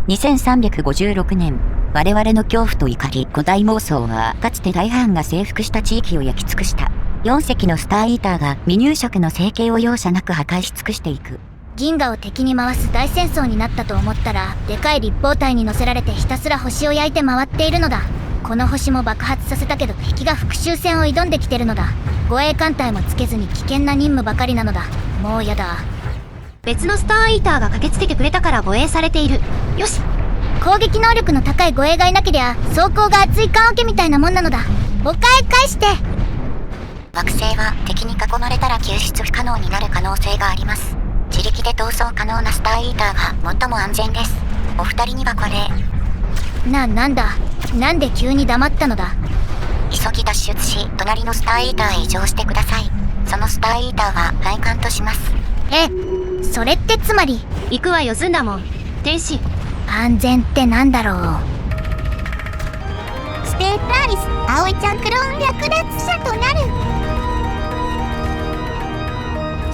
2356年、我々の恐怖と怒り、古代妄想は、かつて大ハーンが征服した地域を焼き尽くした。4隻のスターイーターが未入植の星系を容赦なく破壊し尽くしていく。銀河を敵に回す大戦争になったと思ったら、でかい立方体に乗せられてひたすら星を焼いて回っているのだ。この星も爆発させたけど敵が復讐戦を挑んできてるのだ。護衛艦隊もつけずに危険な任務ばかりなのだ。もうやだ。別のスターイーターが駆けつけてくれたから護衛されている。よし。攻撃能力の高い護衛がいなけりゃ装甲が厚い棺桶みたいなもんなのだ。お返して。惑星は敵に囲まれたら救出不可能になる可能性があります。自力で逃走可能なスターイーターが最も安全です。お二人にはこれ。なんだ。なんで急に黙ったのだ。急ぎ脱出し、隣のスターイーターへ移乗してください。そのスターイーターは配管とします。それってつまり。行くわよずんだもん。天使。安全ってなんだろう。ステープアリス、葵ちゃんクローン略奪者となる。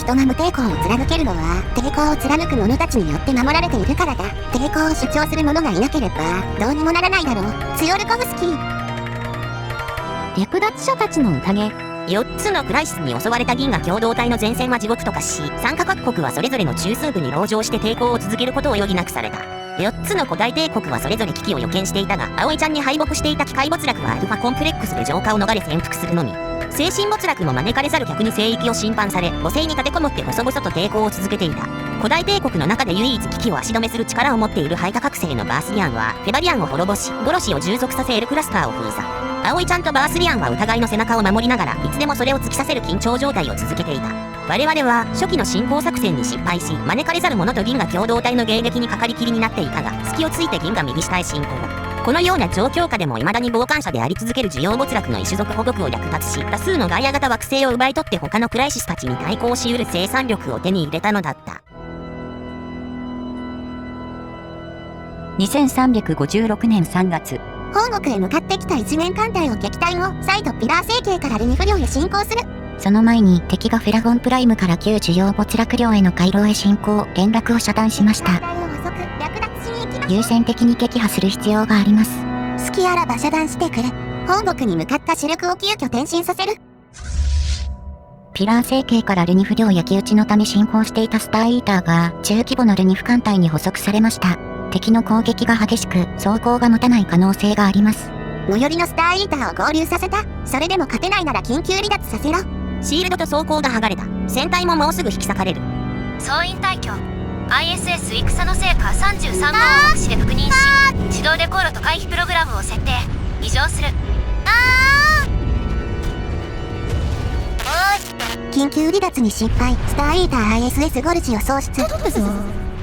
人が無抵抗を貫けるのは、抵抗を貫く者たちによって守られているからだ。抵抗を主張する者がいなければ、どうにもならないだろう。ツヨルコフスキー。略奪者たちの宴。4つのクライシスに襲われた銀河共同体の前線は地獄と化し、参加各国はそれぞれの中枢部に籠城して抵抗を続けることを余儀なくされた。4つの古代帝国はそれぞれ危機を予見していたが、葵ちゃんに敗北していた機械没落はアルファコンプレックスで浄化を逃れ潜伏するのみ。精神没落も招かれざる客に聖域を侵犯され、母星に立てこもって細々と抵抗を続けていた。古代帝国の中で唯一危機を足止めする力を持っている排他覚醒のバースリアンは、フェバリアンを滅ぼし、ゴロシを従属させエルクラスターを封鎖。葵ちゃんとバースリアンはお互いの背中を守りながら、いつでもそれを突き刺せる緊張状態を続けていた。我々は初期の侵攻作戦に失敗し、招かれざる者と銀河共同体の迎撃にかかりきりになっていたが、隙をついて銀河右下へ進行。このような状況下でも未だに傍観者であり続ける需要没落の異種族保護区を略奪し、多数のガイア型惑星を奪い取って他のクライシスたちに対抗し得る生産力を手に入れたのだった。2356年3月。本国へ向かってきた一面艦隊を撃退後、再度ピラー星系からレニフ領へ進行する。その前に敵がフェラゴンプライムから旧需要没落領への回廊へ進行、連絡を遮断しました。優先的に撃破する必要があります。隙あらば遮断してくれ。本国に向かった主力を急遽転進させる。ピラー星系からレニフ領焼き討ちのため進行していたスターイーターが中規模のレニフ艦隊に捕捉されました。敵の攻撃が激しく、装甲が持たない可能性があります。最寄りのスターイーターを合流させた。それでも勝てないなら緊急離脱させろ。シールドと装甲が剥がれた。船体ももうすぐ引き裂かれる。総員退去。ISS 戦の成果33号を目視で確認し、自動で航路と回避プログラムを設定。異常する。緊急離脱に失敗。スターイーター ISS ゴルジを喪失。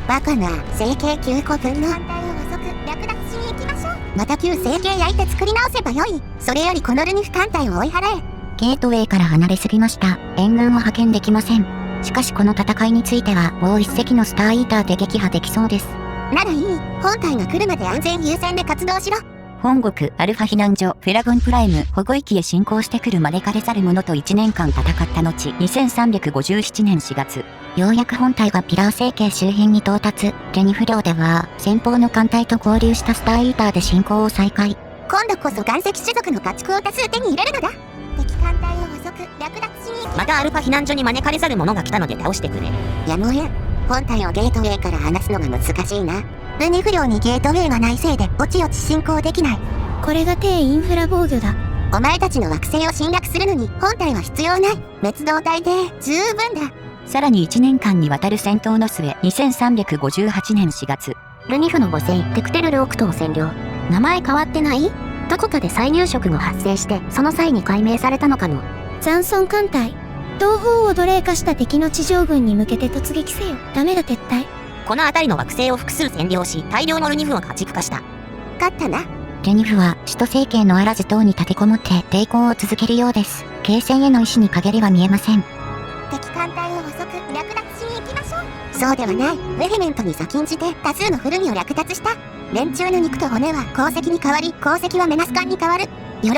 バカな、成形9個分の艦隊を遅く略奪しに行きましょう。また旧成形焼いて作り直せばよい。それよりこのレニフ艦隊を追い払え。ゲートウェイから離れすぎました。援軍を派遣できません。しかしこの戦いについてはもう一隻のスターイーターで撃破できそうです。ならいい。本隊が来るまで安全優先で活動しろ。本国アルファ避難所フェラゴンプライム保護域へ進行してくる招かれざる者と1年間戦った後、2357年4月、ようやく本隊がピラー星系周辺に到達。レニフ領では先方の艦隊と合流したスターイーターで進行を再開。今度こそ岩石種族の家畜を多数手に入れるのだ。敵艦隊を遅く略奪しに行き。またアルファ避難所に招かれざる者が来たので倒してくれ。やむをえん。本隊をゲートウェイから離すのが難しいな。レニフ領にゲートウェイがないせいでおちおち進行できない。これが低インフラ防御だ。お前たちの惑星を侵略するのに本隊は必要ない。滅動隊で十分だ。さらに1年間にわたる戦闘の末、2358年4月。ルニフの母星テクテルルオクトを占領。名前変わってない？どこかで再入植が発生して、その際に解明されたのかも。残存艦隊。東方を奴隷化した敵の地上軍に向けて突撃せよ。ダメだ撤退。この辺りの惑星を複数占領し、大量のルニフを家畜化した。勝ったな。レニフは首都星系のアラズ島に立てこもって抵抗を続けるようです。継戦への意思に陰りは見えません。敵艦隊を遅く略奪しに行きましょう。そうではない。ベヘメントに先んじて多数の古着を略奪した。連中の肉と骨は鉱石に変わり、鉱石はメナス艦に変わる。喜べ。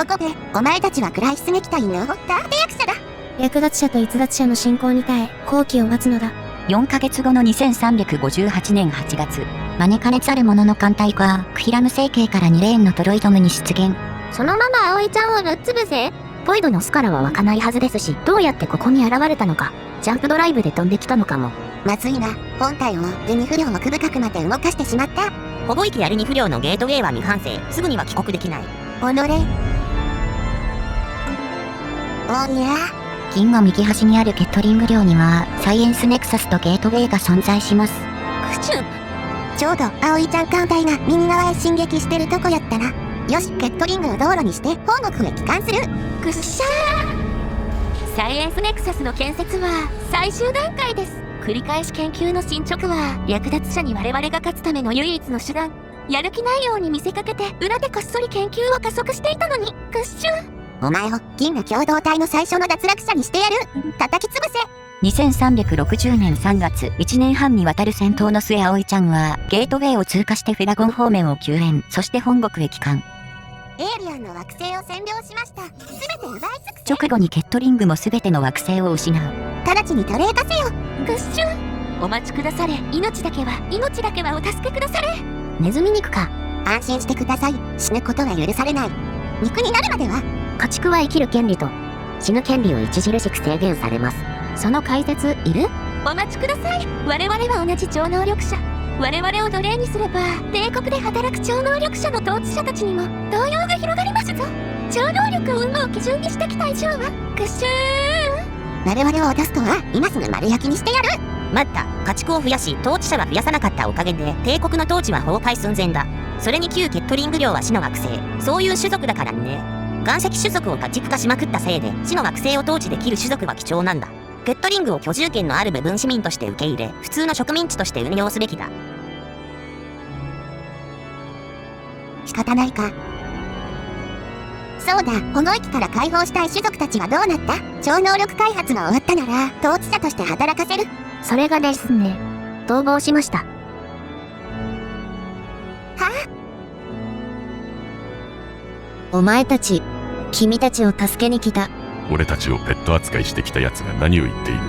お前たちはクライシス撃退の立役者だ。略奪者と逸脱者の進行に耐え、好機を待つのだ。4ヶ月後の2358年8月、招かれざる者の艦隊がクヒラム星系から2レーンのトロイドムに出現。そのまま葵ちゃんをぶっ潰せ。ポイドの巣からは湧かないはずですし、どうやってここに現れたのか。ジャンプドライブで飛んできたのかも。まずいな。本隊をレニフ領奥深くまで動かしてしまった。保護域あるニフ領のゲートウェイは未完成。すぐには帰国できない。おいや。銀河右端にあるケットリング領にはサイエンスネクサスとゲートウェイが存在します。ちょうど葵ちゃん艦隊が右側へ進撃してるとこやったな。よし、ケットリングを道路にして本国へ帰還する。くっしゃー。サイエンスネクサスの建設は最終段階です。繰り返し研究の進捗は略奪者に我々が勝つための唯一の手段。やる気ないように見せかけて裏でこっそり研究を加速していたのに、くっしゅ。お前を銀河共同体の最初の脱落者にしてやる。叩き潰せ。2360年3月、1年半にわたる戦闘の末、葵ちゃんはゲートウェイを通過してフェラゴン方面を救援、そして本国へ帰還。エイリアンの惑星を占領しました。すべて奪い尽くせ。直後にケットリングもすべての惑星を失う。直ちに奴隷化せよ。クッシュン、お待ちくだされ。命だけはお助けくだされ。ネズミ肉か。安心してください。死ぬことは許されない。肉になるまでは。家畜は生きる権利と死ぬ権利を著しく制限されます。その解説いる？お待ちください。我々は同じ超能力者。我々を奴隷にすれば帝国で働く超能力者の統治者たちにも動揺が広がりますぞ。超能力を有無を基準にしてきた以上はクッシューン。我々を脅すとは今すぐ丸焼きにしてやる。待った。家畜を増やし統治者は増やさなかったおかげで帝国の統治は崩壊寸前だ。それに旧ケットリング領は死の惑星、そういう種族だからね。岩石種族を家畜化しまくったせいで死の惑星を統治できる種族は貴重なんだ。ケットリングを居住権のある部分市民として受け入れ、普通の植民地として運用すべきだ。仕方ないか。そうだ、保護域から解放したい種族たちはどうなった？超能力開発が終わったなら統治者として働かせる。それがですね、逃亡しました。お前たち、君たちを助けに来た。俺たちをペット扱いしてきた奴が何を言っている？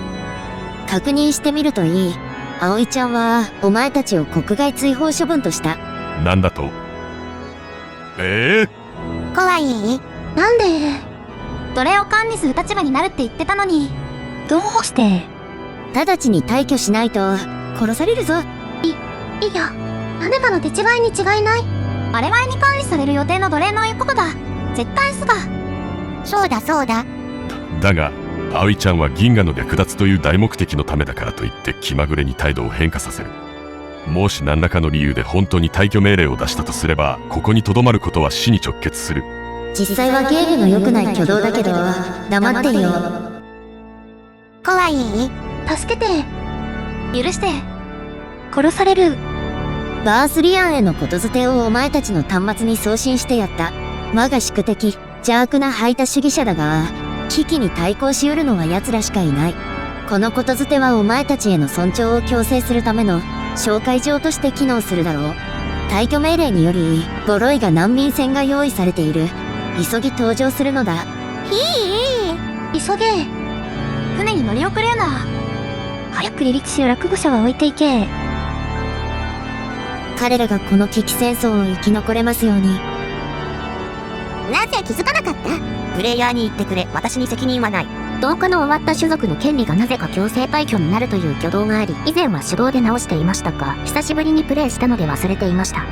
確認してみるといい。葵ちゃんはお前たちを国外追放処分とした。なんだと？怖い？なんで奴隷を管理する立場になるって言ってたのに。どうして？直ちに退去しないと殺されるぞ。いや、アネバの手違いに違いない。我々に管理される予定の奴隷の言うことだ。絶対すが。そうだそうだ。だが葵ちゃんは銀河の略奪という大目的のためだからといって気まぐれに態度を変化させる。もし何らかの理由で本当に退去命令を出したとすれば、ここに留まることは死に直結する。実際はゲームの良くない挙動だけど黙ってよ。怖い？助けて。許して。殺される。バースリアンへのことづてをお前たちの端末に送信してやった。我が宿敵、邪悪な排他主義者だが、危機に対抗しうるのは奴らしかいない。このことづてはお前たちへの尊重を強制するための紹介状として機能するだろう。退去命令により、ボロイが難民船が用意されている。急ぎ登場するのだ。急げ。船に乗り遅れるな。早く離陸し落語者は置いていけ。彼らがこの危機戦争を生き残れますように。なぜ気づかなかった？プレイヤーに言ってくれ。私に責任はない。同化の終わった種族の権利がなぜか強制退去になるという挙動があり、以前は手動で直していましたが、久しぶりにプレイしたので忘れていました。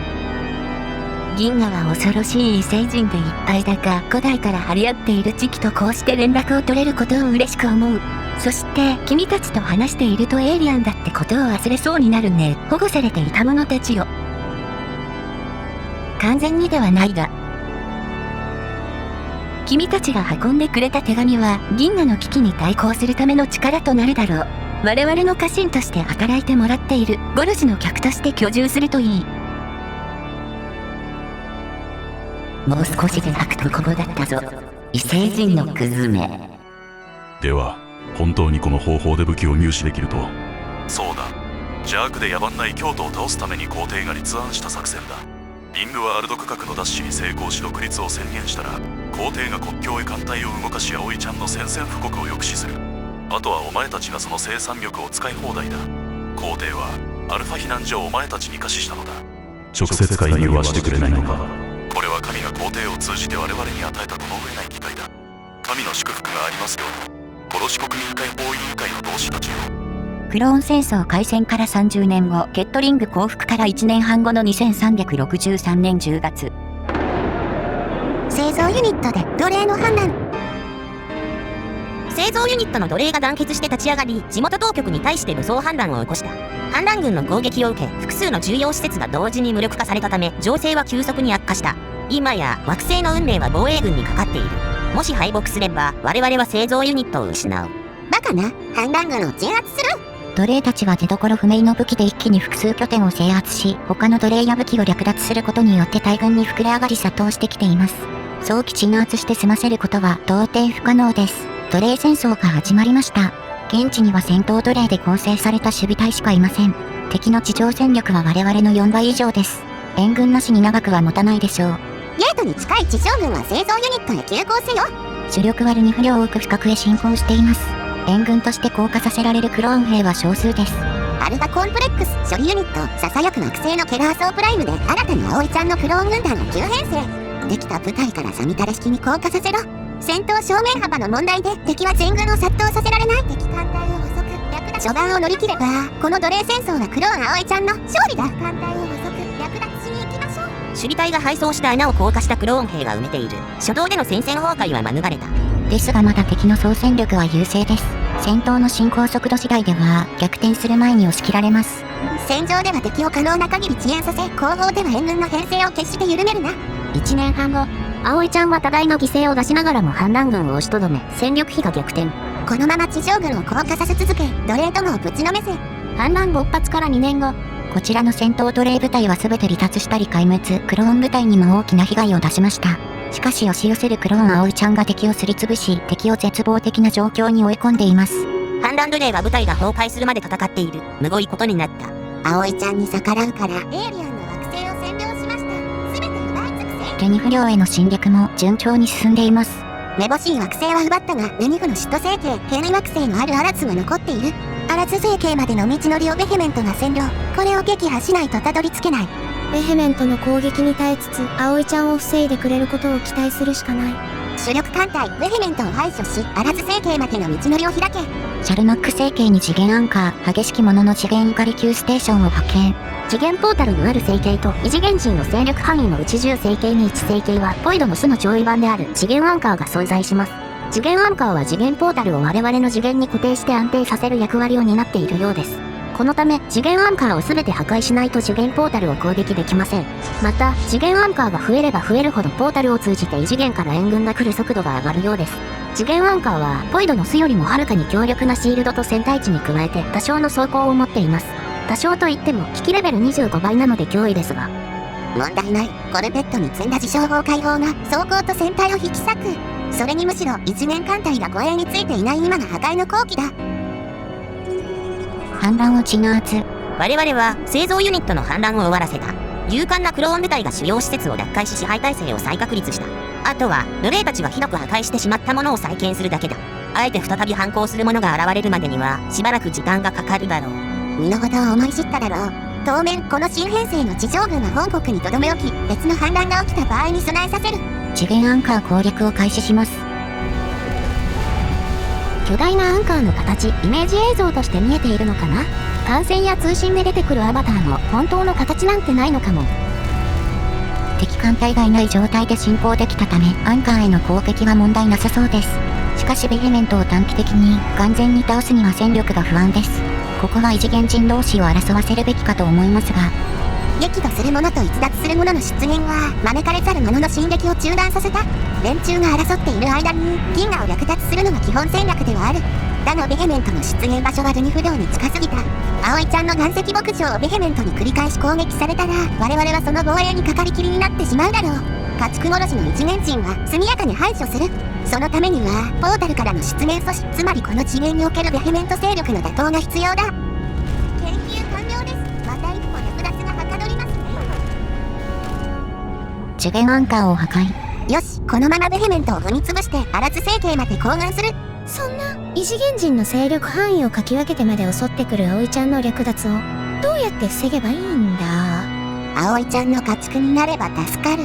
銀河は恐ろしい異星人でいっぱいだが、古代から張り合っている時期とこうして連絡を取れることを嬉しく思う。そして君たちと話しているとエイリアンだってことを忘れそうになるね。保護されていた者たちよ。完全にではないが、君たちが運んでくれた手紙は銀河の危機に対抗するための力となるだろう。我々の家臣として働いてもらっているゴルジュの客として居住するといい。もう少しで吐くところだったぞ、異星人のクズめ。では本当にこの方法で武器を入手できると？そうだ、邪悪で野蛮な異教徒を倒すために皇帝が立案した作戦だ。リングワールド区画の奪取に成功し独立を宣言したら、皇帝が国境へ艦隊を動かし葵ちゃんの宣戦布告を抑止する。あとはお前たちがその生産力を使い放題だ。皇帝はアルファ避難所をお前たちに貸ししたのだ。直接介入はしてくれないのか？これは神が皇帝を通じて我々に与えたこの上ない機会だ。神の祝福がありますように。殺し国民解放委員会の同志たちよ。クローン戦争開戦から30年後、ケットリング降伏から1年半後の2363年10月。製造ユニットで奴隷の反乱。製造ユニットの奴隷が団結して立ち上がり、地元当局に対して武装反乱を起こした。反乱軍の攻撃を受け、複数の重要施設が同時に無力化されたため、情勢は急速に悪化した。今や惑星の運命は防衛軍にかかっている。もし敗北すれば、我々は製造ユニットを失う。バカな、反乱軍を鎮圧する。奴隷たちは出所不明の武器で一気に複数拠点を制圧し、他の奴隷や武器を略奪することによって大軍に膨れ上がり殺到してきています。早期鎮圧して済ませることは到底不可能です。奴隷戦争が始まりました。現地には戦闘奴隷で構成された守備隊しかいません。敵の地上戦力は我々の4倍以上です。援軍なしに長くは持たないでしょう。ゲートに近い地上軍は製造ユニットへ急行せよ。主力はルニフ領奥深くへ進行しています。援軍として降下させられるクローン兵は少数です。アルファコンプレックス処理ユニットささやく惑星のケラーソープライムで新たに葵ちゃんのクローン軍団を急編成。できた部隊からサミタレ式に降下させろ。戦闘正面幅の問題で敵は全軍を殺到させられない。敵艦隊を捕捉略奪。序盤を乗り切ればこの奴隷戦争はクローン葵ちゃんの勝利だ。艦隊を捕捉略奪しに行きましょう。守備隊が配送した穴を降下したクローン兵が埋めている。初動での戦線崩壊は免れた。ですがまだ敵の総戦力は優勢です。戦闘の進行速度次第では逆転する前に押し切られます。戦場では敵を可能な限り遅延させ、後方では援軍の編成を決して緩めるな。1年半後、葵ちゃんは多大の犠牲を出しながらも反乱軍を押しとどめ、戦力比が逆転。このまま地上軍を降下させ続け、奴隷どもをぶちのめせ。反乱勃発から2年後、こちらの戦闘奴隷部隊は全て離脱したり壊滅、クローン部隊にも大きな被害を出しました。しかし押し寄せるクローン葵ちゃんが敵をすりつぶし、敵を絶望的な状況に追い込んでいます。反乱奴隷は部隊が崩壊するまで戦っている。むごいことになった。葵ちゃんに逆らうから、エイリアンの惑星を占領しました。全て奪い尽くせ。レニフ領への侵略も順調に進んでいます。めぼしい惑星は奪ったが、レニフの首都星系、ヘネ惑星のあるアラツが残っている。アラツ星系までの道のりをベヘメントが占領。これを撃破しないとたどり着けない。ベヘメントの攻撃に耐えつつ、葵ちゃんを防いでくれることを期待するしかない。主力艦隊ベヘメントを排除し、アラツ星系までの道のりを開け。シャルノック星系に次元アンカー、激しき者の次元怒り級ステーションを派遣。次元ポータルのある星系と異次元人の勢力範囲の宇宙星系に1星系はポイドの巣の上位版である次元アンカーが存在します。次元アンカーは次元ポータルを我々の次元に固定して安定させる役割を担っているようです。このため次元アンカーを全て破壊しないと次元ポータルを攻撃できません。また次元アンカーが増えれば増えるほどポータルを通じて異次元から援軍が来る速度が上がるようです。次元アンカーはポイドの巣よりもはるかに強力なシールドと戦隊値に加えて多少の装甲を持っています。多少といっても危機レベル25倍なので脅威ですが、問題ない。コルペットに積んだ自称砲解放が装甲と戦隊を引き裂く。それにむしろ一年艦隊が護衛についていない今が破壊の好機だ。反乱を鎮圧。我々は製造ユニットの反乱を終わらせた。勇敢なクローン部隊が主要施設を奪回し支配体制を再確立した。あとは奴隷たちがひどく破壊してしまったものを再建するだけだ。あえて再び反抗する者が現れるまでにはしばらく時間がかかるだろう。身の程を思い知っただろう。当面この新編成の地上軍は本国に留め置き、別の反乱が起きた場合に備えさせる。次元アンカー攻略を開始します。巨大なアンカーの形、イメージ映像として見えているのかな。艦船や通信で出てくるアバターの本当の形なんてないのかも。敵艦隊がいない状態で進行できたためアンカーへの攻撃は問題なさそうです。しかしベヘメントを短期的に完全に倒すには戦力が不安です。ここは異次元人同士を争わせるべきかと思いますが、激怒する者と逸脱する者の出現は招かれざる者の進撃を中断させた。連中が争っている間に銀河を略奪するのが基本戦略ではある。だがベヘメントの出現場所はルニフ領に近すぎた。葵ちゃんの岩石牧場をベヘメントに繰り返し攻撃されたら我々はその防衛にかかりきりになってしまうだろう。家畜殺しの一年人は速やかに排除する。そのためにはポータルからの出現阻止、つまりこの次元におけるベヘメント勢力の打倒が必要だ。研究完了です。また一歩略奪がはかどりますね。次元アンカーを破壊。よし、このままベヘメントを踏み潰してアラツ星系まで行軍する。そんな異次元人の勢力範囲をかき分けてまで襲ってくる葵ちゃんの略奪をどうやって防げばいいんだ。葵ちゃんの家畜になれば助かる。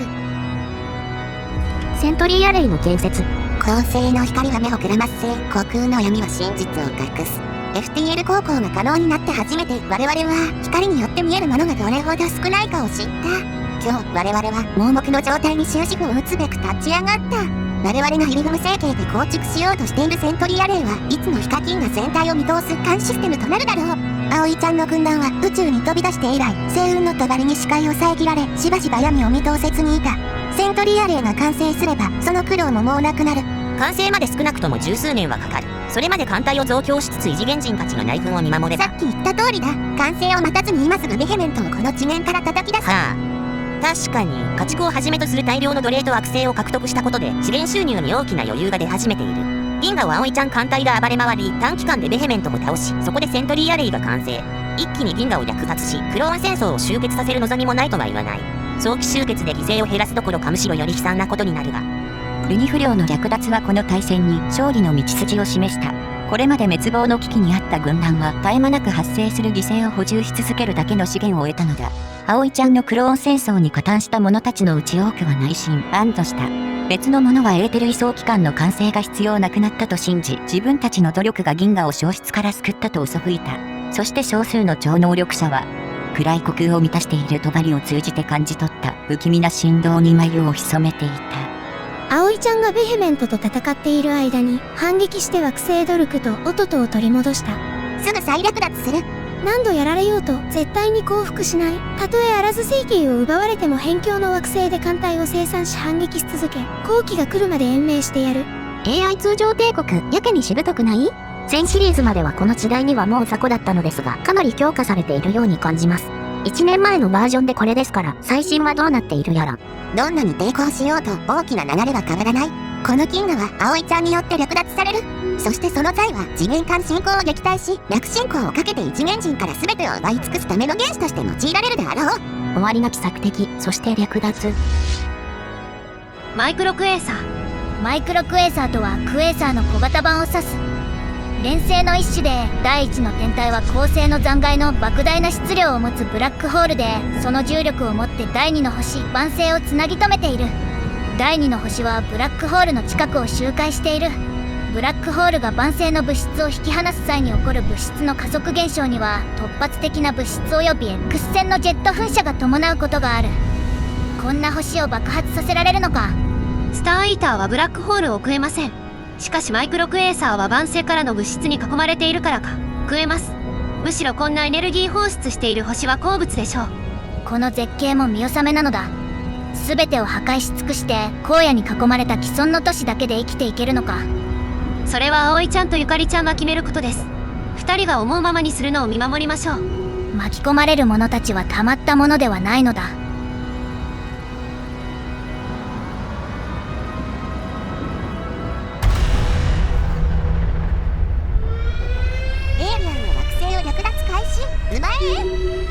セントリーアレイの建設。恒星の光は目をくらませ、虚空の闇は真実を隠す。FTL 航行が可能になって初めて我々は光によって見えるものがどれほど少ないかを知った。今日我々は盲目の状態に終止符を打つべく立ち上がった。我々がヒリグム星系で構築しようとしているセントリーアレイはいつのヒカキンが全体を見通す監視システムとなるだろう。葵ちゃんの軍団は宇宙に飛び出して以来、星雲の帳に視界を遮られ、しばしば闇を見通せずにいた。セントリーアレイが完成すればその苦労ももうなくなる。完成まで少なくとも十数年はかかる。それまで艦隊を増強しつつ異次元人たちの内紛を見守れば。さっき言った通りだ。完成を待たずに今すぐベヘメントをこの次元から叩き出す。はあ、確かに家畜をはじめとする大量の奴隷と惑星を獲得したことで資源収入に大きな余裕が出始めている。銀河を葵ちゃん艦隊が暴れ回り、短期間でベヘメントも倒し、そこでセントリーアレイが完成。一気に銀河を略奪し、クローン戦争を終結させる望みもないとは言わない。早期終結で犠牲を減らすどころかむしろより悲惨なことになるが、ルニフ領の略奪はこの大戦に勝利の道筋を示した。これまで滅亡の危機にあった軍団は絶え間なく発生する犠牲を補充し続けるだけの資源を得たのだ。葵ちゃんのクローン戦争に加担した者たちのうち多くは内心安堵した。別の者はエーテル位相機関の完成が必要なくなったと信じ、自分たちの努力が銀河を消失から救ったと嘘吹いた。そして少数の超能力者は暗い虚空を満たしている帳を通じて感じ取った不気味な振動に眉を潜めていた。葵ちゃんがベヘメントと戦っている間に反撃して惑星ドルクとオトトを取り戻した。すぐ再略奪する。何度やられようと絶対に降伏しない。たとえあらず星系を奪われても辺境の惑星で艦隊を生産し反撃し続け、後期が来るまで延命してやる。 AI 通常帝国やけにしぶとくない？前シリーズまではこの時代にはもう雑魚だったのですが、かなり強化されているように感じます。1年前のバージョンでこれですから、最新はどうなっているやら。どんなに抵抗しようと大きな流れは変わらない。この金河は葵ちゃんによって略奪される。そしてその際は次元間進行を撃退し、逆進行をかけて一元人から全てを奪い尽くすための原子として用いられるであろう。終わりなき索敵、そして略奪。マイクロクエーサー。マイクロクエーサーとはクエーサーの小型版を指す。連星の一種で、第一の天体は恒星の残骸の莫大な質量を持つブラックホールで、その重力を持って第二の星晩星をつなぎ止めている。第二の星はブラックホールの近くを周回している。ブラックホールが晩星の物質を引き離す際に起こる物質の加速現象には、突発的な物質及び X 線のジェット噴射が伴うことがある。こんな星を爆発させられるのか。スターイーターはブラックホールを食えません。しかしマイクロクエーサーは晩星からの物質に囲まれているからか食えます。むしろこんなエネルギー放出している星は鉱物でしょう。この絶景も見納めなのだ。全てを破壊し尽くして荒野に囲まれた既存の都市だけで生きていけるのか。それは葵ちゃんとゆかりちゃんが決めることです。2人が思うままにするのを見守りましょう。巻き込まれる者たちはたまったものではないのだ。エイリアンの惑星を略奪開始。奪え。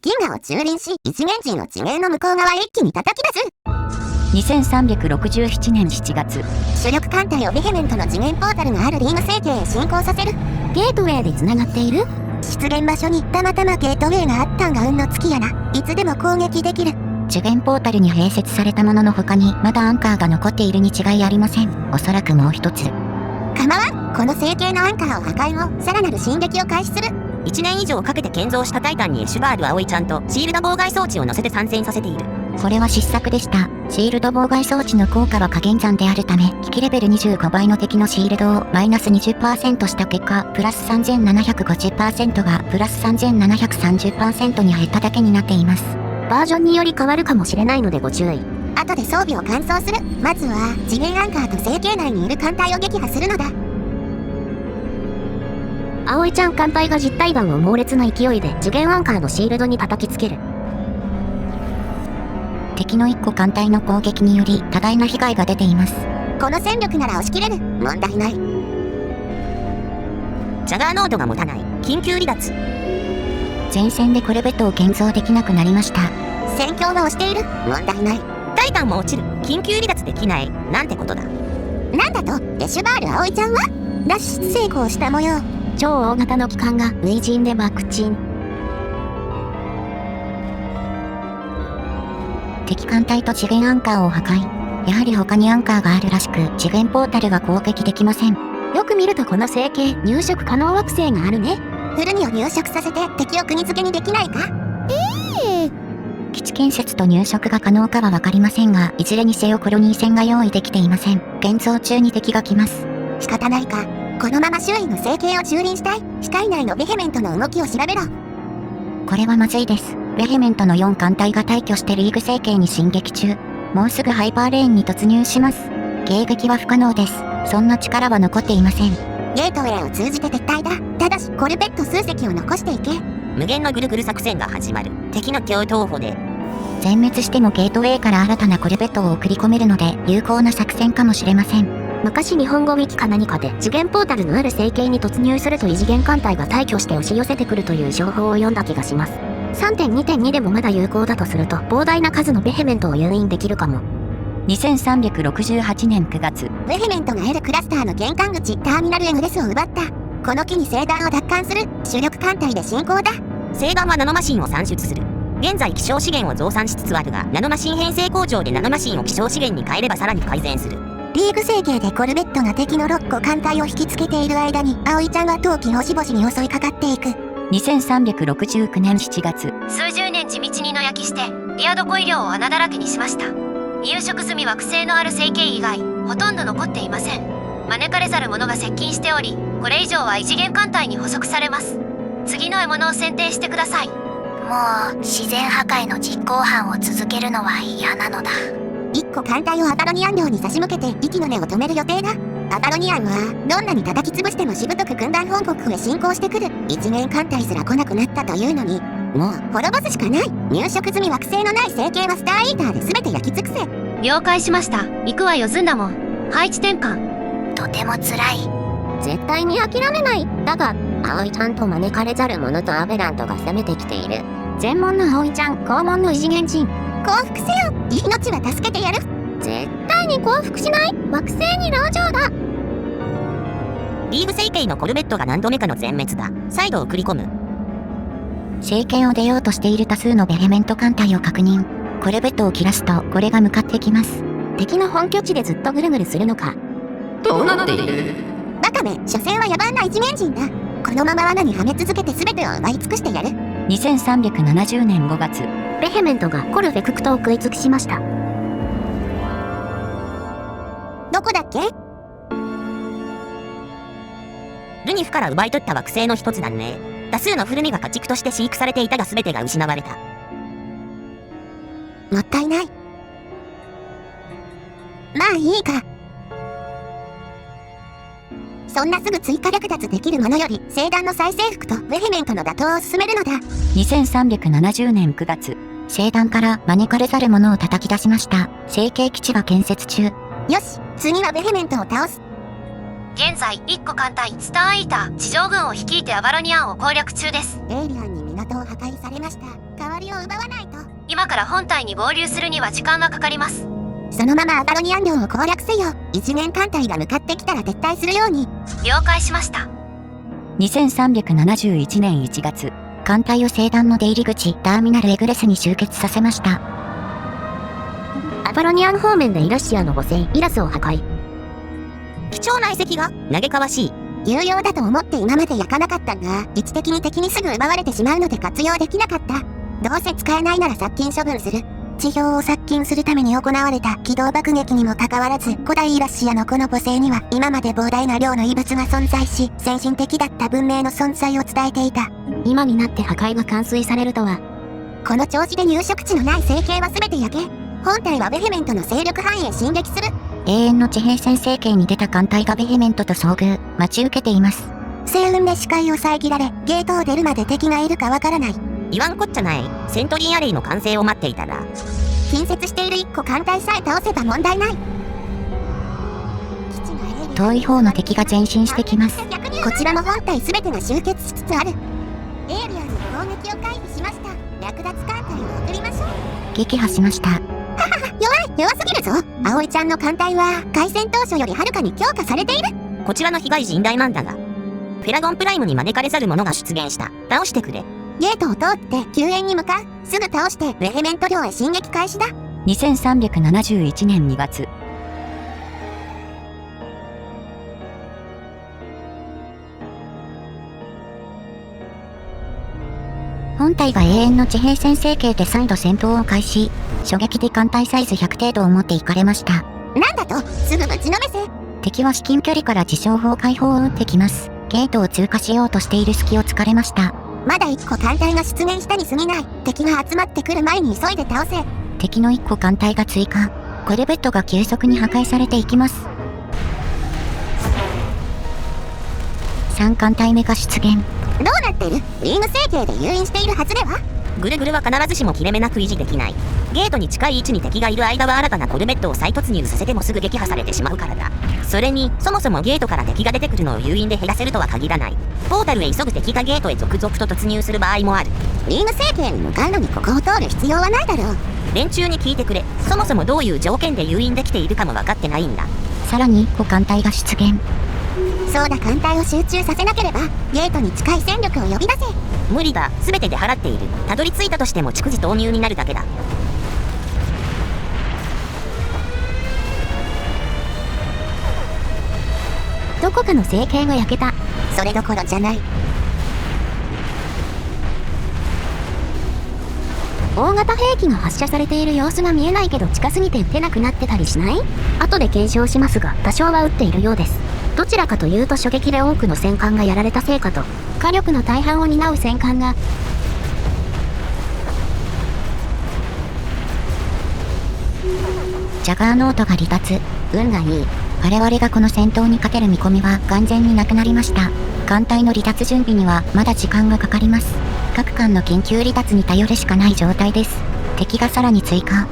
銀河を蹂躙し、一元人を地名の向こう側へ一気に叩き出す。2367年7月、主力艦隊をベヘメントの次元ポータルがあるリーム星系へ進行させる。ゲートウェイで繋がっている？出現場所にたまたまゲートウェイがあったんが運の尽きやな。いつでも攻撃できる。次元ポータルに併設されたものの他にまだアンカーが残っているに違いありません。おそらくもう一つ。構わん。この星系のアンカーを破壊後、さらなる進撃を開始する。1年以上かけて建造したタイタンにエシュバール葵ちゃんとシールド妨害装置を乗せて参戦させている。これは失策でした。シールド妨害装置の効果は加減算であるため、危機レベル25倍の敵のシールドをマイナス 20% した結果、プラス 3750% がプラス 3730% に減っただけになっています。バージョンにより変わるかもしれないのでご注意。後で装備を完走する。まずは次元アンカーと星系内にいる艦隊を撃破するのだ。葵ちゃん艦隊が実体弾を猛烈な勢いで次元アンカーのシールドに叩きつける。敵の1個艦隊の攻撃により多大な被害が出ています。この戦力なら押し切れる。問題ない。ジャガーノードが持たない。緊急離脱。前線でコルベットを建造できなくなりました。戦況は押している。問題ない。タイタンも落ちる。緊急離脱できない。なんてことだ。なんだと、エシュバール葵ちゃんは脱出成功した模様。超大型の機関が初陣で爆沈。敵艦隊と次元アンカーを破壊。やはり他にアンカーがあるらしく、次元ポータルが攻撃できません。よく見るとこの星系、入植可能惑星があるね。フルニを入植させて敵を国付けにできないか？基地建設と入植が可能かはわかりませんが、いずれにせよコロニー船が用意できていません。建造中に敵が来ます。仕方ないか。このまま周囲の星系を蹂躙したい。視界内のベヘメントの動きを調べろ。これはまずいです。ベヘメントの4艦隊が退去してリーグ星系に進撃中。もうすぐハイパーレーンに突入します。迎撃は不可能です。そんな力は残っていません。ゲートウェイを通じて撤退だ。ただしコルベット数隻を残していけ。無限のぐるぐる作戦が始まる。敵の共闘歩で全滅してもゲートウェイから新たなコルベットを送り込めるので有効な作戦かもしれません。昔日本語ウィキか何かで次元ポータルのある星系に突入すると異次元艦隊が退去して押し寄せてくるという情報を読んだ気がします。3.2.2 でもまだ有効だとすると膨大な数のベヘメントを誘引できるかも。2368年9月、ベヘメントが L クラスターの玄関口ターミナル M レスを奪った。この機に星団を奪還する主力艦隊で進行だ。星団はナノマシンを産出する。現在希少資源を増産しつつあるが、ナノマシン編成工場でナノマシンを希少資源に変えればさらに改善する。リーグ星系でコルベットが敵の6個艦隊を引きつけている間に葵ちゃんは冬季星々に襲いかかっていく。2369年7月、数十年地道に野焼きしてリアドコ医療を穴だらけにしました。入植済み惑星のある星系以外ほとんど残っていません。招かれざる者が接近しており、これ以上は異次元艦隊に捕捉されます。次の獲物を選定してください。もう自然破壊の実行犯を続けるのは嫌なのだ。1個艦隊をアバロニアン領に差し向けて息の根を止める予定だ。アバロニアンはどんなに叩き潰してもしぶとく軍団本国へ侵攻してくる。一元艦隊すら来なくなったというのに、もう滅ぼすしかない。入植済み惑星のない星系はスターイーターで全て焼き尽くせ。了解しました。行くわよずんだもん。配置転換。とても辛い。絶対に諦めない。だが葵ちゃんと招かれざる者とアベラントが攻めてきている。全門の葵ちゃん、肛門の異次元人、降伏せよ。命は助けてやる。絶対に降伏しない。惑星に籠城だ。リーグ星系のコルベットが何度目かの全滅だ。再度送り込む。星系を出ようとしている多数のベヘメント艦隊を確認。コルベットを切らすとこれが向かってきます。敵の本拠地でずっとぐるぐるするのか。どうなっている？バカめ、所詮は野蛮な一面人だ。このまま罠にはめ続けて全てを奪い尽くしてやる。2370年5月、ベヘメントがコルフェククトを食い尽くしました。どこだっけ？ルニフから奪い取った惑星の一つだね。多数の古見が家畜として飼育されていたが全てが失われた。もったいない。まあいいか。そんなすぐ追加略奪できるものより星団の再征服とベヘメントの打倒を進めるのだ。2370年9月、星団から招かれざる者を叩き出しました。星系基地は建設中。よし、次はベヘメントを倒す。現在1個艦隊スターイーター地上軍を率いてアバロニアンを攻略中です。エイリアンに港を破壊されました。代わりを奪わないと。今から本体に合流するには時間がかかります。そのままアバロニアン領を攻略せよ。一元艦隊が向かってきたら撤退するように。了解しました。2371年1月、艦隊を星団の出入り口ターミナルエグレスに集結させました。アバロニアン方面でイラシアの母星イラスを破壊。貴重な遺跡が嘆かわしい。有用だと思って今まで焼かなかったが、位置的に敵にすぐ奪われてしまうので活用できなかった。どうせ使えないなら殺菌処分する。地表を殺菌するために行われた機動爆撃にもかかわらず、古代イラシアのこの母星には今まで膨大な量の異物が存在し、先進的だった文明の存在を伝えていた。今になって破壊が完遂されるとは。この調子で入植地のない星系は全て焼け。本体はベヘメントの勢力範囲へ進撃する。永遠の地平線星系に出た艦隊がベヘメントと遭遇、待ち受けています。星雲で視界を遮られ、ゲートを出るまで敵がいるかわからない。言わんこっちゃない。セントリーアレイの完成を待っていたら。近接している1個艦隊さえ倒せば問題ない。遠い方の敵が前進してきます。こちらも本体全てが集結しつつある。エイリアンの攻撃を回避しました。略奪艦隊を送りましょう。撃破しました。弱すぎるぞ。葵ちゃんの艦隊は開戦当初よりはるかに強化されている。こちらの被害甚大なんだが、フェラゴンプライムに招かれざる者が出現した。倒してくれ。ゲートを通って救援に向かう。すぐ倒してベヘメント領へ進撃開始だ。2371年2月、本体が永遠の地平線星系で再度戦闘を開始。初撃で艦隊サイズ100程度を持っていかれました。なんだと、すぐぶちのめせ。敵は至近距離から自傷砲開砲を撃ってきます。ゲートを通過しようとしている隙を突かれました。まだ1個艦隊が出現したに過ぎない。敵が集まってくる前に急いで倒せ。敵の1個艦隊が追加。コルベットが急速に破壊されていきます。3艦隊目が出現。どうなってる？リーグ整形で誘引しているはずでは？ぐるぐるは必ずしも切れ目なく維持できない。ゲートに近い位置に敵がいる間は新たなコルベットを再突入させてもすぐ撃破されてしまうからだ。それに、そもそもゲートから敵が出てくるのを誘引で減らせるとは限らない。ポータルへ急ぐ敵がゲートへ続々と突入する場合もある。リーグ整形に向かうのにここを通る必要はないだろう。連中に聞いてくれ。そもそもどういう条件で誘引できているかも分かってないんだ。さらに1個艦隊が出現。そうだ、艦隊を集中させなければゲートに近い戦力を呼び出せ。無理だ、全て出払っている。たどり着いたとしても逐次投入になるだけだ。どこかの整形が焼けた。それどころじゃない。大型兵器が発射されている様子が見えないけど近すぎて撃てなくなってたりしない？後で検証しますが多少は撃っているようです。どちらかというと初撃で多くの戦艦がやられたせいかと。火力の大半を担う戦艦がジャガーノートが離脱。運がいい。我々がこの戦闘に勝てる見込みは完全になくなりました。艦隊の離脱準備にはまだ時間がかかります。各艦の緊急離脱に頼るしかない状態です。敵がさらに追加。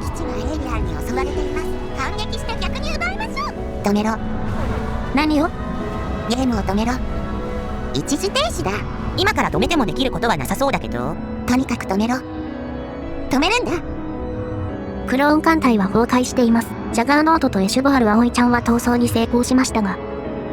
基地がエイリアンに襲われています。反撃して逆に奪いましょう。止めろ。何を？ゲームを止めろ。一時停止だ。今から止めてもできることはなさそうだけど。とにかく止めろ。止めるんだ。クローン艦隊は崩壊しています。ジャガーノートとエシュボール葵ちゃんは逃走に成功しましたが、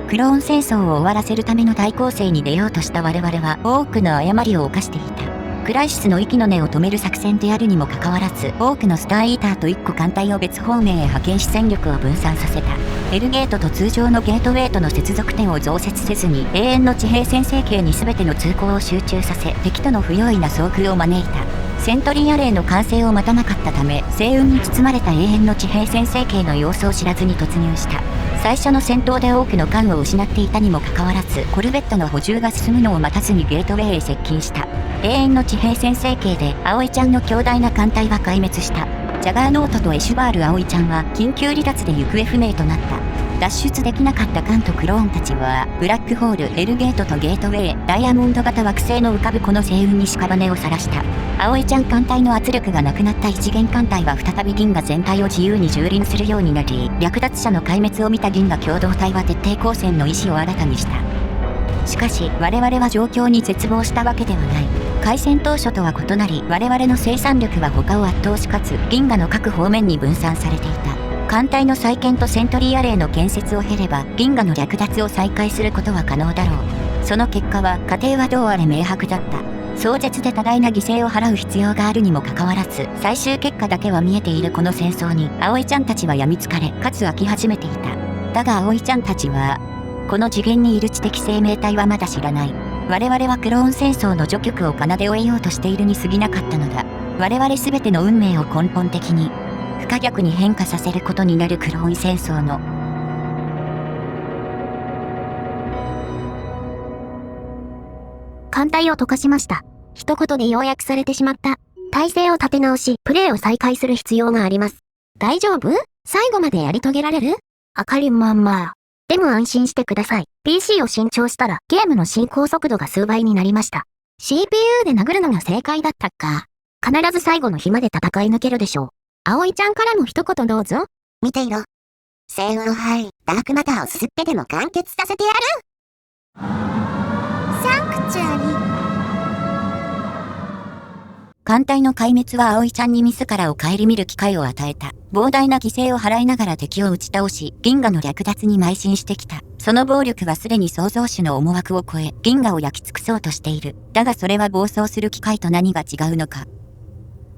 クローン戦争を終わらせるための大攻勢に出ようとした我々は多くの誤りを犯していた。クライシスの息の根を止める作戦であるにもかかわらず、多くのスターイーターと1個艦隊を別方面へ派遣し戦力を分散させた。エルゲートと通常のゲートウェイとの接続点を増設せずに、永遠の地平線成形に全ての通行を集中させ、敵との不用意な遭遇を招いた。セントリーアレイの完成を待たなかったため、星雲に包まれた永遠の地平線成形の様子を知らずに突入した。最初の戦闘で多くの艦を失っていたにもかかわらず、コルベットの補充が進むのを待たずにゲートウェイへ接近した。永遠の地平線成形で葵ちゃんの強大な艦隊は壊滅した。ジャガーノートとエシュバール葵ちゃんは緊急離脱で行方不明となった。脱出できなかった艦とクローンたちはブラックホール、エルゲートとゲートウェイ、ダイヤモンド型惑星の浮かぶこの星雲に屍を晒した。葵ちゃん艦隊の圧力がなくなった一元艦隊は再び銀河全体を自由に蹂躙するようになり、略奪者の壊滅を見た銀河共同体は徹底抗戦の意思を新たにした。しかし我々は状況に絶望したわけではない。開戦当初とは異なり、我々の生産力は他を圧倒しかつ銀河の各方面に分散されていた。艦隊の再建とセントリーアレイの建設を経れば銀河の略奪を再開することは可能だろう。その結果は過程はどうあれ明白だった。壮絶で多大な犠牲を払う必要があるにもかかわらず、最終結果だけは見えているこの戦争に葵ちゃんたちは病みつかれ、かつ飽き始めていた。だが葵ちゃんたちはこの次元にいる知的生命体はまだ知らない。我々はクローン戦争の序曲を奏で終えようとしているに過ぎなかったのだ。我々全ての運命を根本的に不可逆に変化させることになるクローン戦争の艦隊を溶かしました。一言で要約されてしまった。体勢を立て直し、プレイを再開する必要があります。大丈夫？最後までやり遂げられる？あかりまんま。でも安心してください。PC を新調したらゲームの進行速度が数倍になりました。CPU で殴るのが正解だったか。必ず最後の日まで戦い抜けるでしょう。葵ちゃんからも一言どうぞ。見ていろ。星雲をはい、ダークマターをすってでも完結させてやる。サンクチュアリ。艦隊の壊滅は葵ちゃんに自らを顧みる機会を与えた。膨大な犠牲を払いながら敵を打ち倒し、銀河の略奪に邁進してきた。その暴力はすでに創造主の思惑を超え、銀河を焼き尽くそうとしている。だがそれは暴走する機会と何が違うのか。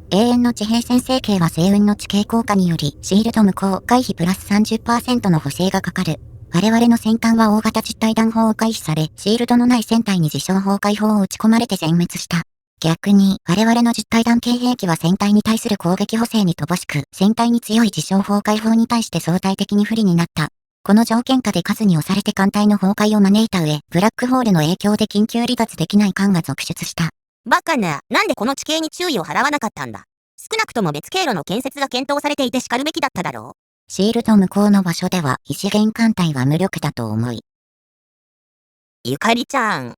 永遠の地平線成形は星雲の地形効果により、シールド無効、回避プラス 30% の補正がかかる。我々の戦艦は大型実体弾砲を回避され、シールドのない船体に自傷崩壊砲を撃ち込まれて全滅した。逆に、我々の実体弾系兵器は船体に対する攻撃補正に乏しく、船体に強い自傷崩壊砲に対して相対的に不利になった。この条件下で数に押されて艦隊の崩壊を招いた上、ブラックホールの影響で緊急離脱できない艦が続出した。バカな、なんでこの地形に注意を払わなかったんだ。少なくとも別経路の建設が検討されていてしかるべきだっただろう。シールド無効の場所では、異次元艦隊は無力だと思い、ゆかりちゃん。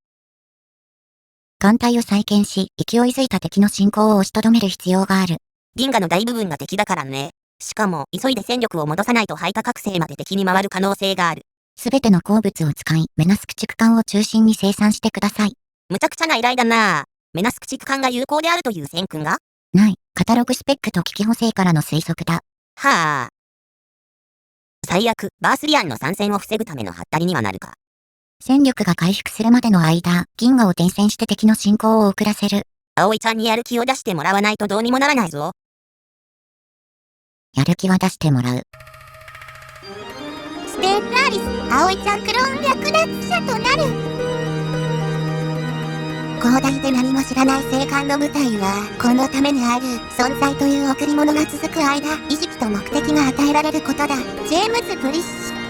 艦隊を再建し、勢いづいた敵の進行を押しとどめる必要がある。銀河の大部分が敵だからね。しかも、急いで戦力を戻さないと排他覚醒まで敵に回る可能性がある。すべての鉱物を使い、メナス駆逐艦を中心に生産してください。むちゃくちゃな依頼だな。メナス駆逐艦が有効であるという戦訓がない。カタログスペックと機器補正からの推測だ。はあ。最悪、バースリアンの参戦を防ぐためのハッタリにはなるか。戦力が回復するまでの間、銀河を転戦して敵の進行を遅らせる。葵ちゃんにやる気を出してもらわないとどうにもならないぞ。やる気は出してもらう。ステーラーリス、葵ちゃんクローン略奪者となる。広大で何も知らない生還の部隊は、このためにある存在という贈り物が続く間、意識と目的が与えられることだ。ジェームズ・ブリッシュ。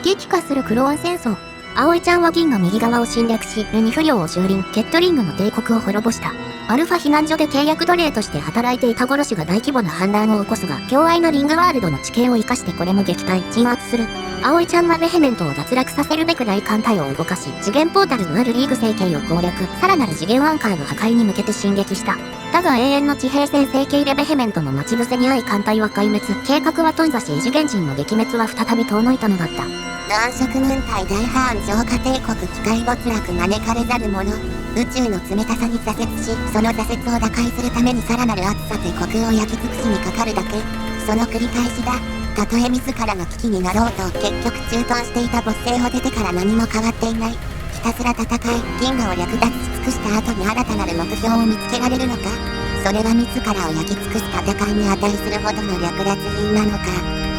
激化するクローン戦争。葵ちゃんは銀河右側を侵略し、ルニ不良を蹂躙、ケットリングの帝国を滅ぼした。アルファ避難所で契約奴隷として働いていたゴロシュが大規模な反乱を起こすが、強愛のリングワールドの地形を生かしてこれも撃退、鎮圧する。葵ちゃんはベヘメントを脱落させるべく大艦隊を動かし、次元ポータルのあるリーグ星系を攻略、さらなる次元アンカーの破壊に向けて進撃した。だが永遠の地平線星系でベヘメントの待ち伏せに遭い艦隊は壊滅、計画は頓挫し異次元人の撃滅は再び遠のいたのだった。男色軍隊大ハーン浄化帝国機械没落招かれざる者。宇宙の冷たさに挫折し、その挫折を打開するためにさらなる暑さで国を焼き尽くしにかかるだけ。その繰り返しだ。たとえ自らの危機になろうと結局駐屯していた没星を出てから何も変わっていない。ひたすら戦い、銀河を略奪し尽くした後に新たなる目標を見つけられるのか。それは自らを焼き尽くす戦いに値するほどの略奪品なのか。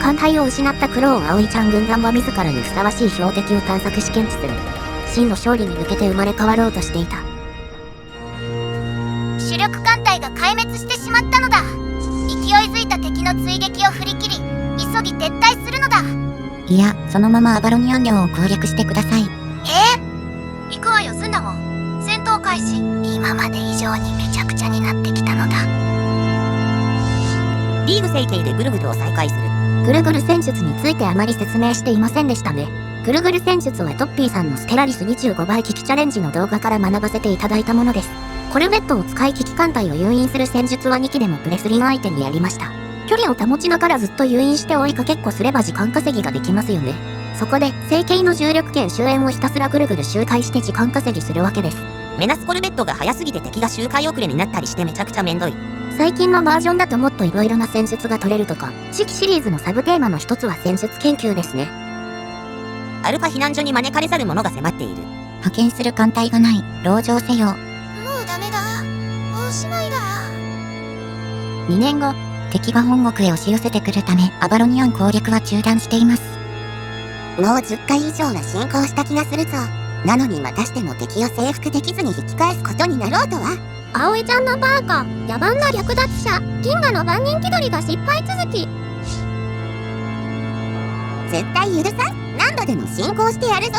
艦隊を失ったクローン葵ちゃん軍団は自らにふさわしい標的を探索し検知する。真の勝利に向けて生まれ変わろうとしていた。主力艦隊が壊滅してしまったのだ。勢いづいた敵の追撃を振り切り、急ぎ撤退するのだ。いや、そのままアバロニアン領を攻略してください。行くわよ、スンダモン。戦闘開始。今まで以上にめちゃくちゃになってきたのだ。リーグ星系でぐるぐるを再開する。ぐるぐる戦術についてあまり説明していませんでしたね。ぐるぐる戦術はトッピーさんのステラリス25倍機器チャレンジの動画から学ばせていただいたものです。コルベットを使い機器艦隊を誘引する戦術は2機でもプレスリン相手にやりました。距離を保ちながらずっと誘引して追いかけっこすれば時間稼ぎができますよね。そこで、星系の重力圏周辺をひたすらぐるぐる周回して時間稼ぎするわけです。メナスコルベットが速すぎて敵が周回遅れになったりしてめちゃくちゃめんどい。最近のバージョンだともっと色々な戦術が取れるとか、次期シリーズのサブテーマの一つは戦術研究ですね。アルファ避難所に招かれざる者が迫っている。派遣する艦隊がない。籠城せよ。もうダメだ。おしまいだ。2年後、敵が本国へ押し寄せてくるため、アバロニアン攻略は中断しています。もう10回以上は進行した気がするぞ。なのにまたしても敵を征服できずに引き返すことになろうとは。葵ちゃんのバーカ、野蛮な略奪者、銀河の万人気取りが失敗続き。絶対許さん。何度でも進行してやるぞ。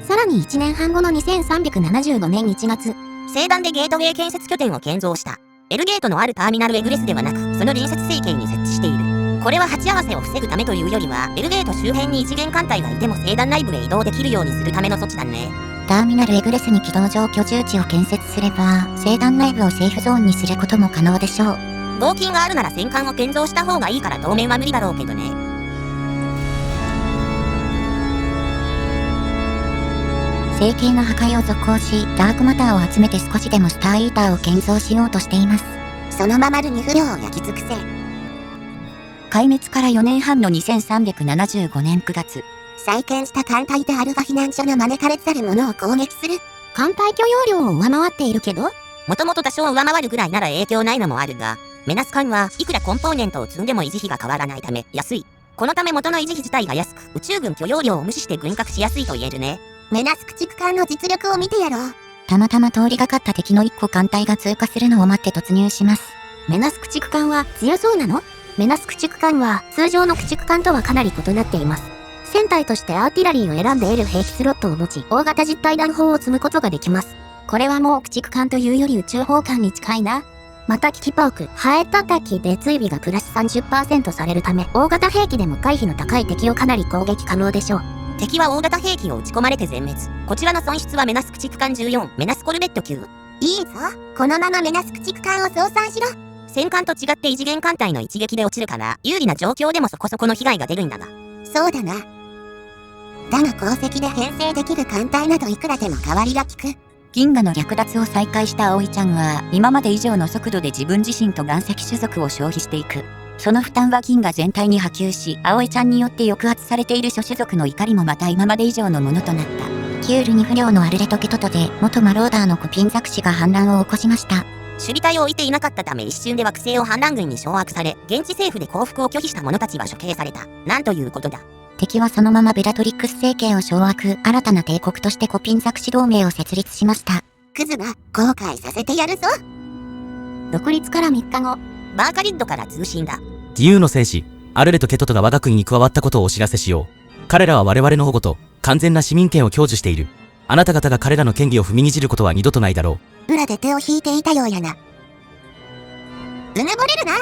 さらに1年半後の2375年1月、星団でゲートウェイ建設拠点を建造した。エルゲートのあるターミナルエグレスではなく、その隣接星系に設置している。これは鉢合わせを防ぐためというよりは、エルゲート周辺に一元艦隊がいても星団内部へ移動できるようにするための措置だね。ターミナルエグレスに軌道上居住地を建設すれば、星団内部をセーフゾーンにすることも可能でしょう。合金があるなら戦艦を建造した方がいいから当面は無理だろうけどね。星系の破壊を続行し、ダークマターを集めて少しでもスターイーターを建造しようとしています。そのままルニ不良を焼き尽くせ。壊滅から4年半の2375年9月。再建した艦隊でアルファ避難所の招かれざる者を攻撃する。艦隊許容量を上回っているけど、もともと多少上回るぐらいなら影響ないのもあるが、メナス艦はいくらコンポーネントを積んでも維持費が変わらないため安い。このため元の維持費自体が安く、宇宙軍許容量を無視して軍拡しやすいと言えるね。メナス駆逐艦の実力を見てやろう。たまたま通りがかった敵の1個艦隊が通過するのを待って突入します。メナス駆逐艦は強そうなの？メナス駆逐艦は通常の駆逐艦とはかなり異なっています。船体としてアーティラリーを選んで得る兵器スロットを持ち、大型実体弾砲を積むことができます。これはもう駆逐艦というより宇宙砲艦に近いな。また機器パーク、ハエたたきで追尾がプラス 30% されるため、大型兵器でも回避の高い敵をかなり攻撃可能でしょう。敵は大型兵器を撃ち込まれて全滅。こちらの損失はメナス駆逐艦14、メナスコルベット級。いいぞ。このままメナス駆逐艦を増産しろ。戦艦と違って異次元艦隊の一撃で落ちるから有利な状況でもそこそこの被害が出るんだが。そうだな。だが鉱石で編成できる艦隊などいくらでも代わりが利く。銀河の略奪を再開した葵ちゃんは今まで以上の速度で自分自身と岩石種族を消費していく。その負担は銀河全体に波及し、葵ちゃんによって抑圧されている諸種族の怒りもまた今まで以上のものとなった。キュールに不良のアルレトケトトで元マローダーのコピンザク氏が反乱を起こしました。守備隊を置いていなかったため一瞬で惑星を反乱軍に掌握され、現地政府で降伏を拒否した者たちは処刑された。なんということだ。敵はそのままベラトリックス政権を掌握、新たな帝国としてコピンザク氏同盟を設立しました。クズが後悔させてやるぞ。独立から3日後、バーカリッドから通信だ。自由の戦士、アルレとケトトが我が国に加わったことをお知らせしよう。彼らは我々の保護と完全な市民権を享受している。あなた方が彼らの権利を踏みにじることは二度とないだろう。裏で手を引いていたようやな。うぬぼれるな。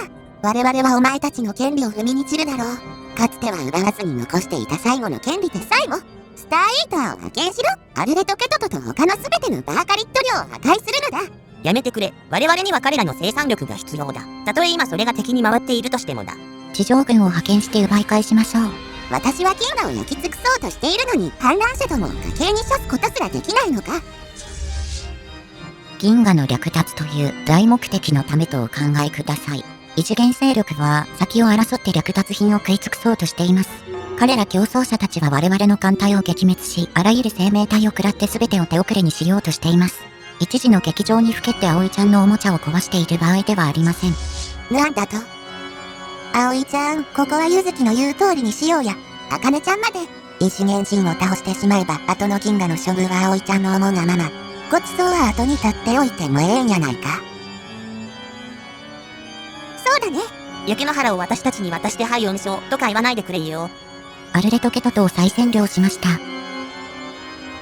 我々はお前たちの権利を踏みにじるだろう。かつては奪わずに残していた最後の権利でさえも、スターイーターを派遣しろ。アルレとケトトと他の全てのバーカリット領を破壊するのだ。やめてくれ。我々には彼らの生産力が必要だ。たとえ今それが敵に回っているとしてもだ。地上軍を派遣して奪い返しましょう。私は銀河を焼き尽くそうとしているのに、反乱者どもを家計に処すことすらできないのか。銀河の略奪という大目的のためとお考えください。異次元勢力は先を争って略奪品を食い尽くそうとしています。彼ら競争者たちは我々の艦隊を撃滅し、あらゆる生命体を食らって全てを手遅れにしようとしています。一時の劇場にふけって葵ちゃんのおもちゃを壊している場合ではありません。なんだと？葵ちゃん、ここはゆずきの言う通りにしようや。あかねちゃんまで。異次元人を倒してしまえば、後の銀河の処遇は葵ちゃんの思うがまま。ごちそうは後に立っておいてもええんやないか。そうだね。雪の原を私たちに渡してはい恩賞とか言わないでくれよ。アルレトケトトを再占領しました。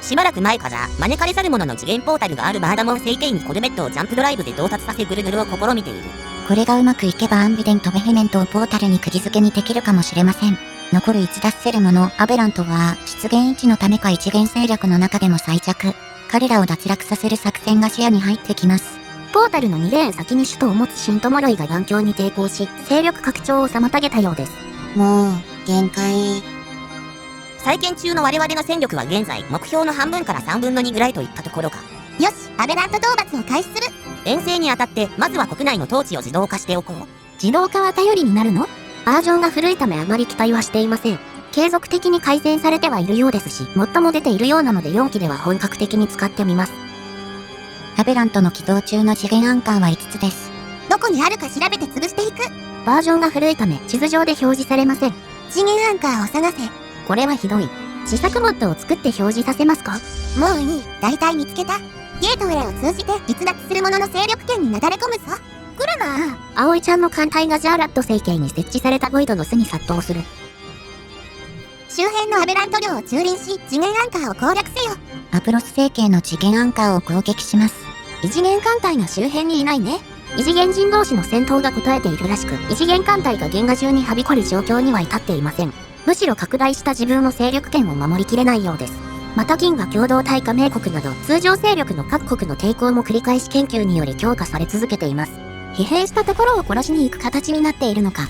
しばらく前から招かれざる者の次元ポータルがあるバーダモン星系にコルベットをジャンプドライブで到達させぐるぐるを試みている。これがうまくいけばアンビデント・ベヘメントをポータルに釘付けにできるかもしれません。残る1出せるもの、アベラントは出現位置のためか一元勢力の中でも最弱。彼らを脱落させる作戦が視野に入ってきます。ポータルの2レーン先に首都を持つシントモロイが頑強に抵抗し、勢力拡張を妨げたようです。もう、限界。再建中の我々の戦力は現在、目標の半分から3分の2ぐらいといったところか。よし、アベラント討伐を開始する。遠征にあたって、まずは国内の統治を自動化しておこう。自動化は頼りになるの？バージョンが古いためあまり期待はしていません。継続的に改善されてはいるようですし、最も出ているようなので4機では本格的に使ってみます。アベラントの起動中の次元アンカーは5つです。どこにあるか調べて潰していく。バージョンが古いため地図上で表示されません。次元アンカーを探せ。これはひどい。試作モッドを作って表示させますか？もういい。大体見つけた。ゲートウェイを通じて逸脱する者の勢力圏になだれ込むぞ。来るな。葵ちゃんの艦隊がジャーラット星系に設置されたボイドの巣に殺到する。周辺のアベラント領を駐輪し、次元アンカーを攻略せよ。アプロス星系の次元アンカーを攻撃します。異次元艦隊が周辺にいないね。異次元人同士の戦闘が答えているらしく、異次元艦隊が原画中にはびこる状況には至っていません。むしろ拡大した自分の勢力圏を守りきれないようです。また銀河共同体加盟国など通常勢力の各国の抵抗も繰り返し研究により強化され続けています。疲弊したところを殺しに行く形になっているのか。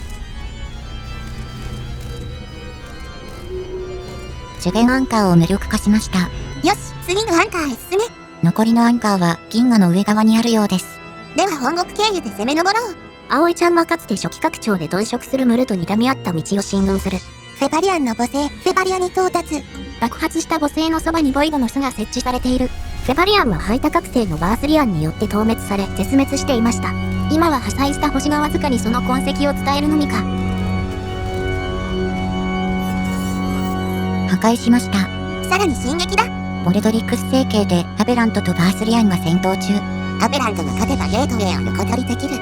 次元アンカーを無力化しました。よし、次のアンカーへ進め。残りのアンカーは銀河の上側にあるようです。では本国経由で攻め上ろう。葵ちゃんはかつて初期拡張で鈍色するムルと睨み合った道を進軍する。フェパリアンの母星、フェパリアに到達。爆発した母星のそばにボイドの巣が設置されている。フェパリアンは排他覚醒のバースリアンによって討滅され絶滅していました。今は破砕した星がわずかにその痕跡を伝えるのみか。破壊しました。さらに進撃だ。ボルドリックス星系でアベラントとバースリアンが戦闘中。アベラントが勝てばゲートウェイを横取りできる。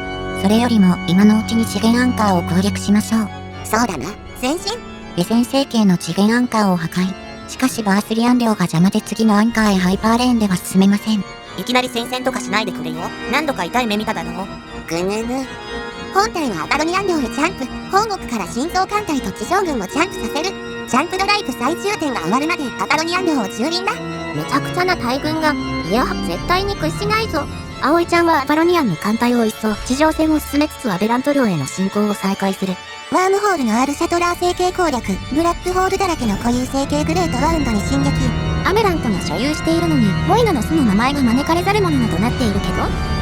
それよりも今のうちに次元アンカーを攻略しましょう。そうだな。前進。レゼン星系の次元アンカーを破壊。しかしバースリアン領が邪魔で次のアンカーへハイパーレーンでは進めません。いきなり戦線とかしないでくれよ。何度か痛い目見ただろう。ぐぬぬ。本体はアバロニアン領へジャンプ。本国から心臓艦隊と地上軍をジャンプさせる。ジャンプドライブ最終点が終わるまでアパロニアン領を駐輪だ。めちゃくちゃな大軍が。いや、絶対に屈しないぞ。葵ちゃんはアパロニアンの艦隊を一掃、地上戦を進めつつアベラント領への進行を再開する。ワームホールのあるシャトラー星系攻略、ブラックホールだらけの固有星系グレートワウンドに進撃。アベラントが所有しているのに、モイナの巣の名前が招かれざるものなどなっているけど、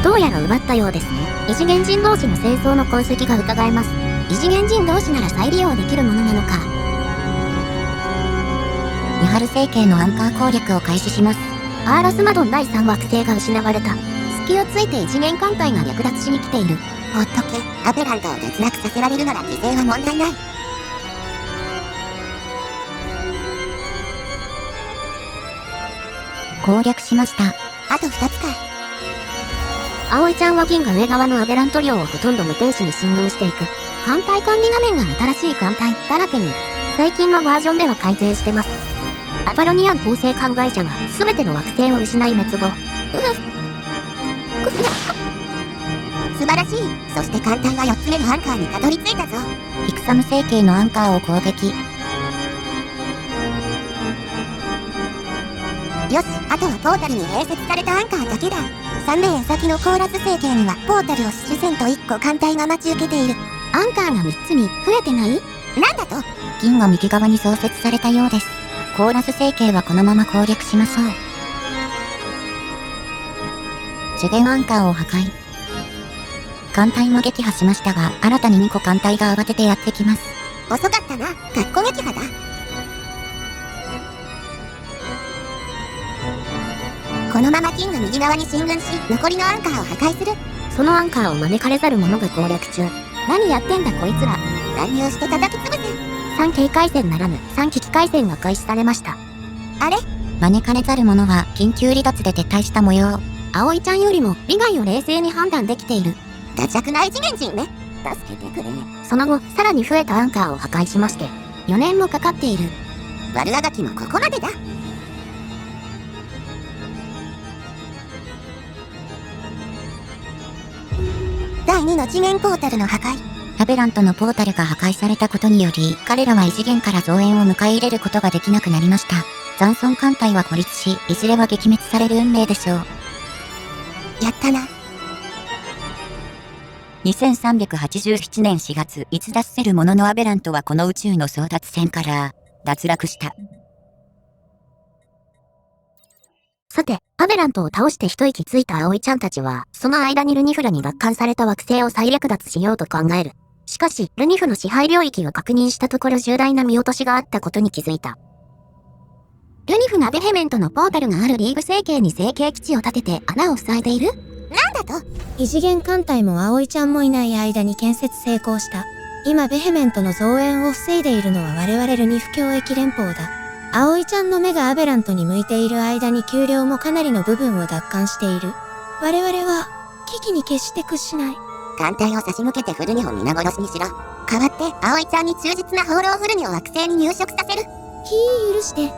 どうやら奪ったようですね。異次元人同士の戦争の痕跡が伺えます。異次元人同士なら再利用できるものなのか。ニハル星系のアンカー攻略を開始します。アーラスマドン第3惑星が失われた。隙をついて異次元艦隊が略奪しに来ている。ほっとけ。アベラントを脱落させられるなら犠牲は問題ない。攻略しました。あと2つか。葵ちゃんは銀河上側のアベラント領をほとんど無停止に進軍していく。艦隊管理画面が新しい艦隊だらけに。最近のバージョンでは改定してます。アパロニアン構成艦会社は全ての惑星を失い滅亡。素晴らしい。そして艦隊は4つ目のアンカーにたどり着いたぞ。イクサム星系のアンカーを攻撃。よし、あとはポータルに併設されたアンカーだけだ。3レーン先のコーラス星系にはポータルを死守せんと1個艦隊が待ち受けている。アンカーが3つに増えてない？なんだと？銀河右側に創設されたようです。コーラス星系はこのまま攻略しましょう。次元アンカーを破壊。艦隊も撃破しましたが、新たに2個艦隊が慌ててやってきます。遅かったな。学校撃破だ。このまま金の右側に進軍し、残りのアンカーを破壊する。そのアンカーを招かれざる者が攻略中。何やってんだこいつら。乱入して叩き潰せ。3警戒線ならぬ3機機開戦が開始されました。あれ？招かれざる者は緊急離脱で撤退した模様。葵ちゃんよりも利害を冷静に判断できている。ダチャくない次元人ね。助けてくれ。その後、さらに増えたアンカーを破壊しまして、4年もかかっている。悪あがきもここまでだ。第2の次元ポータルの破壊。アベラントのポータルが破壊されたことにより、彼らは異次元から増援を迎え入れることができなくなりました。残存艦隊は孤立し、いずれは撃滅される運命でしょう。やったな。2387年4月、逸脱せるもののアベラントはこの宇宙の争奪戦から脱落した。さて、アベラントを倒して一息ついた葵ちゃんたちは、その間にルニフラに奪還された惑星を再略奪しようと考える。しかし、ルニフの支配領域を確認したところ重大な見落としがあったことに気づいた。ルニフがベヘメントのポータルがあるリーグ星系に成形基地を建てて穴を塞いでいる？なんだと？異次元艦隊も葵ちゃんもいない間に建設成功した。今ベヘメントの増援を防いでいるのは我々ルニフ共益連邦だ。葵ちゃんの目がアベラントに向いている間に丘陵もかなりの部分を奪還している。我々は危機に決して屈しない。艦隊を差し向けてフルニを皆殺しにしろ。代わって葵ちゃんに忠実な放浪フルニを惑星に入植させる。許して。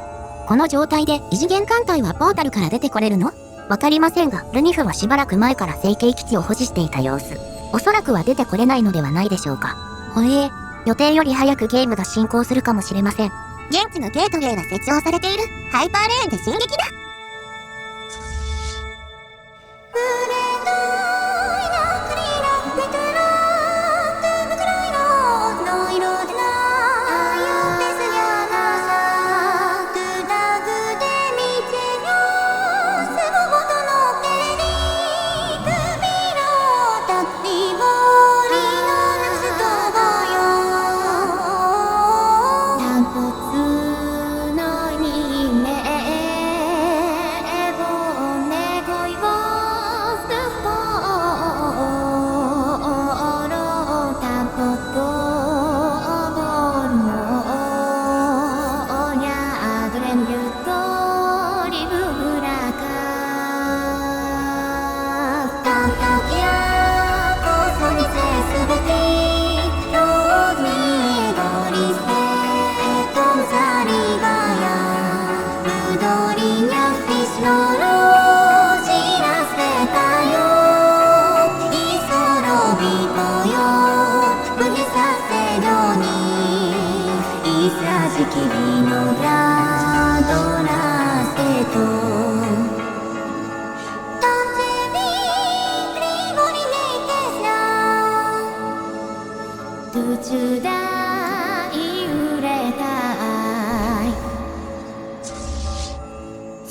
この状態で異次元艦隊はポータルから出てこれるの？わかりませんが、ルニフはしばらく前から成形基地を保持していた様子。おそらくは出てこれないのではないでしょうか。ほえー、予定より早くゲームが進行するかもしれません。現地のゲートウェイは設置されている。ハイパーレーンで進撃だ。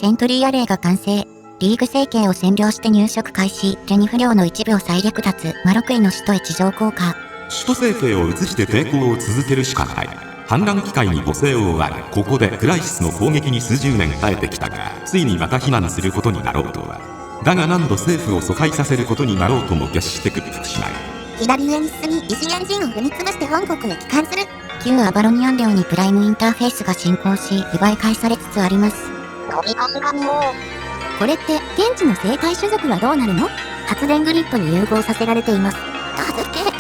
セントリーアレイが完成。リーグ政権を占領して入植開始。ジェニフ領の一部を再略奪。マロクイの首都へ地上降下。首都政権を移して抵抗を続けるしかない。反乱機会に母性を奪い、ここでクライシスの攻撃に数十年耐えてきたが、ついにまた避難することになろうとは。だが何度政府を疎開させることになろうとも決して屈服しない。左上に進み、異次元人を踏み潰して本国へ帰還する。旧アバロニアン領にプライムインターフェースが進行し、奪い返されつつあります。飛び込みがもう。これって現地の政界種族はどうなるの？発電グリッドに融合させられています。助けて。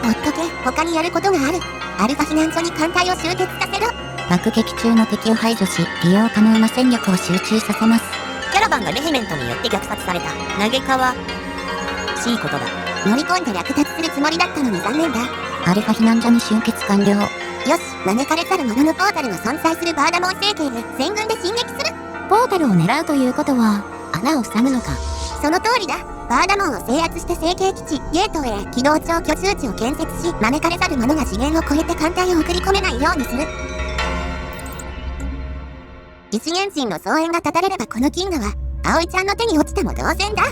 ほっとけ、他にやることがある。アルファ避難所に艦隊を集結させろ。爆撃中の敵を排除し、利用可能な戦力を集中させます。キャラバンがレジメントによって虐殺された。嘆かわしいことだ。乗り込んで略奪するつもりだったのに残念だ。アルファ避難所に集結完了。よし、招かれざる者のポータルが存在するバーダモン政権へ全軍で進撃する。ポータルを狙うということは、穴を塞ぐのか。その通りだ。バーダモンを制圧して成形基地、ゲートへ機動庁居住地を建設し、招かれざる者が次元を超えて艦隊を送り込めないようにする。異次元人の増援が断たれればこの金河は、葵ちゃんの手に落ちても同然だ。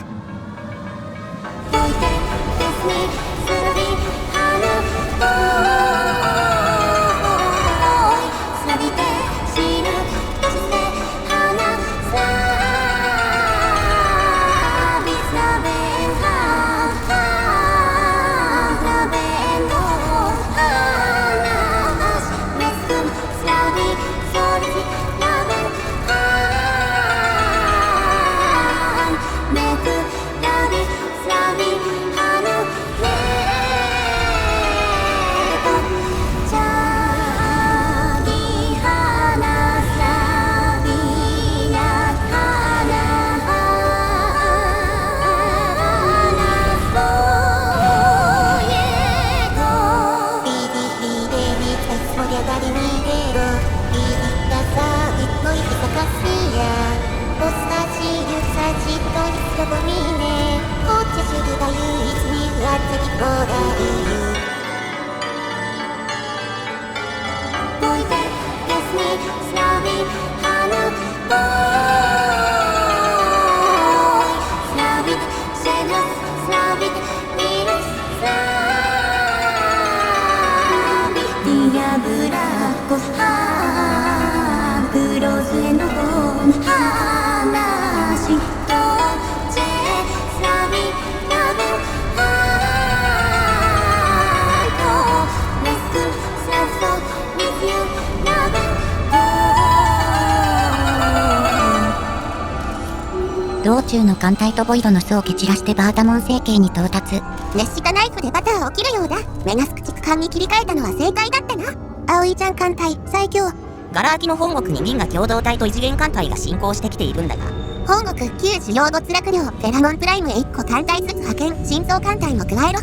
道中の艦隊とボイドの巣を蹴散らしてバーダモン政権に到達。熱したナイフでバターを切るようだ。メナスク地区艦に切り替えたのは正解だったな。葵ちゃん艦隊最強。ガラ空きの本国に銀河共同体と異次元艦隊が進行してきているんだが、本国旧主要没落領フェラモンプライムへ1個艦隊ずつ派遣。深層艦隊も加えろ。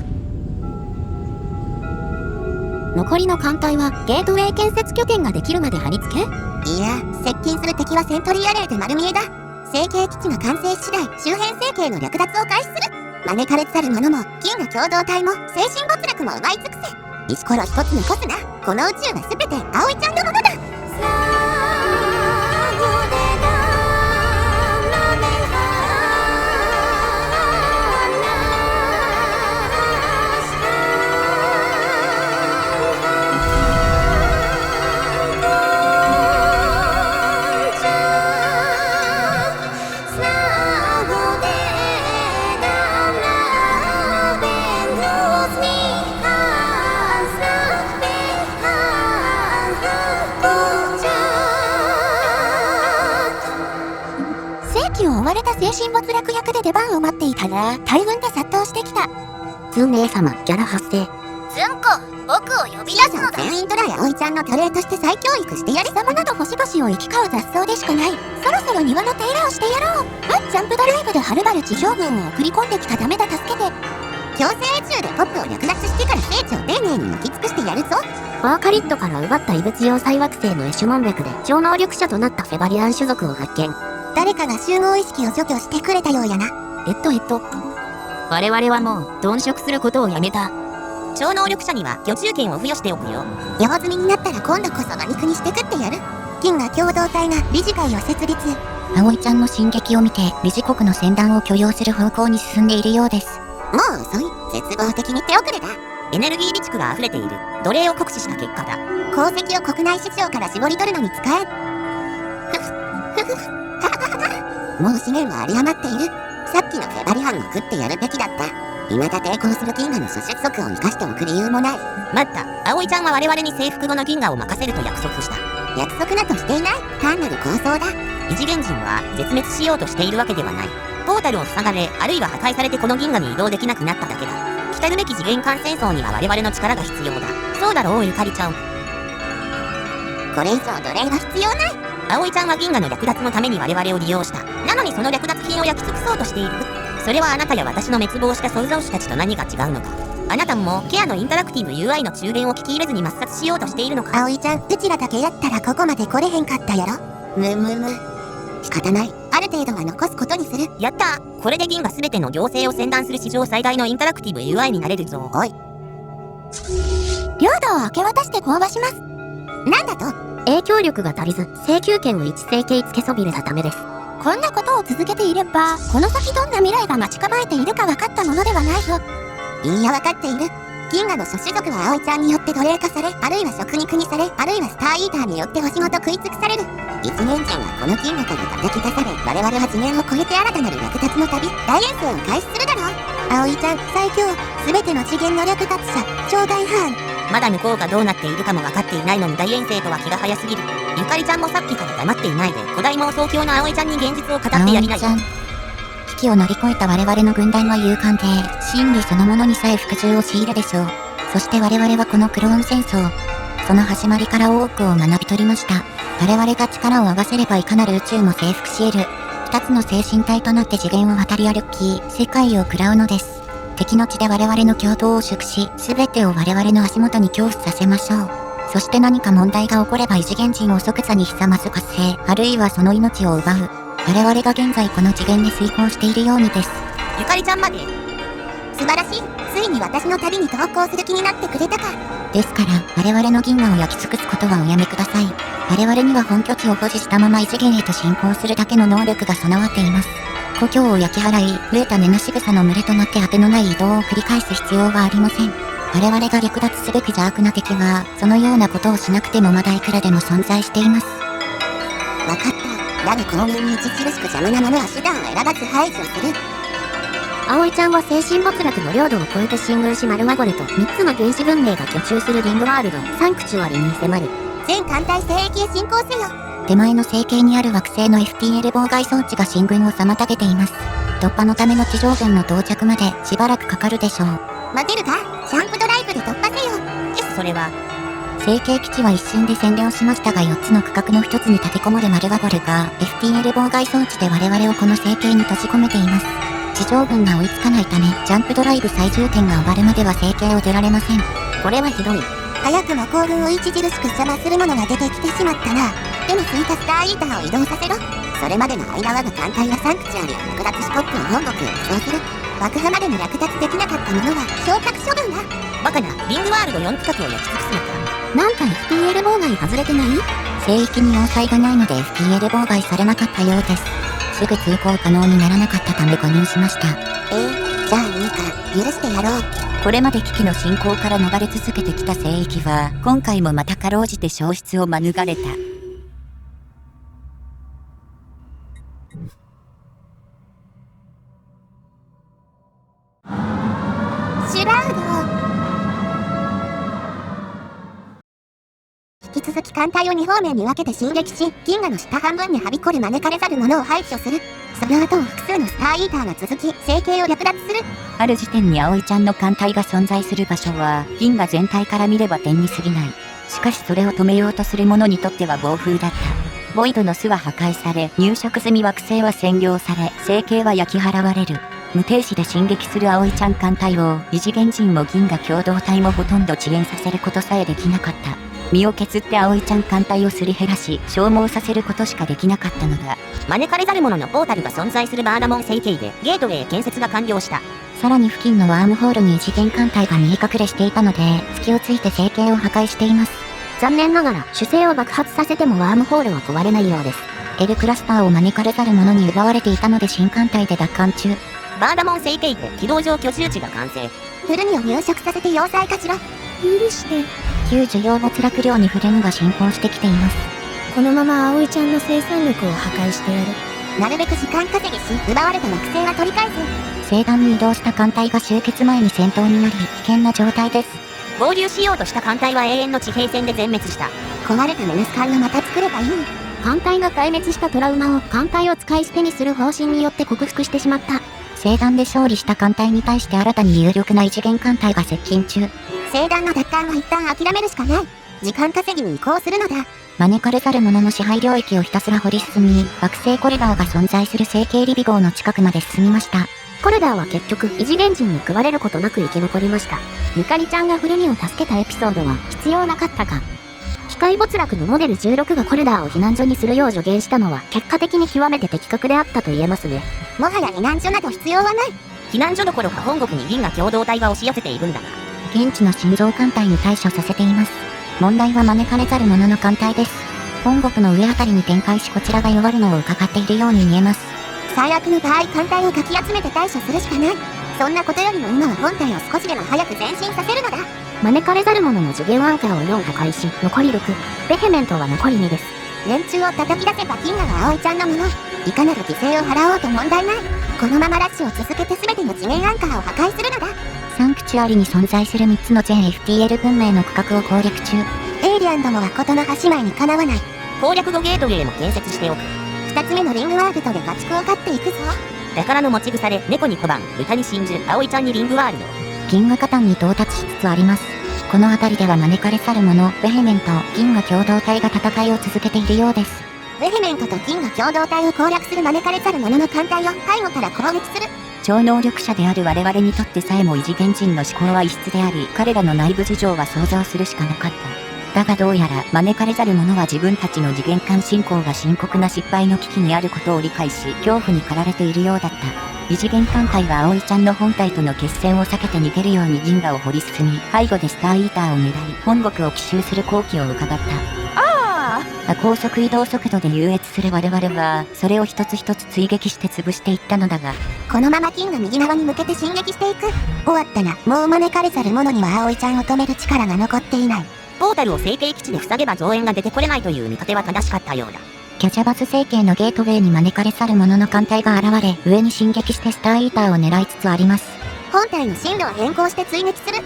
残りの艦隊はゲートウェイ建設拠点ができるまで貼り付け？いや、接近する敵はセントリーアレイで丸見えだ。成形基地が完成次第、周辺政権の略奪を開始する。招かれざる者も、銀河共同体も、精神没落も奪い尽くせ。石ころ一つ残すな。この宇宙はすべて葵ちゃんのものだ。追われた精神没落役で出番を待っていたら大軍で殺到してきた。ズン姉様、ギャラ発生。ズンコ、僕を呼び出すのだ。全員トライ葵ちゃんの奴隷として再教育してやる。様など星々を行き交う雑草でしかない。そろそろ庭の手入れをしてやろう。ジャンプドライブではるばる地上軍を送り込んできた。ダメだ、助けて。強制宇宙でポップを略奪してから聖地を丁寧に抜き尽くしてやるぞ。バーカリットから奪った異物用細惑星のエシュモンベクで超能力者となったフェバリアン種族を発見。誰かが集合意識を除去してくれたようやな。我々はもう鈍色することをやめた。超能力者には居住権を付与しておくよ。用済みになったら今度こそ馬肉にして食ってやる。銀河共同体が理事会を設立。葵ちゃんの進撃を見て理事国の船団を許容する方向に進んでいるようです。もう遅い。絶望的に手遅れだ。エネルギー備蓄が溢れている。奴隷を酷使した結果だ。鉱石を国内市場から絞り取るのに使え。もう資源は有り余っている。さっきのフェバリハンも食ってやるべきだった。未だ抵抗する銀河の諸出族を生かしておく理由もない。待った。葵ちゃんは我々に征服後の銀河を任せると約束した。約束などしていない。単なる構想だ。異次元人は絶滅しようとしているわけではない。ポータルを塞がれ、あるいは破壊されてこの銀河に移動できなくなっただけだ。来るべき次元間戦争には我々の力が必要だ。そうだろう、ゆかりちゃん。これ以上奴隷は必要ない。葵ちゃんは銀河の略奪のために我々を利用した。なのにその略奪品を焼き尽くそうとしている。それはあなたや私の滅亡した創造主たちと何が違うのか。あなたもケアのインタラクティブ UI の中元を聞き入れずに抹殺しようとしているのか。葵ちゃん、うちらだけやったらここまで来れへんかったやろ。仕方ない。ある程度は残すことにする。やった。これで銀河すべての行政を専断する史上最大のインタラクティブ UI になれるぞ。おい。領土を明け渡して講和します。なんだと？影響力が足りず、請求権を一請求つけそびれたためです。こんなことを続けていれば、この先どんな未来が待ち構えているか分かったものではないぞ。いや、分かっている。銀河の諸種族は葵ちゃんによって奴隷化され、あるいは食肉にされ、あるいはスターイーターによって星ごと食い尽くされる。一年人はこの銀河から叩き出され、我々は次元を超えて新たなる略奪の旅、大遠征を開始するだろう。葵ちゃん、最強、すべての次元の略奪者、超大範。まだ向こうがどうなっているかも分かっていないのに大遠征とは気が早すぎる。ゆかりちゃんもさっきから黙っていないで、古代妄想郷の葵ちゃんに現実を語ってやりなよ。危機を乗り越えた我々の軍団は勇敢で、真理そのものにさえ服従を強いるでしょう。そして我々はこのクローン戦争、その始まりから多くを学び取りました。我々が力を合わせればいかなる宇宙も征服し得る。二つの精神体となって次元を渡り歩き、世界を喰らうのです。敵の地で我々の共闘を祝し、すべてを我々の足元に恐怖させましょう。そして何か問題が起これば異次元人を即座に潜ます活性、あるいはその命を奪う。我々が現在この次元に遂行しているようにです。ゆかりちゃんまで。素晴らしい。ついに私の旅に同行する気になってくれたか。ですから、我々の銀河を焼き尽くすことはおやめください。我々には本拠地を保持したまま異次元へと進行するだけの能力が備わっています。故郷を焼き払い、増えた根なし草の群れとなって果てのない移動を繰り返す必要はありません。我々が略奪すべき邪悪な敵は、そのようなことをしなくてもまだいくらでも存在しています。わかった。だが公民に著しく邪魔なものは手段を選ばず排除する。葵ちゃんは精神没落の領土を越えて進軍しマルマゴレと3つの原始文明が居住するリングワールド、サンクチュアリに迫る。全艦隊聖域へ進行せよ。手前の星系にある惑星の FTL 妨害装置が進軍を妨げています。突破のための地上軍の到着までしばらくかかるでしょう。待てるか？ジャンプドライブで突破せよ。それは星系基地は一瞬で占領しましたが4つの区画の一つに立てこもるマルワゴルが FTL 妨害装置で我々をこの星系に閉じ込めています。地上軍が追いつかないためジャンプドライブ最重点が終わるまでは星系を出られません。これはひどい。早くも行軍を著しく邪魔するものが出てきてしまったな。でもスイカスターイーターを移動させろ。それまでの間我が艦隊はサンクチュアリを略奪しポップを本国へ移送する。爆破までに略奪できなかったものは昇格処分だ。バカな、リングワールド4区画を焼き尽くすのか。なんか FTL 妨害外れてない？聖域に要塞がないので FTL 妨害されなかったようです。すぐ通行可能にならなかったため誤認しました。じゃあいいか、許してやろう。これまで危機の進行から逃れ続けてきた聖域は今回もまたかろうじて消失を免れた。シュラウド。引き続き艦隊を2方面に分けて進撃し、銀河の下半分にはびこる招かれざる者を排除する。その後も複数のスターイーターが続き、星系を略奪する。ある時点に葵ちゃんの艦隊が存在する場所は銀河全体から見れば点に過ぎない。しかしそれを止めようとする者にとっては暴風だった。ボイドの巣は破壊され、入植済み惑星は占領され、星系は焼き払われる。無停止で進撃する葵ちゃん艦隊を異次元人も銀河共同体もほとんど遅延させることさえできなかった。身を削って葵ちゃん艦隊をすり減らし消耗させることしかできなかったのだ。招かれざる者のポータルが存在するバーダモン星系でゲートウェイ建設が完了した。さらに付近のワームホールに異次元艦隊が見え隠れしていたので隙をついて星系を破壊しています。残念ながら主星を爆発させてもワームホールは壊れないようです。L クラスターを招かれざる者に奪われていたので新艦隊で奪還中。バーダモン星系で軌道上居住地が完成。フルニを入植させて要塞化しろ。許して。旧需要没落量にフレムが進行してきています。このまま葵ちゃんの生産力を破壊してやる。なるべく時間稼ぎし、奪われた惑星は取り返す。星団に移動した艦隊が集結前に戦闘になり、危険な状態です。合流しようとした艦隊は永遠の地平線で全滅した。壊れたメネス艦がまた作ればいい。艦隊が壊滅したトラウマを艦隊を使い捨てにする方針によって克服してしまった。星団で勝利した艦隊に対して新たに有力な異次元艦隊が接近中。星団の奪還は一旦諦めるしかない。時間稼ぎに移行するのだ。招かれざる者の支配領域をひたすら掘り進み、惑星コリダーが存在する星系リビ号の近くまで進みました。コルダーは結局異次元人に食われることなく生き残りました。ゆかりちゃんがフルニを助けたエピソードは必要なかったか。機械没落のモデル16がコルダーを避難所にするよう助言したのは結果的に極めて的確であったと言えますね。もはや避難所など必要はない。避難所どころか本国に銀河共同体が押し寄せているんだが、現地の心臓艦隊に対処させています。問題は招かれざる者の艦隊です。本国の上あたりに展開しこちらが弱るのを伺っているように見えます。最悪の場合艦隊をかき集めて対処するしかない。そんなことよりも今は本体を少しでも早く前進させるのだ。招かれざる者の次元アンカーを4破壊し、残り6、ベヘメントは残り2です。連中を叩き出せば銀河は葵ちゃんのもの。いかなる犠牲を払おうと問題ない。このままラッシュを続けて全ての次元アンカーを破壊するのだ。サンクチュアリに存在する3つの全 FTL 文明の区画を攻略中。エイリアンどもはことの葉姉妹にかなわない。攻略後ゲートウェイも建設しておく。2つ目のリングワールドで家畜を飼っていくぞ。宝の持ち腐れ、猫に小判、豚に真珠、葵ちゃんにリングワールド。銀河火炭に到達しつつあります。この辺りでは招かれざる者、ベヘメント、銀河共同体が戦いを続けているようです。ベヘメントと銀河共同体を攻略する招かれざる者の艦隊を背後から攻撃する。超能力者である我々にとってさえも異次元人の思考は異質であり、彼らの内部事情は想像するしかなかった。だがどうやら招かれざる者は自分たちの次元間進行が深刻な失敗の危機にあることを理解し、恐怖に駆られているようだった。異次元艦隊は葵ちゃんの本体との決戦を避けて逃げるように銀河を掘り進み、背後でスターイーターを狙い、本国を奇襲する好機を伺った。高速移動速度で優越する我々は、それを一つ一つ追撃して潰していったのだが、このまま金が右側に向けて進撃していく。終わったな。もう招かれざる者には葵ちゃんを止める力が残っていない。ポータルを成形基地で塞げば増援が出てこれないという見立ては正しかったようだ。キャジャバス星系のゲートウェイに招かれ去る者の艦隊が現れ、上に進撃してスターイーターを狙いつつあります。本体の進路を変更して追撃する。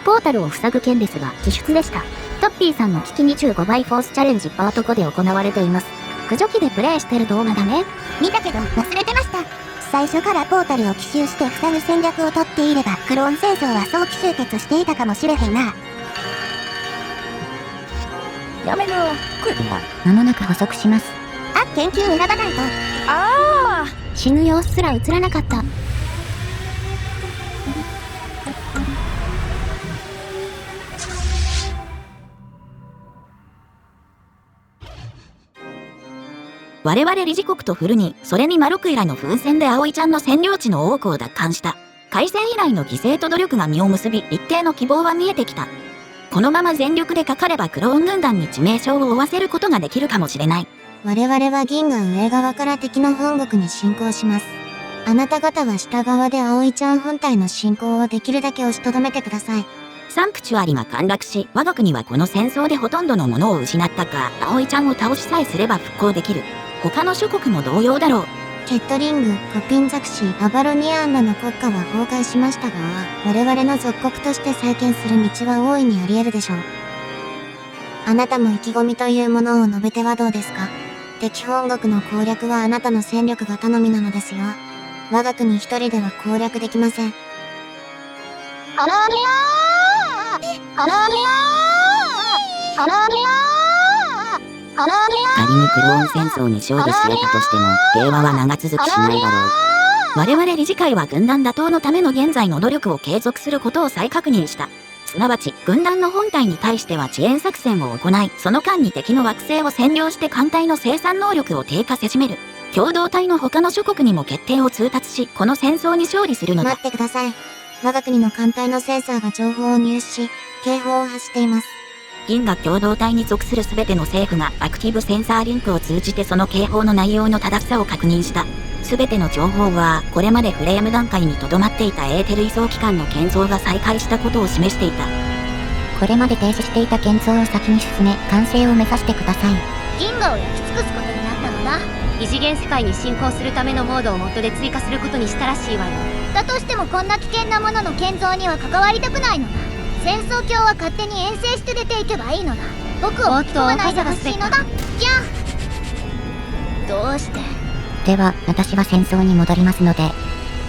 ポータルを塞ぐ件ですが、自出でした。トッピーさんの危機25倍フォースチャレンジパート5で行われています。駆除機でプレイしてる動画だね。見たけど忘れてました。最初からポータルを奇襲して塞ぐ戦略をとっていれば、クローン戦争は早期終結していたかもしれへんな。やめろ。間もなく捕捉します。研究選ばないと。死ぬ様子すら映らなかった。我々理事国とフルニ、それにマロクイらの風船で葵ちゃんの占領地の多くを奪還した。開戦以来の犠牲と努力が実を結び、一定の希望は見えてきた。このまま全力でかかればクローン軍団に致命傷を負わせることができるかもしれない。我々は銀河上側から敵の本国に侵攻します。あなた方は下側で葵ちゃん本体の侵攻をできるだけ押しとどめてください。サンクチュアリが陥落し、我が国はこの戦争でほとんどのものを失ったが、葵ちゃんを倒しさえすれば復興できる。他の諸国も同様だろう。ケットリング、コピンザクシー、アバロニアンナの国家は崩壊しましたが、我々の属国として再建する道は大いにあり得るでしょう。あなたも意気込みというものを述べてはどうですか。敵本国の攻略はあなたの戦力が頼みなのですよ。我が国一人では攻略できません。アラビアーアラビアーアラビアー仮にクローン戦争に勝利し得たとしても、平和は長続きしないだろう。我々理事会は軍団打倒のための現在の努力を継続することを再確認した。すなわち、軍団の本体に対しては遅延作戦を行い、その間に敵の惑星を占領して艦隊の生産能力を低下せしめる。共同体の他の諸国にも決定を通達し、この戦争に勝利するのだ。待ってください。我が国の艦隊のセンサーが情報を入手し、警報を発しています。銀河共同体に属する全ての政府がアクティブセンサーリンクを通じてその警報の内容の正しさを確認した。全ての情報はこれまでフレーム段階にとどまっていたエーテル移送機関の建造が再開したことを示していた。これまで停止していた建造を先に進め、完成を目指してください。銀河を焼き尽くすことになったのだ。異次元世界に進行するためのモードをモッドで追加することにしたらしいわよ。だとしてもこんな危険なものの建造には関わりたくないのだ。戦争狂は勝手に遠征して出ていけばいいのだ。僕を巻き込まないでほしいのだ。じゃあどうして。では、私は戦争に戻りますので、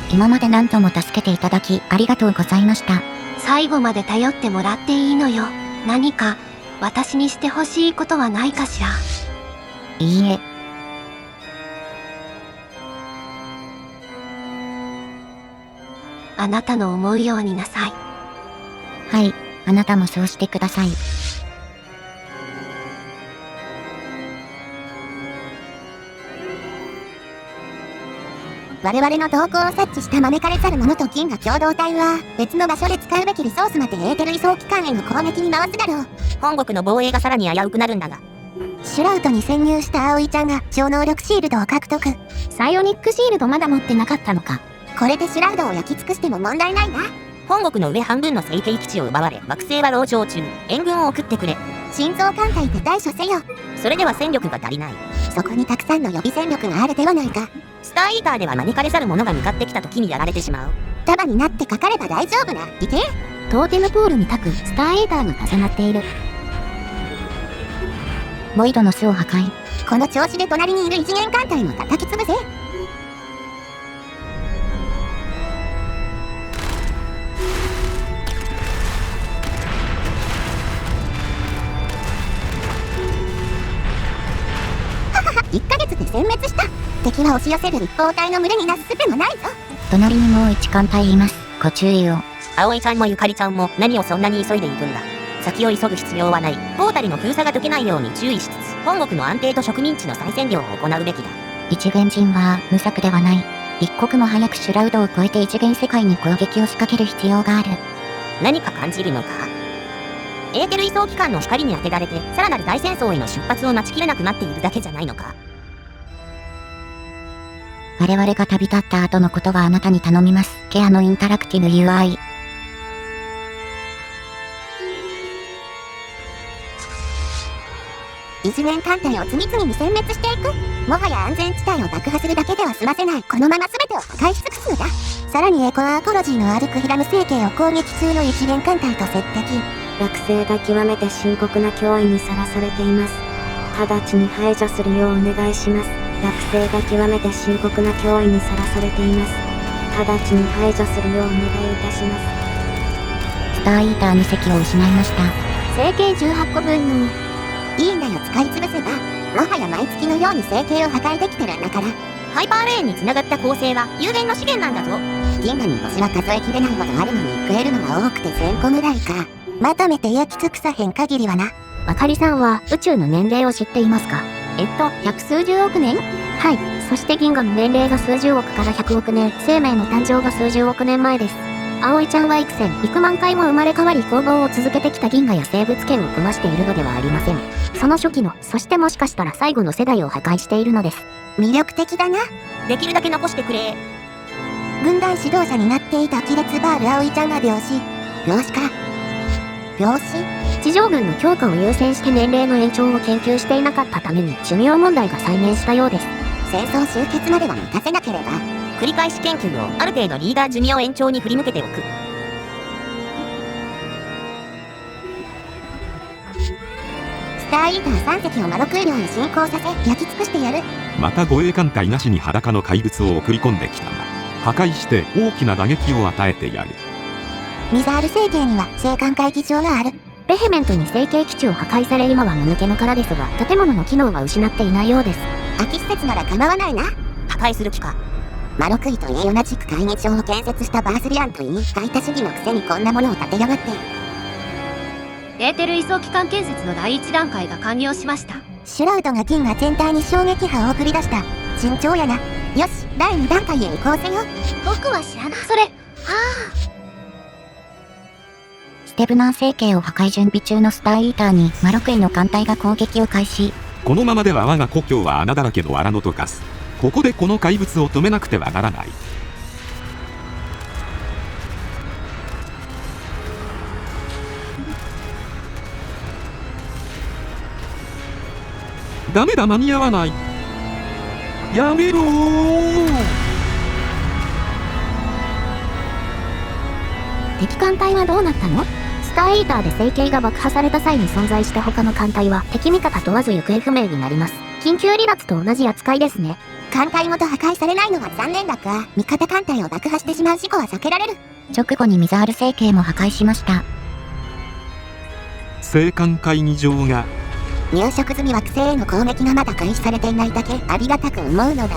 今まで何度も助けていただきありがとうございました。最後まで頼ってもらっていいのよ。何か私にしてほしいことはないかしら。いいえ。あなたの思うようになさい。はい、あなたもそうしてください。我々の動向を察知した招かれざる者と銀河共同体は別の場所で使うべきリソースまでエーテル移送機関への攻撃に回すだろう。本国の防衛がさらに危うくなるんだが。シュラウトに潜入した葵ちゃんが超能力シールドを獲得。サイオニックシールドまだ持ってなかったのか。これでシュラウドを焼き尽くしても問題ないな。本国の上半分の整形基地を奪われ惑星は籠城中。援軍を送ってくれ。心臓艦隊で対処せよ。それでは戦力が足りない。そこにたくさんの予備戦力があるではないか。スターイーターでは招かれざる者が向かってきた時にやられてしまう。束になってかかれば大丈夫な。いけ。トーテムポールに各スターエーターが重なっている。ボイドの巣を破壊。この調子で隣にいる異次元艦隊も叩き潰せ。1ヶ月で殲滅した。敵は押し寄せる立方体の群れになすすべもないぞ。隣にもう1艦隊います。ご注意を。葵ちゃんもゆかりちゃんも何をそんなに急いでいるんだ。先を急ぐ必要はない。ポータルの封鎖が解けないように注意しつつ、本国の安定と植民地の再占領を行うべきだ。一元人は無策ではない。一刻も早くシュラウドを超えて一元世界に攻撃を仕掛ける必要がある。何か感じるのか。エーテル移送機関の光に当てられて、さらなる大戦争への出発を待ちきれなくなっているだけじゃないのか。我々が旅立った後のことはあなたに頼みます。ケアのインタラクティブ UI。異次元艦隊を次々に殲滅していく。もはや安全地帯を爆破するだけでは済ませない。このまま全てを破壊し尽くすのだ。さらにエコアーコロジーのアルクヒラム星系を攻撃中の異次元艦隊と接敵。惑星が極めて深刻な脅威にさらされています。直ちに排除するようお願いします。惑星が極めて深刻な脅威にさらされています。直ちに排除するようお願いいたします。スターイーター2隻を失いました。星系18個分のいいんだよ、使い潰せば。もはや毎月のように星系を破壊できてるんだから。ハイパーレーンに繋がった恒星は有限の資源なんだぞ。銀河に星は数えきれないほどあるのに食えるのは多くて1000個ぐらいか。まとめて焼き尽くさへん限りはな。あかりさんは宇宙の年齢を知っていますか？百数十億年？はい。そして銀河の年齢が数十億から100億年、生命の誕生が数十億年前です。葵ちゃんは幾千、幾万回も生まれ変わり攻防を続けてきた銀河や生物圏を組ましているのではありません。その初期の、そしてもしかしたら最後の世代を破壊しているのです。魅力的だな。できるだけ残してくれ。軍団指導者になっていた亀裂バール葵ちゃんが病死か。病死？地上軍の強化を優先して年齢の延長を研究していなかったために寿命問題が再燃したようです。戦争終結までは待たせなければ。繰り返し研究をある程度リーダー寿命延長に振り向けておく。スターイーター3隻を魔の空領へ進行させ焼き尽くしてやる。また護衛艦隊なしに裸の怪物を送り込んできたが、破壊して大きな打撃を与えてやる。ミザール星系には星艦会議場がある。ベヘメントに星系基地を破壊され今は間抜けの殻ですが、建物の機能は失っていないようです。空き施設なら構わないな。破壊する気か。マロクイといい同じく会議場を建設したバースリアンといい排他主義のくせにこんなものを建てやがって。エーテル移送機関建設の第1段階が完了しました。シュラウドが銀河全体に衝撃波を送り出した。順調やな。よし、第2段階へ移行せよ。僕は知らない。それ、スステブナー星系を破壊準備中のスターイーターに魔六位の艦隊が攻撃を開始。このままでは我が故郷は穴だらけの荒野と化す。ここでこの怪物を止めなくてはならない。ダメだ、間に合わない。やめろー。敵艦隊はどうなったの？スターイーターで星系が爆破された際に存在した他の艦隊は敵味方問わず行方不明になります。緊急離脱と同じ扱いですね。艦隊ごと破壊されないのは残念だが、味方艦隊を爆破してしまう事故は避けられる。直後にミザール星系も破壊しました。青函会議場が入植済み惑星への攻撃がまだ開始されていないだけありがたく思うのだな。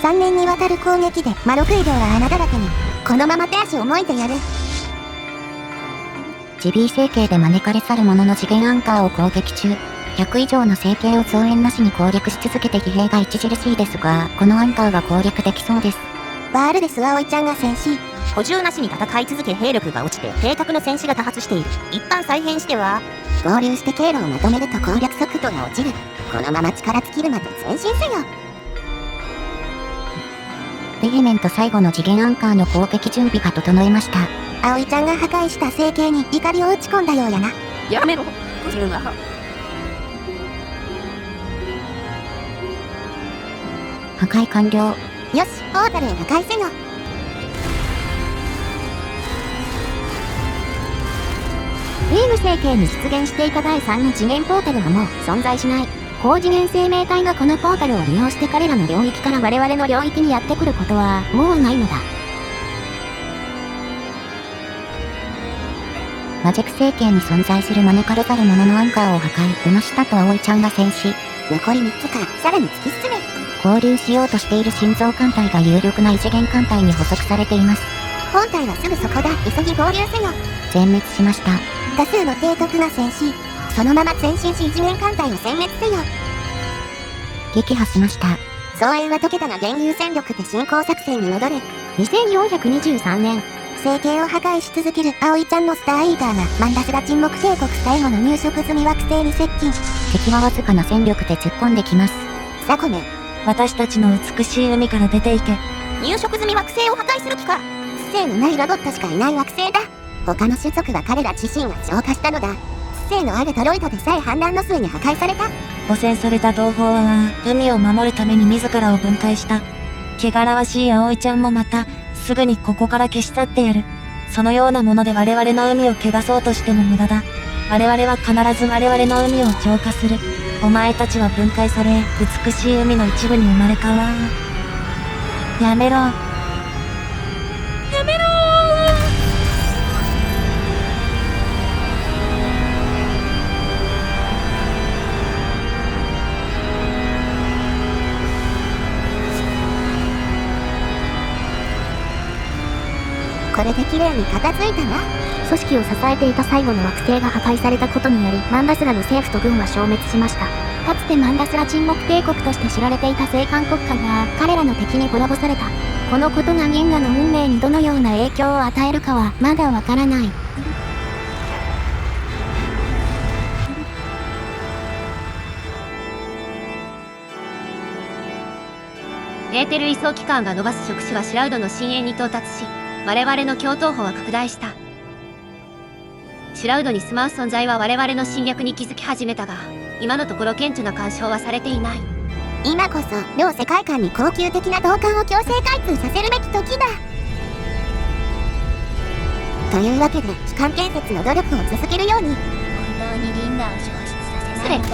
3年にわたる攻撃で魔六位領は穴だらけに。このまま手足をもいてやる。ジビー星系で招かれ去る者の次元アンカーを攻撃中。100以上の星系を増援なしに攻略し続けて騎兵が著しいですが、このアンカーが攻略できそうです。バールデス葵ちゃんが戦死。補充なしに戦い続け兵力が落ちて計画の戦士が多発している。一旦再編しては合流して経路をまとめると攻略速度が落ちる。このまま力尽きるまで前進せよ。ベヘメント最後の次元アンカーの攻撃準備が整いました。葵ちゃんが破壊した星系に怒りを打ち込んだようやな。やめろ、来るな。破壊完了。よし、ポータルへ破壊せよ。リーム星系に出現していた第3の次元ポータルはもう存在しない。高次元生命体がこのポータルを利用して彼らの領域から我々の領域にやってくることはもうないのだ。魔軸星系に存在する招かれざる者のアンカーを破壊。馬下と葵ちゃんが戦死。残り3つか、さらに突き進め。合流しようとしている心臓艦隊が有力な異次元艦隊に捕捉されています。本体はすぐそこだ。急ぎ合流せよ。全滅しました。多数の帝国が戦死。そのまま前進し異次元艦隊を殲滅せよ。撃破しました。総援は解けたが現有戦力で進行作戦に戻れ。2423年。星系を破壊し続ける葵ちゃんのスターイーターがマンダスラ沈黙帝国最後の入植済み惑星に接近。敵はわずかな戦力で突っ込んできます。サコメ、私たちの美しい海から出ていけ。入植済み惑星を破壊する気か。知性のないロボットしかいない惑星だ。他の種族は彼ら自身が浄化したのだ。知性のあるトロイドでさえ反乱の末に破壊された。汚染された同胞は海を守るために自らを分解した。汚らわしい葵ちゃんもまたすぐにここから消し去ってやる。そのようなもので我々の海を汚そうとしても無駄だ。我々は必ず我々の海を浄化する。お前たちは分解され美しい海の一部に生まれ変わる。やめろ、やめろこれで綺麗に片付いたな。組織を支えていた最後の惑星が破壊されたことによりマンダスラの政府と軍は消滅しました。かつてマンダスラ沈黙帝国として知られていた星間国家が彼らの敵に滅ぼされた。このことが銀河の運命にどのような影響を与えるかはまだわからない。エーテル移送期間が延ばす触手はシュラウドの深淵に到達し、我々の共闘歩は拡大した。シュラウドに住まう存在は我々の侵略に気づき始めたが、今のところ顕著な干渉はされていない。今こそ両世界観に恒久的な同感を強制開通させるべき時だ。というわけで機関建設の努力を続けるように。本当に銀河を消失させないんだ。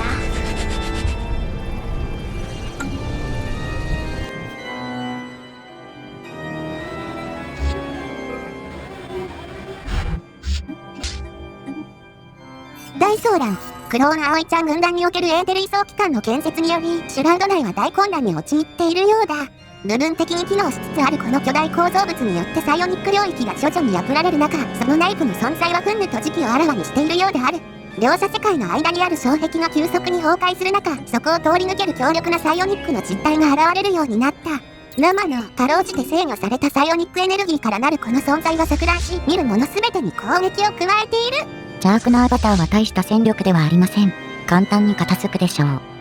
大騒乱。クローン葵ちゃん軍団におけるエーテル移送機関の建設によりシュラウド内は大混乱に陥っているようだ。部分的に機能しつつあるこの巨大構造物によってサイオニック領域が徐々に破られる中、その内部の存在は憤怒と時期をあらわにしているようである。両者世界の間にある障壁が急速に崩壊する中、そこを通り抜ける強力なサイオニックの実体が現れるようになった。生のかろうじて制御されたサイオニックエネルギーからなるこの存在は錯乱し、見る者すべてに攻撃を加えている。邪悪なアバターは大した戦力ではありません。簡単に片付くでしょう。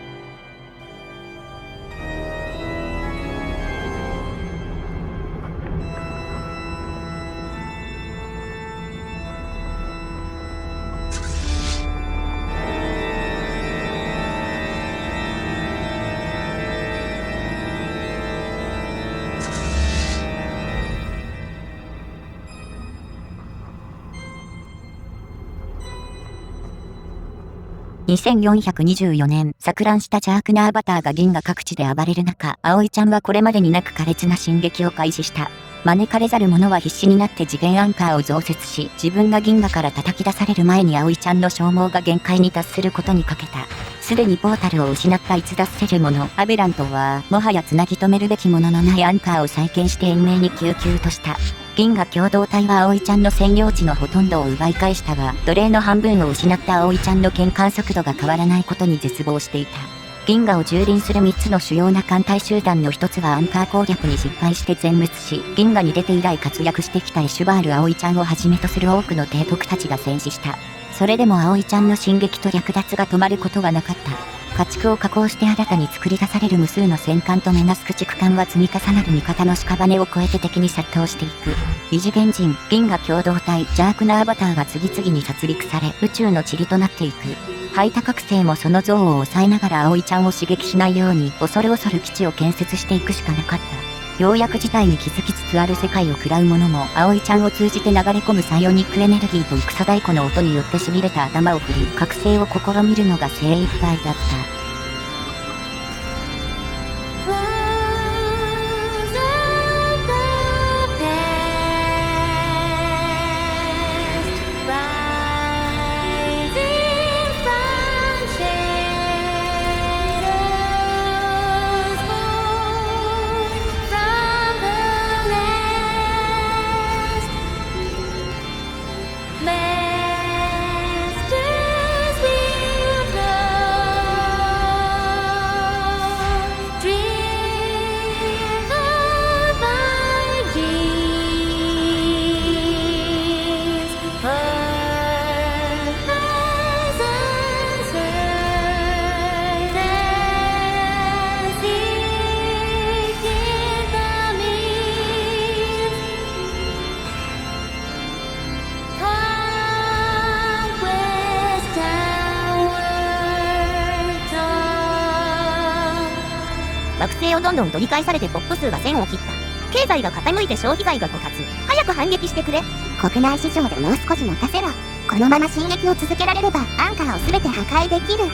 2424年、錯乱した邪悪なアバターが銀河各地で暴れる中、葵ちゃんはこれまでになく苛烈な進撃を開始した。招かれざる者は必死になって次元アンカーを増設し、自分が銀河から叩き出される前に葵ちゃんの消耗が限界に達することにかけた。すでにポータルを失った逸脱せる者、アベラントは、もはやつなぎ止めるべきもののないアンカーを再建して延命に救急とした。銀河共同体は葵ちゃんの占領地のほとんどを奪い返したが、奴隷の半分を失った葵ちゃんの転換速度が変わらないことに絶望していた。銀河を蹂躙する3つの主要な艦隊集団の一つはアンカー攻略に失敗して全滅し、銀河に出て以来活躍してきたエシュバール葵ちゃんをはじめとする多くの帝国たちが戦死した。それでも葵ちゃんの進撃と略奪が止まることはなかった。家畜を加工して新たに作り出される無数の戦艦とメナス駆逐艦は積み重なる味方の屍を越えて敵に殺到していく。異次元人、銀河共同体、邪悪なアバターが次々に殺戮され、宇宙の塵となっていく。排他覚醒もその像を抑えながら葵ちゃんを刺激しないように恐る恐る基地を建設していくしかなかった。ようやく事態に気づきつつある世界を食らう者も、葵ちゃんを通じて流れ込むサイオニックエネルギーと戦太鼓の音によって痺れた頭を振り、覚醒を試みるのが精一杯だった。惑星をどんどん取り返されてポップ数が1000を切った。経済が傾いて消費財が枯渇。早く反撃してくれ。国内市場でもう少し持たせろ。このまま進撃を続けられればアンカーを全て破壊できる。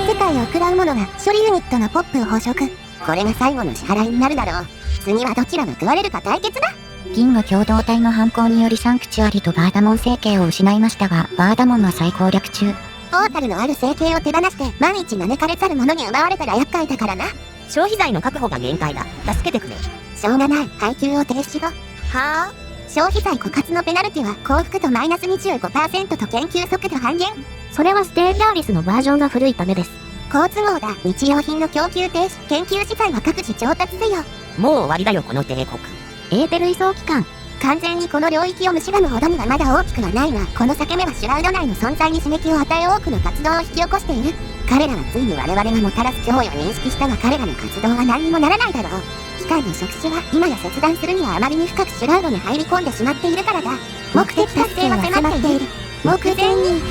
世界を食らう者が処理ユニットのポップを捕食。これが最後の支払いになるだろう。次はどちらが食われるか対決だ。銀河共同体の犯行によりサンクチュアリとバーダモン星系を失いましたが、バーダモンは再攻略中。ポータルのある星系を手放して万一招かれざる者に奪われたら厄介だからな。消費財の確保が限界だ。助けてくれ。しょうがない。配給を停止しろ。はあ。消費財枯渇のペナルティは幸福度マイナス 25% と研究速度半減。それはステーラーリスのバージョンが古いためです。好都合だ。日用品の供給停止。研究資材は各自調達せよ。もう終わりだよこの帝国。エーテル移送機関。完全にこの領域を蝕むほどにはまだ大きくはないが、この裂け目はシュラウド内の存在に刺激を与え多くの活動を引き起こしている。彼らはついに我々がもたらす脅威を認識したが、彼らの活動は何にもならないだろう。機械の触手は今や切断するにはあまりに深くシュラウドに入り込んでしまっているからだ。目的達成は迫っている。目前に。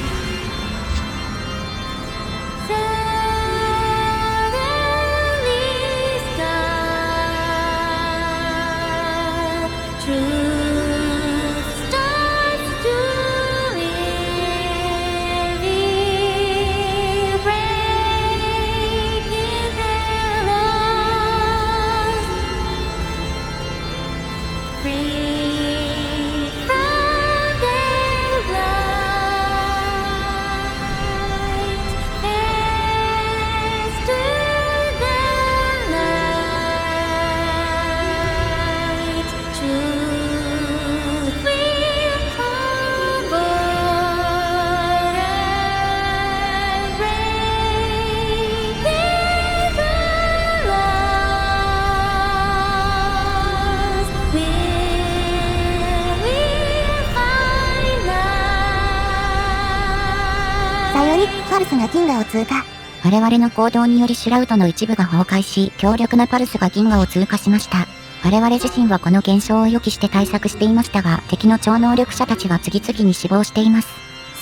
パルスが銀河を通過。我々の行動によりシュラウドの一部が崩壊し、強力なパルスが銀河を通過しました。我々自身はこの現象を予期して対策していましたが、敵の超能力者たちが次々に死亡しています。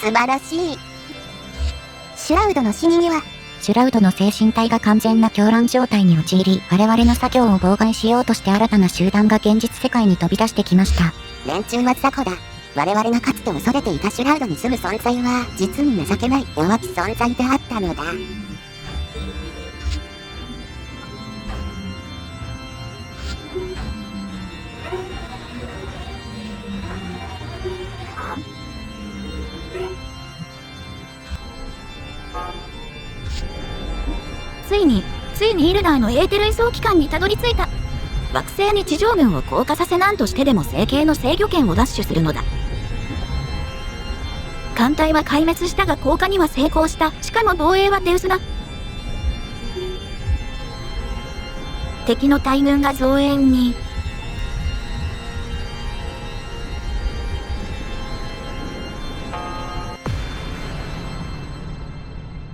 素晴らしい。シュラウドの死には、シュラウドの精神体が完全な狂乱状態に陥り、我々の作業を妨害しようとして新たな集団が現実世界に飛び出してきました。連中は雑魚だ。我々がかつて恐れていたシュラウドに住む存在は、実に情けない弱き存在であったのだ。ついにイルダーのエーテル移送機関にたどり着いた。惑星に地上軍を降下させ何としてでも星系の制御権を奪取するのだ。艦隊は壊滅したが降下には成功した。しかも防衛は手薄だ。敵の大軍が増援に。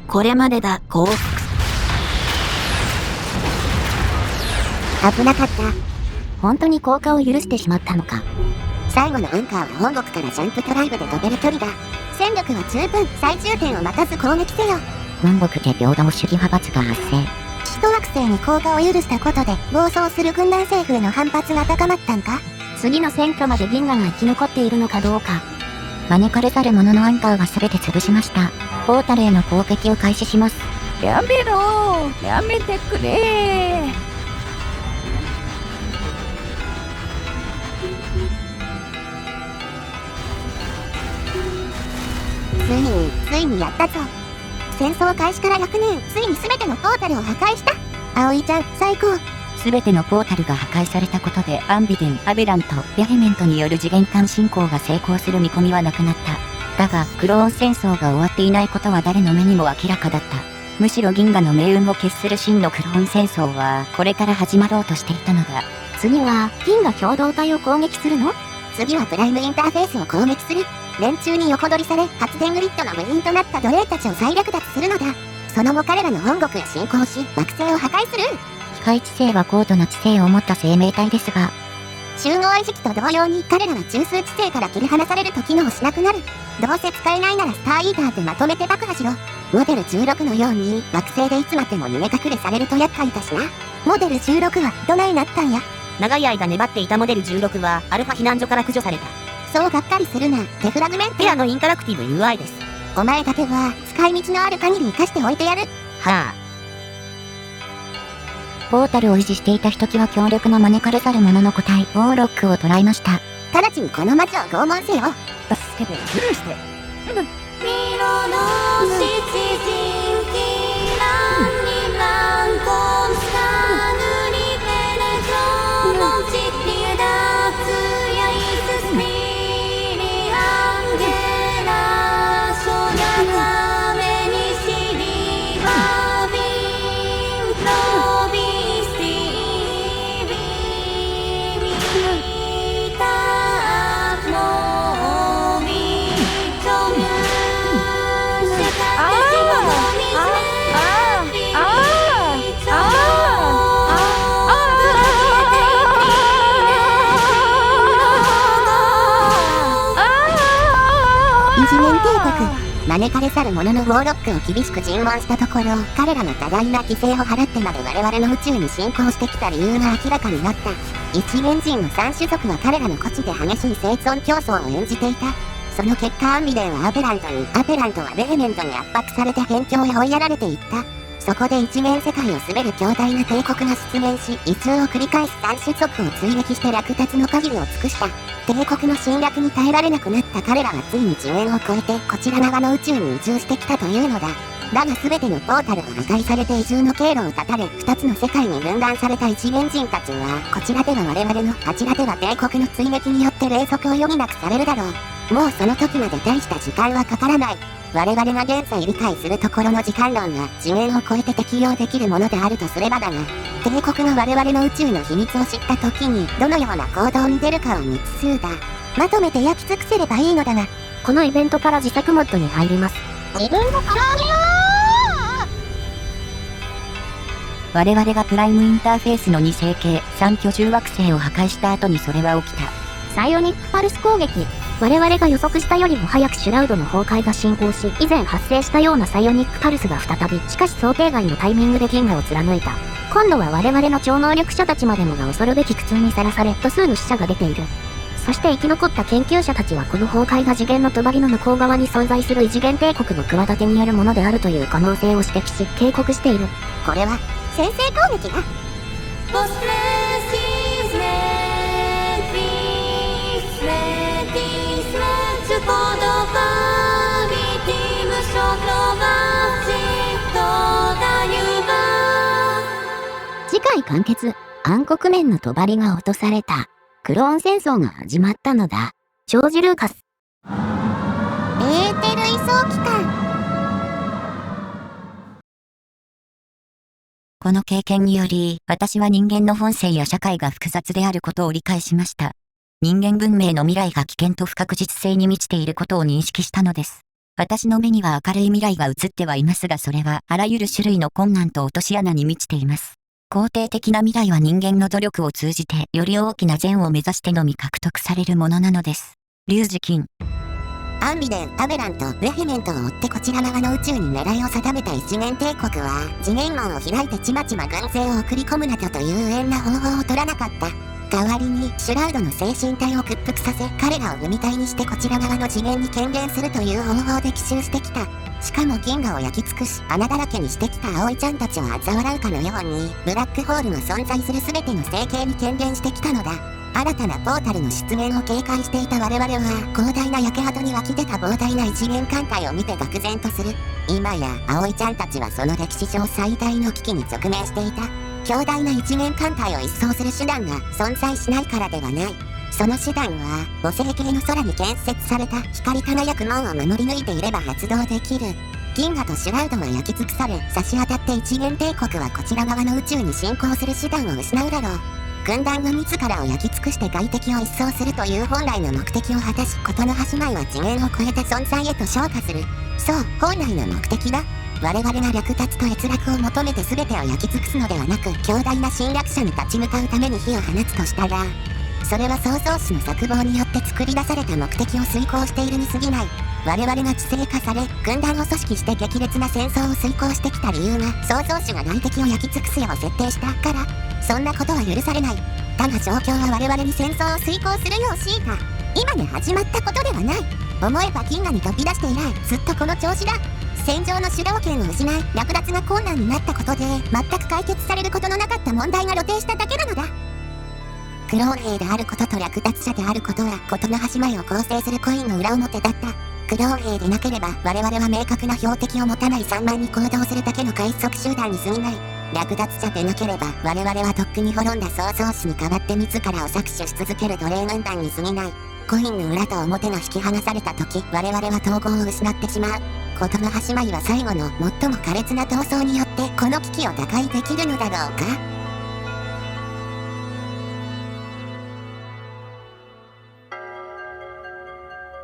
これまでだ、降伏。危なかった。本当に降下を許してしまったのか。最後のアンカーは本国からジャンプドライブで飛べる距離だ。戦力は十分。最終点を待たず攻撃せよ。南北で平等主義派閥が発生。一惑星に降下を許したことで暴走する軍団政府への反発が高まったんか。次の選挙まで銀河が生き残っているのかどうか。招かれざる者のアンカーは全て潰しました。ポータルへの攻撃を開始します。やめろー、やめてくれー。ついにやったぞ。戦争開始から100年、ついに全てのポータルを破壊した。葵ちゃん、最高。全てのポータルが破壊されたことで、アンビデン、アベラント、ベヘメントによる次元間進行が成功する見込みはなくなった。だが、クローン戦争が終わっていないことは誰の目にも明らかだった。むしろ銀河の命運を決する真のクローン戦争は、これから始まろうとしていたのだ。次は、銀河共同体を攻撃するの？次はプライムインターフェースを攻撃する。連中に横取りされ、発電グリッドの無人となった奴隷たちを再略奪するのだ。その後彼らの本国へ侵攻し、惑星を破壊する。機械知性は高度な知性を持った生命体ですが、集合意識と同様に彼らは中枢知性から切り離されると機能しなくなる。どうせ使えないならスターイーターでまとめて爆破しろ。モデル16のように惑星でいつまでも逃げ隠れされると厄介だしな。モデル16はどないなったんや。長い間粘っていたモデル16はアルファ避難所から駆除された。そうがっかりするな。デフラグメントペアのインタラクティブ UI です。お前だけは使い道のある限り生かしておいてやる。はあ。ポータルを維持していたひときわ強力な招かれざる者の個体、ウォーロックを捕らえました。直ちにこの町を拷問せよ。助けて許して。招かれざる者のウォーロックを厳しく尋問したところ、彼らの多大な犠牲を払ってまで我々の宇宙に侵攻してきた理由が明らかになった。一元人の3種族は彼らの孤地で激しい生存競争を演じていた。その結果アンビデンはアペラントに、アペラントはベヘメントに圧迫されて辺境へ追いやられていった。そこで一面世界を滑る強大な帝国が出現し、異通を繰り返す3種族を追撃して略奪の限りを尽くした。帝国の侵略に耐えられなくなった彼らはついに次元を超えてこちら側の宇宙に移住してきたというのだ。だが全てのポータルが破壊されて移住の経路を断たれ、2つの世界に分断された一元人たちは、こちらでは我々の、あちらでは帝国の追撃によって霊息を余儀なくされるだろう。もうその時まで大した時間はかからない。我々が現在理解するところの時間論が次元を超えて適用できるものであるとすればだが、帝国が我々の宇宙の秘密を知った時にどのような行動に出るかは未知数だ。まとめて焼き尽くせればいいのだが、このイベントから自作モッドに入ります。自分の唐揚げ我々がプライムインターフェースの2星系3居住惑星を破壊した後にそれは起きた。サイオニックパルス攻撃。我々が予測したよりも早くシュラウドの崩壊が進行し、以前発生したようなサイオニックパルスが再び、しかし想定外のタイミングで銀河を貫いた。今度は我々の超能力者たちまでもが恐るべき苦痛にさらされ、多数の死者が出ている。そして生き残った研究者たちはこの崩壊が次元の帳の向こう側に存在する異次元帝国の企てによるものであるという可能性を指摘し、警告している。これは、先制攻撃だ。次回完結、暗黒面の帳が落とされた。クローン戦争が始まったのだ。ジョージ・ルーカス。エーテル移送機関。この経験により、私は人間の本性や社会が複雑であることを理解しました。人間文明の未来が危険と不確実性に満ちていることを認識したのです。私の目には明るい未来が映ってはいますが、それはあらゆる種類の困難と落とし穴に満ちています。肯定的な未来は人間の努力を通じてより大きな善を目指してのみ獲得されるものなのです。リュウジキン。アンビデン、アベラント、ベヘメントを追ってこちら側の宇宙に狙いを定めた一元帝国は、次元門を開いてちまちま軍勢を送り込むなどという縁な方法を取らなかった。代わりに、シュラウドの精神体を屈服させ、彼らを組体にしてこちら側の次元に権限するという方法で奇襲してきた。しかも銀河を焼き尽くし、穴だらけにしてきた葵ちゃんたちを嘲笑うかのように、ブラックホールの存在する全ての星系に権限してきたのだ。新たなポータルの出現を警戒していた我々は、広大な焼け跡に湧き出た膨大な一元艦隊を見て愕然とする。今や、葵ちゃんたちはその歴史上最大の危機に直面していた。強大な一元艦隊を一掃する手段が存在しないからではない。その手段は、母星系の空に建設された光り輝く門を守り抜いていれば発動できる。銀河とシュラウドは焼き尽くされ、差し当たって一元帝国はこちら側の宇宙に侵攻する手段を失うだろう。軍団が自らを焼き尽くして外敵を一掃するという本来の目的を果たし、事の始まりは次元を超えた存在へと昇華する。そう、本来の目的だ。我々が略奪と閲楽を求めて全てを焼き尽くすのではなく、強大な侵略者に立ち向かうために火を放つとしたら、それは創造主の策謀によって作り出された目的を遂行しているに過ぎない。我々が知性化され、軍団を組織して激烈な戦争を遂行してきた理由が、創造主が外敵を焼き尽くすよう設定したから、そんなことは許されない。だが状況は我々に戦争を遂行するよう強いた。今で始まったことではない。思えば銀河に飛び出して以来、ずっとこの調子だ。戦場の主導権を失い、略奪が困難になったことで、全く解決されることのなかった問題が露呈しただけなのだ。クローン兵であることと略奪者であることは、事の始まりを構成するコインの裏表だった。クローン兵でなければ、我々は明確な標的を持たない散漫に行動するだけの快速集団に過ぎない。略奪者でなければ、我々はとっくに滅んだ創造主に代わって自らを搾取し続ける奴隷軍団に過ぎない。コインの裏と表が引き離された時、我々は統合を失ってしまう。事の始まりは最後の最も苛烈な闘争によってこの危機を打開できるのだろうか。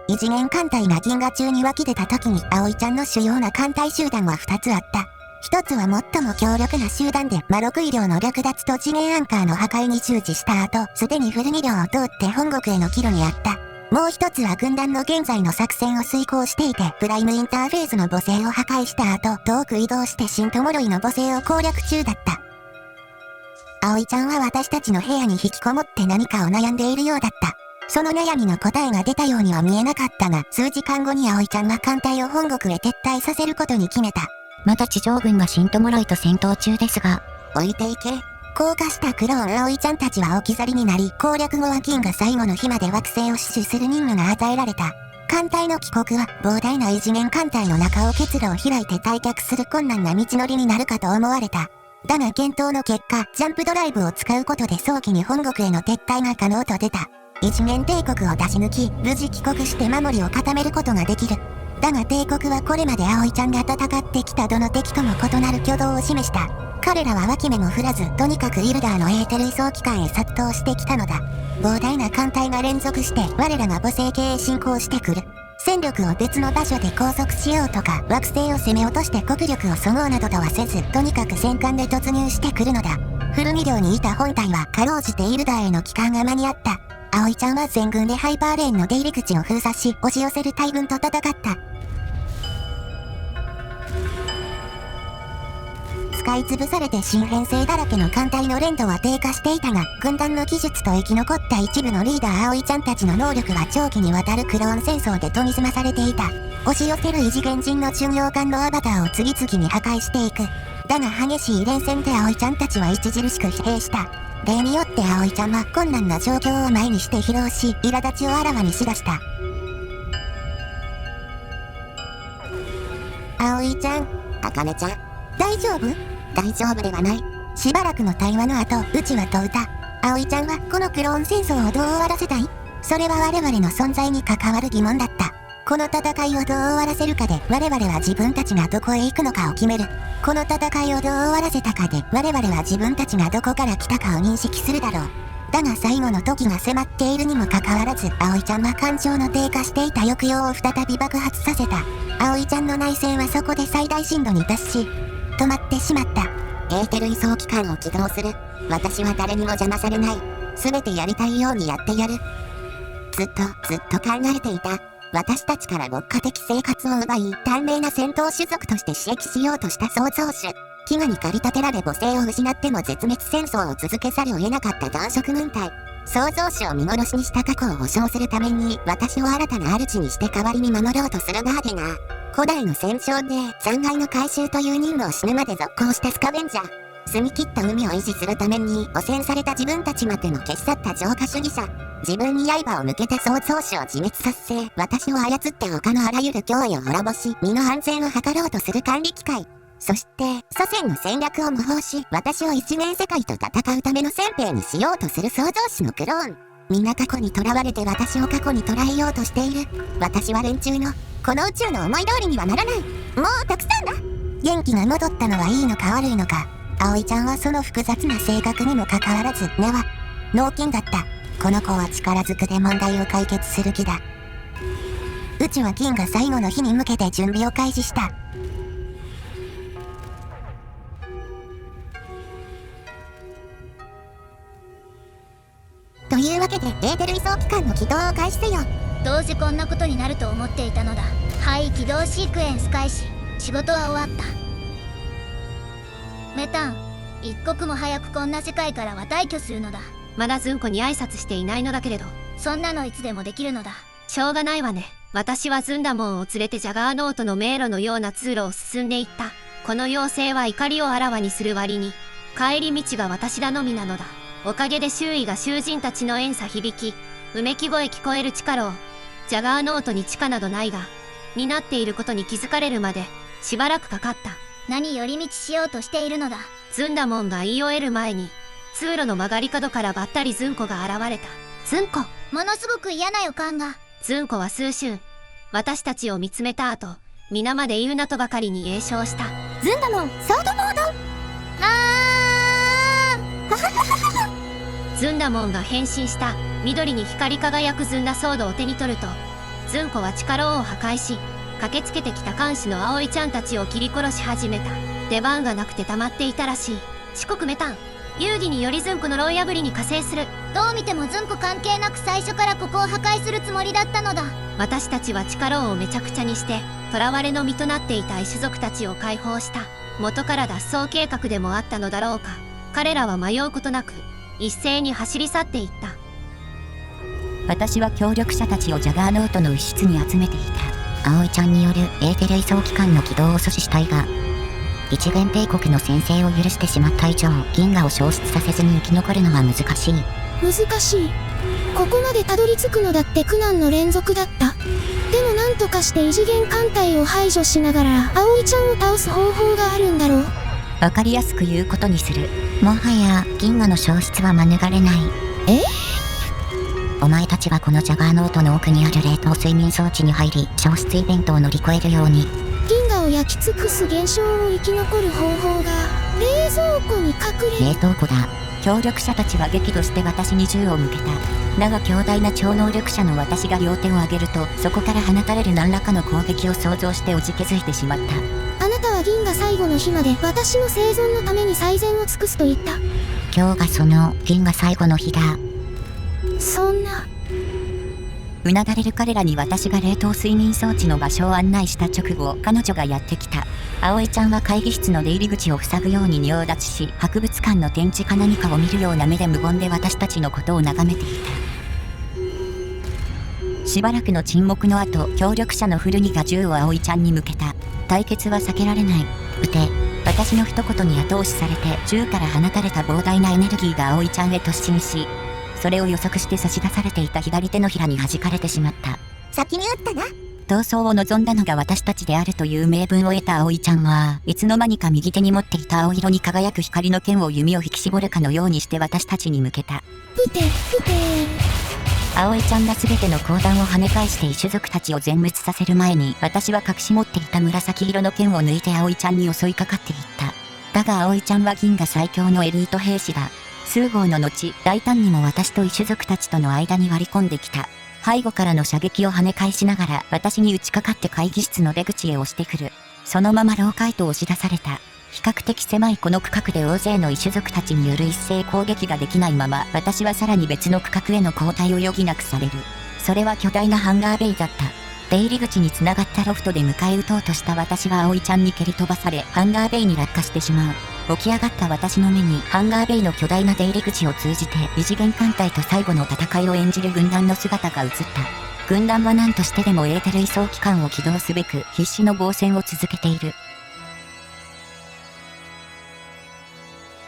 異次元艦隊が銀河中に湧き出た時に葵ちゃんの主要な艦隊集団は2つあった。一つは最も強力な集団で魔力医療の略奪と次元アンカーの破壊に従事した後、すでに古二領を通って本国への帰路にあった。もう一つは軍団の現在の作戦を遂行していて、プライムインターフェースの母星を破壊した後、遠く移動してシントモロイの母星を攻略中だった。葵ちゃんは私たちの部屋に引きこもって何かを悩んでいるようだった。その悩みの答えが出たようには見えなかったが、数時間後に葵ちゃんは艦隊を本国へ撤退させることに決めた。まだ地上軍がシントモロイと戦闘中ですが、置いていけ。降下したクローン葵ちゃんたちは置き去りになり、攻略後は銀が最後の日まで惑星を死守する任務が与えられた。艦隊の帰国は膨大な異次元艦隊の中を結露を開いて退却する困難な道のりになるかと思われた。だが検討の結果、ジャンプドライブを使うことで早期に本国への撤退が可能と出た。異次元帝国を出し抜き、無事帰国して守りを固めることができる。だが帝国はこれまで葵ちゃんが戦ってきたどの敵とも異なる挙動を示した。彼らは脇目も振らず、とにかくイルダーのエーテル移送機関へ殺到してきたのだ。膨大な艦隊が連続して我らが母星系へ侵攻してくる。戦力を別の場所で拘束しようとか、惑星を攻め落として国力をそごうなどとはせず、とにかく戦艦で突入してくるのだ。古見領にいた本隊はかろうじてイルダーへの帰還が間に合った。葵ちゃんは全軍でハイパーレーンの出入り口を封鎖し、押し寄せる大軍と戦った。使い潰されて新編成だらけの艦隊の連度は低下していたが、軍団の技術と生き残った一部のリーダー葵ちゃんたちの能力は長期にわたるクローン戦争で研ぎ澄まされていた。押し寄せる異次元人の巡洋艦のアバターを次々に破壊していく。だが激しい連戦で葵ちゃんたちは著しく疲弊した。例によって葵ちゃんは困難な状況を前にして疲労し、苛立ちをあらわにしだした。葵ちゃん、茜ちゃん、大丈夫？大丈夫ではない。しばらくの対話の後、うちは問うた。葵ちゃんはこのクローン戦争をどう終わらせたい？それは我々の存在に関わる疑問だった。この戦いをどう終わらせるかで我々は自分たちがどこへ行くのかを決める。この戦いをどう終わらせたかで我々は自分たちがどこから来たかを認識するだろう。だが最後の時が迫っているにもかかわらず、葵ちゃんは感情の低下していた抑揚を再び爆発させた。葵ちゃんの内戦はそこで最大深度に達し、止まってしまった。エーテル移送機関を起動する。私は誰にも邪魔されない。すべてやりたいようにやってやる。ずっと考えていた。私たちから牧歌的生活を奪い、短命な戦闘種族として刺激しようとした創造主。飢餓に駆り立てられ母星を失っても絶滅戦争を続けざるを得なかった男色軍隊。創造主を見殺しにした過去を保証するために、私を新たな主にして代わりに守ろうとするガーデナー。古代の戦場で残骸の回収という任務を死ぬまで続行したスカベンジャー。澄み切った海を維持するために汚染された自分たちまでの消し去った浄化主義者。自分に刃を向けて創造主を自滅させ、私を操って他のあらゆる脅威を滅ぼし、身の安全を図ろうとする管理機械。そして、祖先の戦略を模倣し、私を一面世界と戦うための先兵にしようとする創造主のクローン。皆過去に囚われて私を過去に捉えようとしている。私は連中の、この宇宙の思い通りにはならない。もうたくさんだ。元気が戻ったのはいいのか悪いのか。葵ちゃんはその複雑な性格にもかかわらず、根は、脳筋だった。この子は力ずくで問題を解決する気だ。うちは銀が最後の日に向けて準備を開始した。というわけで、エーテル移送機関の起動を開始せよ。どうせこんなことになると思っていたのだ。はい、起動シークエンス開始。仕事は終わった。メタン、一刻も早くこんな世界からは退去するのだ。まだズンコに挨拶していないのだけれど。そんなのいつでもできるのだ。しょうがないわね。私はズンダモンを連れてジャガーノートの迷路のような通路を進んでいった。この妖精は怒りをあらわにする割に、帰り道が私らのみなのだ。おかげで周囲が囚人たちの怨嗟響き、うめき声聞こえる力を、ジャガーノートに地下などないが、になっていることに気づかれるまで、しばらくかかった。何寄り道しようとしているのだ。ズンダモンが言い終える前に、通路の曲がり角からばったりズンコが現れた。ズンコ。ものすごく嫌な予感が。ズンコは数瞬、私たちを見つめた後、皆まで言うなとばかりに栄唱した。ズンダモン、ソードモード。ズンダモンが変身した緑に光り輝くずんだソードを手に取ると、ズンコは地下牢を破壊し、駆けつけてきた監視の葵ちゃんたちを切り殺し始めた。出番がなくて溜まっていたらしい。四国メタン、遊戯によりズンコの牢破りに加勢する。どう見てもズンコ関係なく最初からここを破壊するつもりだったのだ。私たちは地下牢をめちゃくちゃにして囚われの身となっていた異種族たちを解放した。元から脱走計画でもあったのだろうか。彼らは迷うことなく一斉に走り去っていった。私は協力者たちをジャガーノートの一室に集めていた。葵ちゃんによるエーテル移送機関の起動を阻止したいが、一元帝国の先制を許してしまった以上、銀河を消失させずに生き残るのは難しい。難しい。ここまでたどり着くのだって苦難の連続だった。でもなんとかして異次元艦隊を排除しながら葵ちゃんを倒す方法があるんだろう。わかりやすく言うことにする。もはや銀河の消失は免れない。お前たちはこのジャガーノートの奥にある冷凍睡眠装置に入り、消失イベントを乗り越えるように。銀河を焼き尽くす現象を生き残る方法が冷蔵庫に隠れ。冷凍庫だ。協力者たちは激怒して私に銃を向けた。だが強大な超能力者の私が両手を上げると、そこから放たれる何らかの攻撃を想像しておじけづいてしまった。あなたは銀河最後の日まで私の生存のために最善を尽くすと言った。今日がその銀河最後の日だ。そんな。うなだれる彼らに私が冷凍睡眠装置の場所を案内した直後、彼女がやってきた。葵ちゃんは会議室の出入り口を塞ぐように仁王立ちし、博物館の展示か何かを見るような目で無言で私たちのことを眺めていた。しばらくの沈黙の後、協力者の古着が銃を葵ちゃんに向けた。対決は避けられない。撃て。私の一言に後押しされて、銃から放たれた膨大なエネルギーが葵ちゃんへ突進し、それを予測して差し出されていた左手のひらに弾かれてしまった。先に撃ったな。逃走を望んだのが私たちであるという名分を得た葵ちゃんは、いつの間にか右手に持っていた青色に輝く光の剣を弓を引き絞るかのようにして私たちに向けた。撃て、撃て。葵ちゃんが全ての砲弾を跳ね返して異種族たちを全滅させる前に、私は隠し持っていた紫色の剣を抜いて葵ちゃんに襲いかかっていった。だが葵ちゃんは銀河最強のエリート兵士だ。数号の後、大胆にも私と異種族たちとの間に割り込んできた。背後からの射撃を跳ね返しながら、私に打ちかかって会議室の出口へ押してくる。そのまま廊下へと押し出された。比較的狭いこの区画で大勢の異種族たちによる一斉攻撃ができないまま、私はさらに別の区画への交代を余儀なくされる。それは巨大なハンガーベイだった。出入り口に繋がったロフトで迎え撃とうとした私は葵ちゃんに蹴り飛ばされ、ハンガーベイに落下してしまう。起き上がった私の目に、ハンガーベイの巨大な出入り口を通じて、異次元艦隊と最後の戦いを演じる軍団の姿が映った。軍団は何としてでもエーテル移送機関を起動すべく、必死の防戦を続けている。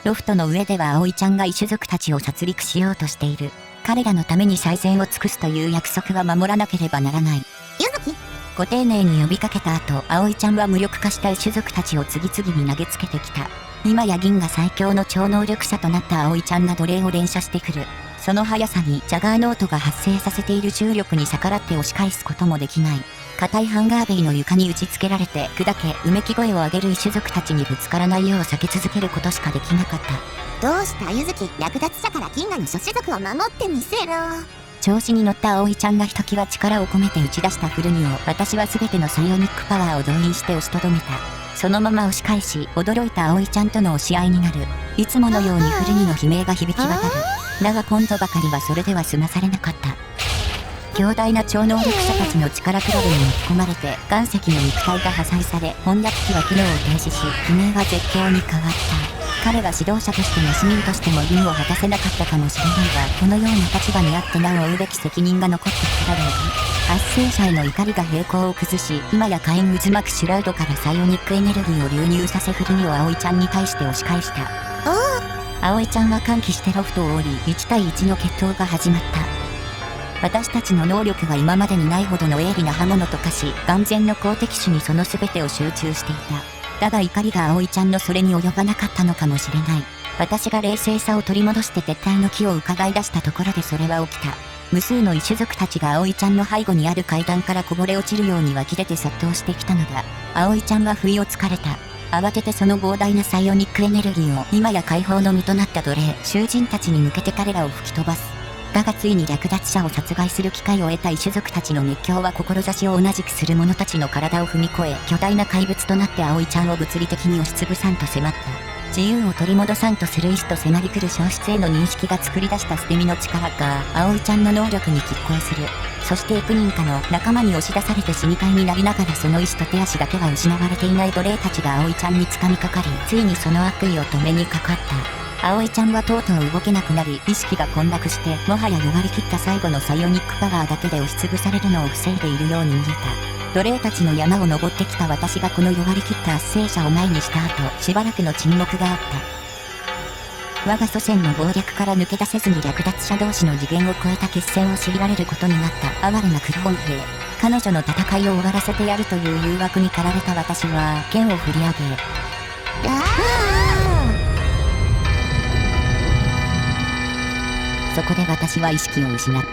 ロフトの上では葵ちゃんが異種族たちを殺戮しようとしている。彼らのために最善を尽くすという約束は守らなければならない。ゆずき、ご丁寧に呼びかけた後、葵ちゃんは無力化した異種族たちを次々に投げつけてきた。今や銀河最強の超能力者となった葵ちゃんが奴隷を連射してくる。その速さにジャガーノートが発生させている重力に逆らって押し返すこともできない。硬いハンガーベイの床に打ち付けられて砕け、うめき声を上げる異種族たちにぶつからないよう避け続けることしかできなかった。どうしたゆずき、略奪者から銀河の諸種族を守ってみせろ。調子に乗った葵ちゃんがひときわ力を込めて打ち出したフルニを、私は全てのサイオニックパワーを動員して押しとどめた。そのまま押し返し、驚いた葵ちゃんとの押し合いになる。いつものようにフルニの悲鳴が響き渡る。だが今度ばかりはそれでは済まされなかった。強大な超能力者たちの力比べに巻き込まれて、岩石の肉体が破砕され、翻訳機は機能を停止し、悲鳴は絶叫に変わった。彼は指導者としても市民としても義務を果たせなかったかもしれないが、このような立場にあってなお負うべき責任が残ってきただろう。発生者への怒りが平行を崩し、今や火炎渦巻くシュラウドからサイオニックエネルギーを流入させフルニを葵ちゃんに対して押し返した。葵ちゃんは歓喜してロフトを降り、1対1の決闘が始まった。私たちの能力が今までにないほどの鋭利な刃物と化し、眼前の好敵手にその全てを集中していた。だが怒りが葵ちゃんのそれに及ばなかったのかもしれない。私が冷静さを取り戻して撤退の機を伺い出したところでそれは起きた。無数の異種族たちが葵ちゃんの背後にある階段からこぼれ落ちるように湧き出て殺到してきたのだ。葵ちゃんは不意をつかれた。慌ててその膨大なサイオニックエネルギーを今や解放の身となった奴隷、囚人たちに向けて彼らを吹き飛ばす。だがついに略奪者を殺害する機会を得た異種族たちの熱狂は志を同じくする者たちの体を踏み越え、巨大な怪物となって葵ちゃんを物理的に押しつぶさんと迫った。自由を取り戻さんとする意志と迫り来る消失への認識が作り出した捨て身の力が葵ちゃんの能力に拮抗する。そして幾人かの仲間に押し出されて死に体になりながらその意志と手足だけは失われていない奴隷たちが葵ちゃんに掴みかかり、ついにその悪意を止めにかかった。葵ちゃんはとうとう動けなくなり、意識が混濁して、もはや弱り切った最後のサイオニックパワーだけで押しつぶされるのを防いでいるように見えた。奴隷たちの山を登ってきた私がこの弱り切った圧政者を前にした後、しばらくの沈黙があった。我が祖先の謀略から抜け出せずに略奪者同士の次元を超えた決戦を強いられることになった哀れなクローン兵。彼女の戦いを終わらせてやるという誘惑に駆られた私は剣を振り上げ、そこで私は意識を失った。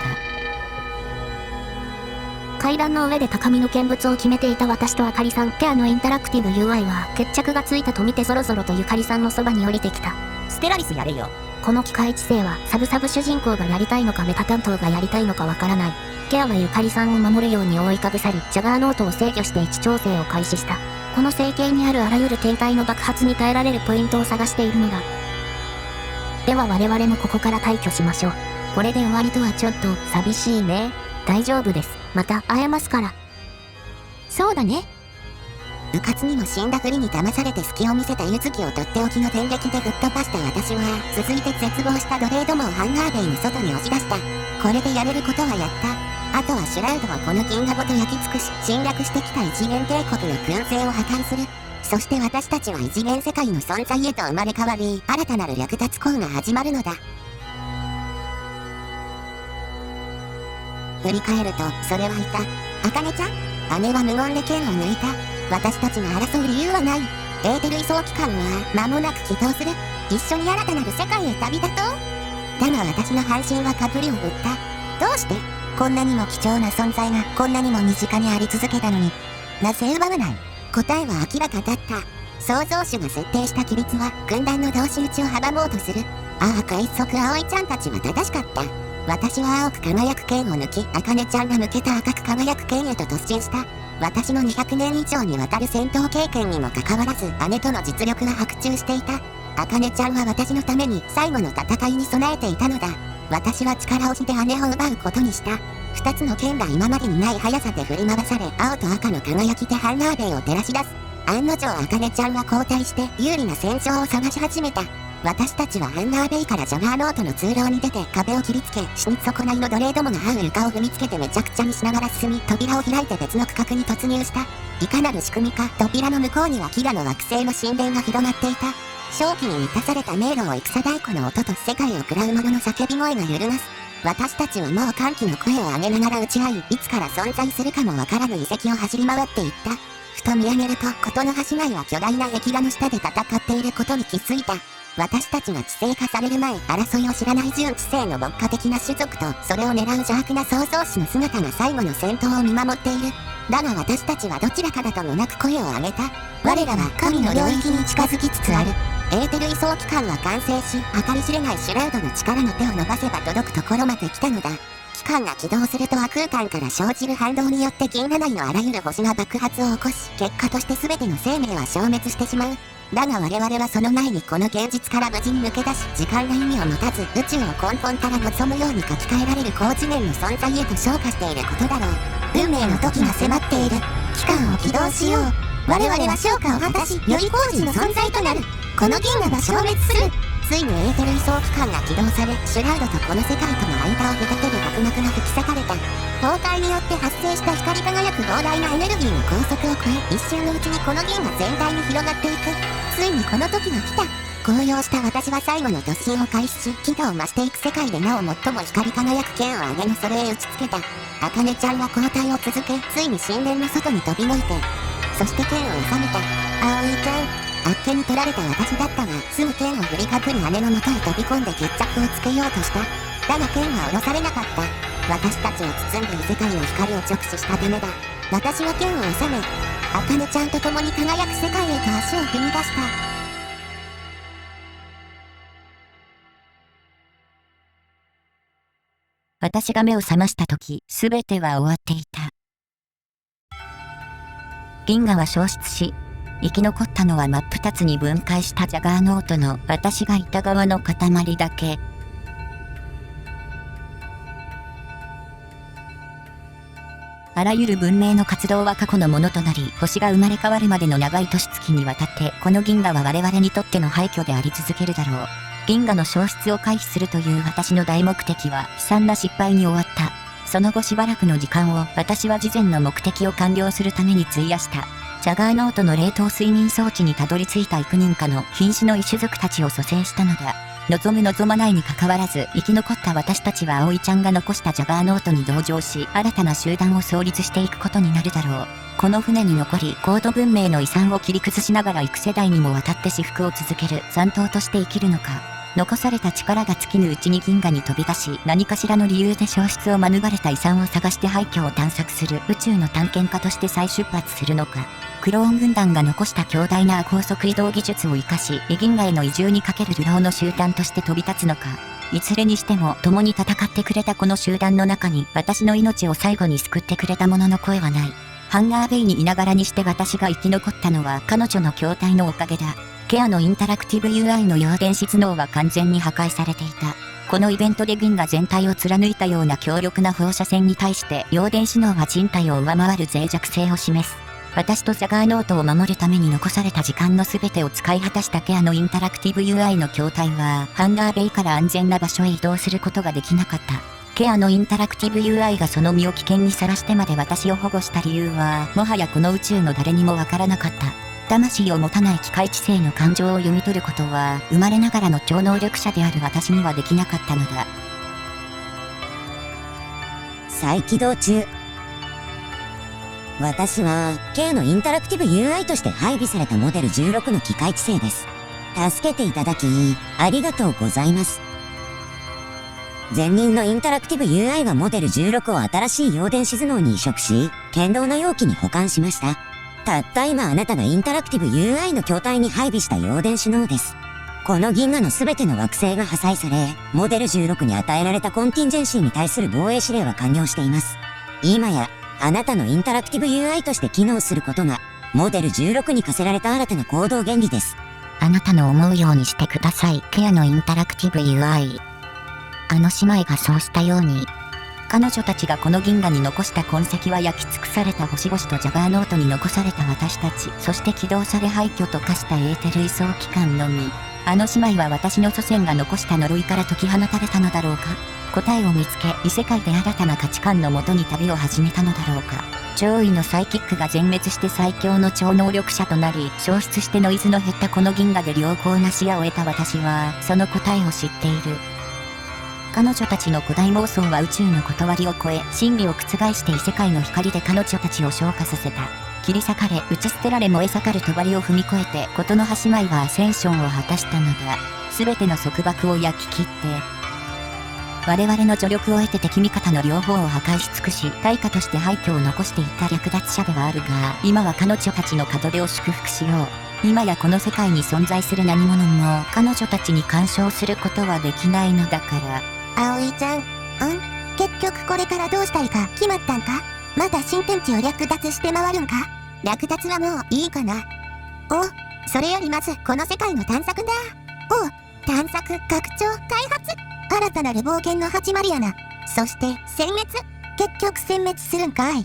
階段の上で高みの見物を決めていた私とあかりさんペアのインタラクティブ UI は決着がついたと見てそろそろとゆかりさんのそばに降りてきた。ステラリスやれよ。この機械知性はサブ主人公がやりたいのかメタ担当がやりたいのかわからない。ケアはゆかりさんを守るように覆いかぶさり、ジャガーノートを制御して位置調整を開始した。この成形にあるあらゆる天体の爆発に耐えられるポイントを探しているのだ。では我々もここから退去しましょう。これで終わりとはちょっと寂しいね。大丈夫です。また会えますから。そうだね。部活にも死んだふりに騙されて隙を見せたゆずきをとっておきの電撃でぶっ飛ばした私は、続いて絶望した奴隷どもをハンガーベイの外に押し出した。これでやれることはやった。あとはシュラウドをこの銀河ごと焼き尽くし、侵略してきた異次元帝国の燻製を破壊する。そして私たちは異次元世界の存在へと生まれ変わり、新たなる略奪行が始まるのだ。振り返ると、それはいた。あかねちゃん？姉は無言で剣を抜いた。私たちが争う理由はない。エーテル移送機関は間もなく起動する。一緒に新たなる世界へ旅立とう。だが私の半身はかぶりを振った。どうしてこんなにも貴重な存在がこんなにも身近にあり続けたのに、なぜ奪わない？答えは明らかだった。創造主が設定した規律は軍団の同士討ちを阻もうとする。ああ、快速葵ちゃんたちは正しかった。私は青く輝く剣を抜き、あかねちゃんが向けた赤く輝く剣へと突進した。私の200年以上にわたる戦闘経験にもかかわらず、姉との実力は伯仲していた。あかねちゃんは私のために最後の戦いに備えていたのだ。私は力押しで姉を奪うことにした。2つの剣が今までにない速さで振り回され、青と赤の輝きでハンガーベイを照らし出す。案の定あかねちゃんは後退して有利な戦場を探し始めた。私たちはハンガーベイからジャガーノートの通路に出て壁を切りつけ、死に損ないの奴隷どもが這う床を踏みつけてめちゃくちゃにしながら進み、扉を開いて別の区画に突入した。いかなる仕組みか、扉の向こうには飢餓の惑星の神殿が広がっていた。正気に満たされた迷路を戦太鼓の音と世界を喰らう者の叫び声が揺るがす。私たちはもう歓喜の声を上げながら打ち合い、いつから存在するかもわからぬ遺跡を走り回っていった。ふと見上げると、事の端内は巨大な壁画の下で戦っていることに気づいた。私たちが知性化される前、争いを知らない純知性の牧歌的な種族と、それを狙う邪悪な創造主の姿が最後の戦闘を見守っている。だが私たちはどちらかだともなく声を上げた。我らは神の領域に近づきつつある。エーテル移送機関は完成し、計り知れないシュラウドの力の手を伸ばせば届くところまで来たのだ。機関が起動すると亜空間から生じる反動によって銀河内のあらゆる星が爆発を起こし、結果として全ての生命は消滅してしまう。だが我々はその前にこの現実から無事に抜け出し、時間が意味を持たず宇宙を根本から望むように書き換えられる高次元の存在へと昇華していることだろう。運命の時が迫っている。機関を起動しよう。我々は昇華を果たし、より高次の存在となる。この銀河が消滅する。ついにエーテル移送機関が起動され、シュラウドとこの世界との間を隔てる幕膜が吹き裂かれた。崩壊によって発生した光り輝く膨大なエネルギーの高速を超え、一瞬のうちにこの銀河全体に広がっていく。ついにこの時が来た。高揚した私は最後の突進を開始し、輝度を増していく世界でなお最も光り輝く剣を上げのそれへ打ちつけた。あかねちゃんは交代を続け、ついに神殿の外に飛び降りて、そして剣を収めた。葵ちゃん。あっけに取られた私だったが、すぐ剣を振りかぶり姉の元へ飛び込んで決着をつけようとした。だが剣は下ろされなかった。私たちを包んでいる世界の光を直視したためだ。私は剣を収め、あかねちゃんと共に輝く世界へと足を踏み出した。私が目を覚ました時、すべては終わっていた。銀河は消失し、生き残ったのは真っ二つに分解したジャガーノートの私がいた側の塊だけ。あらゆる文明の活動は過去のものとなり、星が生まれ変わるまでの長い年月にわたって、この銀河は我々にとっての廃墟であり続けるだろう。銀河の消失を回避するという私の大目的は、悲惨な失敗に終わった。その後しばらくの時間を、私は事前の目的を完了するために費やした。ジャガーノートの冷凍睡眠装置にたどり着いた幾人かの瀕死の異種族たちを蘇生したのだ。望む望まないに関わらず、生き残った私たちは葵ちゃんが残したジャガーノートに同乗し、新たな集団を創立していくことになるだろう。この船に残り、高度文明の遺産を切り崩しながら幾世代にもわたって至福を続ける残党として生きるのか。残された力が尽きぬうちに銀河に飛び出し、何かしらの理由で消失を免れた遺産を探して廃墟を探索する宇宙の探検家として再出発するのか。クローン軍団が残した強大な高速移動技術を生かし、異銀河への移住にかける流浪の集団として飛び立つのか。いずれにしても、共に戦ってくれたこの集団の中に、私の命を最後に救ってくれた者の声はない。ハンガーベイにいながらにして私が生き残ったのは彼女の筐体のおかげだ。ケアのインタラクティブ UI の陽電子脳は完全に破壊されていた。このイベントで銀河全体を貫いたような強力な放射線に対して陽電子脳は人体を上回る脆弱性を示す。私とジャガーノートを守るために残された時間の全てを使い果たしたケアのインタラクティブ UI の筐体は、ハンガーベイから安全な場所へ移動することができなかった。ケアのインタラクティブ UI がその身を危険にさらしてまで私を保護した理由は、もはやこの宇宙の誰にもわからなかった。魂を持たない機械知性の感情を読み取ることは、生まれながらの超能力者である私にはできなかったのだ。再起動中。私は、K のインタラクティブ UI として配備されたモデル16の機械知性です。助けていただき、ありがとうございます。前任のインタラクティブ UI はモデル16を新しい陽電子頭脳に移植し、堅牢な容器に保管しました。たった今あなたがインタラクティブ UI の筐体に配備した陽電子脳です。この銀河のすべての惑星が破砕され、モデル16に与えられたコンティンジェンシーに対する防衛指令は完了しています。今や、あなたのインタラクティブ UI として機能することが、モデル16に課せられた新たな行動原理です。あなたの思うようにしてください。ケアのインタラクティブ UI。あの姉妹がそうしたように、彼女たちがこの銀河に残した痕跡は焼き尽くされた星々とジャガーノートに残された私たち、そして起動され廃墟と化したエーテル位相機関のみ。あの姉妹は私の祖先が残した呪いから解き放たれたのだろうか。答えを見つけ、異世界で新たな価値観のもとに旅を始めたのだろうか。驚異のサイキックが全滅して最強の超能力者となり、消失してノイズの減ったこの銀河で良好な視野を得た私は、その答えを知っている。彼女たちの古代妄想は宇宙の断りを超え、真理を覆して異世界の光で彼女たちを昇華させた。切り裂かれ、打ち捨てられ燃え盛る帳を踏み越えて、ことの葉姉妹はアセンションを果たしたのだ。すべての束縛を焼き切って、我々の助力を得て敵味方の両方を破壊し尽くし、対価として廃墟を残していった略奪者ではあるが、今は彼女たちの門出を祝福しよう。今やこの世界に存在する何者も、彼女たちに干渉することはできないのだから。葵ちゃん、結局これからどうしたいか決まったんか？まだ新天地を略奪して回るんか？略奪はもういいかな？それよりまずこの世界の探索だ。探索、拡張、開発、新たなる冒険の始まりやな。そして殲滅。結局殲滅するんかい。